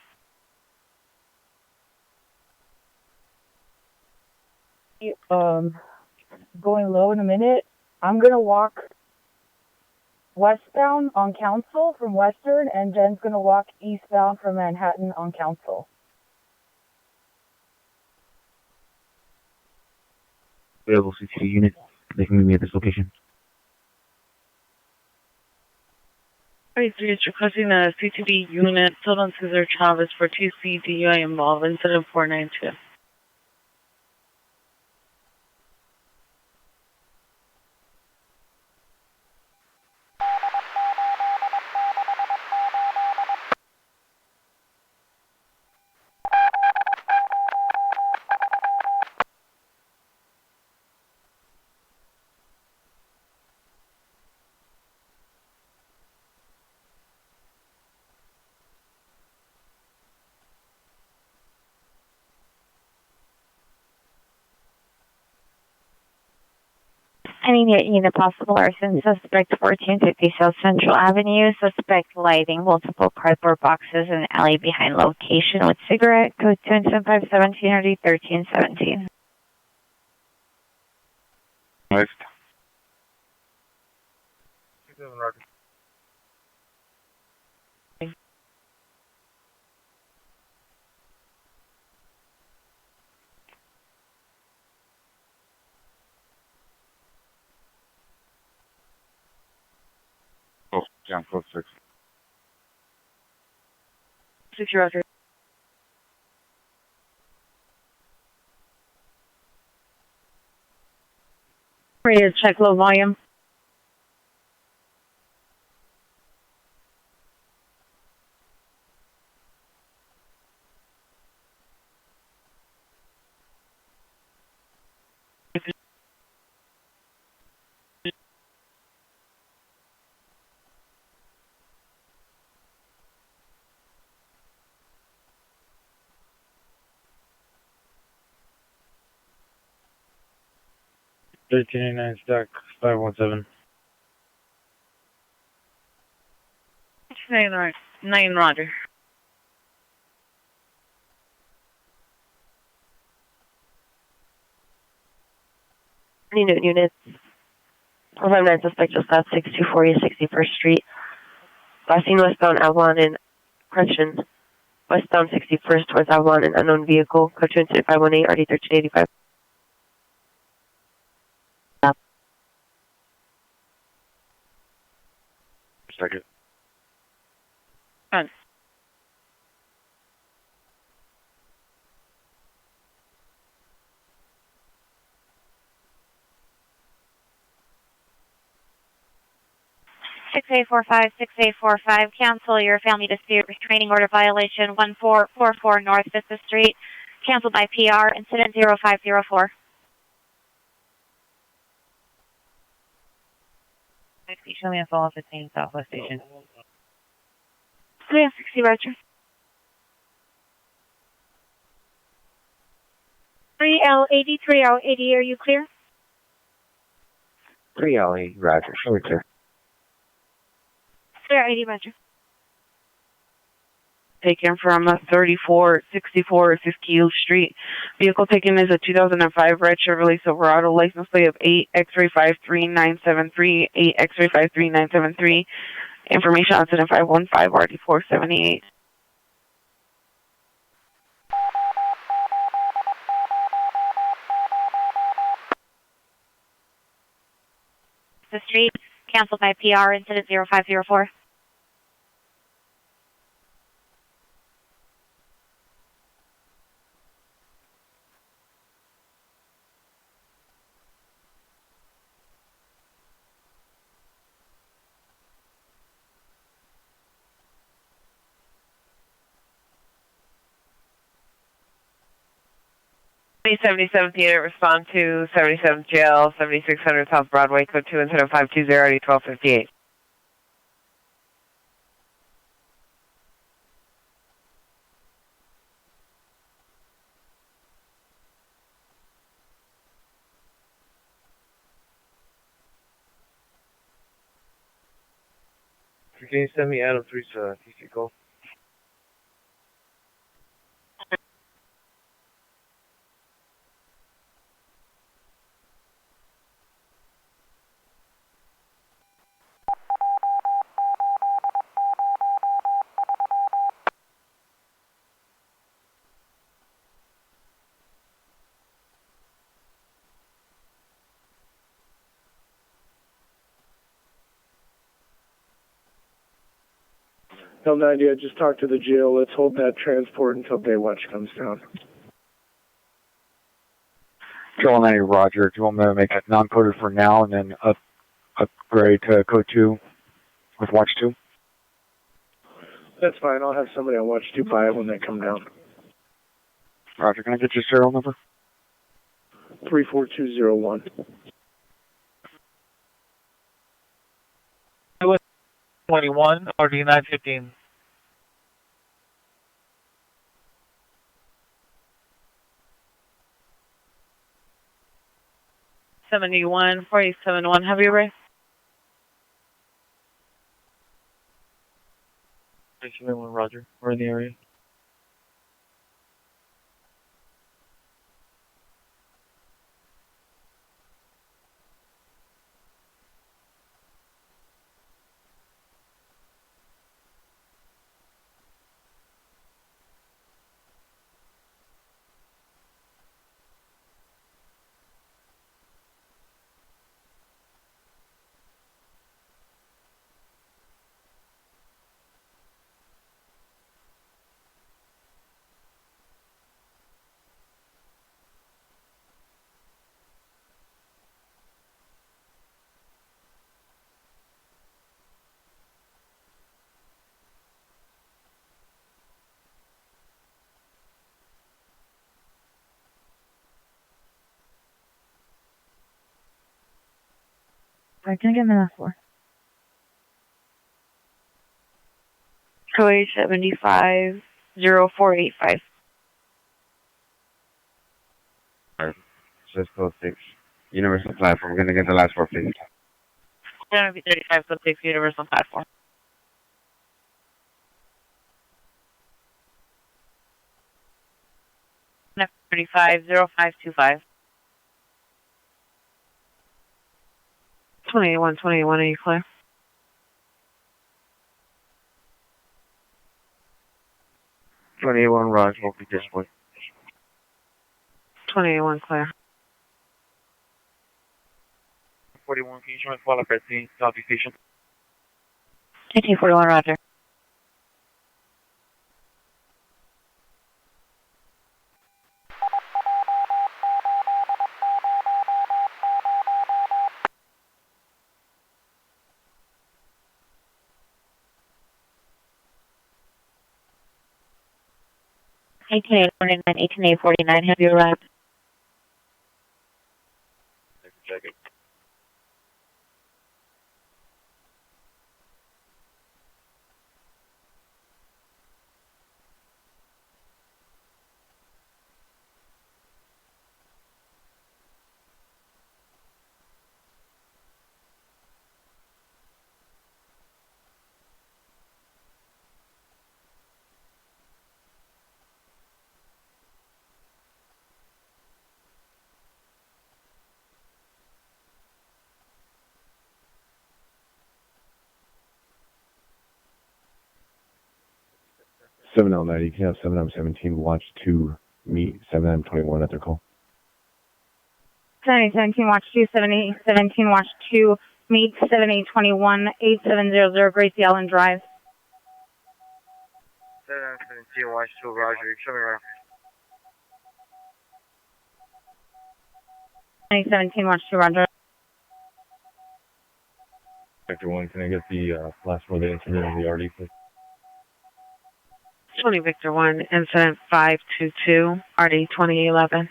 Going low in a minute. I'm gonna walk westbound on Council from Western, and Jen's gonna walk eastbound from Manhattan on Council. Available CTV unit. They can meet me at this location. 33 is requesting a CTV unit. Total Cesar Chavez for 2C DUI involved. Incident 492. Any unit possible arson. Suspect 1450 South Central Avenue. Suspect lighting multiple cardboard boxes in the alley behind location with cigarette. Code 27517 or 1317. Next. Oh, John, code 6. 6 Roger. Ready to check low volume. Stack 517. 9 Roger. Any units? 459 suspect just left 6240 61st Street. Last seen westbound Avalon and correction. Westbound 61st towards Avalon, an unknown vehicle. Code 27518 RD 1385. Second. On. Six 6845 cancel your family dispute restraining order violation 1444 North 5th Street. Canceled by PR. Incident 0504. Show me a follow 15 Southwest Station. 360 Roger. 3L80, 3L80, are you clear? 3L8, Roger. We're clear. 3L80, Roger. Taken from 3464 Siskiyou Street. Vehicle taken is a 2005 red Chevrolet Silverado, license plate of 8 X-ray 53973, 8 X-ray 53973. Information on incident 515 RD478. The street, canceled by PR, incident 0504. '77th unit, respond to 77th jail, 7600 South Broadway, code 2 incident 520 RD1258. Can you send me Adam 3's TC call? L90, I just talked to the jail. Let's hold that transport until Baywatch comes down. Joel 90, Roger. Do you want me to make it non-coded for now and then upgrade to code 2 with watch 2? That's fine. I'll have somebody on watch 2 by it when they come down. Roger, can I get your serial number? 34201. 21 RD 915. 4871, 4871, heavy array. 4871, roger. We're in the area. All right, can I get my last four? 4875, 0485. Alright, Cisco 6. Universal platform, gonna get the last 4, please. Gonna be 35, so 6 universal platform. Next 35, 0525. 2121, are you clear? Twenty-one Raj will be displayed. 21 clear. 41, can you show me follow up at the Southeast Station? 1841, roger. Eighteen 1849, have you arrived? Check it. Seven L90, you can have 7M17 watch 2 meet 7M21 at their call. 7817 watch 2, 7817 watch 2, meet 7821, 8700 Gracie Allen Drive. 717, watch 2, roger. Show me around. 2017 watch 2, roger. Vector 1, can I get the last for the incident of the RD, please? 20 Victor 1, incident 522, RD 2011.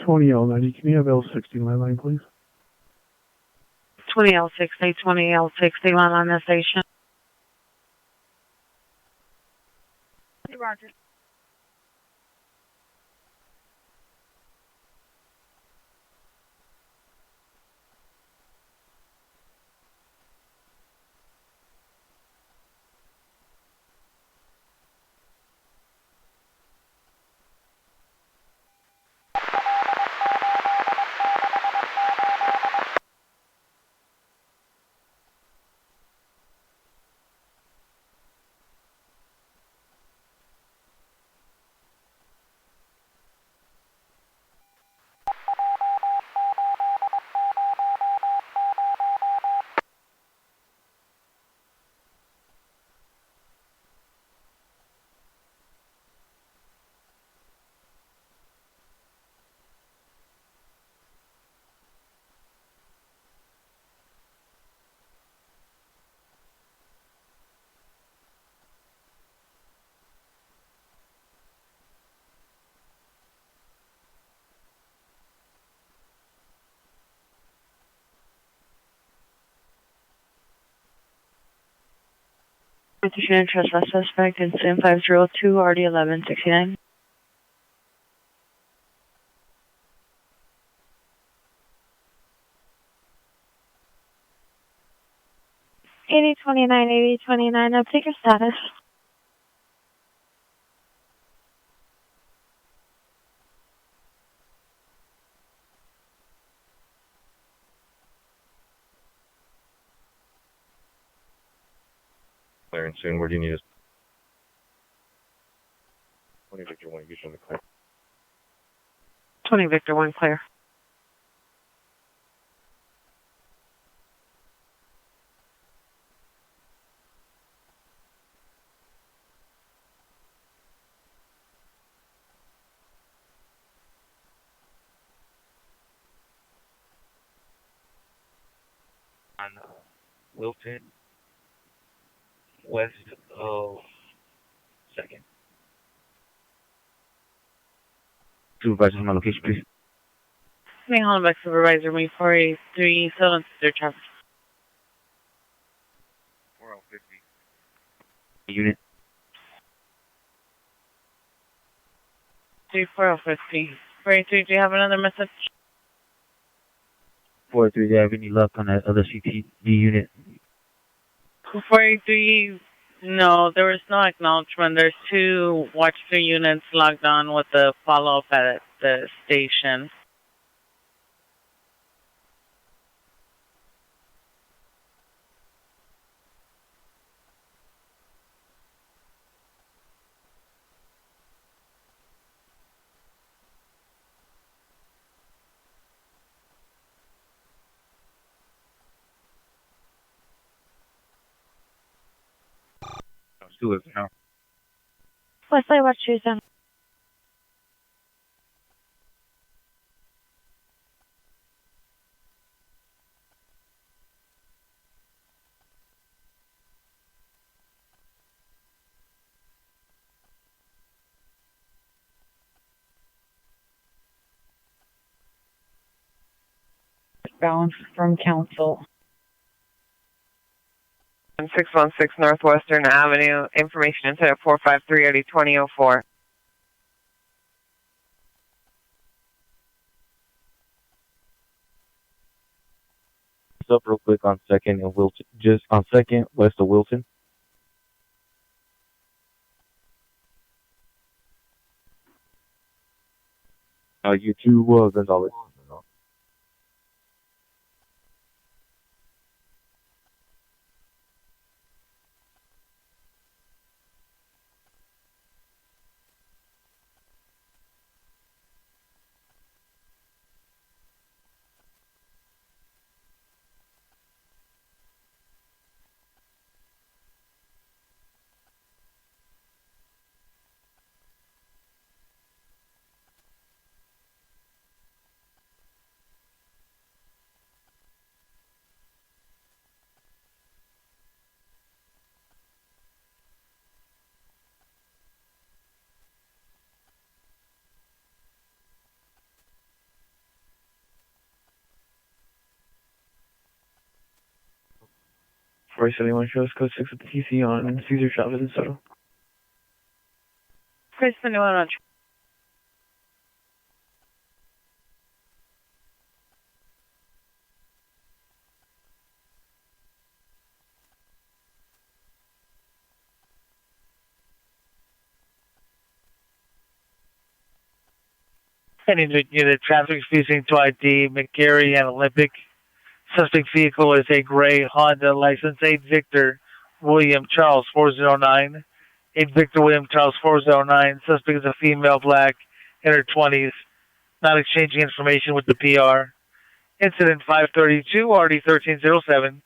20L90, can you have L60 landline, please? 20L60, 20L60, line on the station. Roger. Position and trespass suspect, incident 502, RD 1169. $8029, update your status. Clearing soon. Where do you need us? 20 Victor 1, you should clear. 20 Victor 1, clear. On Wilton, west of 2nd. Supervisor, on my location, please. Hang on back, Supervisor, me 483, 7 traffic. 4050. Unit. 3450. 483, do you have another message? 483, do you have any luck on that other CTD unit? 483, no, there was no acknowledgement. There's 2 Watch 3 units logged on with the follow-up at the station. Let's do it now. Wesley, what's your zone? Balance from council. 616 Northwestern Avenue, information instead of 453 RD 2004. Up real quick on 2nd and Wilton. Just on 2nd, west of Wilton. You 2 Gonzalez. Forty 71 shows code 6 with the TC on Caesar Chavez and Soto. Chris, anyone on? Heading to unit traffic fusing to ID McGarry and Olympic. Suspect vehicle is a gray Honda, license 8 Victor William Charles 409. 8 Victor William Charles 409. Suspect is a female, black, in her 20s. Not exchanging information with the PR. Incident 532, RD 1307.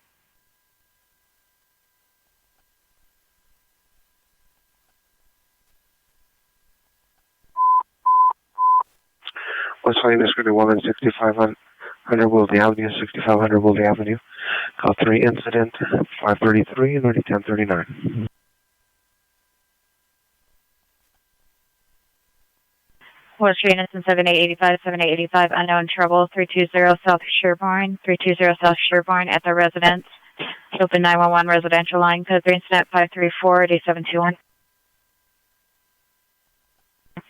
West Lane, Discretion 6500 Wildy Avenue, 6500 Wildy Avenue. Call 3 incident 533 and already 1039. West Street, Innocent 7885, unknown trouble, 320 South Sherborne, 320 South Sherborne at the residence. Open 911 residential line, code 3 incident 534-8721.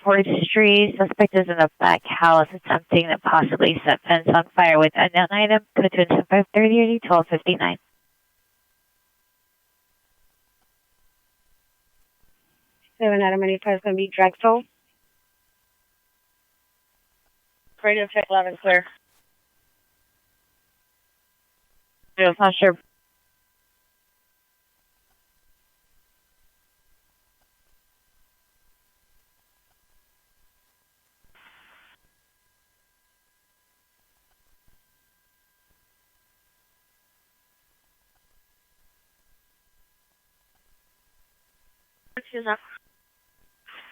4th Street, suspect is in a back house attempting to possibly set fence on fire with unknown item, code 2 incident 530-1259. 7 Adam 95 is going to be Drexel. Radio check 11 clear. I'm not sure.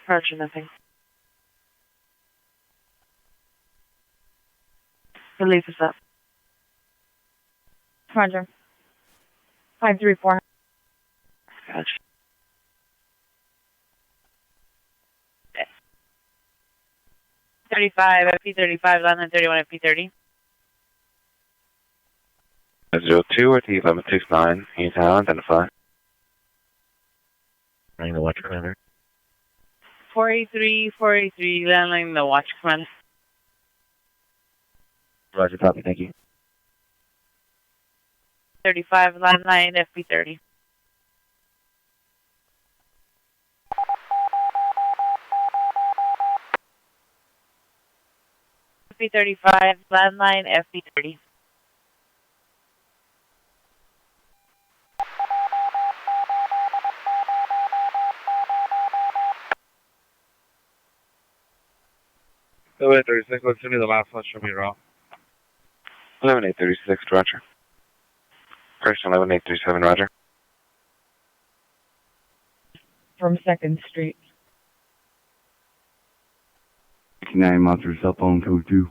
Roger, nothing. Relief is up. Roger. 534. Gotcha. 35, FP35, landline 31, FP30. 02 or T1169, Anytown, identify. Running the watch commander. 483, landline the watch command. Roger, copy, thank you. 35, landline FP30. FP35, landline FP30. Oh, wait, 36, let's send me the last one, show me raw. 11836, Roger. Person 11837, Roger. From 2nd Street. 69 Monster cell phone code 2.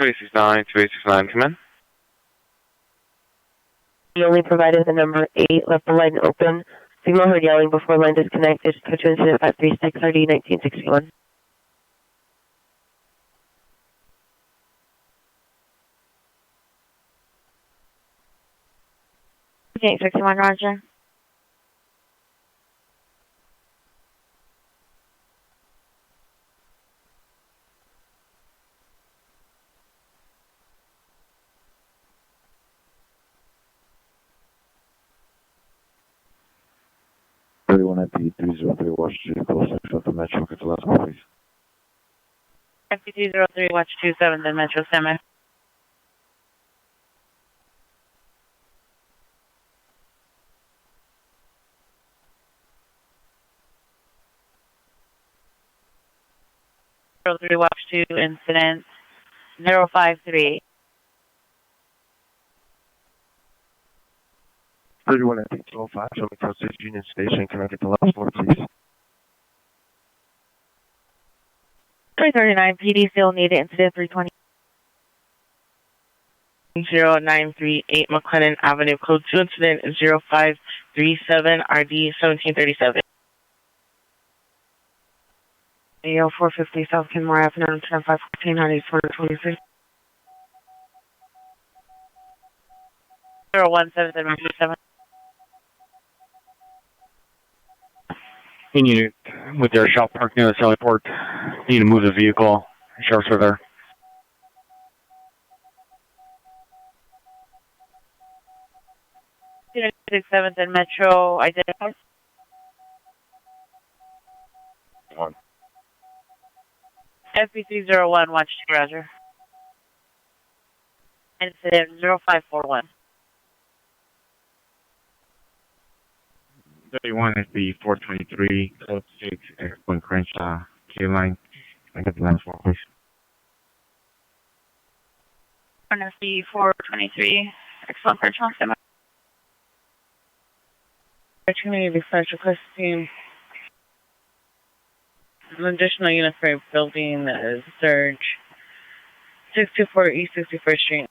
2869, come in. We only provided the number 8, left the line open. Signal heard yelling before line disconnected. Code to incident 536 RD 1961. Okay, 61, Roger. Everyone at the 303 Washington, close section of the Metro, get the last call, please. FP203, watch 27, then Metro Semi. Three watch 2 incident 053. 31 at 205, show me code 6 Union Station, can I get the last floor, please? 339 PD still needed incident 320. 0938 McLennan Avenue, code 2 incident 0537 RD 1737. AO 450 South Kenmore Avenue, 10514 on 423. 017 7. You need it with their shop parked near the Sally Port. You need to move the vehicle. Sheriff's are there. 67th and Metro identified. FP301, watch 2, Roger. Incident 0541. 31 is the 423, code 6, X1 Crenshaw, K-line. Can I get the last one, please? NSB 423, excellent Crenshaw Semi. Community dispatch requesting an additional unit for a building surge 624 East 61st Street.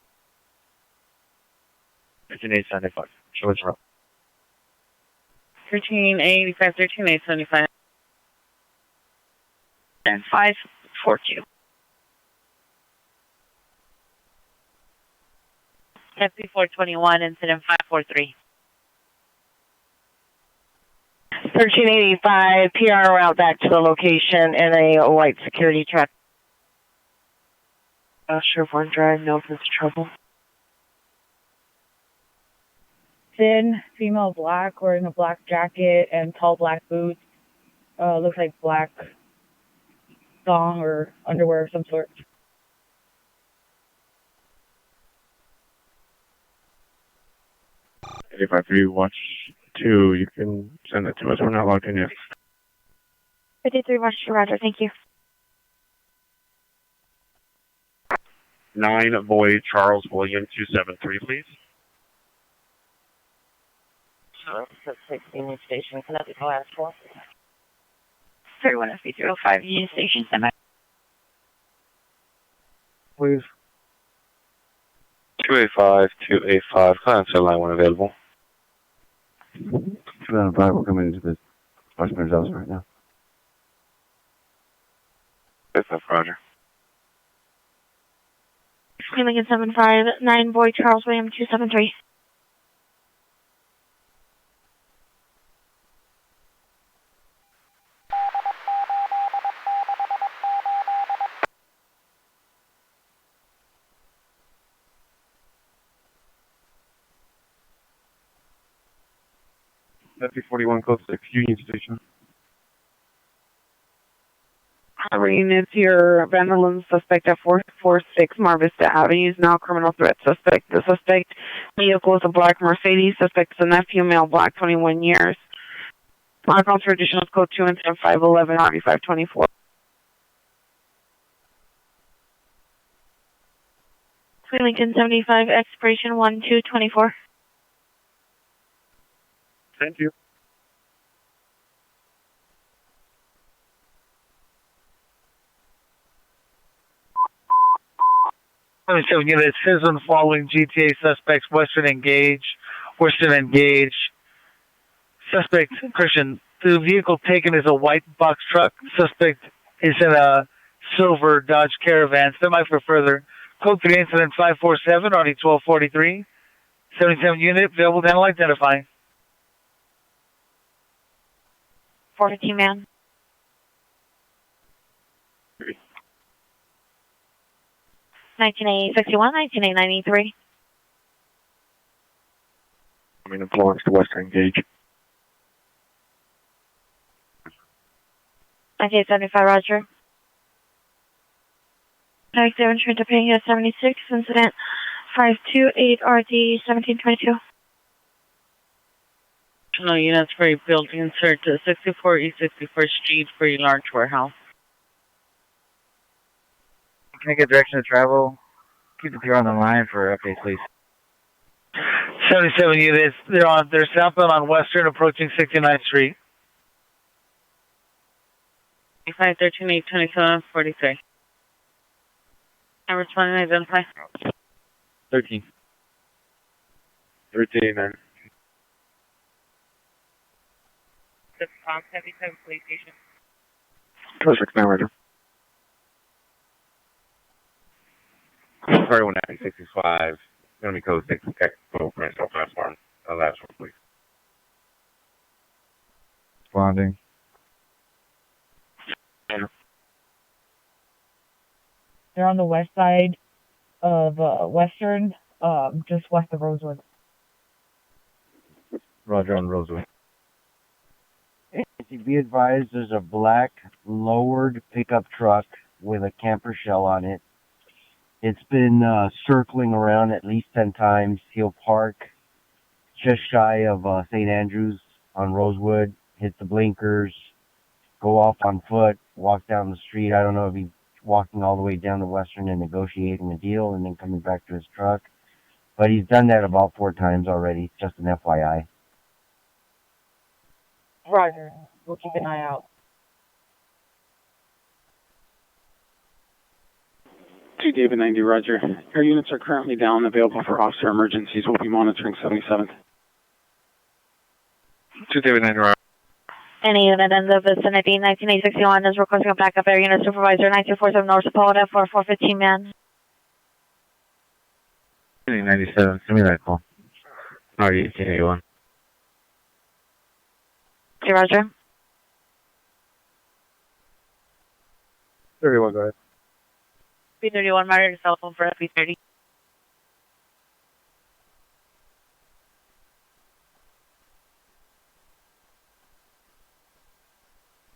15875. Show us route. 1385, 13875. And 542. Deputy 421, incident 543. 1385, PR route back to the location in a white security truck. Sheriff on drive, no offense, trouble. Thin, female black, wearing a black jacket and tall black boots. Looks like black thong or underwear of some sort. 853, watch 2. You can send it to us. We're not logged in yet. 53 watch 2, roger, thank you. 9 Boy Charles William 273, please. 6 Union Station, connected to last 4. 31 FB305, Union Station, semi. Please. 285, client cell line 1 available. 295, we're coming into the Westman's house right now. That's up, Roger. Lincoln 75, 9 Boy Charles William 273. Deputy 41, code 6, Union Station. Cover units here, vandalism suspect at 446 Mar Vista Avenue is now criminal threat suspect. The suspect vehicle is a black Mercedes. Suspect is a nephew, male, black, 21 years. Mark for additional code 2 and 511 RV 524. Lincoln 75, expiration 1224. Thank you. Unit citizen following GTA suspects Western Engage. Suspect Christian. The vehicle taken is a white box truck. Suspect is in a silver Dodge Caravan. Semi for further. Code 3 incident 547, RD 1243. 77 unit, available to handle, identify. 415 man. Three. 1961, 1993. I mean, influence to Western Engage. 1975, roger. Taxi insurance to paying at 76, incident 528 RD 1722. Additional units for a building insert to 64 East 64th Street for a large warehouse. Can I get direction of travel? Keep the PR on the line for updates, please. 77 units. They're southbound on Western, approaching 69th Street. 513 827 43. I'm responding, identify. 13. 13, man. 6 Palm 77 police station. Code 6 now, Roger. 31 65. Going to be code 6 Expo Principal Platform. Last one, please. Responding. They're on the west side of Western, just west of Rosewood. Roger on Rosewood. Be advised, there's a black lowered pickup truck with a camper shell on it. It's been circling around at least 10 times. He'll park just shy of St. Andrews on Rosewood, hit the blinkers, go off on foot, walk down the street. I don't know if he's walking all the way down to Western and negotiating a deal and then coming back to his truck. But he's done that about 4 times already, just an FYI. Roger. We'll keep an eye out. 2 David 90, roger. Air units are currently down, available for officer emergencies. We'll be monitoring 77th. 2 David 90, roger. Any unit in the vicinity, 19861 is requesting a backup air unit supervisor, 9247 North Sepulveda for 415 man. 97, send me that call. Alright, 1881. Okay, Roger. 31, go ahead. P31, monitor your cell phone for FP30.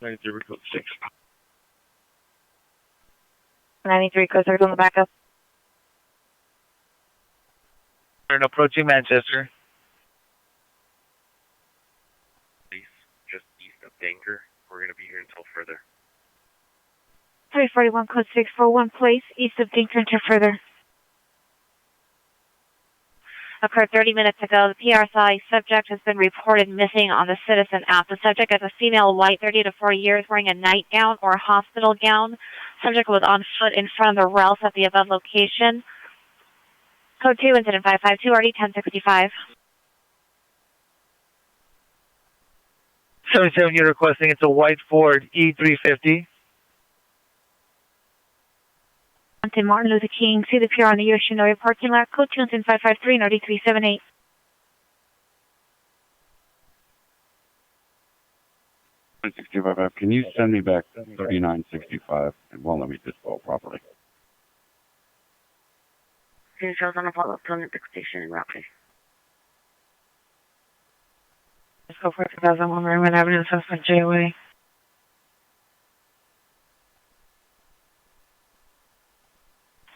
Code 6. 93, code 6 on the backup. Turn approaching Manchester. Just east of Danger. We're going to be here until further. 341, code 641, place east of Dinker until further. Occurred 30 minutes ago. The PRSI subject has been reported missing on the Citizen app. The subject is a female, white, 30 to 40 years, wearing a nightgown or hospital gown. Subject was on foot in front of the Ralph at the above location. Code 2, incident 552, RD 1065. 77 unit requesting it's a white Ford E350. On Martin Luther King, see the pier on the Yoshinoya parking lot, code 2, incident 553 and RD 378. 65. Can you send me back 3965? It won't let me display properly. Details on a follow-up to Olympic Station in Rocky. Let's go for 2001 Raymond Avenue, suspect JOA.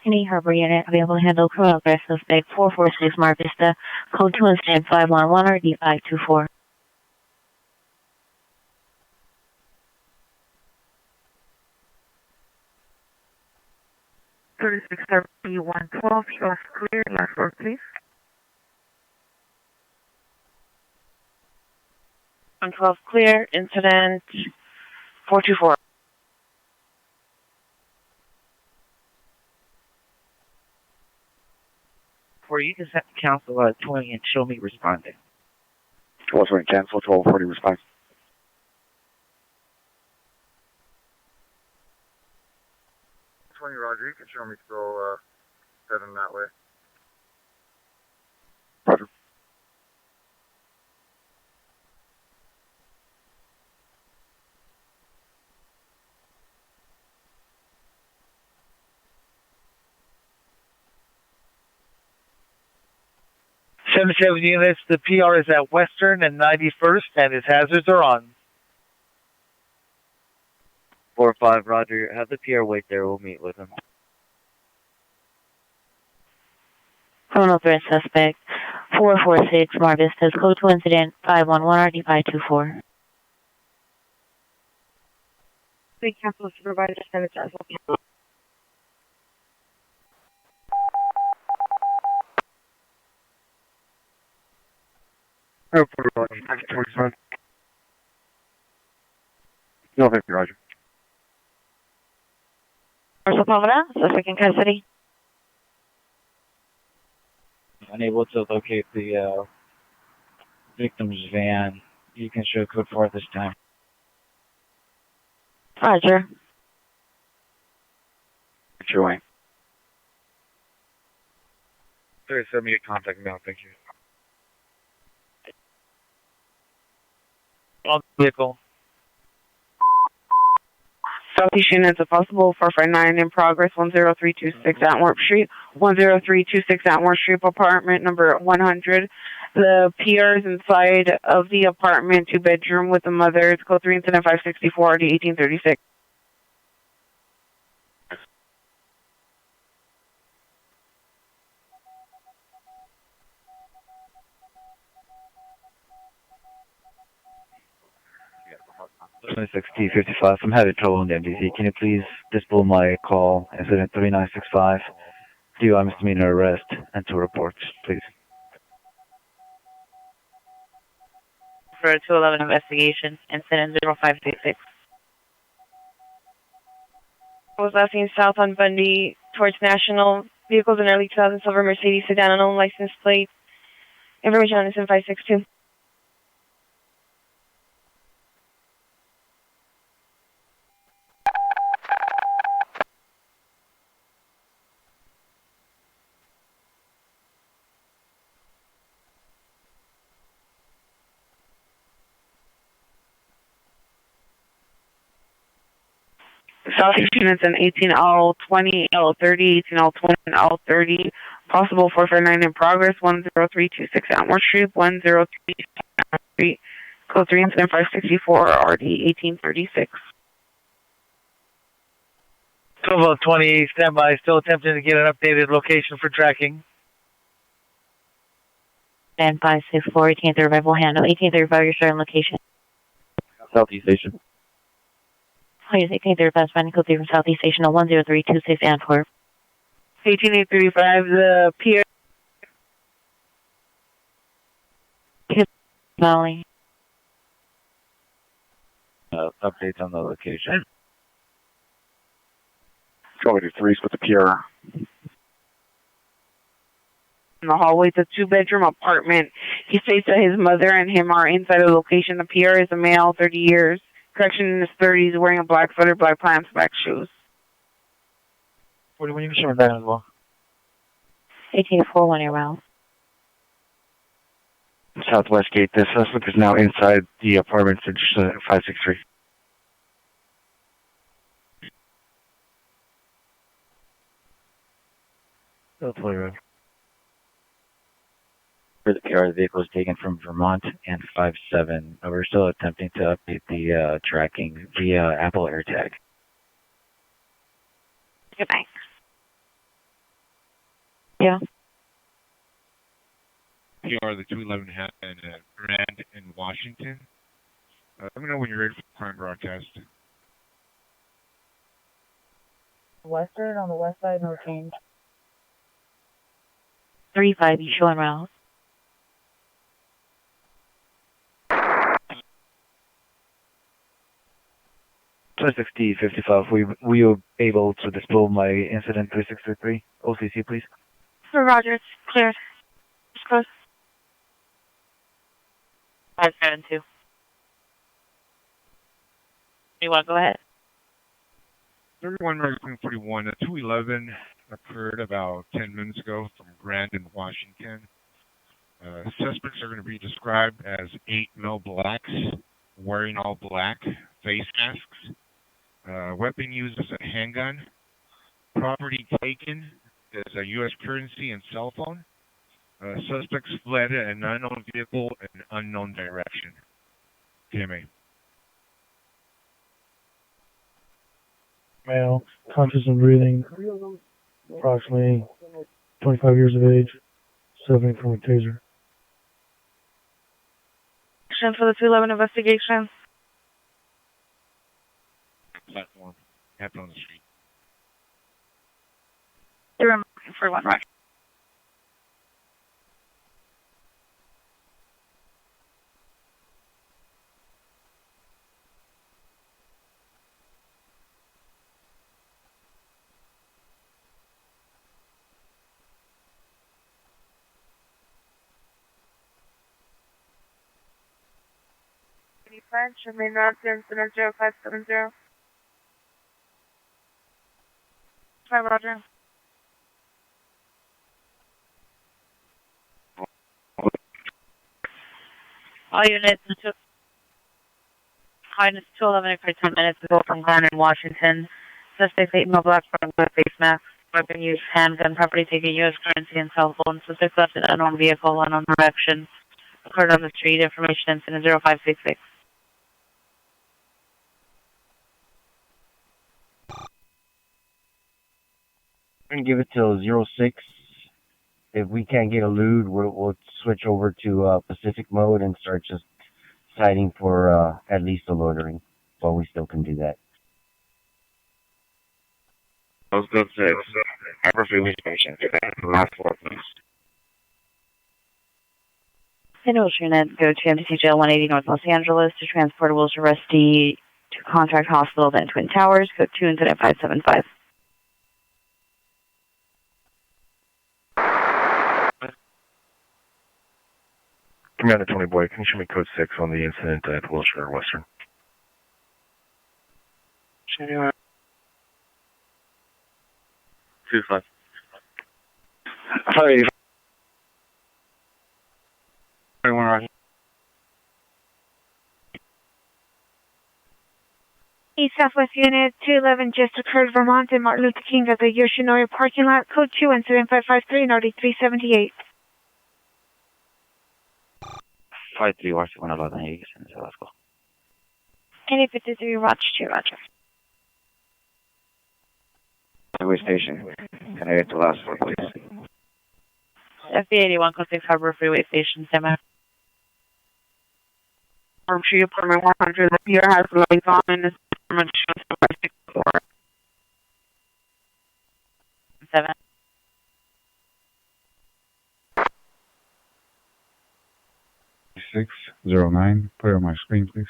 Any Harbor unit available to handle criminal arrest suspect 446 Mar Vista, code 2 incident 511 or D524. B112, shows clear, last word please. 112 clear, incident 424. For you can set the council 20 and show me responding. 1220 cancel, 1240 response. Roger, you can show me still heading that way. Roger. Seven units, the PR is at Western and 91st, and his hazards are on. 4-5, Roger. Have the PR wait there. We'll meet with him. Criminal threat suspect 446 Mar Vista's code 2 incident 511 RD 524. Big Council Supervisor Senator Charles. Airport, Roger. 927. No, thank you, Roger. Marshal Palmera, suspect in Kansas City. Unable to locate the victim's van. You can show code 4 this time. Roger. Joy. Sorry, send me a contact now, thank you. On vehicle. Southeast units, a possible 459 in progress, 10326 Atmore Street, 10326 Atmore Street, apartment number 100. The PR is inside of the apartment, 2-bedroom with the mother. It's code 3 incident 564 RD 1836. T55. I'm having trouble in the MDC. Can you please disable my call, incident 3965? DUI misdemeanor arrest and 2 reports, please. For a 211 investigation, incident 0566. I was last seen south on Bundy towards National. Vehicles in early 2000 silver Mercedes sedan, unknown license plate. Information on incident 562. Southeast units in 18L20, L30, 18L20, and L30. Possible 459 in progress, 10326 Atmore Street, 103 Street, code 3 incident 564, RD 1836. 12:28, standby. Still attempting to get an updated location for tracking. And 564, 1835 will handle. 1835, your starting location. Southeast Station. Please, 1835, finding code 3 from Southeast Station 10326 Antwerp. 18835, the pier. Valley. Updates on the location. Charlie 3's with the PR. In the hallway, it's a 2-bedroom apartment. He states that his mother and him are inside the location. The PR is a male, 30 years. Correction, in his 30s, wearing a black sweater, black pants, black shoes. 41, you can show me that as well. 1841 around. Southwest gate. The suspect is now inside the apartment, so just 563. That's what you're For the PR, the vehicle is taken from Vermont and 57. We're still attempting to update the tracking via Apple AirTag. Goodbye. Yeah. PR, the 211 happened at Grand in Washington. Let me know when you're ready for the crime broadcast. Western on the west side, no change. 35, you showing route. Suspect 55, were you able to dispel my incident 3633? OCC, please. Sir Roger, it's cleared. It's close. 572. You want to go ahead? 31 American 41, 211 occurred about 10 minutes ago from Grand in Washington. Suspects are going to be described as 8 male blacks wearing all black face masks. Weapon used is a handgun. Property taken is a U.S. currency and cell phone. Suspects fled an unknown vehicle in an unknown direction. TMA. Male, conscious and breathing, approximately 25 years of age, suffering from a taser. Action for the 211 investigation. Platform. Happened on the street. They were looking for one, Roger. French, remain route to incident 0570. Hi, Roger. All units, 211 for 10 minutes ago from Glen in Washington. Suspects 8 male black with face mask. Weapon used, handgun, property taken, U.S. currency, and cell phone. Suspects left an unknown vehicle, unknown direction. Occurred on the street. Information incident 0566. We're going to give it till 06. If we can't get a lead, we'll switch over to Pacific mode and start just citing for at least a loitering, but we still can do that. Let's go 6. Hyperfreeway station. Last 4, please. In Wilshire, go to MTC Jail 180 North Los Angeles to transport a Wilshire arrestee to Contract Hospital, then Twin Towers, code 2 incident 575. Commander Tony Boy, can you show me code 6 on the incident at Wilshire Western? Sure. 25. Hi. 21 Roger. East Southwest Unit 211 just occurred, Vermont, and Martin Luther King at the Yoshinoya parking lot. Code 2, incident 553 and RD378. 53 Washington 111, Houston, so let's go. 8053, Roger 2, Roger. Highway station. Can I get the last one, please? FB81, code 6 Harbor Freeway Station, semi. Tree Apartment 100 here has lights on and this apartment shows 564. 7. $609. Put it on my screen, please.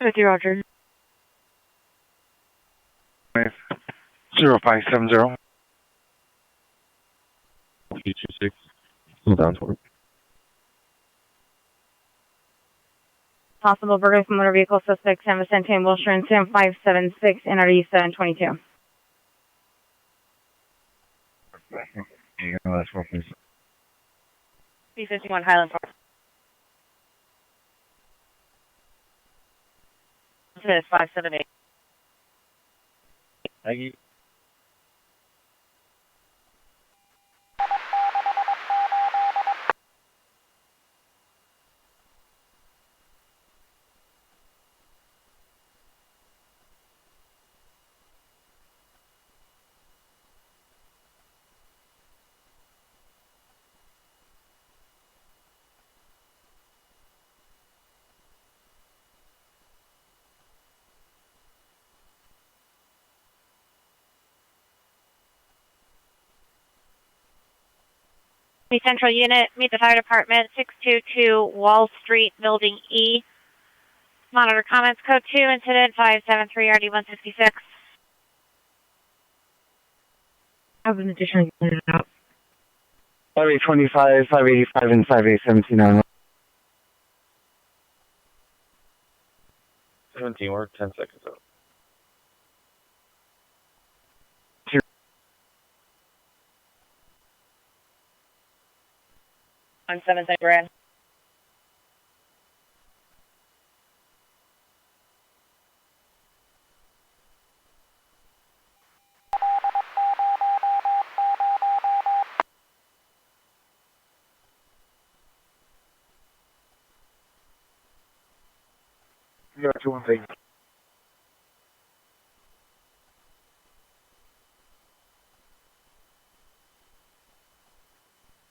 50, Roger. 0570. 226. Slow down toward. Possible burglary from motor vehicle suspect San Vicente and Wilshire incident 576 NRD 722. You got the last one, please. B51 Highland Park. This is 578. Thank you. Central Unit, meet the Fire Department, 622 Wall Street, Building E. Monitor comments, code 2, incident 573 RD166. I have an additional unit out. 5825, 585, and 5817 on 17, we're 10 seconds out. On 7th and Grand. You got 218.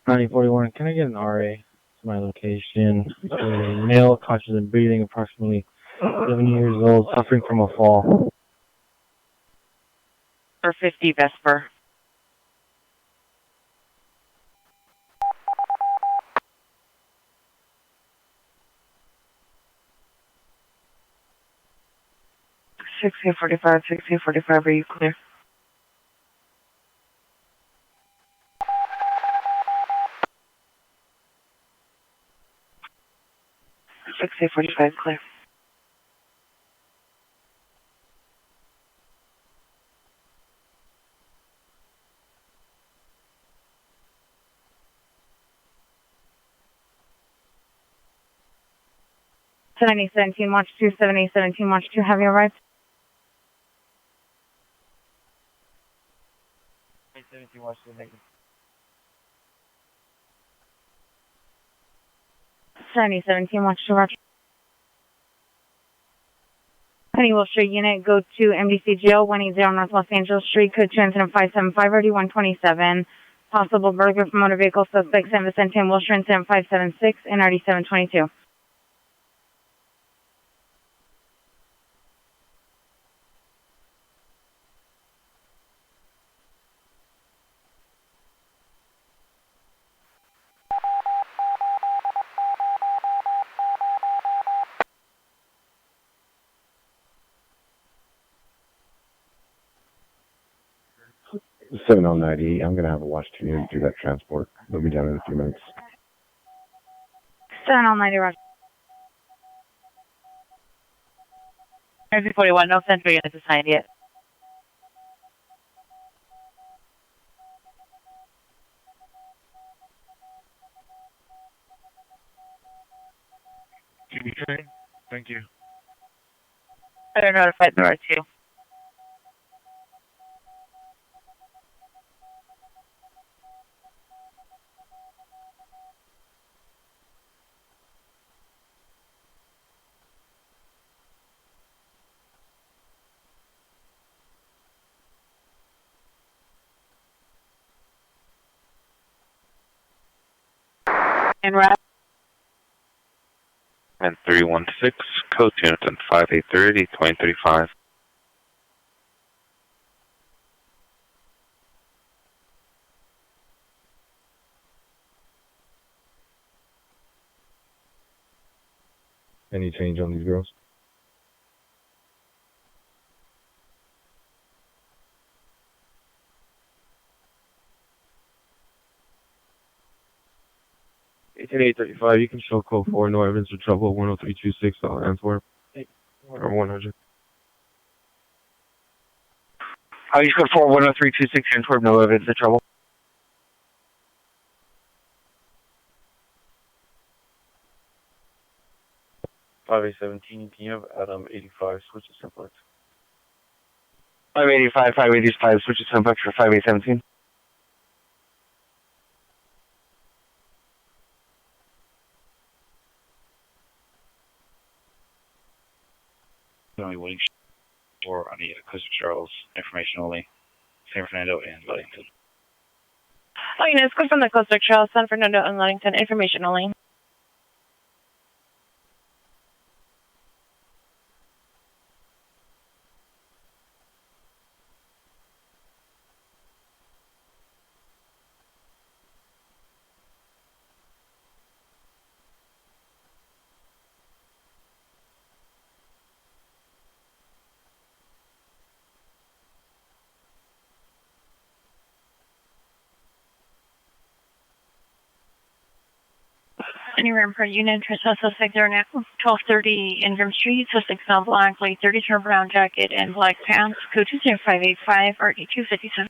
$9041, can I get an RA to my location? A male, conscious and breathing, approximately 7 years old, suffering from a fall. Or 50 Vesper. $1645, $1645, are you clear? $1645, clear. Seventy 17, Watch 2, 70 17, Watch 2, have you arrived? 17, watch the negative. 70 17, Watch 2, Roger. Penny Wilshire Unit, go to MDC Jail, 180 North Los Angeles Street, code 2, incident 575 RD127. Possible burglary from motor vehicle suspect San Vicente and Wilshire, incident 576 NRD 722. The 7090, I'm going to have a watch 2 unit do that transport. They'll be down in a few minutes. 7090, Roger. 41, no central units assigned yet. TV train, thank you. Better notify the R2. And wrap. And 316, code to Unit 5830, 2035. Any change on these girls? $18,835, you can show code 4, no evidence of trouble, 10326, Antwerp, or 100. You code 4, 10326, Antwerp, no evidence of trouble. $5,817, can you have Adam 85, switch to simplex? 585, switch to simplex for 5817. Only waiting for on the Coast of Charles, information only. San Fernando and Ludington. Oh, units, go from the Coast of Charles, San Fernando, and Ludington, information only. Any room per unit, suspect there now, 1230 Ingram Street, suspect smell black, light 30 turn brown jacket and black pants, code 20585, RD257.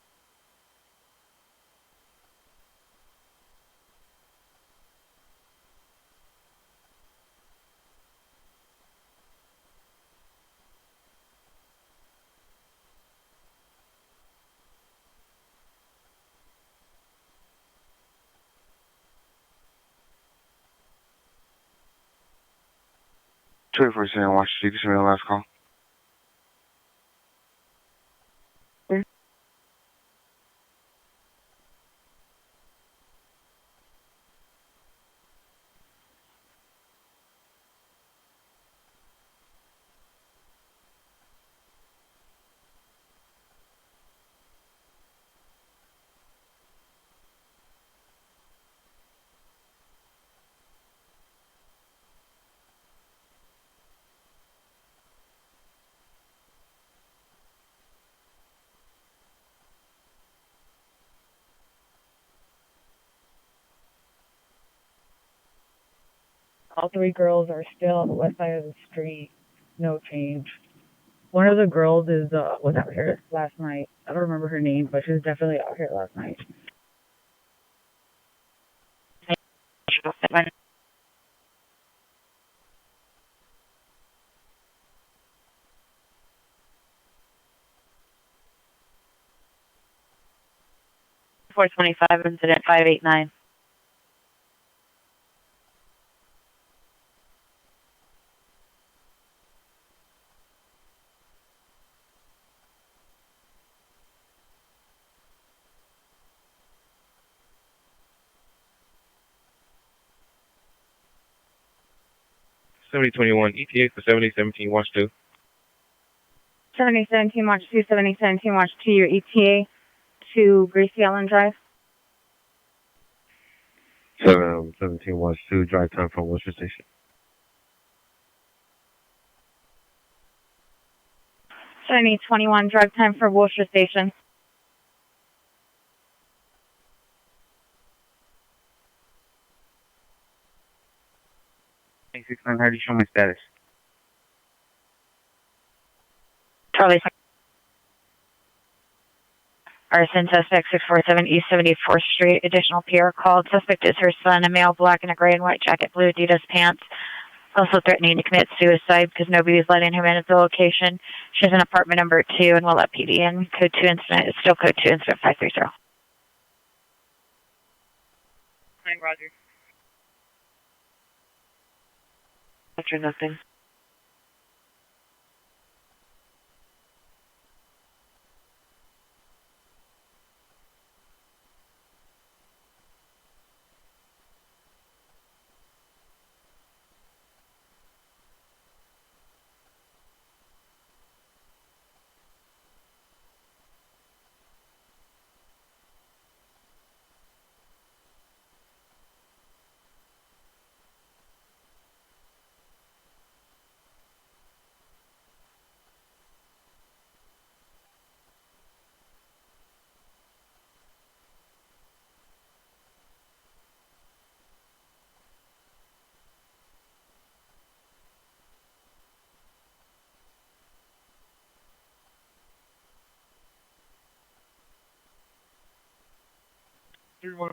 Wait for a second, watch. You can send me the last call. All three girls are still on the west side of the street. No change. One of the girls was out here last night. I don't remember her name, but she was definitely out here last night. $425, incident 589. $7021, ETA for 7017, watch 2. 7017, watch 2, 7017, watch 2, your ETA to Gracie Allen Drive. 717, watch 2, drive time from Wilshire Station. 7021, drive time for Wilshire Station. 69, how do you show my status? Charlie. Arson suspect 647 East 74th Street. Additional PR called. Suspect is her son, a male, black and a gray and white jacket, blue Adidas pants, Also threatening to commit suicide because nobody's letting him in at the location. She's in apartment number 2 in LAPD, and code 2 incident, it's still code 2 incident 530. Roger. Roger, nothing.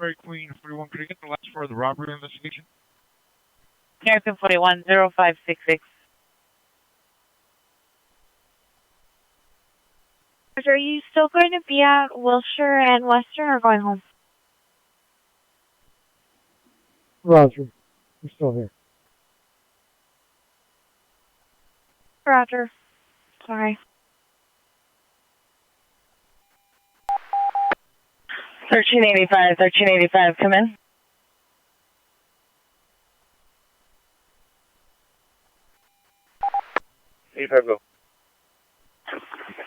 Mary Queen 41. Could I get the last part of the robbery investigation? American 41, 0566. Are you still going to be at Wilshire and Western or going home? Roger. We're still here. Roger. Sorry. 1385, come in. Go.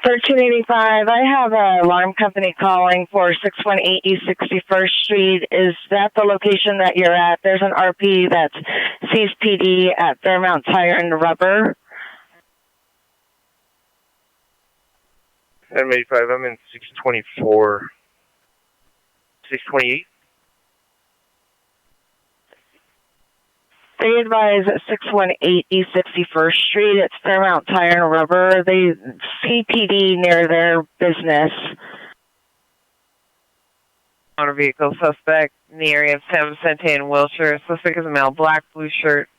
1385, I have an alarm company calling for 618 East 61st Street. Is that the location that you're at? There's an RP that sees PD at Fairmount Tire and Rubber. M85, I'm in 624. 628? They advise 618 East 61st Street. It's Fairmount Tire and Rubber. They see PD near their business. Motor vehicle suspect in the area of San Vicente and Wilshire. Suspect is a male, black, blue shirt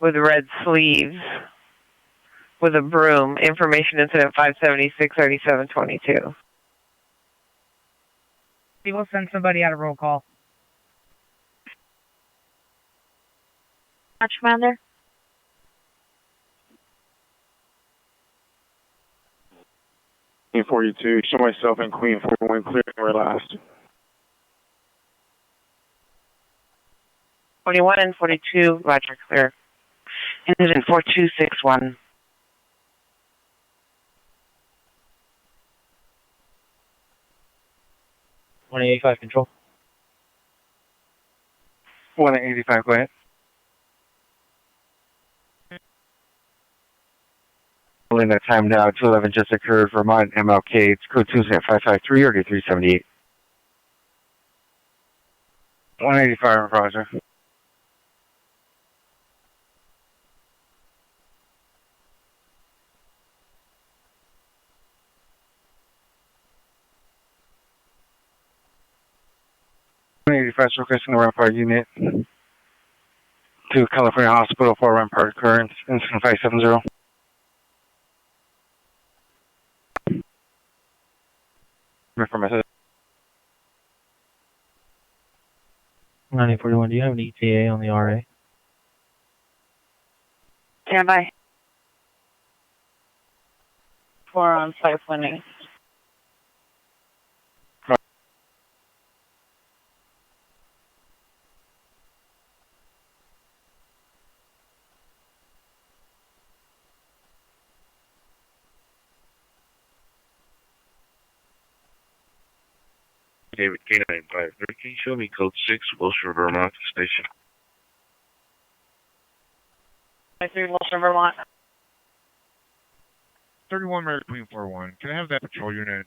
with red sleeves with a broom. Information incident 576-3722. We will send somebody out a roll call. Watch, Commander. Queen 42, show myself and Queen 41 clear where last. 41 and 42, Roger, clear. Incident 4261. $185 control. 185, go ahead. In that time now, 211 just occurred, Vermont, MLK. It's code 2.553 or 378. 185, Roger. Requesting the Rampart unit to California Hospital for Rampart occurrence, incident 570. For message. 9041, do you have an ETA on the RA? Stand by. 4 on 518. David K953. Can you show me code 6, Wilshire, Vermont station? 53 Wilshire, Vermont. 31 Mary Queen 41. Can I have that patrol unit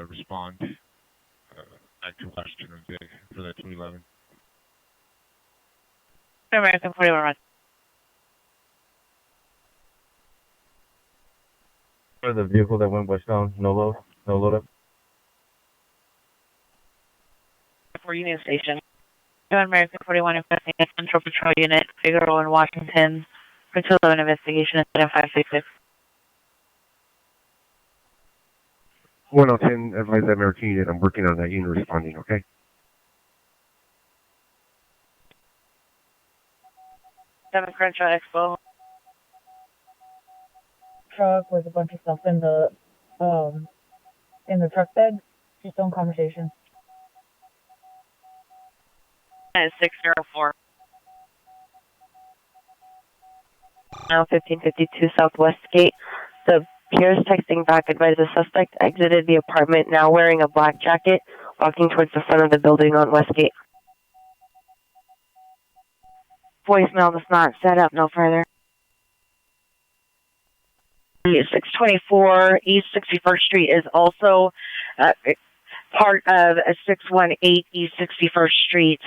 respond back to Western Day for that 211? American 41, Roger. For the vehicle that went westbound, no load up. For Union Station. American 41 in Central Patrol Unit, Figueroa in Washington. Control 11 investigation incident 566. 110, advise that American unit. I'm working on that unit responding, okay? Seven Crenshaw Expo. Truck with a bunch of stuff in the truck bed. She's still in conversation. That is 604. Now 1552 Southwest Gate. The peers texting back advise the suspect exited the apartment, now wearing a black jacket, walking towards the front of the building on Westgate. Voicemail does not set up no further. 624 East 61st Street is also part of 618 East 61st Street.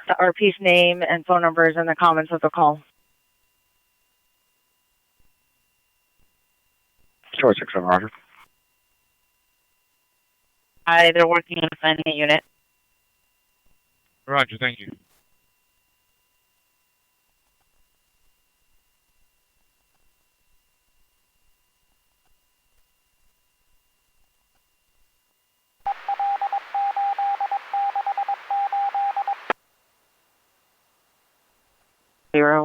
The RP's name and phone number is in the comments of the call. Sure, 6 Roger. Hi, they're working on finding a unit. Roger, thank you.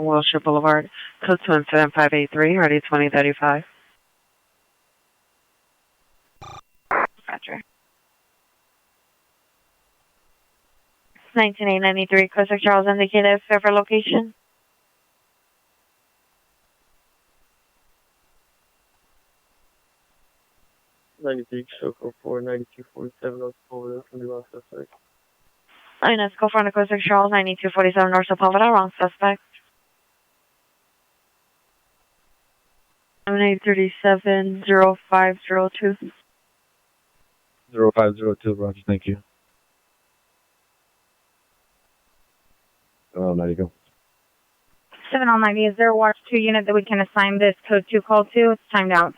Wilshire Boulevard, code 27583, ready 2035. Roger. 19893, Cossack Charles indicated Fairfax location. Choco 4, 9247, over from the wrong suspect. Let's go front of Cossack Charles, 9247 North Sepulveda, wrong suspect. 7837-0502. 0502, Roger, thank you. Oh, there you go. 790, is there a Watch 2 unit that we can assign this code 2 call to? It's timed out.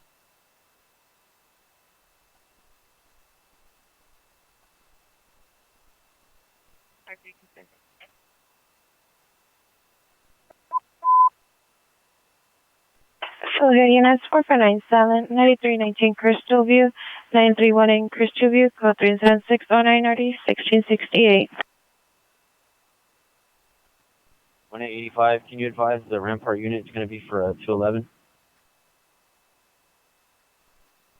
Soldier units 4597, 9319 Crystal View, 9318 Crystal View, code 37609 RD 1668. 1885, can you advise the Rampart unit is going to be for 211?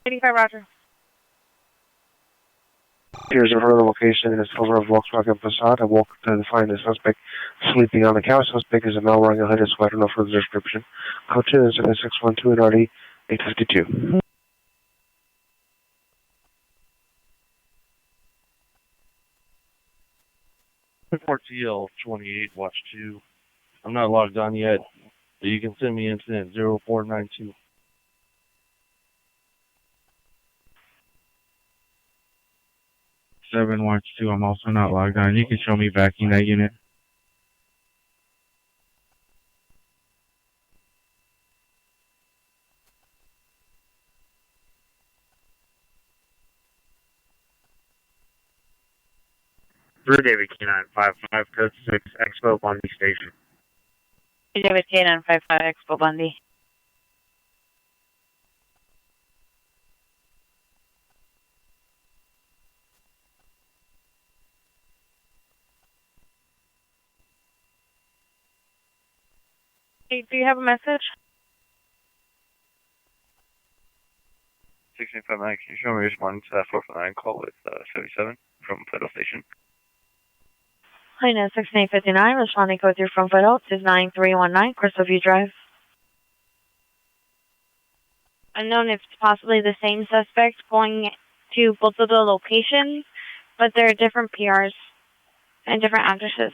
85, Roger. Here's a further location in a silver Volkswagen Passat. I woke to find the suspect sleeping on the couch. Suspect is a male wearing a hooded sweater. No further description. Code 2 is 612 and RD 852. TL 28, watch 2. I'm not logged on yet, but you can send me incident 0492. Seven watch 2. I'm also not logged on. You can show me backing that unit. Blue David K9 55 code 6 Expo Bundy Station. David K955 Expo Bundy. Hey, do you have a message? 685, can you show me responding to that 449 call with 77 from Federal Station? Highness 6859, responding code 3 from Federal, 29319 Crystal View Drive. Unknown if it's possibly the same suspect going to both of the locations, but they're different PRs and different addresses.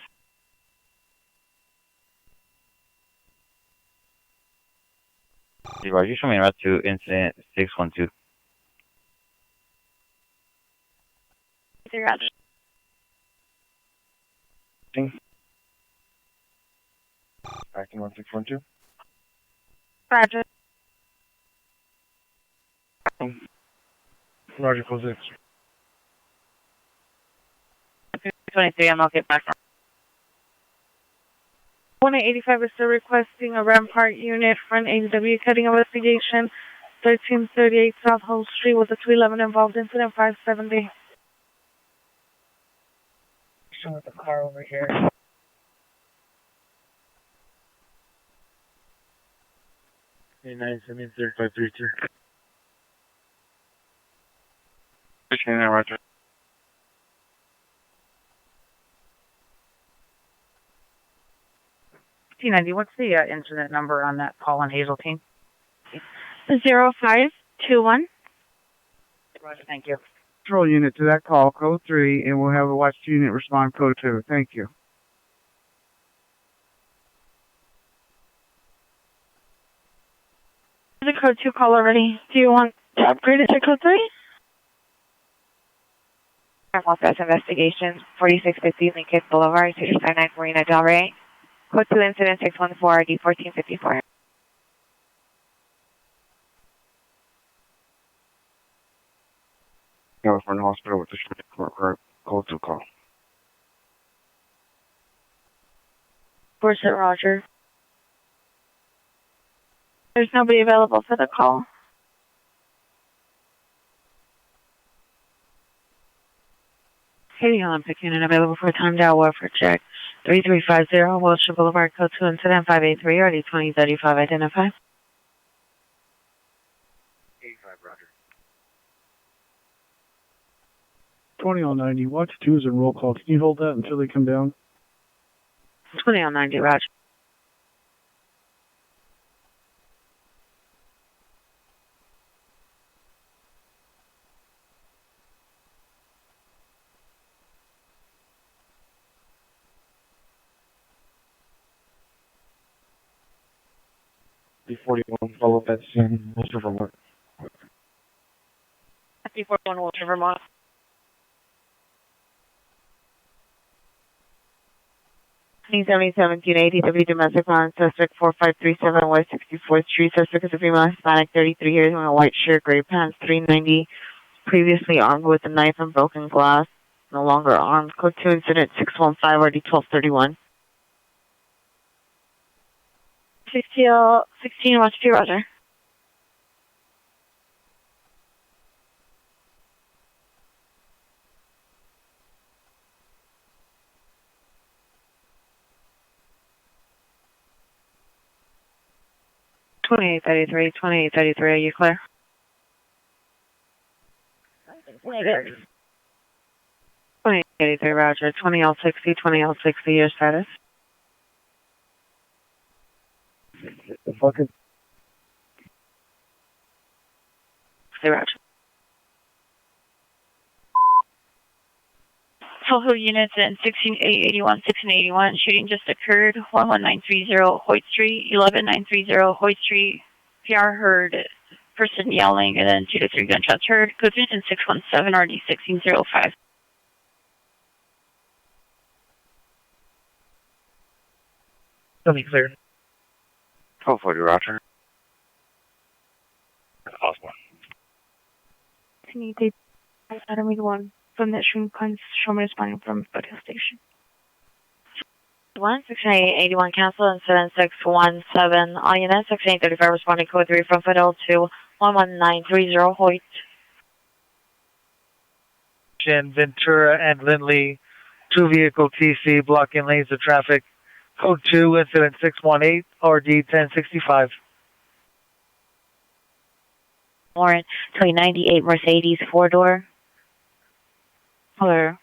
Roger, show me route to incident 612. Roger. Acting 1612. Roger. Roger, close 6. 23, I'll get back. 185 is still requesting a Rampart unit for an ADW cutting investigation. 1338 South Hull Street with a 211 involved incident 570. With the car over here. Hey, 970-3532. Appreciate that, Roger. T90, what's the incident number on that call on Hazeltine? 0521. Roger, thank you. Control unit to that call, code 3, and we'll have a watch unit respond code 2. Thank you. The code 2 call already. Do you want to upgrade it to code 3? Northwest Investigation, 4650 Lincoln Boulevard, 659 Marina Del Rey. Code 2 incident 614 RD 1454. California Hospital with the code 2 call. Where's it, Roger? There's nobody available for the call. Katie Olympic unit available for a timed out welfare check. 3350 Wilshire Boulevard, code 2 incident 583 RD 2035 identified. 85, Roger. 20 on 90, watch 2 is in roll call. Can you hold that until they come down? 20 on 90, Roger. B41, follow that scene, Worcester, Vermont. B41 Worcester, Vermont. ADW domestic violence suspect 4537 West 64th Street. Suspect is a female Hispanic, 33 years, wearing a white shirt, gray pants, 390. Previously armed with a knife and broken glass. No longer armed. Code 2 incident 615 RD 1231. 16 watch 2, Roger. Twenty-eight thirty-three. Are you clear? 2883, Roger. 20L60, your status. The fucking. Say, Roger. Total units in 16881, 1681. Shooting just occurred. 11930 Hoyt Street, 11930 Hoyt Street. PR heard person yelling and then 2 to 3 gunshots heard. Code in 617 RD 1605. Tell me clear. 1240, Roger. Osborne. Can you take Academy 1 from that shooting points? Show me responding from radio station. 16881 cancel and 7617. All units 6835 responding code 3 from Fidel to 11930 Hoyt. Ventura and Lindley, 2 vehicle TC blocking lanes of traffic. Code 2, incident 618, RD 1065. Warrant 2098 Mercedes 4-door. For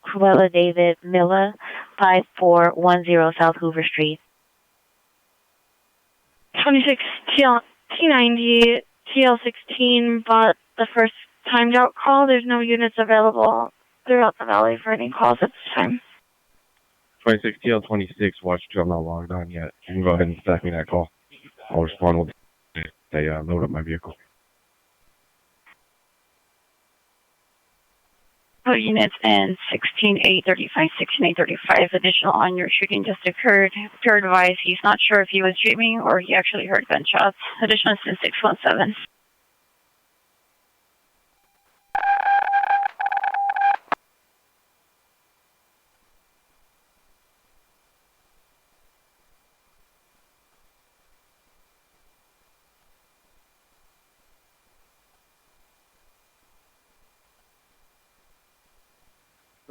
Cruella David Miller, 5410 South Hoover Street. 26 T90 TL16 bought the first timed out call. There's no units available throughout the valley for any calls at this time. 26 TL26, watch 2, I'm not logged on yet. You can go ahead and stack me that call. I'll respond with they load up my vehicle. Units in 16835, 16835. Additional on your shooting just occurred. Pure advice, he's not sure if he was dreaming or he actually heard gunshots. Additional in 617.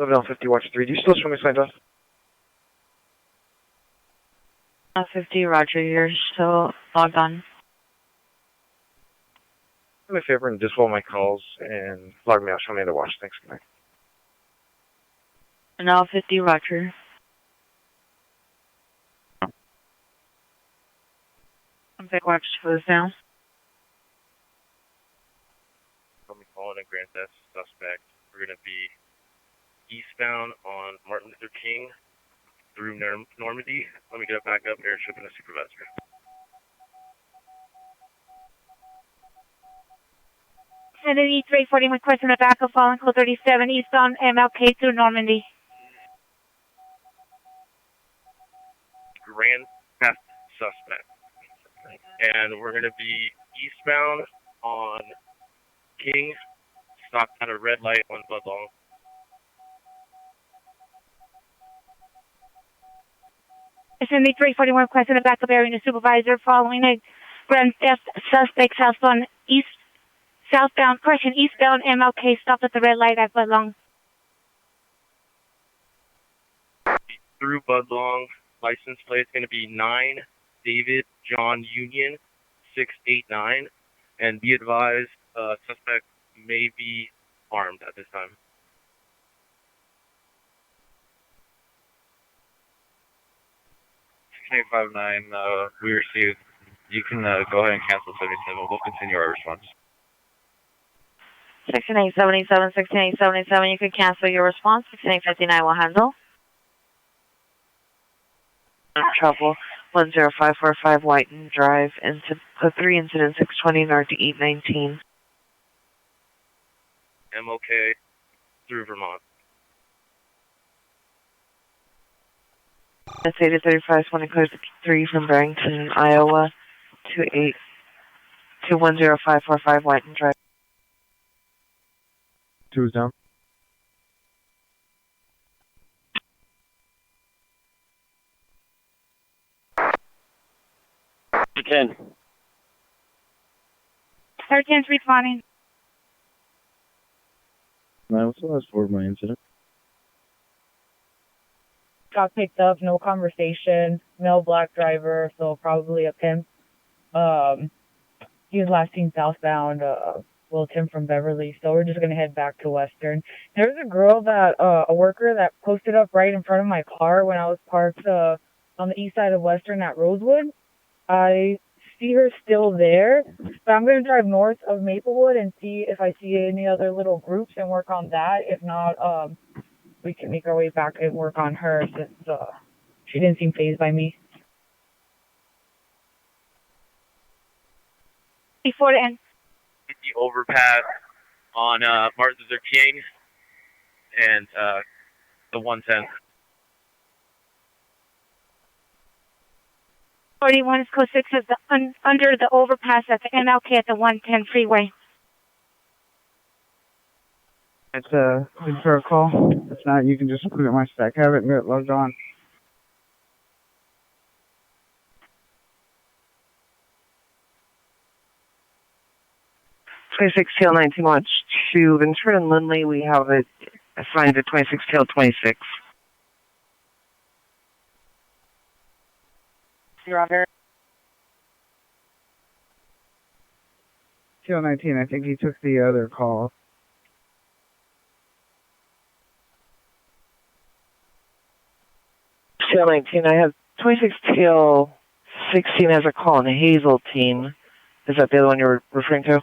Living on 50, watch 3. Do you still swimming signs off? 50, roger, you're still logged on. Do me a favor and disable my calls and log me out. Show me the watch. Thanks. Good night. Now 50, roger. I'm back watch for this now. Let me call in a Grand Theft suspect. We're going to be eastbound on Martin Luther King through Normandy. Let me get it back up, airship and a supervisor. Kennedy 340 requesting a backup following code 37 eastbound MLK through Normandy. Grand Theft suspect. And we're going to be eastbound on King, stopped at a red light on Budlong. Kennedy 341 requesting a backup area and a supervisor following a Grand Theft suspect eastbound MLK stopped at the red light at Budlong. Through Budlong, license plate is going to be 9 David John Union 689, and be advised, suspect may be armed at this time. Six 59, we received. You can go ahead and cancel 77. We'll continue our response. 16877, 16877, you can cancel your response. 16859 will handle. Trouble 10545 Whiten Drive, code 3, incident 620, North 819. MLK through Vermont. That's 835, 20 clears 3 from Barrington, Iowa, 210545 Whiten Drive. 2 is down. You can. 13's responding. 9, what's the last 4 of my incident? Got picked up, no conversation, male black driver, so probably a pimp. He was last seen southbound, Tim from Beverly, so we're just gonna head back to Western. There's a girl that, a worker that posted up right in front of my car when I was parked, on the east side of Western at Rosewood. I see her still there, but I'm gonna drive north of Maplewood and see if I see any other little groups and work on that. If not, we can make our way back and work on her since she didn't seem fazed by me. Before the end. The overpass on Martin Luther King and the 110. 41 is code 6 is under the overpass at the MLK at the 110 freeway. It's a for a call. If not, you can just put it in my stack habit and get logged on. Tail 19 watch to Ventura and Lindley. We have it assigned to 26 tail 26. Roger. Tail 19, I think he took the other call. Tail 19, I have 26 tail 16 as a call in Hazeltine. Is that the other one you're referring to?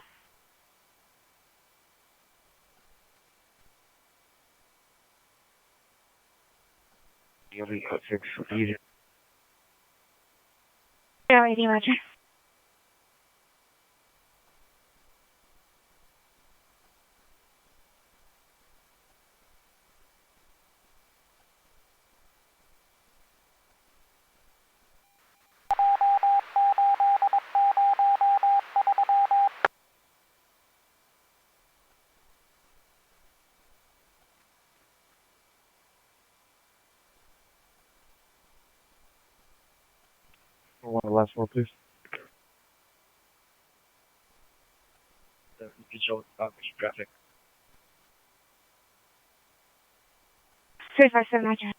Code 6. Easy. Yeah, right, Roger. One of the last 4, please. Visual traffic. 357, Roger.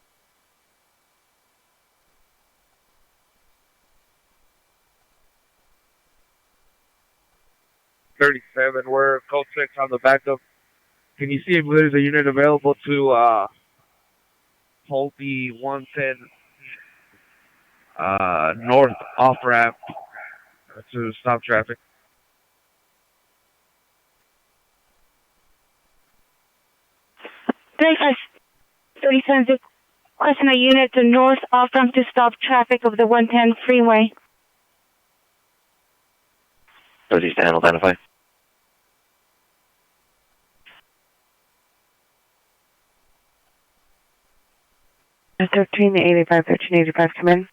We're code 6 on the backup. Can you see if there's a unit available to hold the 110 north off ramp to stop traffic? Delta 37, requesting a unit to north off ramp to stop traffic of the 110 freeway. 30 stand, identify. $1385, come in.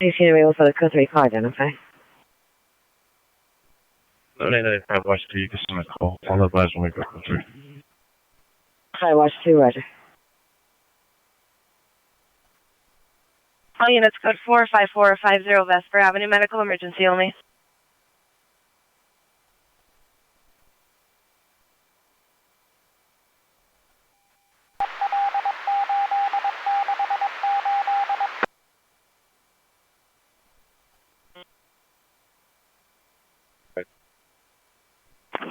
You see available for the code 3 call, identify. 995 Watch 2, you can send a call. I'll advise when we go through. Hi, Watch 2, Roger. All units, code 45450 Vesper Avenue, medical emergency only.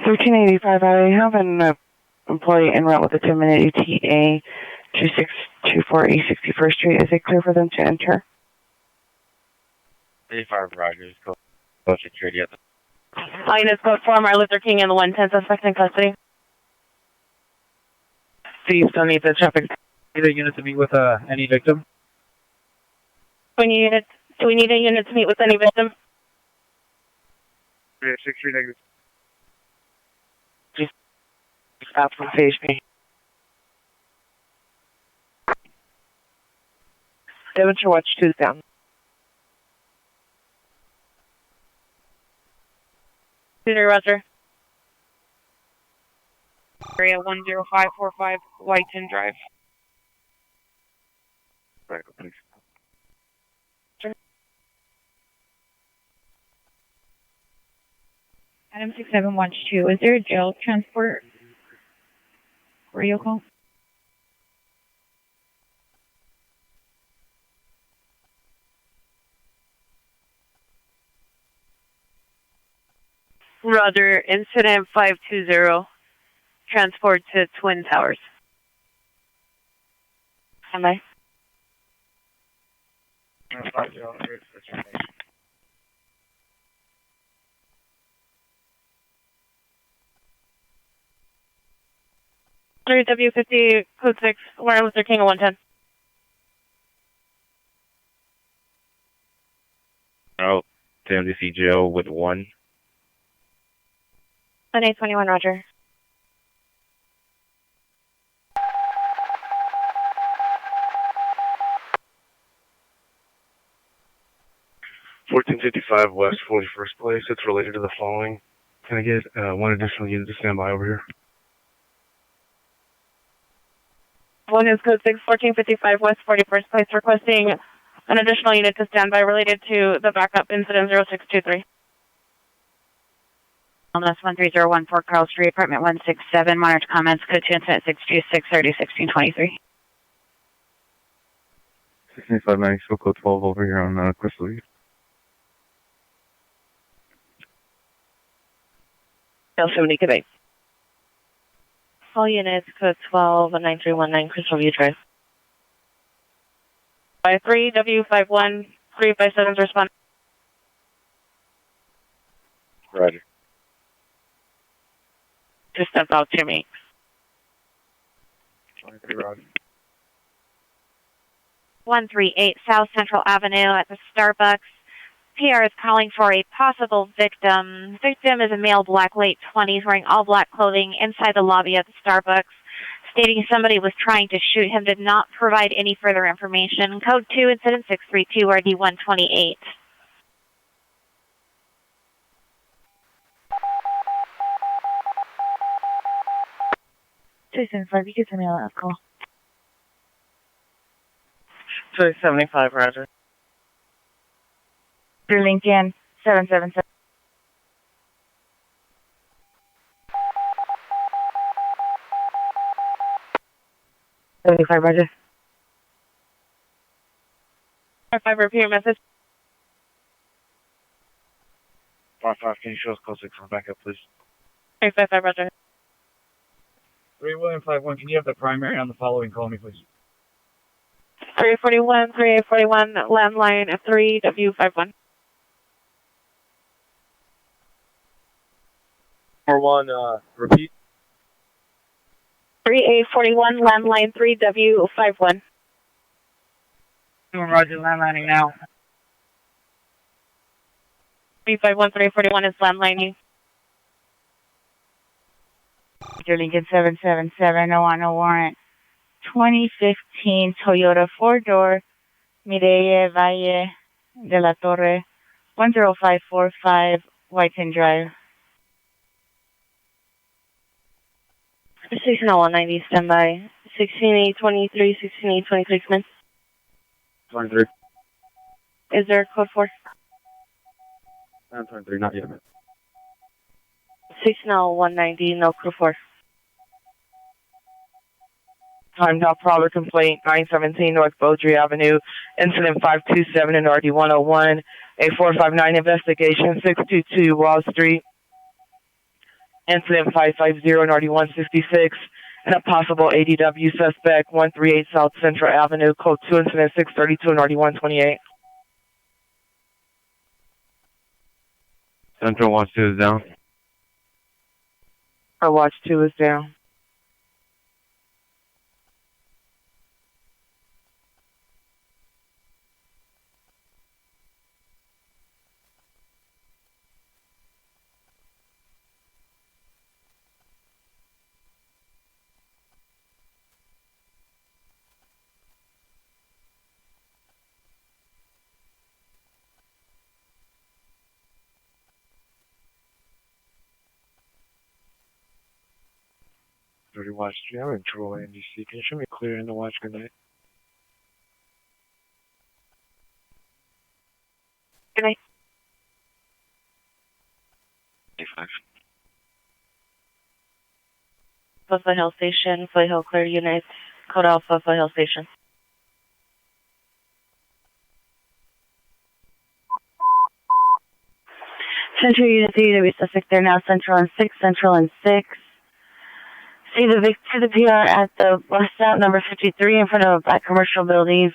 $1385. I have an employee en route with a 10-minute ETA 2624 East 61st Street. Is it clear for them to enter? 35 Rogers, code security at the... All units, code 4 Martin Luther King and the 110 suspect in custody. Do you still need the traffic? Need a unit to meet with any victim? Do we need a unit to meet with any victim? 63 negative. Stop from phase B. Devonshire Watch 2 down. Roger. Area 10545 Whiteton Drive. Back up, please. Adam 6712, is there a jail transport radio call? Roger, incident 520, transport to Twin Towers. Am I? W50, code 6, Martin Luther King, 110. Oh, to MDC jail with 1. 821, Roger. $1455 West 41st Place. It's related to the following. Can I get one additional unit to stand by over here? One is code 6, 1455 West 41st Place, requesting an additional unit to stand by related to the backup incident 0623. Wellness 13014 Carl Street, apartment 167. Monitor comments, code 2 incident 62630 1623. 6590, show code 12 over here on Crystal Eve. L70, good day. All units, code 12 9319 Crystal View Drive. By 3 W51 357's respond. Roger. Just step out to me. 23 Roger. 138 South Central Avenue at the Starbucks. PR is calling for a possible victim. Victim is a male, black, late 20s, wearing all black clothing inside the lobby at the Starbucks, stating somebody was trying to shoot him, did not provide any further information. Code 2, incident 632, RD 128. Jason, 5, you can send me a last call. 275, Roger. Through Lincoln, 777. 75, Roger. 5, repeat your message. 5, can you show us code 6 on backup, please? 355, Roger. 3 William 51, can you have the primary on the following call me, please? 341, 3841, landline 3W51. 41, repeat. 3841, landline 3W51. Roger, landlining now. 351, 341 is landline. Lincoln 777, no on no warrant. 2015 Toyota 4-door, Mireille Valle de la Torre, 10545 Whiteton Drive. 190, standby. 16823, 16823, come in. 23. Is there a code 4? 23, not yet. 190, no code 4. Time now, Prowler complaint, 917 North Beaudry Avenue, incident 527 in RD 101, a 459 investigation, 622 Wall Street, incident 550 in RD 166, and a possible ADW suspect, 138 South Central Avenue, code 2, incident 632 in RD 128. Central Watch 2 is down. Our Watch 2 is down. Dirty Watch 3, I'm in trouble, NDC. Can you show me clear in the watch? Good night. Good night. 85. Foothill Station, Foothill Clear Units, Code Alpha, Foothill Station. Central Unit DW suspect there now, Central and 6, Central and 6. See the PR at the bus stop number 53 in front of a black commercial building.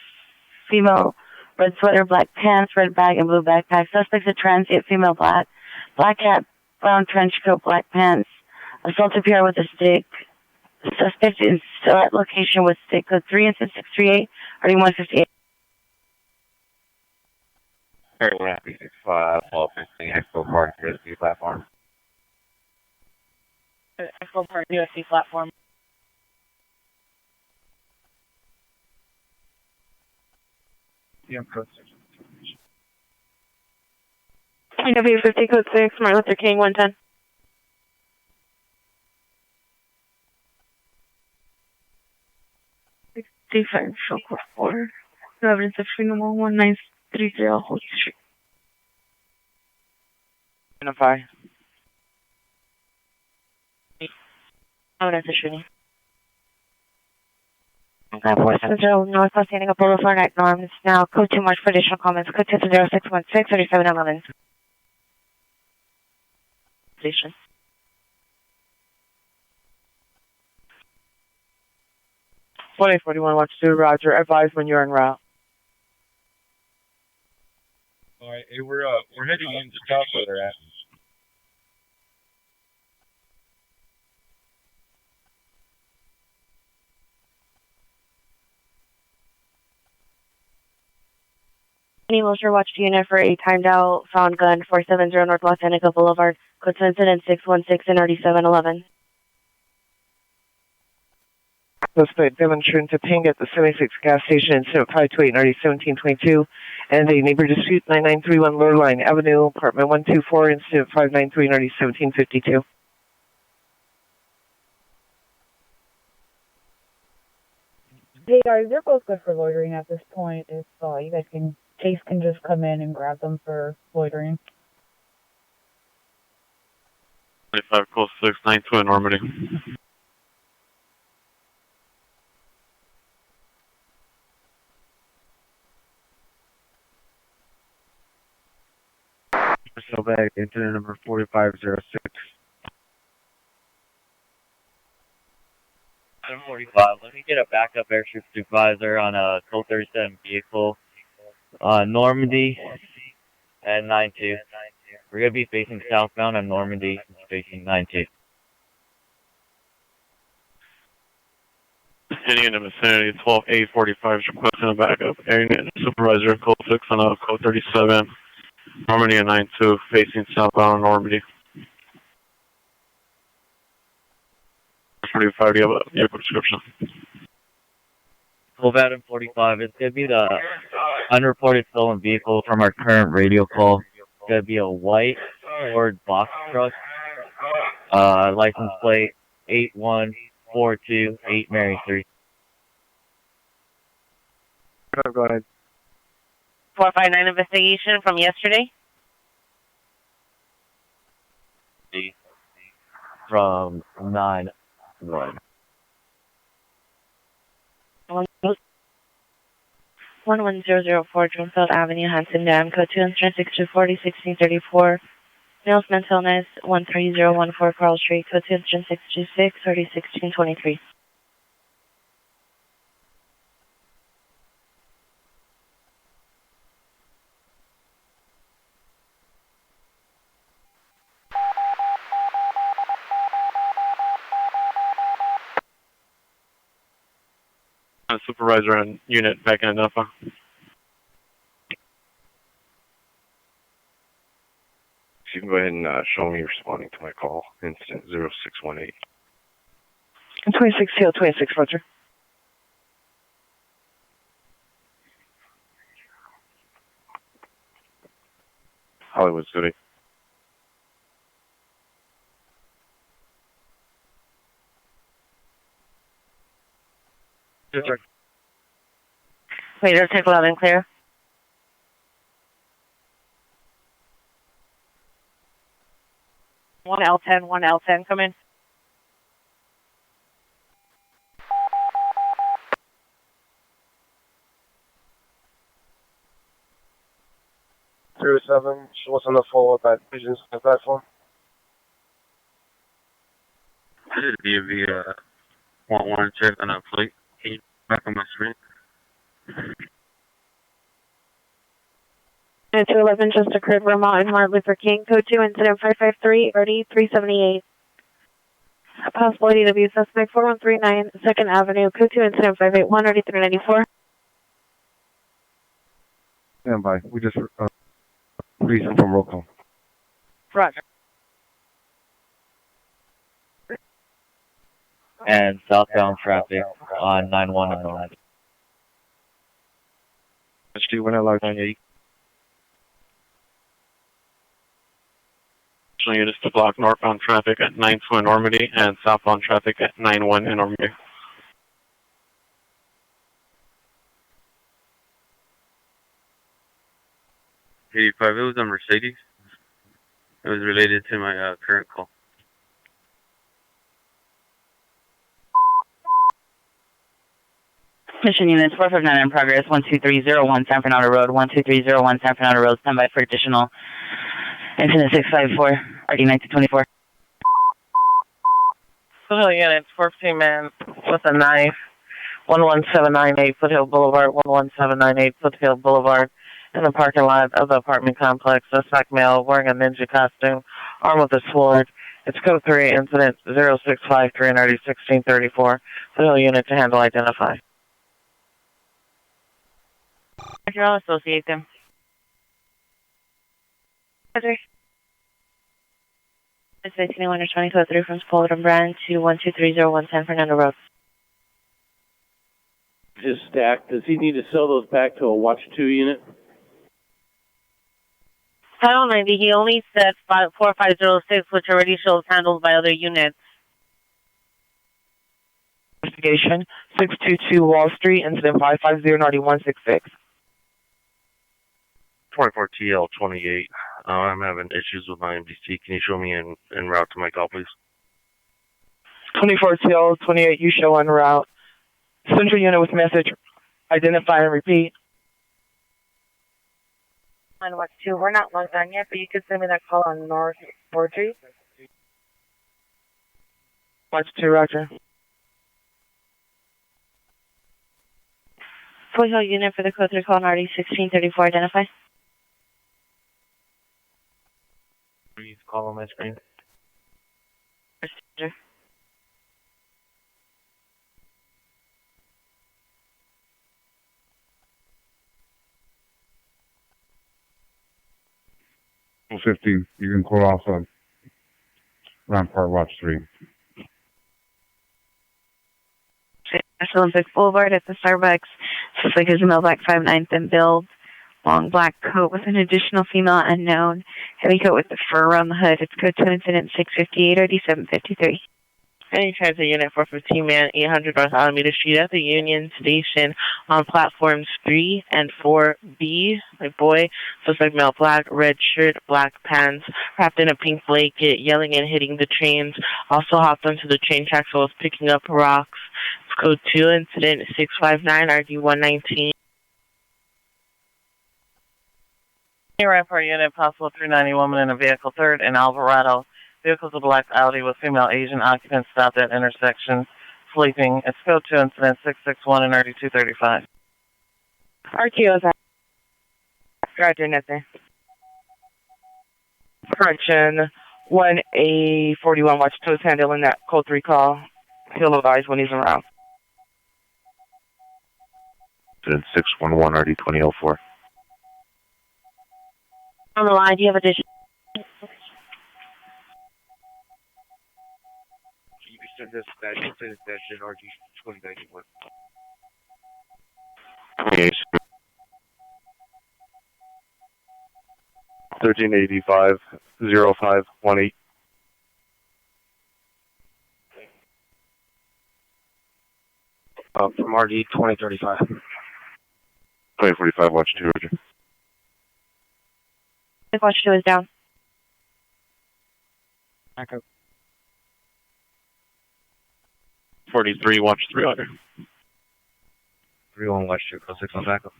Female, red sweater, black pants, red bag, and blue backpack. Suspect's a transient female, black hat, brown trench coat, black pants. Assaulted PR with a stick. Suspect is still at location with stick code 3 and 638, RD 158. Airline happy 65, all 15, Expo Park, USD platform. Expo Park USD platform. Yeah, code 6. EW50 code 6, Martin Luther King 110. Defense, show code 4. No evidence of freedom 1933 Holy Street. Identify. Evidence of shooting. 947 Northwest standing up Boulevard at norms. Now, code 2 march for additional comments. Code 2 0616 3711. Station. One 41 Watch 2, Roger. Advise when you're en route. Alright, hey, we're heading into top where they're at. Any Wilshire Watch unit for a timed out found gun 470 North Los Angeles Boulevard. Code incident 616 and RD 711. Suspect demonstrating to ping at the 76 gas station, incident 528 and RD 1722, and a neighbor dispute 9931 Lurline Avenue, apartment 124, incident 593 and RD 1752. Hey guys, they're both good for loitering at this point. If you guys can, Chase can just come in and grab them for loitering. 25 close 692 in Normandy. So back, incident number 4506. 745. Let me get a backup airstrip supervisor on a code 37 vehicle. Normandy and 92. We're going to be facing southbound on Normandy, facing 92. Any in the vicinity, 12A45 is requesting a backup. Air unit supervisor, code 6 on a code 37, Normandy and 92, facing southbound on Normandy. 45, do you have a vehicle description? Full Adam 45. It's going to be the unreported stolen vehicle from our current radio call. It's going to be a white Ford box truck. License plate 81428 Mary 3. Go ahead. 459 investigation from yesterday. From 9-1. 11004 Drumfield Avenue, Hanson Dam, code 2 insurance 6240 1634. Male's mental illness 13014 Carl Street, code 2 insurance 626 30 1623. Supervisor and unit back in identify. You can go ahead and show me responding to my call, incident 0618. 26 TL 26, Roger. Hollywood City. Radar check loud and clear. One L10, come in. Zero 07, she wants on the follow-up at Visions on the platform. I did a one check on a plate. Can you back on my screen? 211 just occurred, Vermont and Martin Luther King, code 2, incident 553, RD 378. Possible DW suspect 4139 2nd Avenue, code 2, incident 581, RD 394. Stand by. We just reason from roll call. Roger. And southbound traffic on 91 and Normandy. Let's do when I log on. Units to block northbound traffic at 92 in Normandy and southbound traffic at 91 in Normandy. 85, it was a Mercedes. It was related to my current call. Mission units 459 in progress, 12301 San Fernando Road, 12301 San Fernando Road, stand by for additional incident 654, RD 1924. Foothill units, 14 men with a knife, 11798 Foothill Boulevard, 11798 Foothill Boulevard, in the parking lot of the apartment complex. Suspect male wearing a ninja costume, armed with a sword. It's code 3, incident 0653 and RD 1634. Foothill unit to handle identify. I'll associate them. Roger. It's 1801 or 20 code 3 from Spalding Brand to 12301 San Fernando Road. Just stacked. Does he need to sell those back to a Watch 2 unit? Title 90, he only said 4506, which already shows handled by other units. Investigation 622 Wall Street, incident 550-9166. 24 TL 28. I'm having issues with my MDC. Can you show me en route to my call, please? 24 TL 28, you show en route. Central unit with message, identify and repeat. On Watch 2, we're not logged on yet, but you could send me that call on North 4G. Watch 2, roger. Foothill unit for the code 3 call on RD 1634, identify. Please call on my screen. Procedure. Well, 50, you can call off of Rampart Watch 3. Olympic Boulevard at the Starbucks. Suspect is a male, black 5'9" thin build, long black coat with an additional female unknown, heavy coat with the fur around the hood. It's code 2 incident 658 RD 753. Any transit unit 415 man 800 North Alameda Street at the Union Station on platforms 3 and 4B. My boy, suspect male, black, red shirt, black pants, wrapped in a pink blanket, yelling and hitting the trains. Also hopped onto the train tracks while was picking up rocks. It's code 2 incident 659 RD 119. Rampart unit, possible 390 woman in a vehicle, 3rd and Alvarado. Vehicle's a black Audi with female Asian occupants stopped at intersection, sleeping. It's code 2 incident 661 and RD 235. RTO is out. Roger, nothing. Correction, 1A41 Watch 2 is handling that code 3 call. He'll advise when he's around. Incident 611 RD 2004. On the line, do you have additional? Send us that incident session RG 2091. 1385 0518. From RD 2035. 2045 Watch 2, roger. Watch 2 is down. Back up. 43 Watch 3 under. 31 Watch 2, call 6 on backup.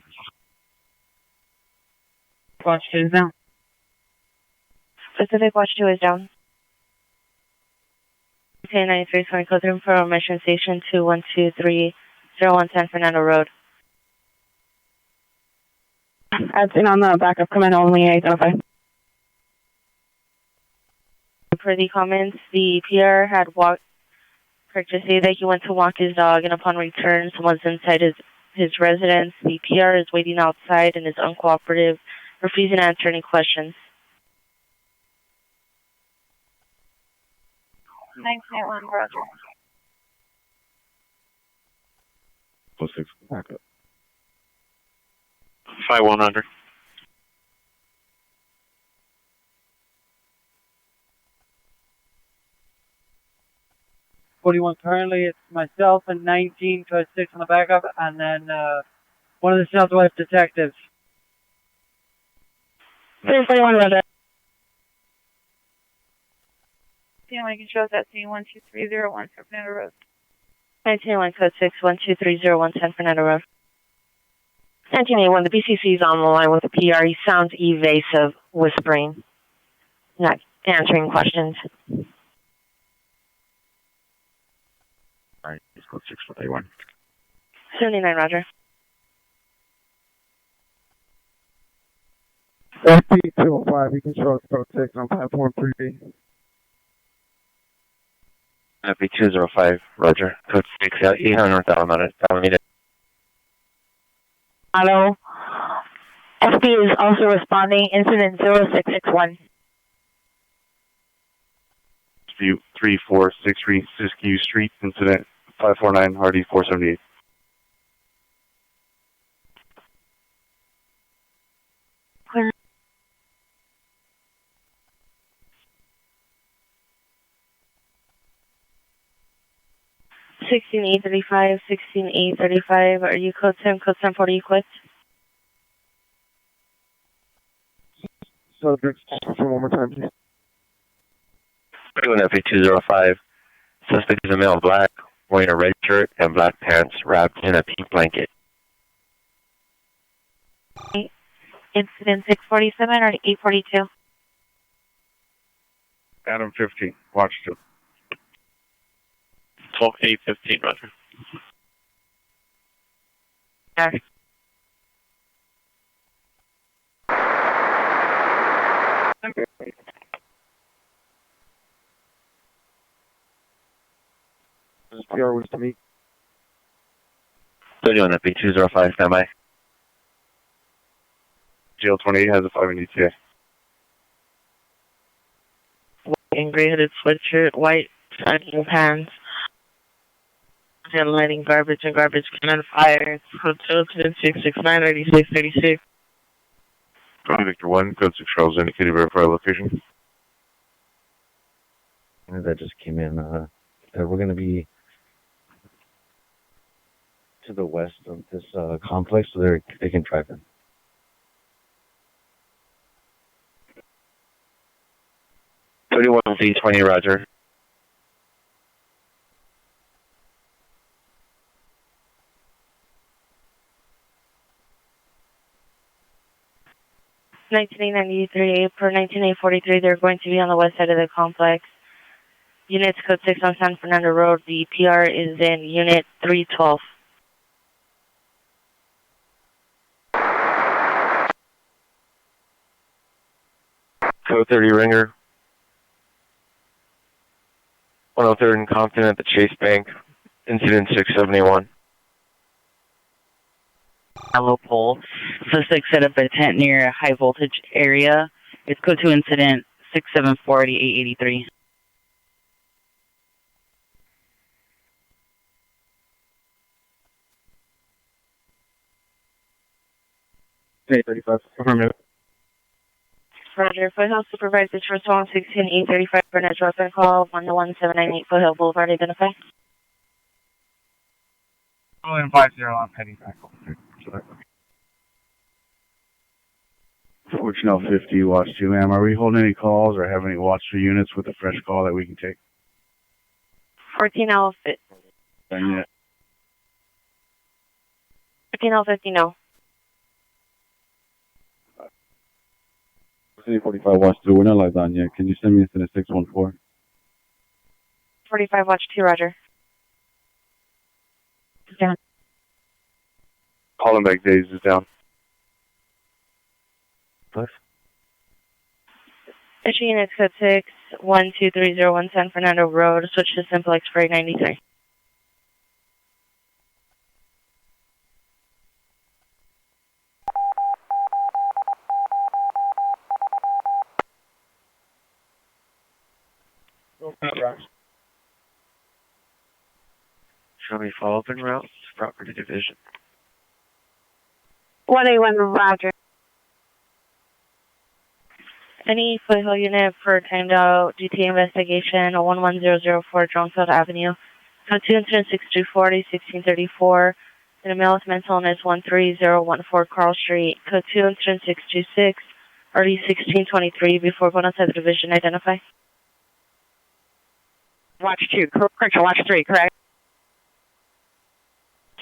Watch 2 is down. Pacific Watch 2 is down. Okay, 93 is going to close room for mission station 21230110 Fernando Road. I've seen on the backup command only identify. Per the comments, the PR had walked, correct to say that he went to walk his dog, and upon return, someone's inside his residence. The PR is waiting outside and is uncooperative, refusing to answer any questions. 991, Roger. 06, backup. 51 under. Currently, it's myself and 19 code 6 on the backup, and then one of the Southwest detectives. 41 Roger. Yeah, I can show us that scene 12301 Fernando Road. 1981 code 6 1230110 Fernando Road. 1981, the BCC is on the line with the PR. He sounds evasive, whispering, not answering questions. Alright, let's go 641. 79, Roger. FP205, you can show us code 6 on platform 3B. FP205, roger. Code 6, 800 North Alameda. Hello. FP is also responding. Incident 0661. 3463 Siskiyou Street, incident 549 RD 478. Clear. $16,835, $16,835. Are you code 1040 equipped? Subject, for one more time, please. 31 FP205. Suspect is a male, black, wearing a red shirt and black pants, wrapped in a pink blanket. Incident 647 or 842. Adam 15, watch 2. 12-8-15, roger. Yes. This is PR was to me. 31 FB 205, standby. GL28 has a 5 in ETA. White and gray hooded sweatshirt, white shining pants. And lighting garbage and garbage can on fire. Hotel 669 3636. Victor 1, code 6 Charles, indicated verify location. That just came in. We're going to be to the west of this complex, so they can drive in. D20, roger. Per 19843, they're going to be on the west side of the complex. Units code 6 on San Fernando Road. The PR is in Unit 312. Code 30 Ringer. 103rd and Compton at the Chase Bank. Incident 671. Hello, pole. Suspect set up a tent near a high voltage area. It's code 2 incident 674-883. Hey, 35, affirmative. Roger, Foothill Supervisor to respond 16835 for net reference call 11798 Foothill Boulevard, identify. William 50, I'm heading back over. Fortune 50, watch 2, ma'am. Are we holding any calls or have any watch 2 units with a fresh call that we can take? 14 Alpha. Done yet? 14 Alpha 50, no. City 45, watch 2. We're not live on yet. Can you send me incident 614? 45, watch 2, roger. Down. Calling back days is down. Plus. Issue units code 6 12301 San Fernando Road. Switch to Simplex for 893. Show me follow-up en route. Property division. 181, roger. Any Foothill unit for timed out GTA investigation 11004 Jonesfield Avenue. Code 2 incident 6240 1634. In a male with mental illness 13014 Carl Street. Code 2 incident 626 RD 1623. Before going outside the division, identify. Watch 2, correct, watch 3, correct?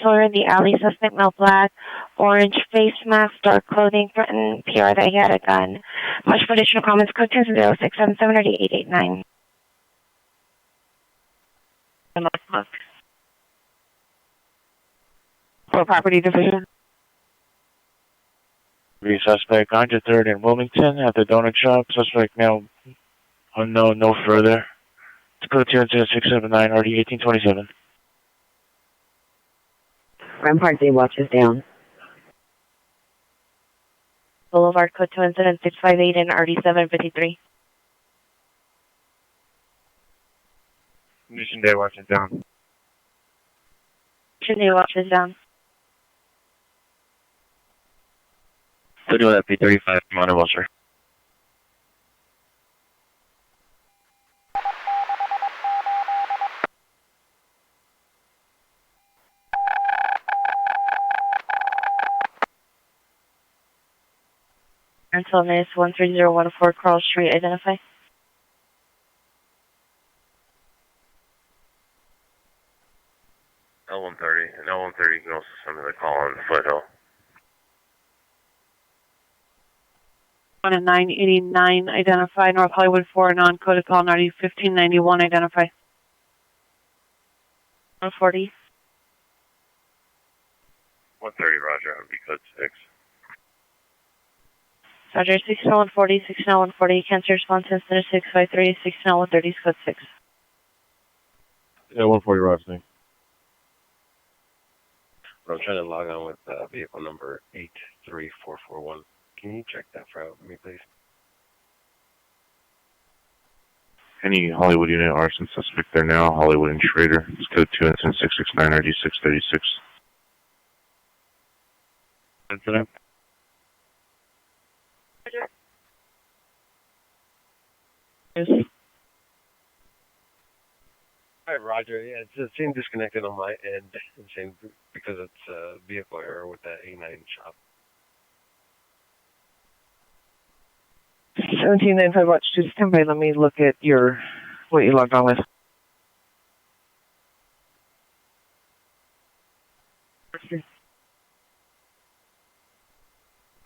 Solar in the alley, suspect male black, orange face mask, dark clothing, threatened PR that he had a gun. Much for additional comments, code 20677 or 889. For property division. The suspect on to 3rd and Wilmington at the donut shop. Suspect now unknown, no further. It's code 2 incident 679 RD 1827. Rampart D watches down. Boulevard code 2 incident 658 and RD 753. Mission Day watches down. Mission Day watches down. 31 FP35, Monitor Wilshire. Mental illness 13014 Carl Street, identify. L130, and L130 can also send me the call on Foothill. 1 at 989, identify. North Hollywood 4, non-coded call, 1591, identify. 140. 130, roger, that would be code 6. Roger, 60140, 60140, cancel response incident 653, 60130, code 6. Yeah, 140 Roger, thing. I'm trying to log on with vehicle number 83441. Can you check that for me, please? Any Hollywood unit arson suspect there now, Hollywood and Schrader. It's code 2, incident 669, ID 636. Incident. All right, Roger. Yeah, it's saying disconnected on my end. It's saying because it's a vehicle error with that A9 shop. 1795 watch 2 standby. Let me look at what you logged on with.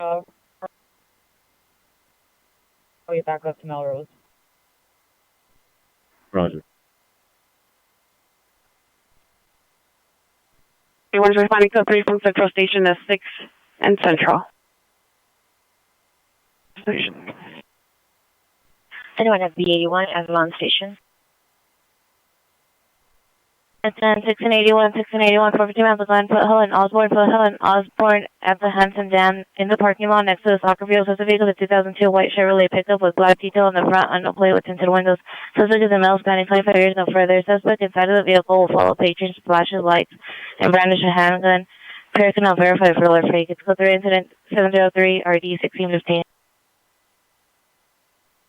Oh, you back up to Melrose. Roger. Everyone's responding code 3 from Central Station to 6 and Central. Station. Anyone at B81 Avalon Station? It's 681, 450 miles of Glen, Foothill, and Osborne at the Hanson Dam in the parking lot next to the soccer field. Suspect vehicle is a 2002 white Chevrolet pickup with black detail in the front, unknown plate with tinted windows. Suspect is a male spanning 25 years no further. Suspect inside of the vehicle will follow patrons, flashes lights, and brandish a handgun. Pair cannot verify if real or fake. It's code 3 incident 703 RD 1615.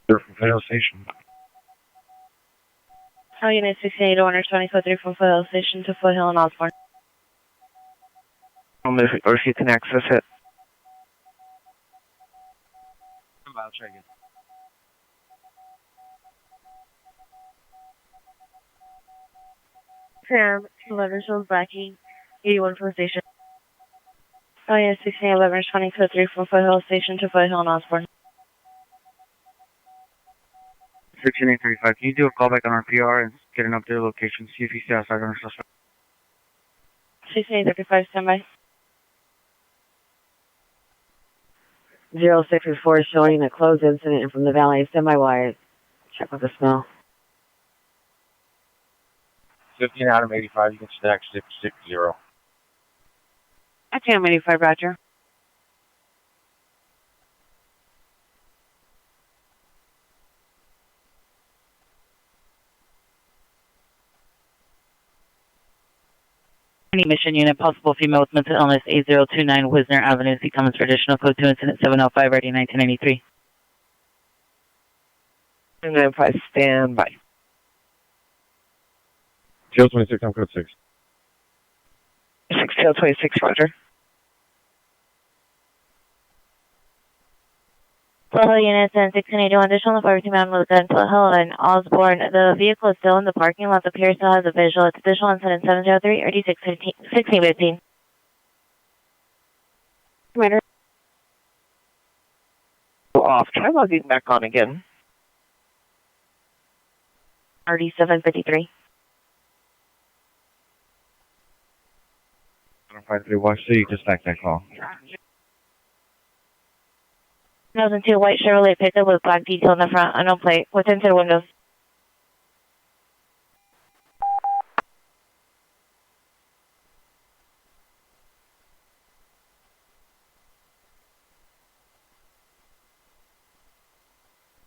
They're from Foothill Station. How unit 1681 or 20 code 3 from Foothill Station to Foothill and Osborne. Or if you can access it. I'll try again. Sam, 11 shows backing 81 from the station. Oh yeah, 1611 or 20 code 3 from Foothill Station to Foothill and Osborne. 16835. Can you do a callback on our PR and get an updated location? See if he's still outside on our suspect. 6835, standby. 064 is showing a closed incident from the valet semi-wide. Check with the smell. 15 out of 85. You can stack 660. Okay, I'm 85, Roger. Any mission unit, possible female with mental illness, 8029 Wisner Avenue, C. Commons for additional code 2 incident 705, ready 1993. 295, stand by. 26, I'm code 6. 626, roger. Foothill units and 1681 additional 40 man with gun Foothill and Osborne. The vehicle is still in the parking lot. The pier still has a visual. It's additional incident 703 or D1615. Commander. Off. Try logging back on again. RD 753. 753 watch 2. You can stack that call. 2002 white Chevrolet pickup with black detail in the front, unknown plate, with tinted windows.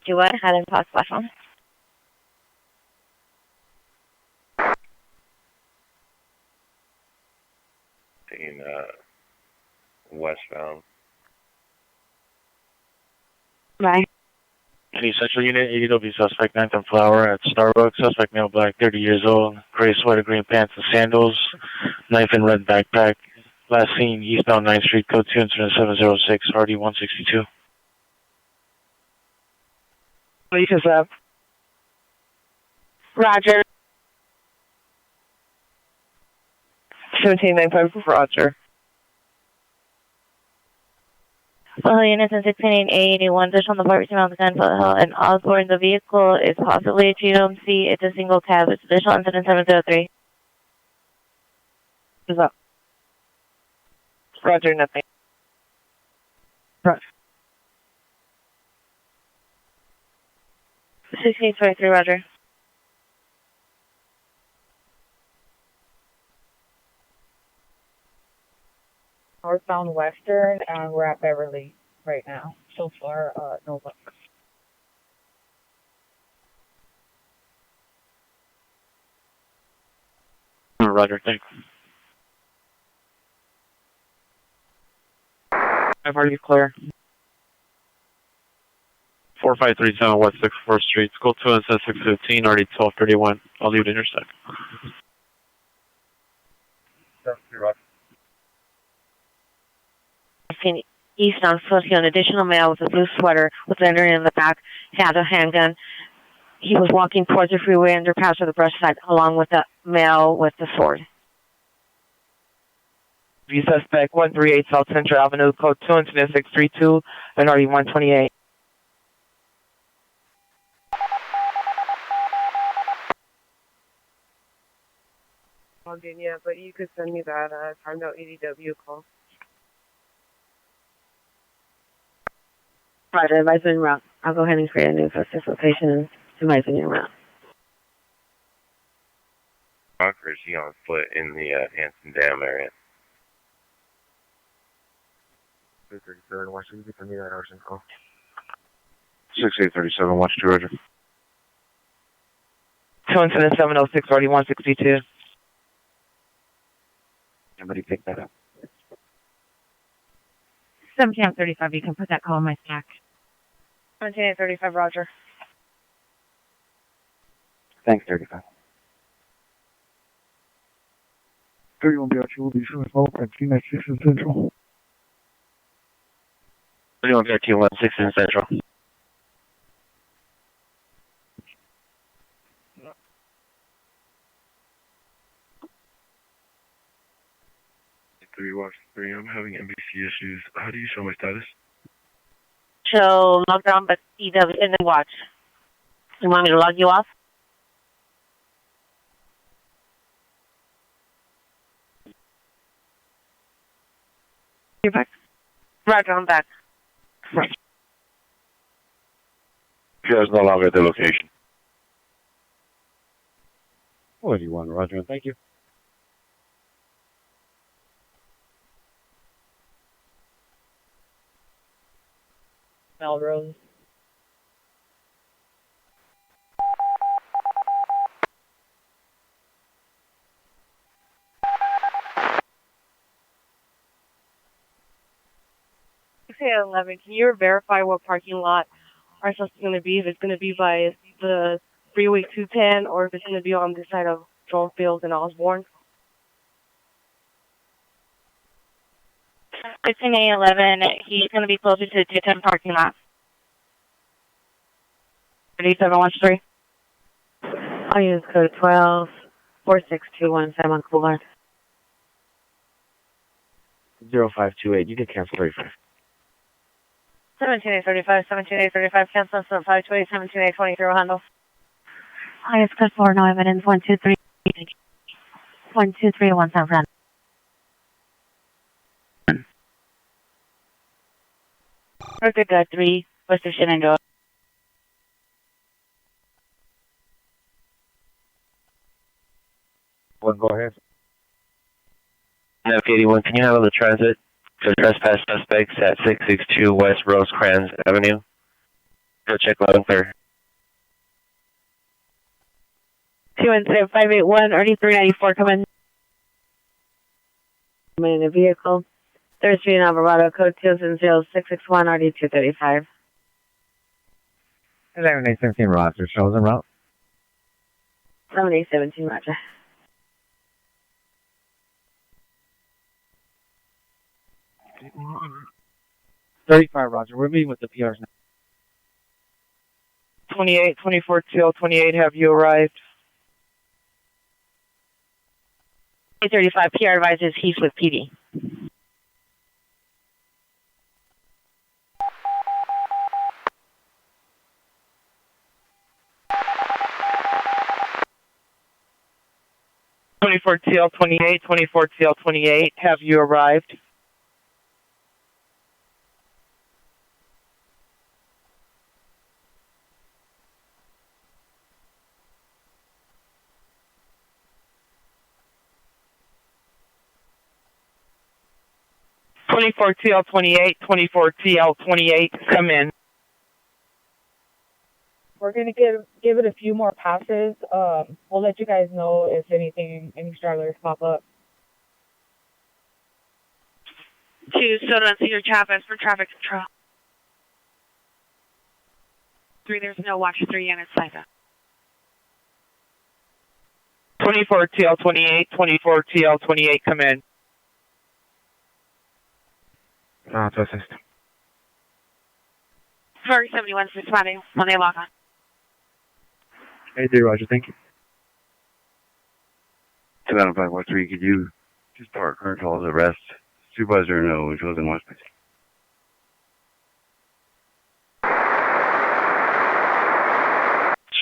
Do what? Had him toss flash on. Taking westbound. Bye. Any central unit, ADW suspect, 9th and Flower at Starbucks. Suspect male, black, 30 years old, gray sweater, green pants and sandals, knife and red backpack. Last seen eastbound 9th Street, code 2 incident 706, RD 162. Police is up. Roger. 1795, roger. Well, units in 16881, just on the part between Mount Foothill and Osborne. The vehicle is possibly a GMC. It's a single cab. It's additional incident 703. What's up? Roger, nothing. Roger. 1623, Roger. Northbound Western, and we're at Beverly right now. So far, no luck. Roger, thanks. I've already clear. 4537 West 64th Street, School 2 and 615, already 1231. I'll leave it intersect. Seen east on Foothill, an additional male with a blue sweater with lantern in the back, had a handgun. He was walking towards the freeway underpass of the brush side, along with the male with the sword. View suspect 138 South Central Avenue, code 2 incident 632, and RE 128. Logged in yet, but you could send me that timed out ADW call. Roger, advisor en route. I'll go ahead and create a new suspect location and advisor en route. Or is he on foot in the Hanson Dam area? 337, watch 2, give me that arson call. 6837, watch 2, Roger. 2 incident 706, RD 162. Somebody pick that up. 1735, you can put that call in my stack. 17835, Roger. Thanks, 35. 31 BRT will be soon followed by 396 in Central. 31 BRT 16 in Central. Watch 3, I'm having NBC issues. How do you show my status? Show lockdown, but EW and then watch. You want me to log you off? You're back? Roger, I'm back. Right. PR is no longer at the location. 41, Roger, thank you. Melrose. Say 11. Can you verify what parking lot our suspect is going to be? If it's going to be by the Freeway 210 or if it's going to be on this side of Drumfield and Osborne? 15A11, he's going to be closer to the 210 parking lot. 3713. I'll use code 12-4621, San Boulevard. 0528, you can cancel 35. 17835, 17835, cancel, 520, 17823, handle. Highest code 4, no evidence, 123. 123, San Fran. Perfect, 3, Western Shenandoah. One, go ahead. LAPD 1, can you handle the transit for trespass suspects at 662 West Rosecrans Avenue? Go check loud and clear. 2 incident 581, RD 394, come in. I'm in a vehicle. 3rd Street in Alvarado, code 20661, RD 235. 11817, Roger, shows en route. 7817, Roger. $35, Roger. We're meeting with the PRs now. 28, 24, 28, have you arrived? 835, PR advisors, he's with PD. 24 TL28, 24 TL28, have you arrived? Twenty-four TL28, 24 TL28, come in. We're gonna give it a few more passes. We'll let you guys know if any stragglers pop up. 2, Soda and Cedar Chavez for traffic control. 3, there's no watch 3 units like that. 24 TL28, 24 TL28, come in. To assist. Ferry 71 responding when they log on. 83, roger, thank you. 29513, could you just park current calls arrest? Supervisor, no, which wasn't watch.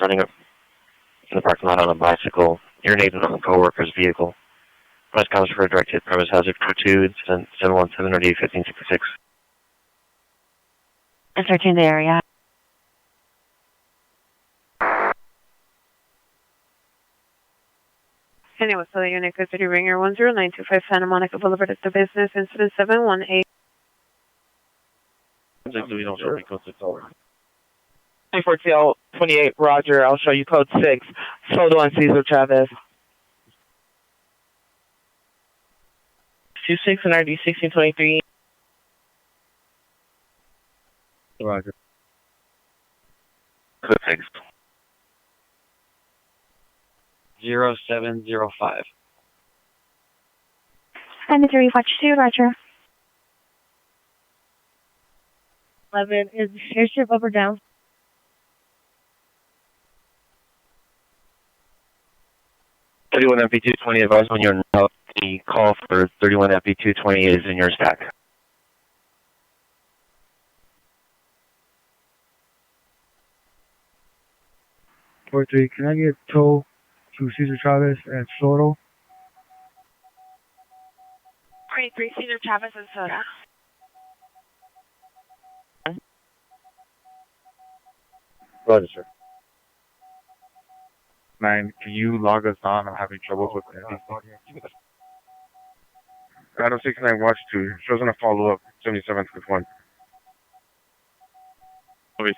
Running up in the parking lot on a bicycle, urinating on a co-worker's vehicle. Press comes for a direct hit premise hazard code 2, incident 717 RD 1566. 13 the area. Anyway, so the unit code City Ringer 10925 Santa Monica Boulevard at the business, incident 718. We don't show code 6 over. 24 TL28, roger, I'll show you code 6. Soto and Cesar Chavez. 26 and RD 1623. Roger. Code 6. 0705. And 3, watch 2, roger. 11, is airstrip up or down? Thirty-one FP220, advise when you're out. The call for 31 FP220 is in your stack. 43, can I get tow to Cesar Chavez at Soto? 23 Cedar Chavez and Soda. Roger, sir. 9, can you log us on? I'm having troubles with the Battle 69 watch 2, shows on a follow-up, 77th with 1.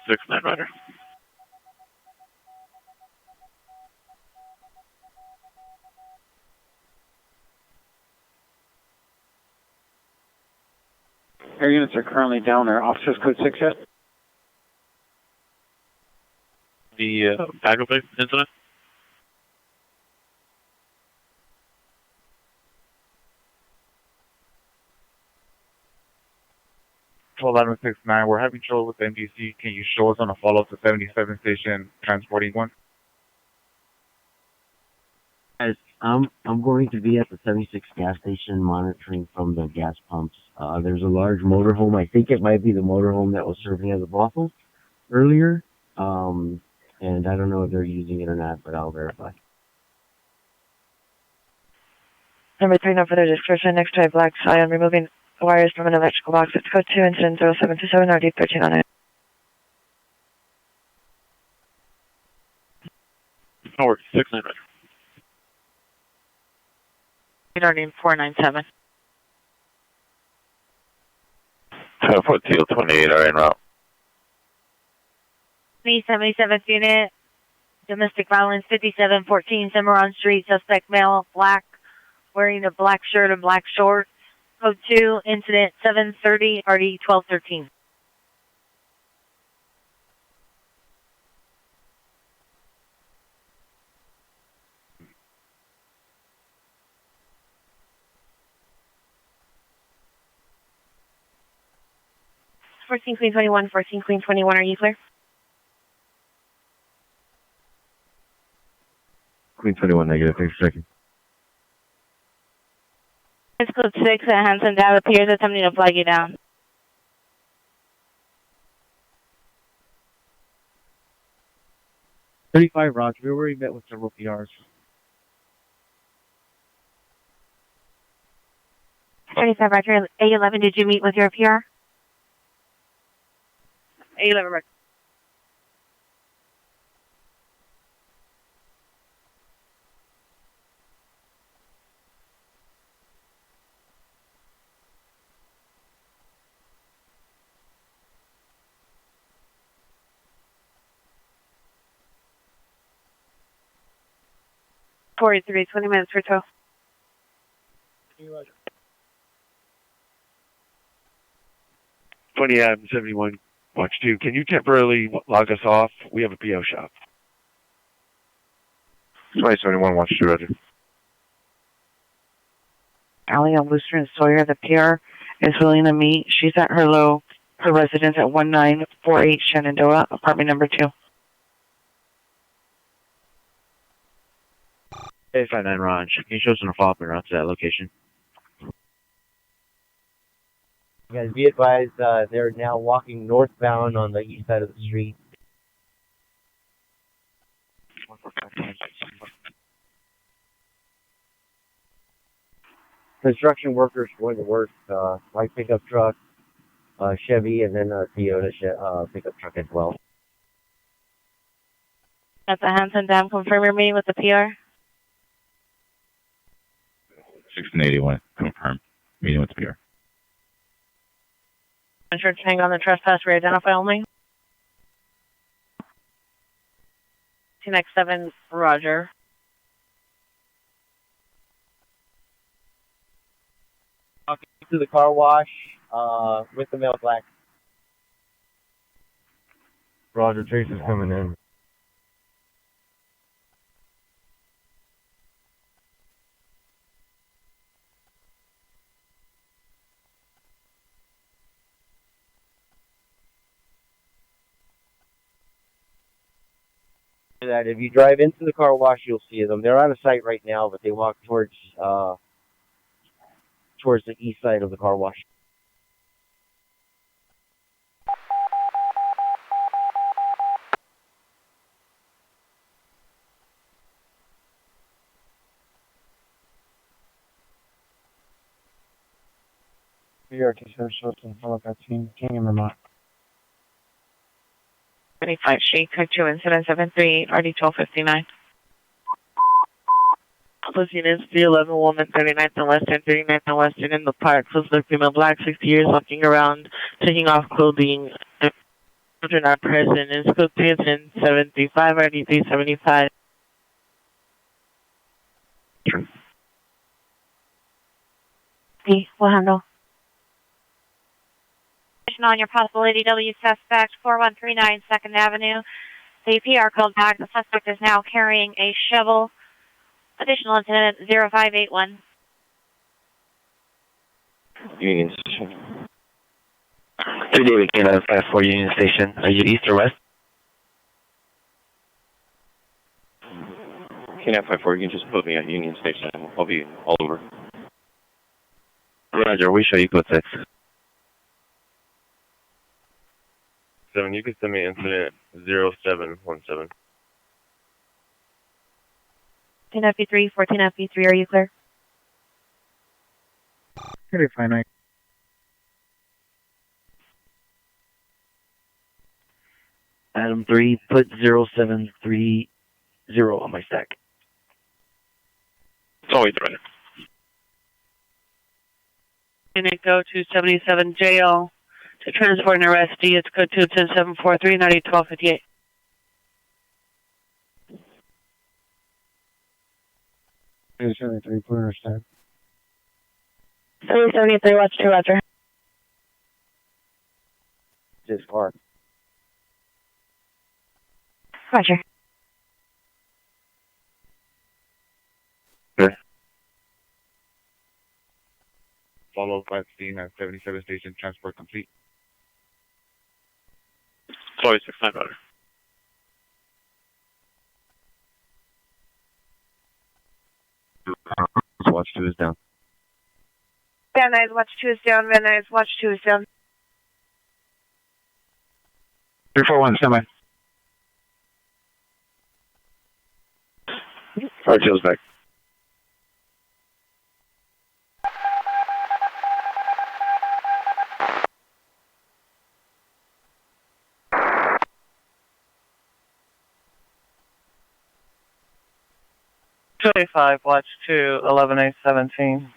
69, roger. Air units are currently down there. Officers code 6 yet? The backup incident? Control 1169, we're having trouble with the NDC. Can you show us on a follow-up to 77 station transporting 1? Guys, I'm going to be at the 76 gas station monitoring from the gas pumps. There's a large motorhome. I think it might be the motorhome that was serving as a brothel earlier. And I don't know if they're using it or not, but I'll verify. Number 3, no further description. Next to a black Scion, removing wires from an electrical box. It's code 2, incident 0727 RD 1309. North 69, roger. RD 497. 24 TL28 are en route. 77th unit, domestic violence, 5714 Cimarron Street, suspect male, black, wearing a black shirt and black shorts. Code 2, incident 730 RD 1213. Queen 21, 14 Queen 21, are you clear? Queen 21 negative, thanks for checking. It's code 6 at Hanson Dab appears attempting to flag you down. 35, roger. We already met with several PRs. 35 Roger, A11, did you meet with your PR? A11 Roger. Forty-three, 20 minutes for tow. 20 Adam 71, watch 2. Can you temporarily log us off? We have a PO shop. 2071, watch 2, Roger. Allie on Booster and Sawyer, the PR is willing to meet. She's at her residence at 1948 Shenandoah, apartment number 2. 59 Ron, can you show us on a follow-up and route to that location? Guys, be advised, they're now walking northbound on the east side of the street. Construction workers going to work, white pickup truck, Chevy, and then a Toyota pickup truck as well. At the Hanson Dam, confirm your meeting with the PR. 1681, confirm. Meeting with the PR. Insurance hang on the trespass, re-identify only. T-Next 7, Roger. Walking to the car wash with the male black. Roger, Chase is coming in. That if you drive into the car wash, you'll see them. They're out of sight right now, but they walk towards the east side of the car wash. BRT service and follow that team, King and Vermont. 25 Street, code 2, incident 738, RD 1259. Plus units, D11 woman, 39th and Western, 39th and Western in the park. Plus the female black, 60 years, walking around, taking off clothing. Children are present. In code 3, incident 75, RD 375. We'll handle. On your possible ADW suspect, 4139 2nd Avenue. The PR called back. The suspect is now carrying a shovel. Additional incident 0581. Union Station. 3 David K9 54 Union Station. Are you east or west? K9 54, you can just put me at Union Station. I'll be all over. Roger, we show you code 6. 7, you can send me incident 0717. 14 FP3, 14 FP3, are you clear? 35 Adam 3, put 0730 on my stack. It's always right. And it go to 77 JL to transport an arrestee. It's code 210-743, 98-1258. It's 73, put her stack. 373, watch 2, Roger. This car. Roger. Good. Follow up at scene at 77 station, transport complete. Sorry, 69, Roger. Watch 2 is down. Van Nuys, watch 2 is down. Van Nuys, watch 2 is down. 341, semi. Alright, Jill's back. 285, watch 2, 11A17.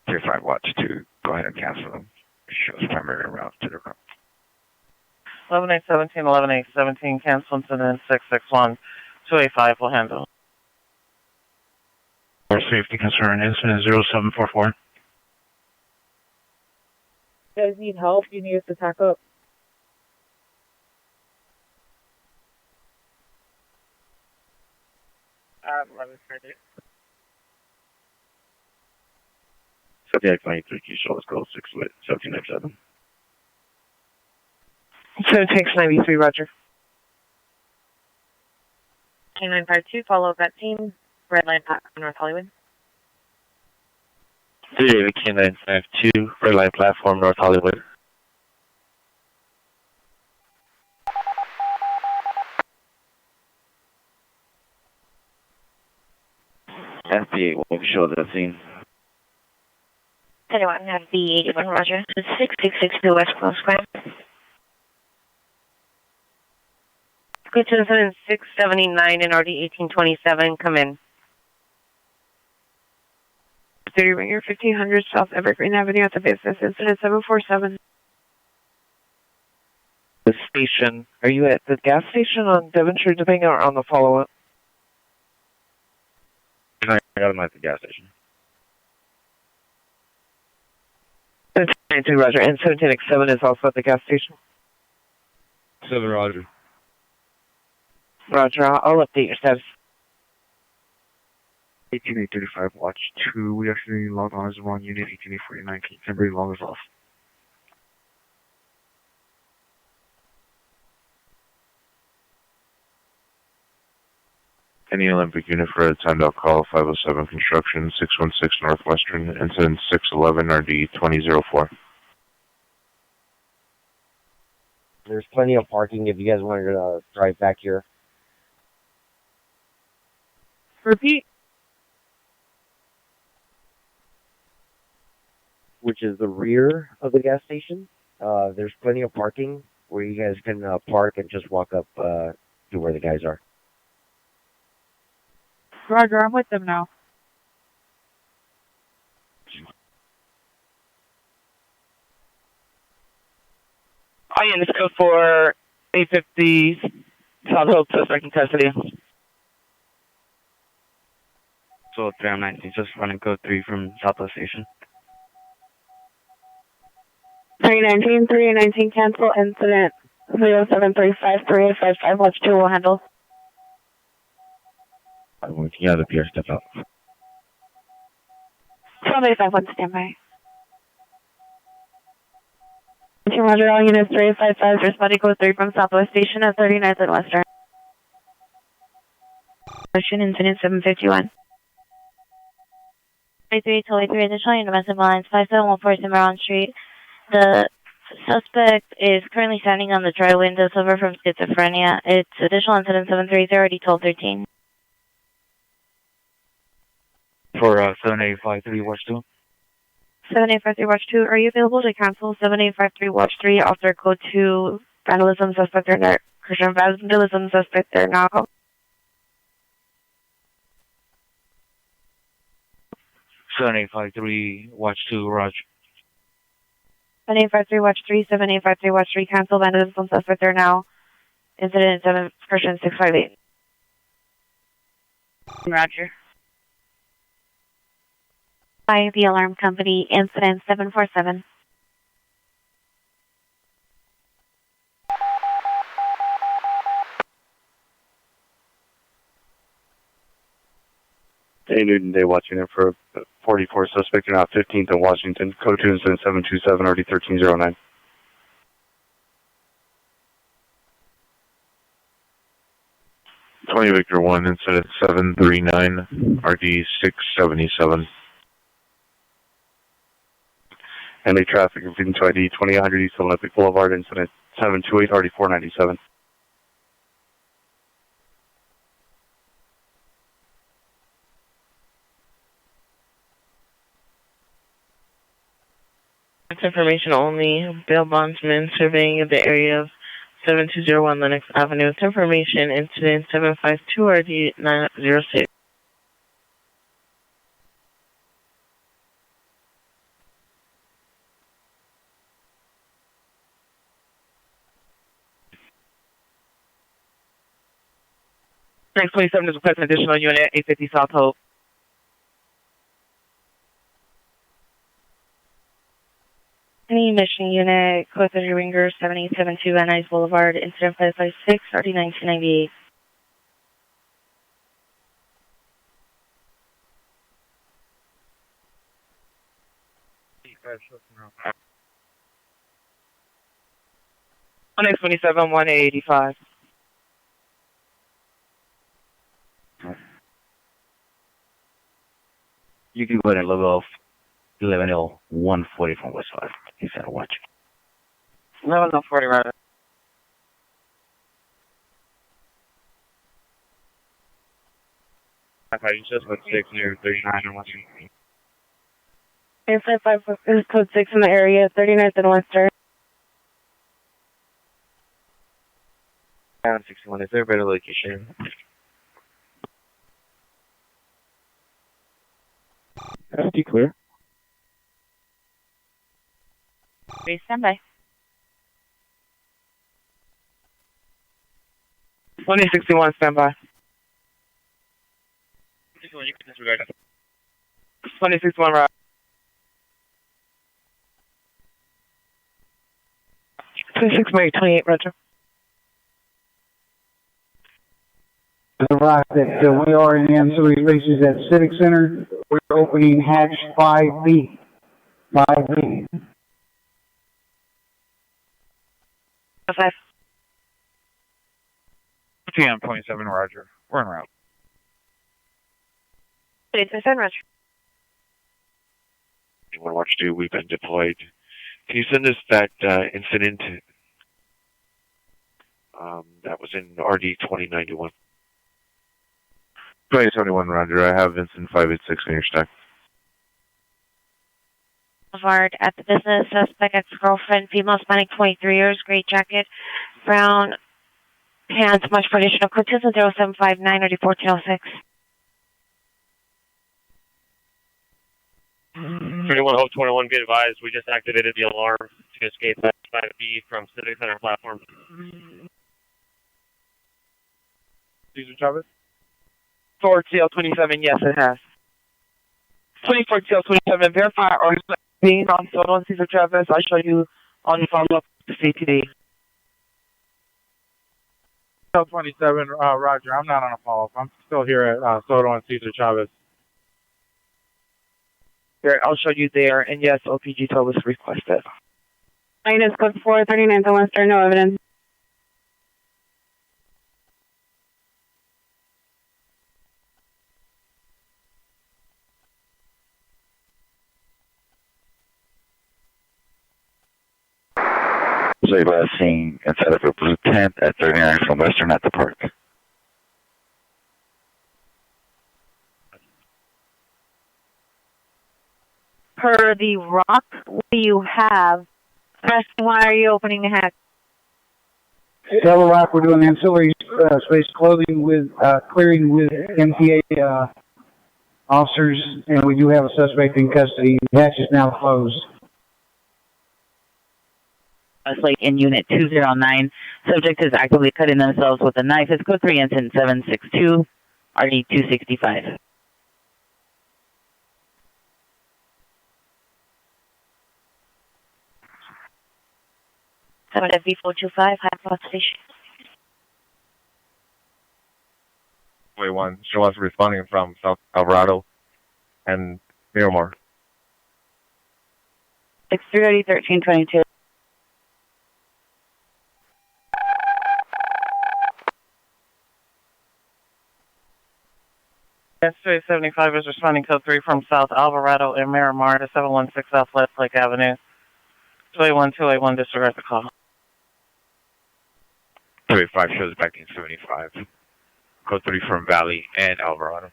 285, watch 2. Go ahead and cancel them. Shows primary route to the route. 11A17, 11A17, cancel incident 661. 285 will handle. For safety concern, incident 0744. You guys need help? You need us to tack up? Subject 93, key show, let's go 6 with 1797. 7693, roger. 2952, follow that team. Red line platform, North Hollywood. 3 K952, red line platform, North Hollywood. FD8 will show the scene. 21, FD81, roger. 6662 West Close Square. Go to incident 679 and RD 1827, come in. 30 Ringer 1500 South Evergreen Avenue at the business, incident 747. The station. Are you at the gas station on Devonshire Depending or on the follow-up? I got him at the gas station. 1792, roger. And 17X7 is also at the gas station? 7, roger. Roger, I'll update your status. 18835, watch 2. We actually logged on as one unit, 18849. Can you temporarily log us off? Any Olympic unit for a timed out call, 507 construction, 616 Northwestern, incident 611 RD 2004. There's plenty of parking if you guys wanted to drive back here. Repeat. Which is the rear of the gas station. There's plenty of parking where you guys can park and just walk up to where the guys are. Roger, I'm with them now. In this code for 850 South Hill, suspect in custody. So 319, just running code 3 from Southwest Station. 319, 319, cancel incident 0735 3855, watch 2 will handle. Yeah, the PR step out. 1285, standby. Roger, all units 3855, responding code 3 from Southwest Station at 39th and Western. Ocean incident 751. 23 additional domestic lines, 5714 Cimarron Street. The suspect is currently standing on the dry window, suffer from schizophrenia. It's additional incident 730, already told 13. For 7853, watch 2. 7853, watch 2. Are you available to cancel 7853, watch 3, author code 2, vandalism suspect there, Christian vandalism suspect there now? 7853, watch 2, Roger. 7853, watch 3, 7853, watch 3, cancel vandalism suspect there now. Incident 7, Christian 658. Roger. By the alarm company, incident 747. Hey, Newton Day watching it for 44 suspect in 15th and Washington. Code 2 incident 727 RD 1309. Victor 1, incident 739 RD 677. Any traffic leading to ID 2800 East Olympic Boulevard, incident 728 RD 497. Information only. Bail bondsman surveying of the area of 7201 Lennox Avenue. Information incident 752 RD 906. Next 27 is requesting additional unit 850 South Hope. Any mission unit, code 30 Ringer 7872 Van Nuys Boulevard, incident 556, RD 1998. On next 27 1885. You can go ahead and log off 11L 140 from West 5 instead of watching. 1140 rather. You just went 6 near 39 and watching. Inside 5 is code 6 in the area, 39th and Western. 61, is there a better location? FD clear. Please stand by. 2061 standby. 2061 right. 26 May 28 Roger. Right, that we are in the ancillary spaces at Civic Center. We're opening hatch 5B. 5B. TM 27, Roger. We're en route. It's a Roger. 1 Watch 2, we've been deployed. Can you send us that incident? That was in RD 2091. 2071, Roger. I have Vincent 586 in your stack. Boulevard at the business, suspect ex-girlfriend, female, Hispanic, 23 years, gray jacket, brown pants, much additional code 0759 RD 1406. 31 Hope 21, be advised, we just activated the alarm to escape X5B from Civic Center platform. Cesar Chavez? 4 TL27, yes it has. 24 TL27, verify or being on Soto and Cesar Chavez. I'll show you on the follow-up to CTD. TL27, Roger. I'm not on a follow-up. I'm still here at Soto and Cesar Chavez. Here, I'll show you there, and yes, OPG tow was requested. Minus code 4, 39th and Western, no evidence. So last seen inside of a blue tent at 39th from Western at the park. Per the rock, what do you have? Why are you opening the hatch? Devil Rock, we're doing ancillary space clothing with clearing with MTA officers, and we do have a suspect in custody. The hatch is now closed. Like in Unit 209, subject is actively cutting themselves with a knife. It's code 3 incident 762, RD 265. V425, High Station. 21, she was responding from South Alvarado and Miramar. 630, 1322. S-375 is responding code 3 from South Alvarado and Miramar to 716 South Westlake Avenue. 281 disregard the call. 35 shows back in 75. Code 3 from Valley and Alvarado.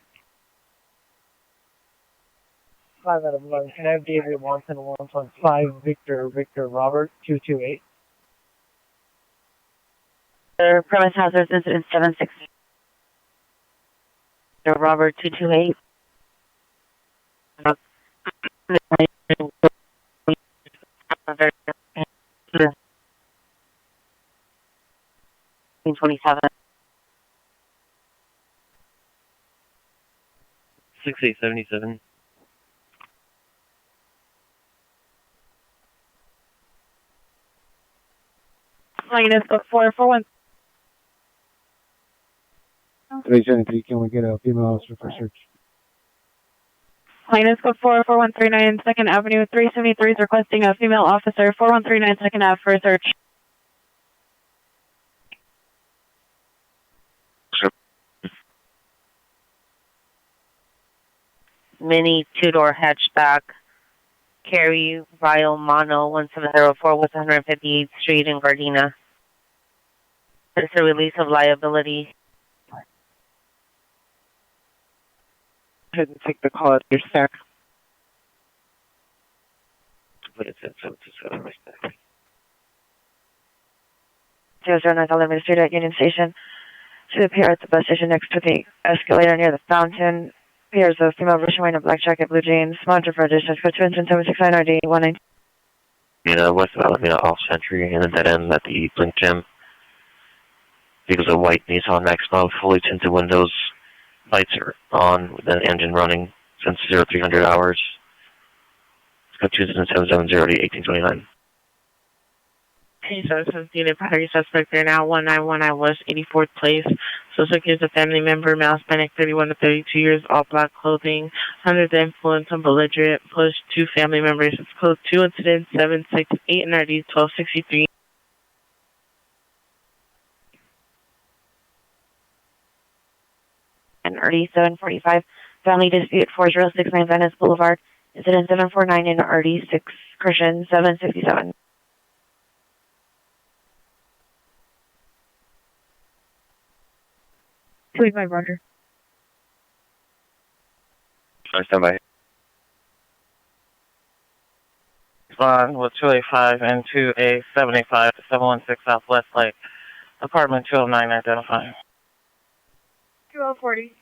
5 out of 11. Can I have David 110 Victor Robert 228? Premise hazards incident 76. Robert 228. 27. 6877. Minus book 441. 373, can we get a female officer for search? Minus code 44139 2nd Avenue 373 is requesting a female officer 4139 2nd Ave for a search. Mini two-door hatchback. Carry Rio Mono 1704 West 158th Street in Gardena. It's a release of liability. Go ahead and take the call at your stack. But it's at 727 right there. 009 11th Street at Union Station. Should appear at the bus station next to the escalator near the fountain. Here's a female Russian wearing a black jacket, blue jeans. Monitor for additional code 769 RD 19. West of Alameda off Century in the dead end at the Blink Gym. Vehicle's a white Nissan Maxima, fully tinted windows. Lights are on with the engine running since 0300 hours. It's got 2770 to 1829. Hey, Services Unit Battery Suspect there now 1919 West 84th Place. Suspect is a family member, male Hispanic, 31 to 32 years, all black clothing, under the influence of belligerent, pushed two family members. It's code 2 incident 768 and RD 1263. And RD 745. Family dispute 4069 Venice Boulevard. Incident 749 in RD 6 Christian 767. 285, Roger. Stand by. Respond with 285 and 2A785 to 716 Southwest Lake, apartment 209 identifying. 2040.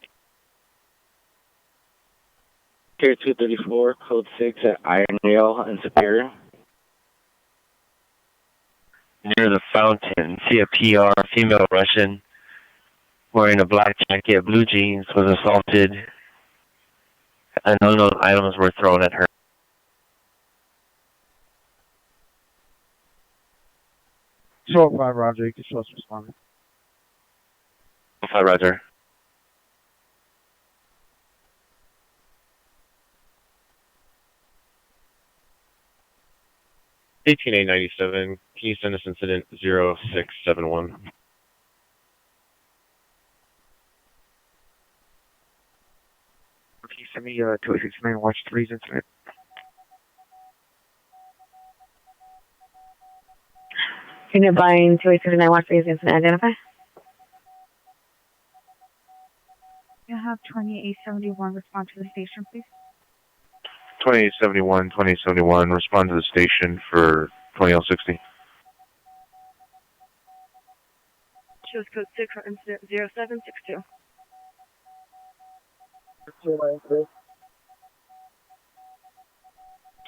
Tier 234, code 6 at Iron Rail and Superior. Near the fountain, see a PR, female Russian, wearing a black jacket, blue jeans, was assaulted. And unknown items were thrown at her. Show 5, Roger. You can show us responding. 5, Roger. $18,897. Can you send us incident 0671? Can you send me 2869 Watch 3's incident? Unit buying 2869 Watch 3's incident identify. You have 2871 respond to the station, please. 2071, respond to the station for 20L60. Shows code 6 for incident 0762.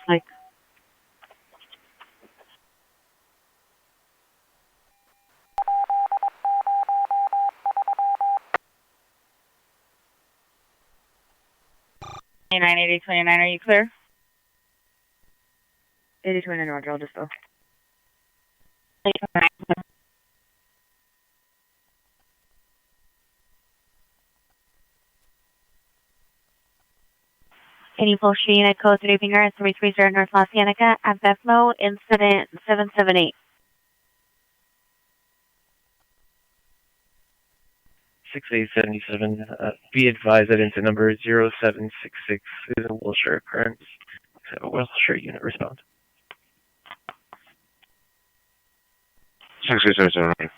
Like. Nine 8029, are you clear? 8029, Roger, I'll just go. Can you post your unit code 3 finger at 330 North La Cienega at Bethmo, incident 778. 6877. Be advised that incident number 0766 is a Wilshire occurrence. So Wilshire unit respond. 6877.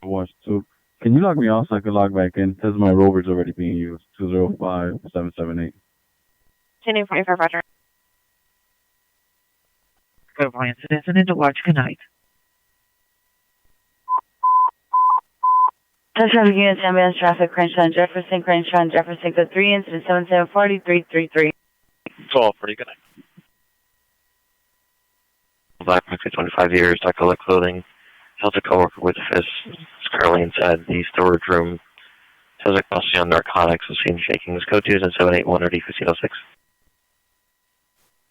Watch 2. Can you log me off so I can log back in? Because my rover's already being used. 205778. 1045, Roger. Go by incidents and into watch. Good night. 10 traffic units, ambulance traffic, Crenshaw and Jefferson, code 3, incident 7740-333. 1240, good night. Black Mexican, 25 years, dark colored clothing, held a coworker with a fist, is currently inside the storage room. Subject mostly on narcotics, was seen shaking. His code 2 is in 781 or D1506.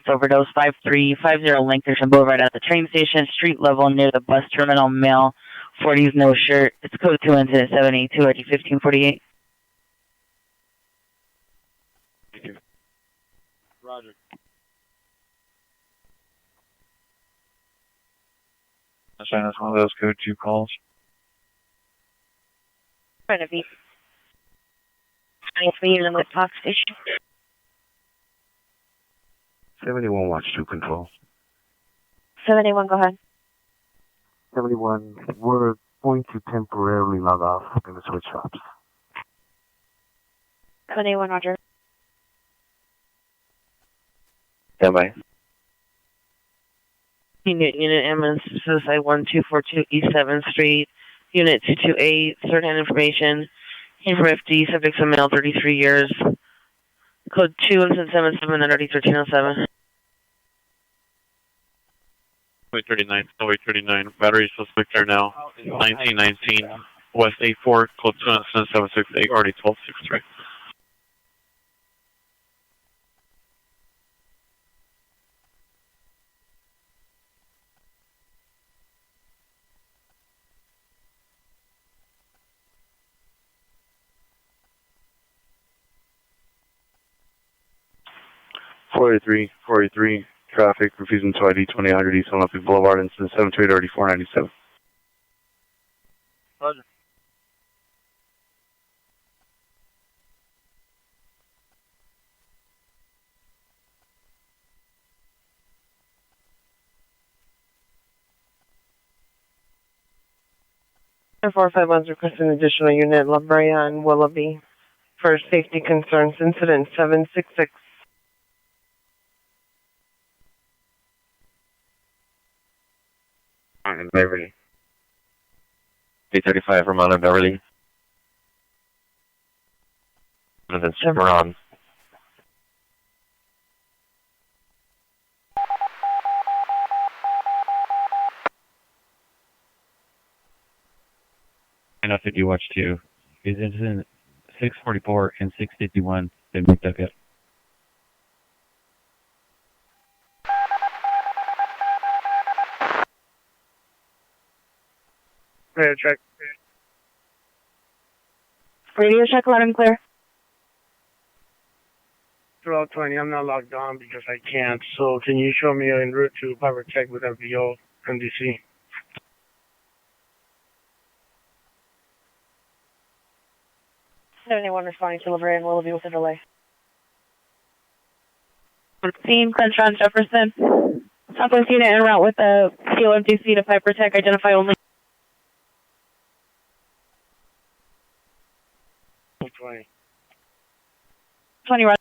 Overdose 5350 Lankershire Boulevard at the train station, street level near the bus terminal, male, 40s, no shirt. It's code 2 incident 782 or D1548. Thank you. Roger. That's one of those code 2 calls. Trying to be. Trying for you in the Park Station. 71 watch 2 control. 71, go ahead. 71, we're going to temporarily log off in the switch shops. 71, Roger. Stand by. Unit ambulance, suicide 1242 East 7th Street, Unit 228, certain information, came from FD, subject's a male, 33 years, code 2 incident 77 and RD1307. 39, 39, battery suspect there now, 1919, West 84, code 2 incident 768, RD1263. Forty-three, traffic, refusing to ID 2000 East Olympic Boulevard, incident 728 already 497. Roger. And 451's requesting an additional unit, La Brea and Willoughby, for safety concerns, incident 766. Alright, Beverly. 335 Vermont and Beverly. And then Cimarron. And 50 watch 2. Is incident 644 and 651 been picked up yet? Radio check. Radio check loud and clear. Throughout 20, I'm not logged on because I can't. So can you show me en route to Power Tech with MPO MDC? Anyone responding to Liberty and Willoughby with a delay. Team Crenshaw and Jefferson. Southwest unit en route with the POMDC to Piper Tech. Identify only. 20. 20 run.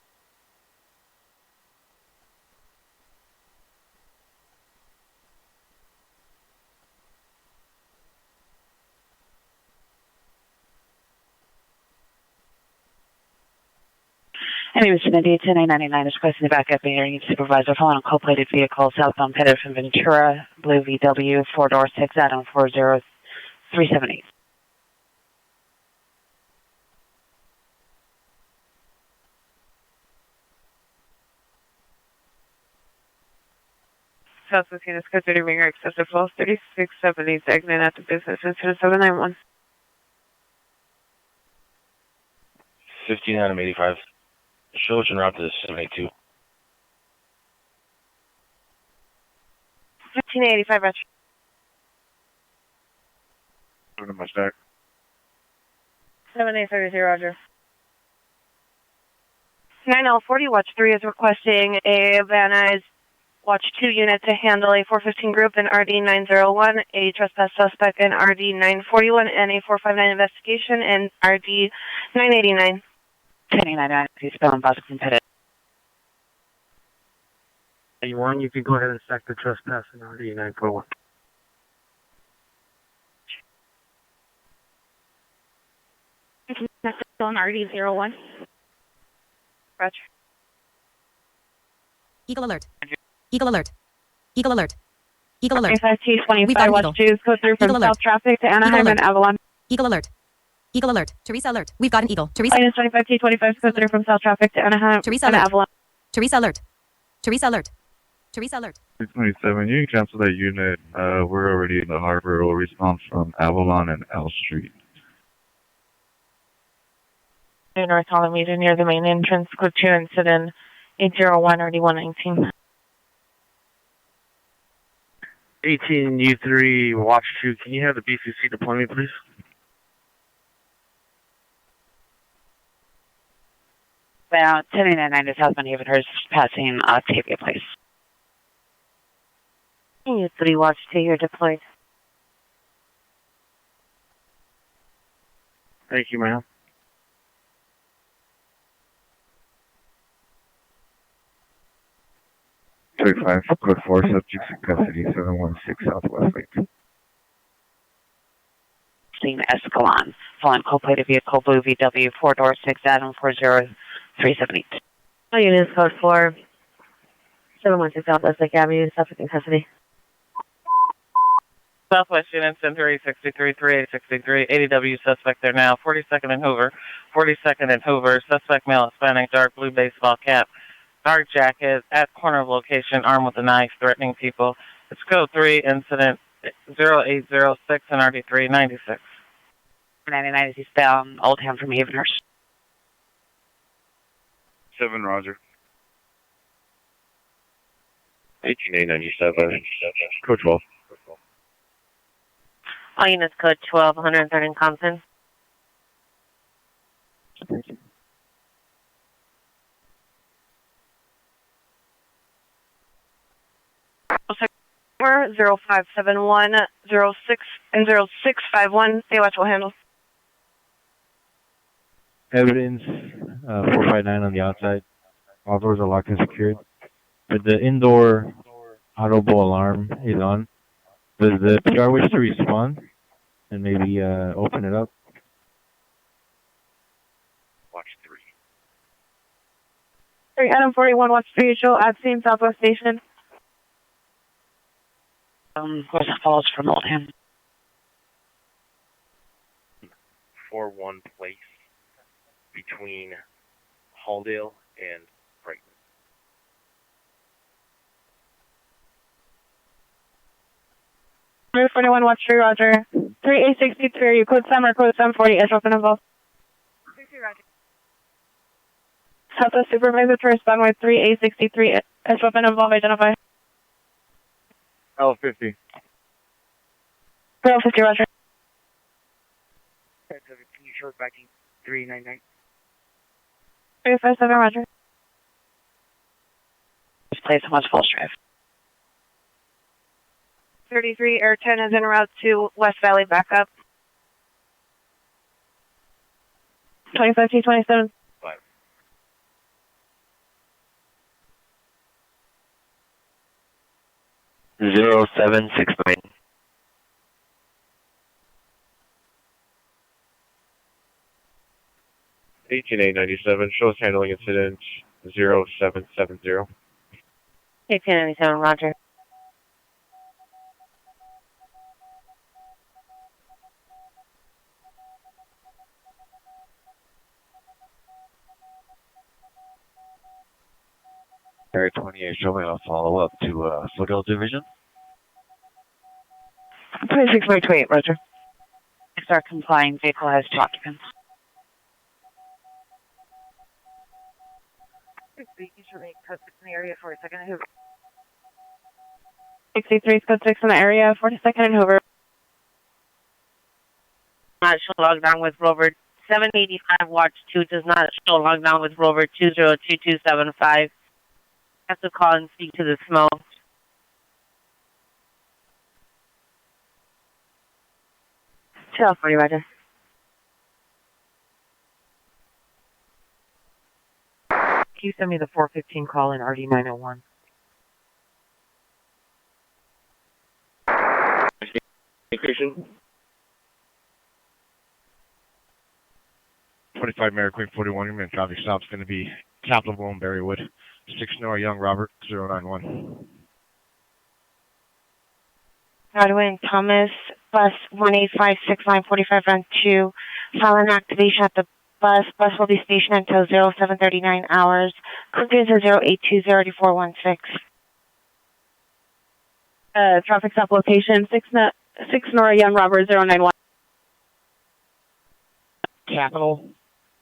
Anyway, Vicinity 10999 is requesting the backup hearing supervisor following a coal-plated vehicle southbound headed from Ventura, Blue VW, 4-door 6 Adam 40378. Southwest units, code 30 ringer, excessive loss, 3670, stagnant at the business, incident 791. 15 Adam 85. Shows en route to 782. 1585, Rich. Doing my stack. 7830, Roger. 9L40, Watch 3 is requesting a Van Watch 2 unit to handle a 415 group in RD901, a trespass suspect in RD941, and a 459 investigation in RD989. 1099, please spell and bus competitive. 81, you can go ahead and stack the trespass in RD 941. Still on RD01. Roger. Eagle alert. Eagle alert. Eagle alert. Eagle alert. 25T25, watch 2, code 3 from South Traffic to Anaheim and Avalon. Eagle alert. Eagle alert. Teresa alert. We've got an eagle. Teresa. Minus 25T25, code 3 from South Traffic to Anaheim Teresa and alert. Avalon. Teresa alert. Teresa alert. Teresa alert. 627, you can cancel that unit. We're already in the harbor. We'll respond from Avalon and L Street. North Alameda near the main entrance, code 2 incident 801 RD119. 18U3, watch 2. Can you have the BCC deploy me, please? About 1099 to South Bend Havenhurst, passing Octavia Place. U3, watch 2, you're deployed. Thank you, ma'am. Five, code 4, subjects in custody, 716 Southwest Lake. Scene Escalon. Following coal-plated vehicle, blue VW, 4-door, 6 Adam, 40378. All units, code 4, 716 Southwest Lake Avenue, subject in custody. Southwest units, 363, 3863, ADW suspect there now, 42nd and Hoover, 42nd and Hoover, suspect male, Hispanic, dark blue baseball cap, dark jacket, at corner of location, armed with a knife, threatening people. It's code 3, incident 0806 and RD396. 99 is eastbound, Old Town from Havenhurst. 7, roger. 18897. Code 12. All units, code 12, 130 in Compton. We're 0571, 06, and 0651. Baywatch will handle. Evidence 459 on the outside. All doors are locked and secured. But the indoor audible alarm is on. Does the PR wish to respond and maybe open it up? Watch 3 Adam 41, watch 3, show at scene, Southwest Station. Where's the falls from Oldham? 4-1 place between Halldale and Brighton. Route 41, watch 3, roger. 3863, you code 7 or code 740, is open involved. Southwest Supervisor to respond with 3863, is open involved, identify. L50. 50, roger. Can you show it back in 399? 357, roger. This place on West Falls Drive. 33 Air 10 is en route to West Valley backup. 25T27. 0769. $18,897. Show us handling incident 0770. 1897, roger. Area 28 showing a follow-up to Foothills Division. 2628, roger. Start complying, vehicle has 2 occupants. You should make code 6 in the area for a second. Hoover. 63, code 6 in the area, 42nd and Hoover. Not show lockdown with Rover 785, watch 2 does not show lockdown with Rover 202275. Have to call and speak to the smoke. Chill, 40, roger. Can you send me the 415 call in RD901? Station. 26 45 Mary Queen 41, your man traffic stop's going to be Capitol and Berrywood. 6 Nora Young Robert 091. Broadway and Thomas, bus 1856945 run 2. Silent activation at the bus. Bus will be stationed until 0739 hours. Clearance is 08208416. Traffic stop location 6 Nora Young Robert 091. Capitol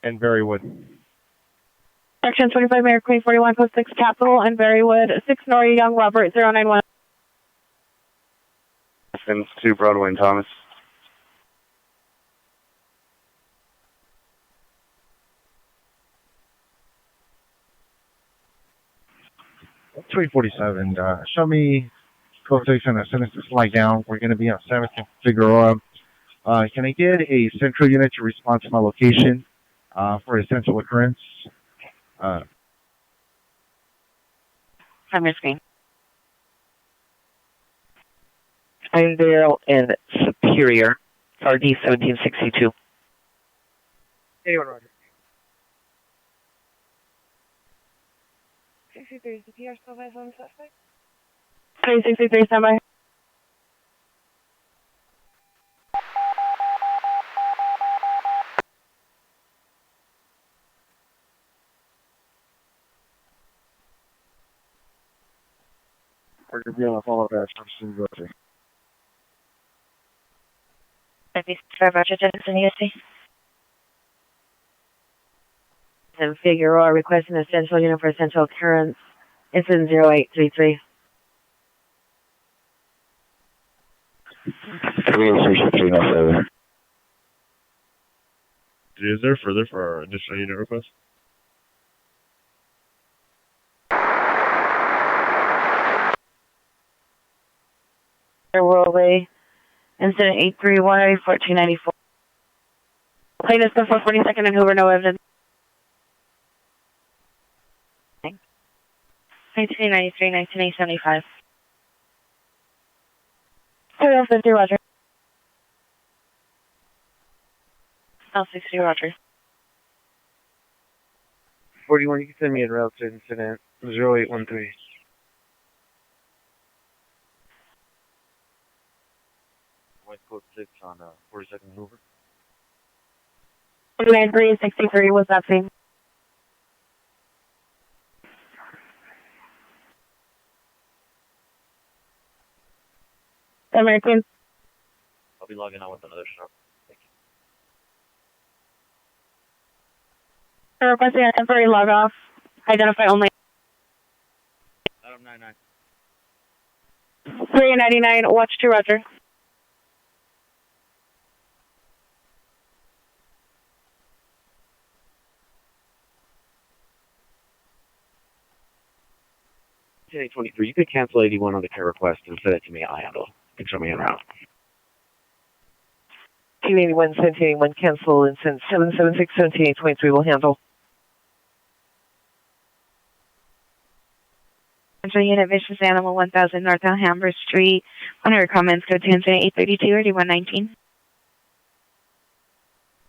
and Berrywood. Section 25 Mary Queen 41 Post 6 Capitol and Berrywood 6 Nora Young Robert 091. Sends to Broadway and Thomas. .347. Show me quotation as soon as the slide down. We're going to be on 7th and Figueroa. Can I get a central unit to respond to my location for essential occurrence? From your screen. Pinedale and Superior, RD 1762. Anyone, Roger. 63 is the PR still has on the suspect? 363, standby. We're going to be on a follow-up action. Roger. 55 Roger, Jensen, USC. And Figueroa requesting a central unit for essential occurrence. Incident 0833. Station 307. Is there further for our additional unit request? Worldway. Incident 831 1494. Plaintiff the 442nd and Hoover, no evidence. 1993, 1975. 3050, Roger. L60, Roger. 41, you can send me a route to incident 0813. West Coast 6 on 42nd Hoover. 93, 63, what's that thing? American. I'll be logging on with another shop. Thank you. Requesting a temporary log off. Identify only. Adam 99. 399, watch 2, Roger. Today 23, you could cancel 81 on the care request and send it to me. I'll handle it. You can show me en route. 281, 1781, cancel incident 776 1723 will handle. Central unit vicious animal 1000 North Alhambra Street. On her comments, go to incident 832 or 119.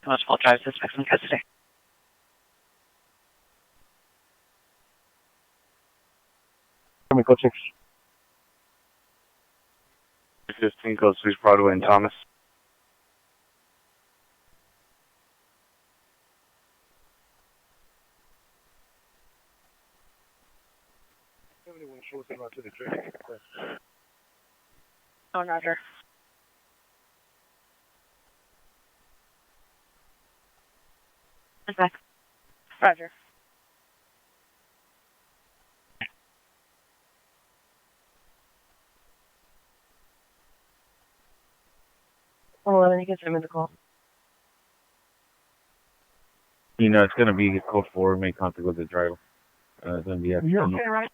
Multiple drive suspects in custody. 15 goes to Broadway and Thomas. Oh, Roger. Okay. Roger. Oh, you can send me the call. You know, it's going to be code 4, make contact with the driver. It's going to be at Okay, right?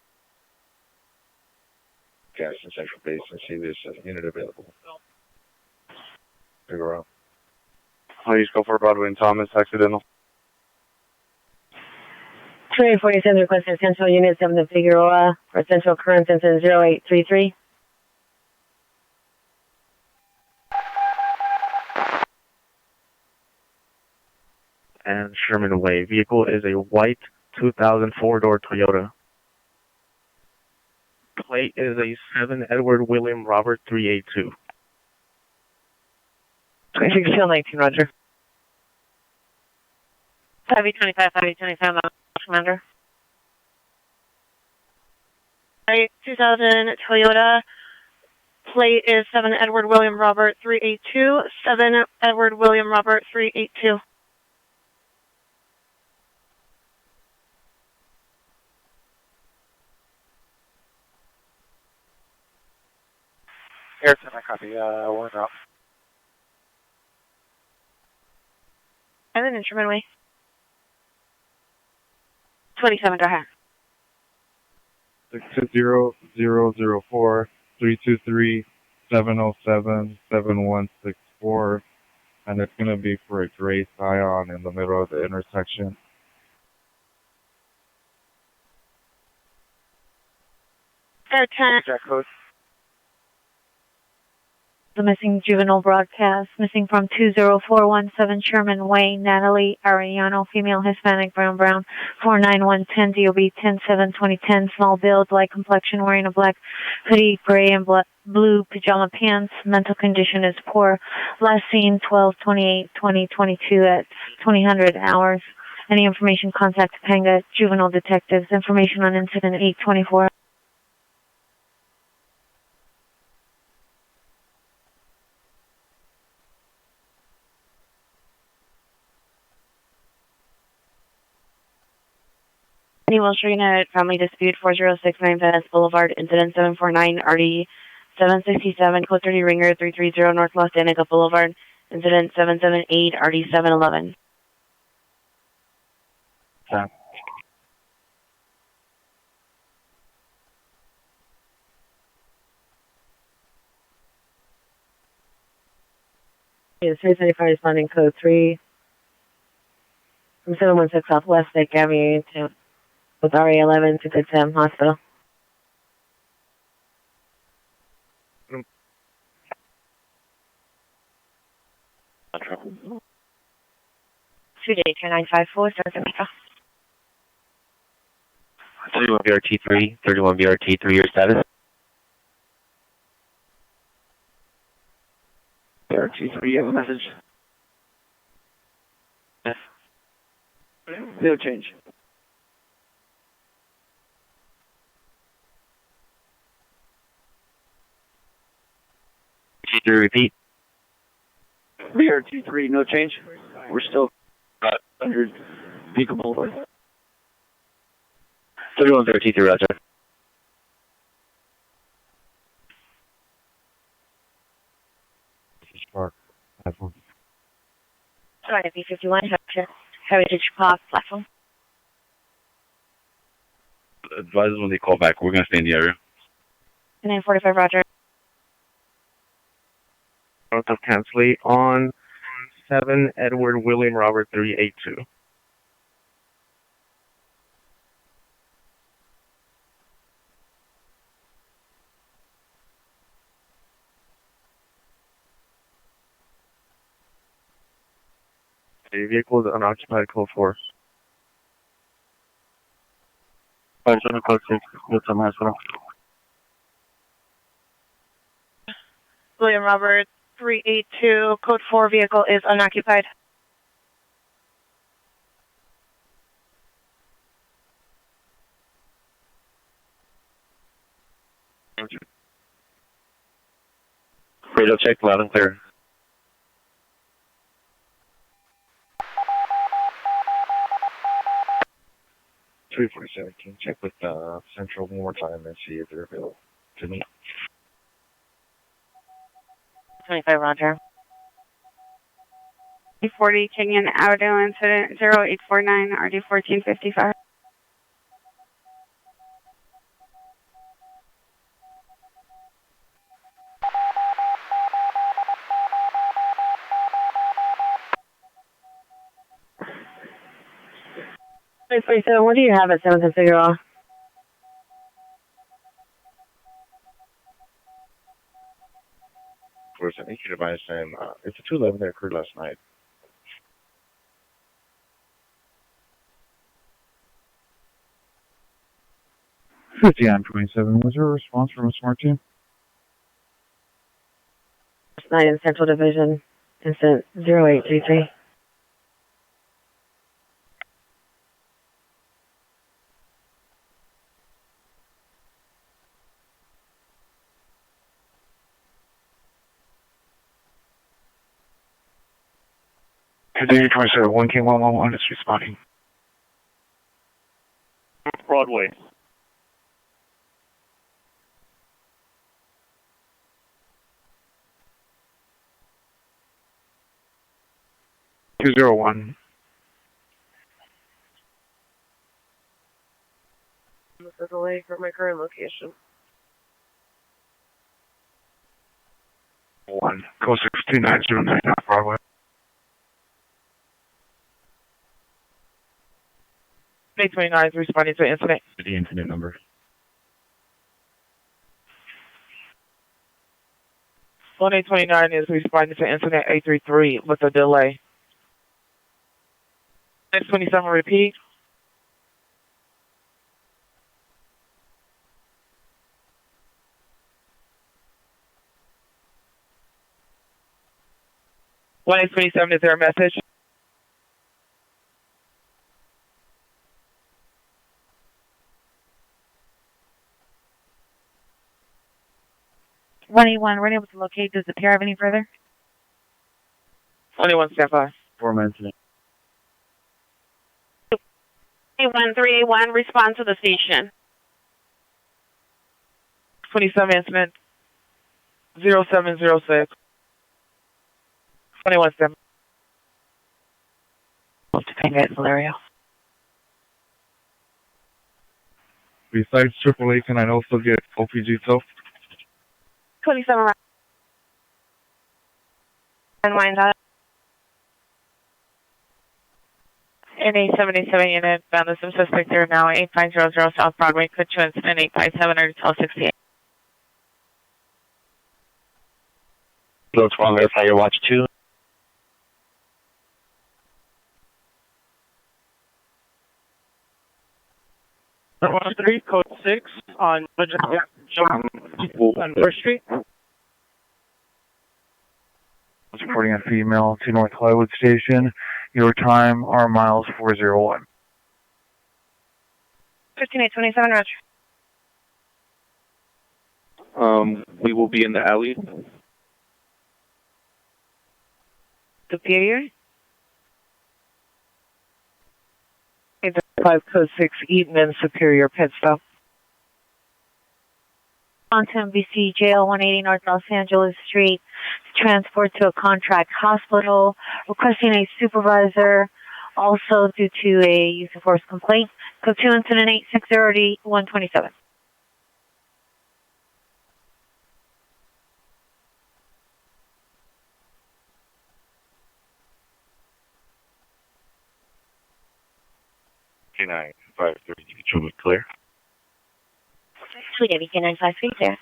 gas and central base and see this unit available. Figure out. I'll use go for Broadway and Thomas, accidental. 2847 requesting central unit 7 to Figueroa for essential occurrence incident 0833. and Sherman Way. Vehicle is a white 2004 door Toyota. Plate is a 7 Edward William Robert 382. 26 Hill 19, Roger. 525, Commander. 2000 Toyota. Plate is 7 Edward William Robert 382. 7 Edward William Robert 382. Air 10, I copy. One out. And then Sherman Way. 27, go ahead. 620-004, 323-707-7164, and it's going to be for a gray Scion in the middle of the intersection. Air 10. Jack code. The missing juvenile broadcast, missing from 20417 Sherman Way, Natalie Arellano, female, Hispanic, brown, 49110 DOB 10/7/2010, small build, light complexion, wearing a black hoodie, gray and blue pajama pants, mental condition is poor. Last seen 12/28/2022 at 2000 hours. Any information, contact Topanga Juvenile Detectives. Information on incident 824. Welsh Unit, Family Dispute, 4069 Venice Boulevard, Incident 749, RD 767, Code 30 Ringer, 330 North Los Danica Boulevard, Incident 778, RD 711. Yeah, 375 responding code 3 from 716 Southwest Lake Avenue to with RA11 to Good Sam Hospital. Today, 2954, Sergeant Metro. 31 BRT3, 31 BRT3, your status? BRT3, you have a message? Yes. No change. To repeat. BRT3, no change. We're still under Beacon Boulevard. 31 BRT3, roger. Spark, platform. Sorry, B51, Heritage Park platform. Advise when they call back. We're going to stay in the area. 945, roger. North of Kansley on 7 Edward William Robert 382. The vehicle is unoccupied, code 4. Code 6, Good Sam Hospital. William Robert 382, code 4 vehicle is unoccupied. Radio check, loud and clear. 347, can you check with Central one more time and see if they're available to me? 25, roger. 40 Kenyon Auto Incident 0849 RD 1455. So what do you have at 7th and Figueroa? First, I need you to advise them, it's a 211 that occurred last night. 5927, was there a response from a smart team? 9 in Central Division, incident 0833. Continue 27, 1 King 111 is responding. Broadway. Two zero one. This is away from my current location. 1, code 62909 off Broadway. A29 is responding to incident. The incident number. One A29 is responding to incident 833 with a delay. 627 repeat. One A27, is there a message? We're unable to locate. Does the pair have any further? 21 stand by. Form incident. A13A1, respond to the station. 27 incident 0706. 21 stand by. To Panga at Valerio. Besides AAA, can I also get OPG self? 27 and wind up. NA787 unit, found the suspect there now, 8500 South Broadway, could to incident 857 or 1268. Looks wrong, verify your watch 2. Watch 3, code 6 on First Street. Reporting on female to North Hollywood Station. Your time are miles 401. 15827, Roger. We will be in the alley. Superior? 5 code 6 Eaton Superior pit stop. On to MVC Jail 180 North Los Angeles Street. Transport to a contract hospital. Requesting a supervisor. Also due to a use of force complaint. Code 2 incident 860 127. K9 530, control it clear. Sweet, everything 953 there.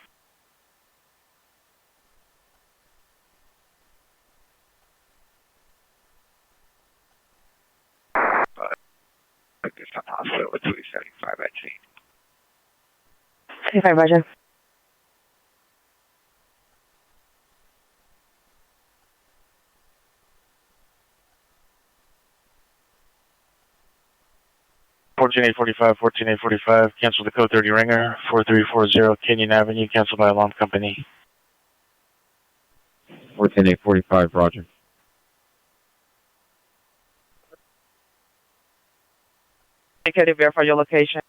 This on hospital with 275 at 25, Roger. Fortune 845, cancel the code 30 ringer, 4340 Canyon Avenue, cancel by alarm company. 14845, Roger. Okay, to verify your location.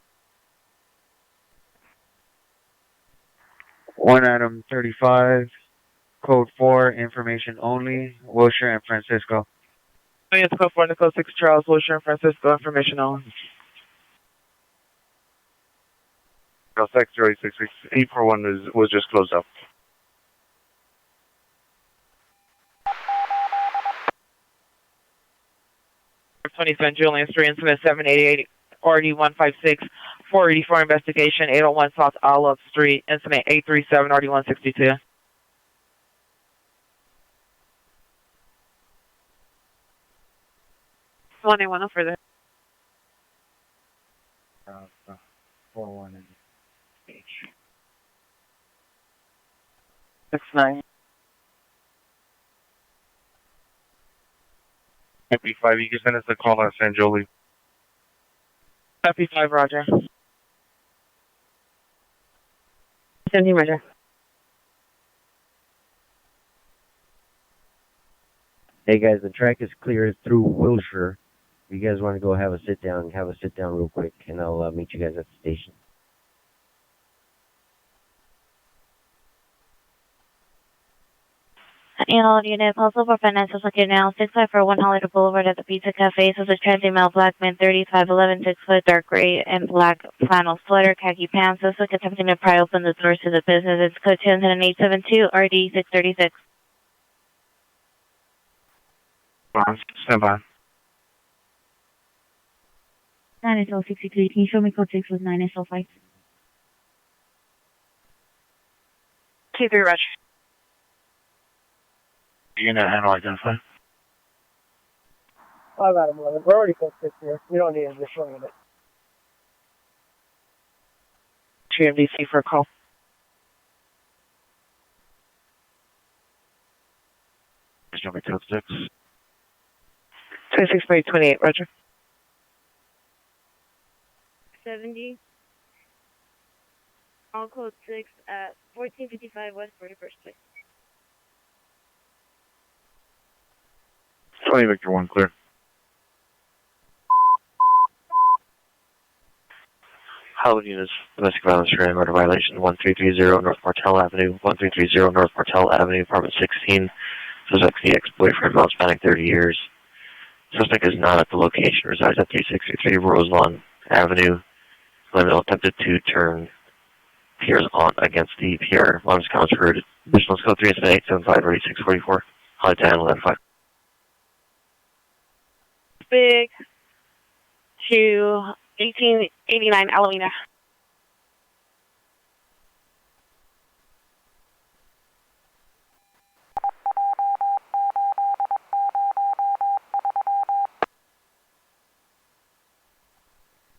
One Adam 35, code 4, information only, Wilshire and Francisco. Yes, code 4, code 6 Charles, Wilshire and Francisco, information only. Sector 866 841 was just closed up. '27 Julian Street, incident 788, RD 156, 484 investigation, 801 South Olive Street, incident 837, RD 162. One A1 further. 4-1. 69. Happy 5, you can send us a call on San Joli. Copy 5, Roger. 17, Roger. Hey guys, the track is clear through Wilshire. If you guys want to go have a sit down real quick, and I'll meet you guys at the station. All units also for financial security now, 6541 Hollywood Boulevard at the Pizza Cafe. So the transient male black man, 35'11", 6 foot, dark gray and black flannel sweater, khaki pants. Also attempting to pry open the doors to the business. It's code 20872 RD 636. Stand by. 9SL63, can you show me code 6 with 9SL5? T3, Roger. Unit handle identify. 5 out of 11. We're already code 6 here. We don't need an additional unit. GMDC for a call. Number code 6. 26 by 28, Roger. 70. All code 6 at 1455 West 41st Place. 20 Victor 1, clear. Hollywood units, domestic violence and murder violation, 1330 North Martell Avenue, 1330 North Martell Avenue, apartment 16. Suspect the ex-boyfriend, male Hispanic, 30 years. Suspect is not at the location, resides at 363 Roselawn Avenue. Criminal attempted to turn peers on against the PR. Alarms counts for additional code 37875 ready 644. Holly 10 11 5. Big to 1889 Alameda.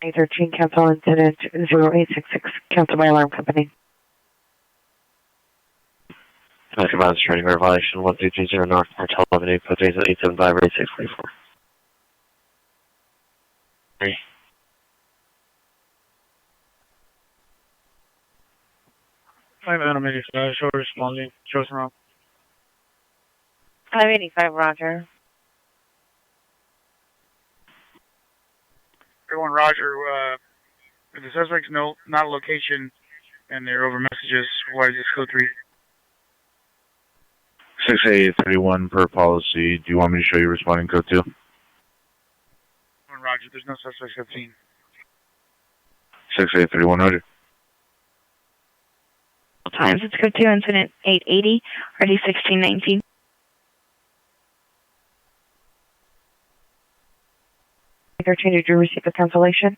A13, cancel incident 0866, cancel my alarm company. Domestic violence training murder violation, 1330 North Martell Avenue, code 37875 ready 644. 3. 5 animated show responding. Shows around. 585, Roger. Everyone, Roger. The suspect's not a location, and they're over messages. Why is this code 3? 6831 per policy. Do you want me to show you responding code 2? Roger, there's no suspects I've seen. 6831, Roger. Times, it's code 2, incident 880, RD 1619. Did you receive a cancellation?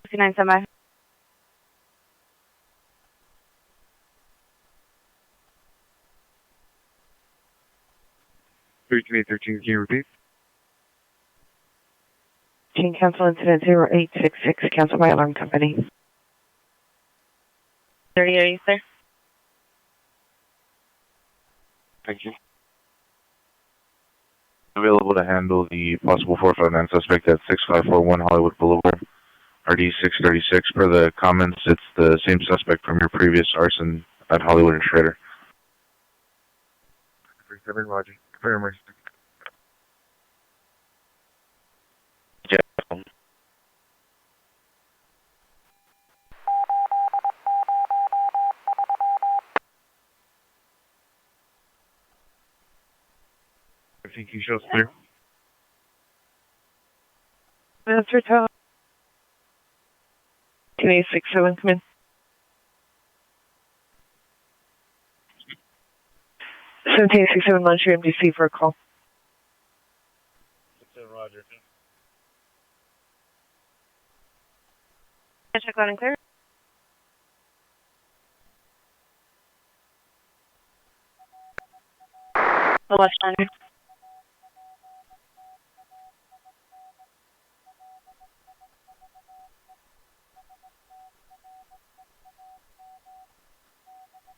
59 semi. Can you repeat? Cancel incident 0866, cancel my alarm company. 30, are you there? Thank you. Available to handle the possible 459 suspect at 6541 Hollywood Boulevard, RD 636. Per the comments, it's the same suspect from your previous arson at Hollywood and Schrader. 37, Roger. Confirm. Yeah. 15 key shows clear. Answer to 10867, come in. 1767 Montreal MDC for a call. 67, Roger. Check loud and clear. The left line.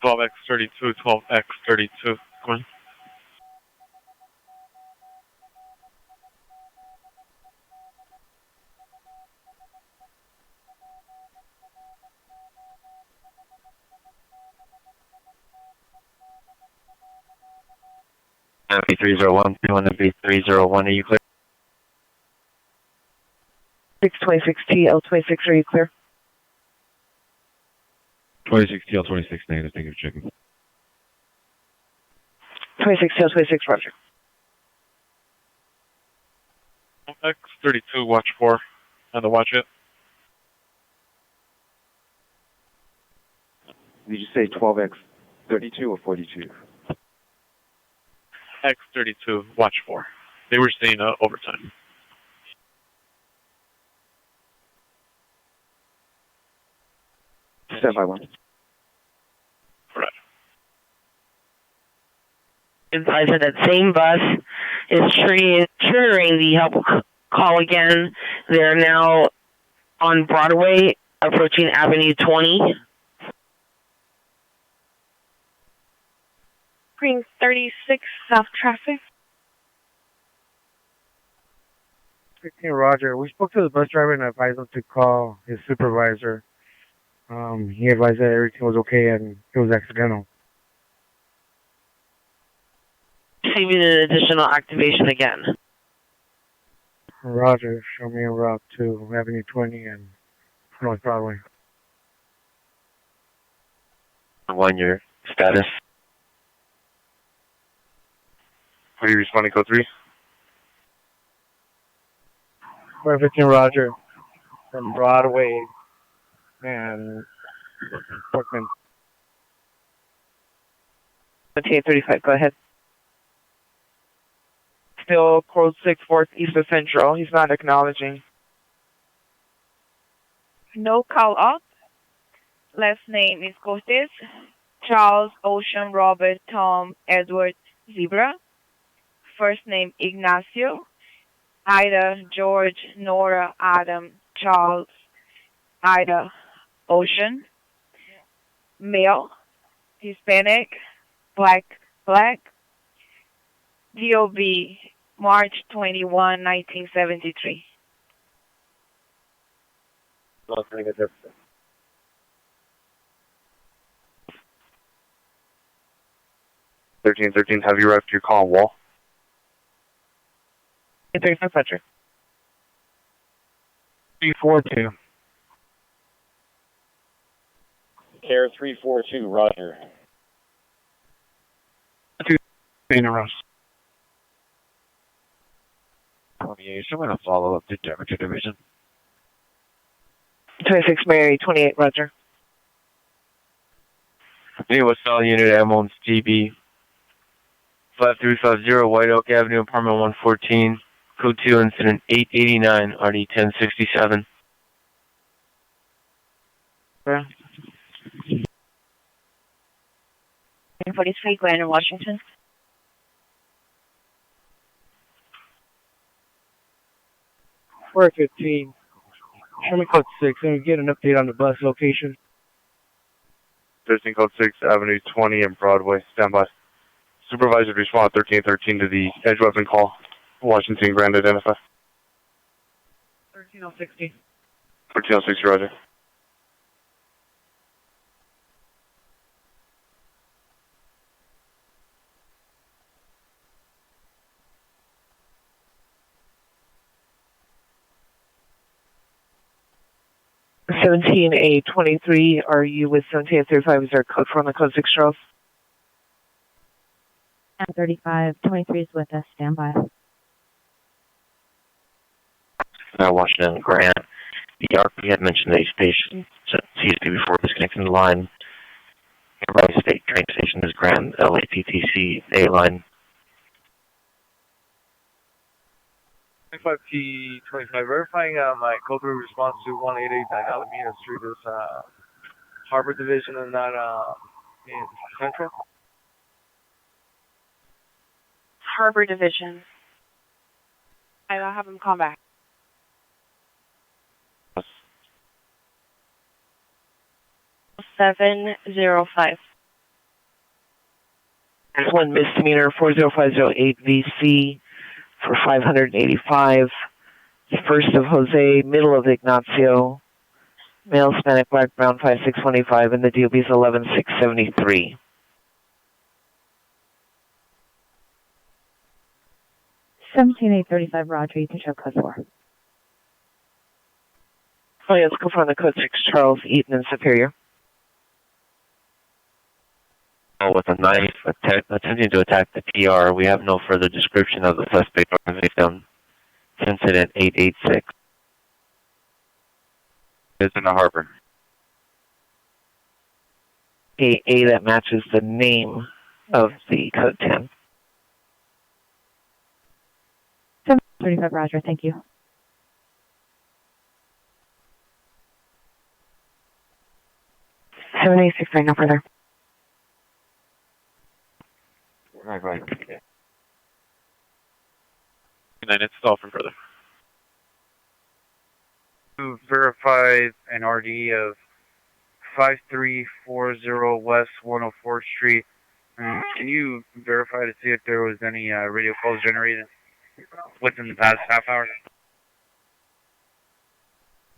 12X32, 12X32. Come on. MP301, 21 MP301, are you clear? 626T, L26, are you clear? 26 TL26 negative. Thank you for checking. 26 L26, roger. X32, watch 4. Had to watch it. Did you say 12X32 or 42? X32, watch 4. They were staying overtime. Stand by 1. Right. Advise that that same bus is triggering the help call again. They're now on Broadway, approaching Avenue 20. Green 36, south traffic. 15 Roger. We spoke to the bus driver and advised him to call his supervisor. He advised that everything was okay and it was accidental. Receiving an additional activation again. Roger, show me a route to Avenue 20 and North Broadway. 1, your status. Are you responding code 3? 15 Roger from Broadway and Portman. 2835, go ahead. Still code 6 4 East of Central. He's not acknowledging. No call out. Last name is Cortez. Charles, Ocean, Robert, Tom, Edward, Zebra. First name Ignacio. Ida, George, Nora, Adam, Charles, Ida, Ocean. Male, Hispanic, black. DOB, March 21, 1973. Nothing is different. 1313, have you arrived to your call on wall? 35 Fletcher. 342. Care 342, roger. 2 in a row. 28, so I'm going to follow up to Temperature Division. 26 Mary, 28 Roger. Hey, what's all unit M1's GB? 5350 White Oak Avenue, apartment 114. Code 2 incident 889, RD 1067. 43 Grand Washington. We're at 15. Show me code 6 and we get an update on the bus location. 13 code 6, Avenue 20 and Broadway. Stand by. Supervisor to respond 1313 to the edge weapon call. Washington Grand identify. 13060. 1360, roger. A23, are you with 1735? Is there a code for on the code 6 Charles? 35, 23 is with us. Stand by. Washington Grand. The RP had mentioned a station CSP before disconnecting the line. Nearby state train station is Grand LAPTC A line. 25T25, verifying my code 3 response to 188 Alameda Street is Harbor Division and not in Central. Harbor Division. I will have him call back. $705. 1 misdemeanor 40508 VC for 585. First of Jose, middle of Ignacio, male, Hispanic, black, brown, 5625, and the DOB is 11673. Roger, you can show code 4. Oh, yes, go for the code 6, Charles Eaton and Superior. With a knife, attempting to attack the PR. We have no further description of the suspect or victim. Incident 886. It's in the harbor. A that matches the name of the code 10. 735 Roger, thank you. Seven eight six nine, no further. Right. And then it's all from further. To verify an RD of 5340 West 104th Street. Can you verify to see if there was any radio calls generated within the past half hour?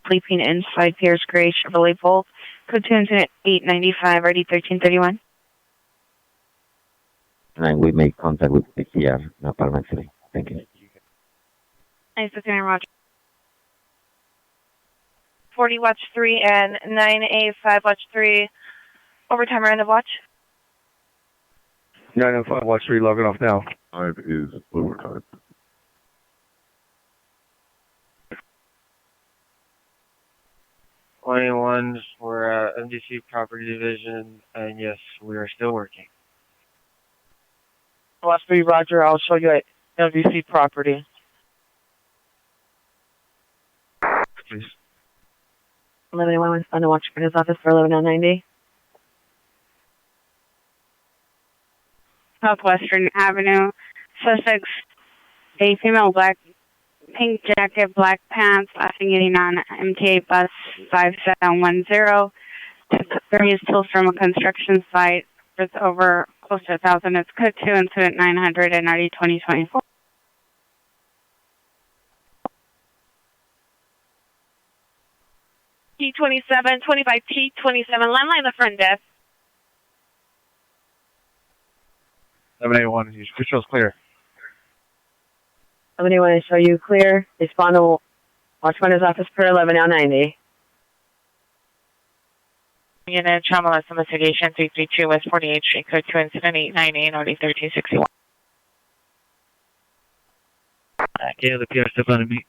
Sleeping inside Pierce Gray Chevrolet Volt. Code 2 incident 895 RD 1331. And we made contact with the PR, no Palma City. Thank you. Nice to see you, Roger. 40 watch 3 and 9A5 watch 3. Overtime or end of watch? 905 watch 3 logging off now. 5 is overtime. We're at MDC Property Division, and yes, we are still working. Watch 3, Roger, I'll show you at LVC Property. Please. 1101 on the watch for his office for 11990. Southwestern Avenue. Suspects, a female, black, pink jacket, black pants, last seen getting on MTA bus 5710. Took various tools from a construction site worth over close to 1,000. It's code 2 incident 900 and RD 2024. T27, 25 T27, landline the front desk. 781, your control's clear. 781 to show you clear. Respond to Watchman's office per 1190. Unit Trauma Loss Investigation 332 West 48th Street, code 2 incident 898 RD 1361. Okay, the PR step on me.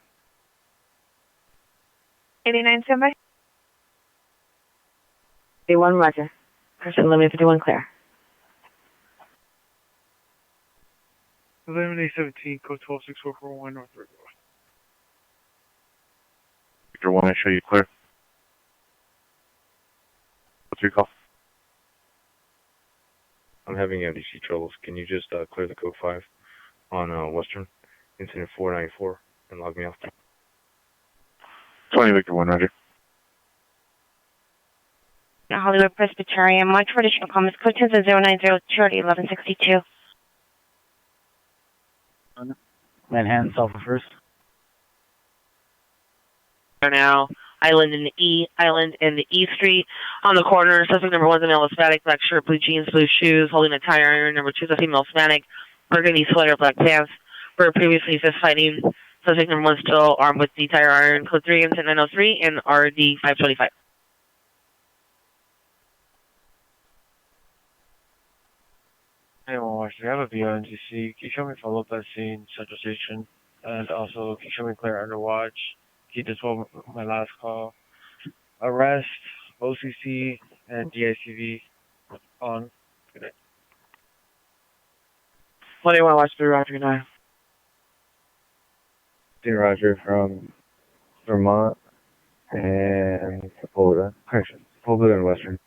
89 standby. 51 Roger. Person limited 51 clear. 11817, code 126441 North River. Victor 1, I show you clear. What's your call? I'm having MDC troubles. Can you just clear the code 5 on Western, incident 494, and log me off? 20 Victor 1, Roger. Hollywood Presbyterian. Watch for additional comments. Code 2 is 090 1162. Manhattan, South first. Now, Island and the E Street. On the corner, suspect number 1 is a male Hispanic, black shirt, blue jeans, blue shoes, holding a tire iron. Number 2 is a female Hispanic, burgundy sweater, black pants. For previously fist fighting, suspect number 1 still armed with the tire iron. Code 3 incident 903 and RD 525. Hey, watch. We have a BONGC. Can you show me follow up that scene, Central Station? And also, can you show me clear under watch? Keep this one my last call. Arrest, OCC, and DICV on. Good night. What do you want to watch through, Roger? Good night. Dean Roger from Vermont and Sepulveda. Correction, Sepulveda and Western.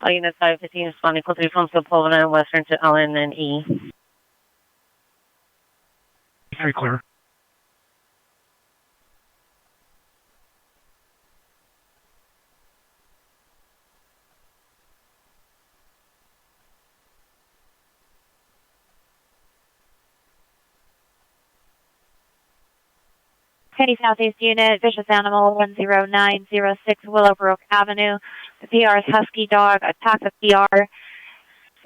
All units 515 responding closely from Sepulveda and Western to Allen and E. Very clear. Kenny Southeast Unit, Vicious Animal 10906 Willowbrook Avenue. The PR's Husky dog attacked the PR.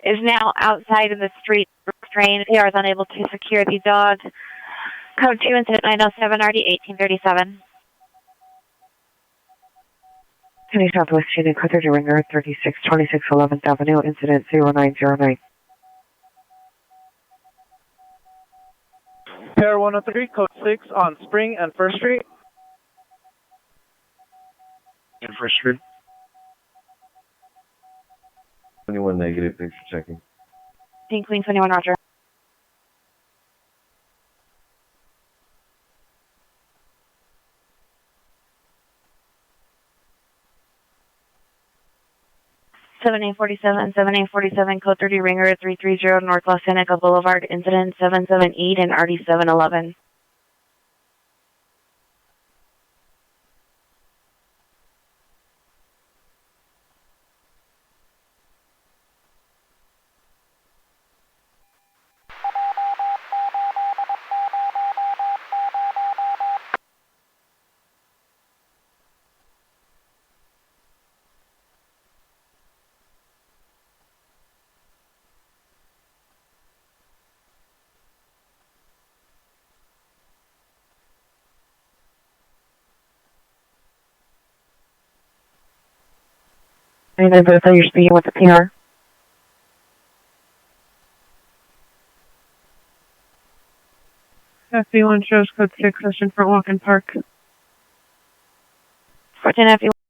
Is now outside in the street restrained. PR is unable to secure the dog. Code 2, incident 907, RD 1837. Kenny Southwest Unit, code 30 Ringer, 3626 11th Avenue, incident 0909. Pair 103, code 6 on Spring and First Street. And First Street. 21 negative, thanks for checking. Team Queen 21, Roger. Seven eight 7A47, code 30 Ringer, 330 North Los Seneca Boulevard, incident 778 and RD 711. And then verify you're speaking with the PR. FB1 shows code 6, Ocean Front Walk and Park. 14 FB1.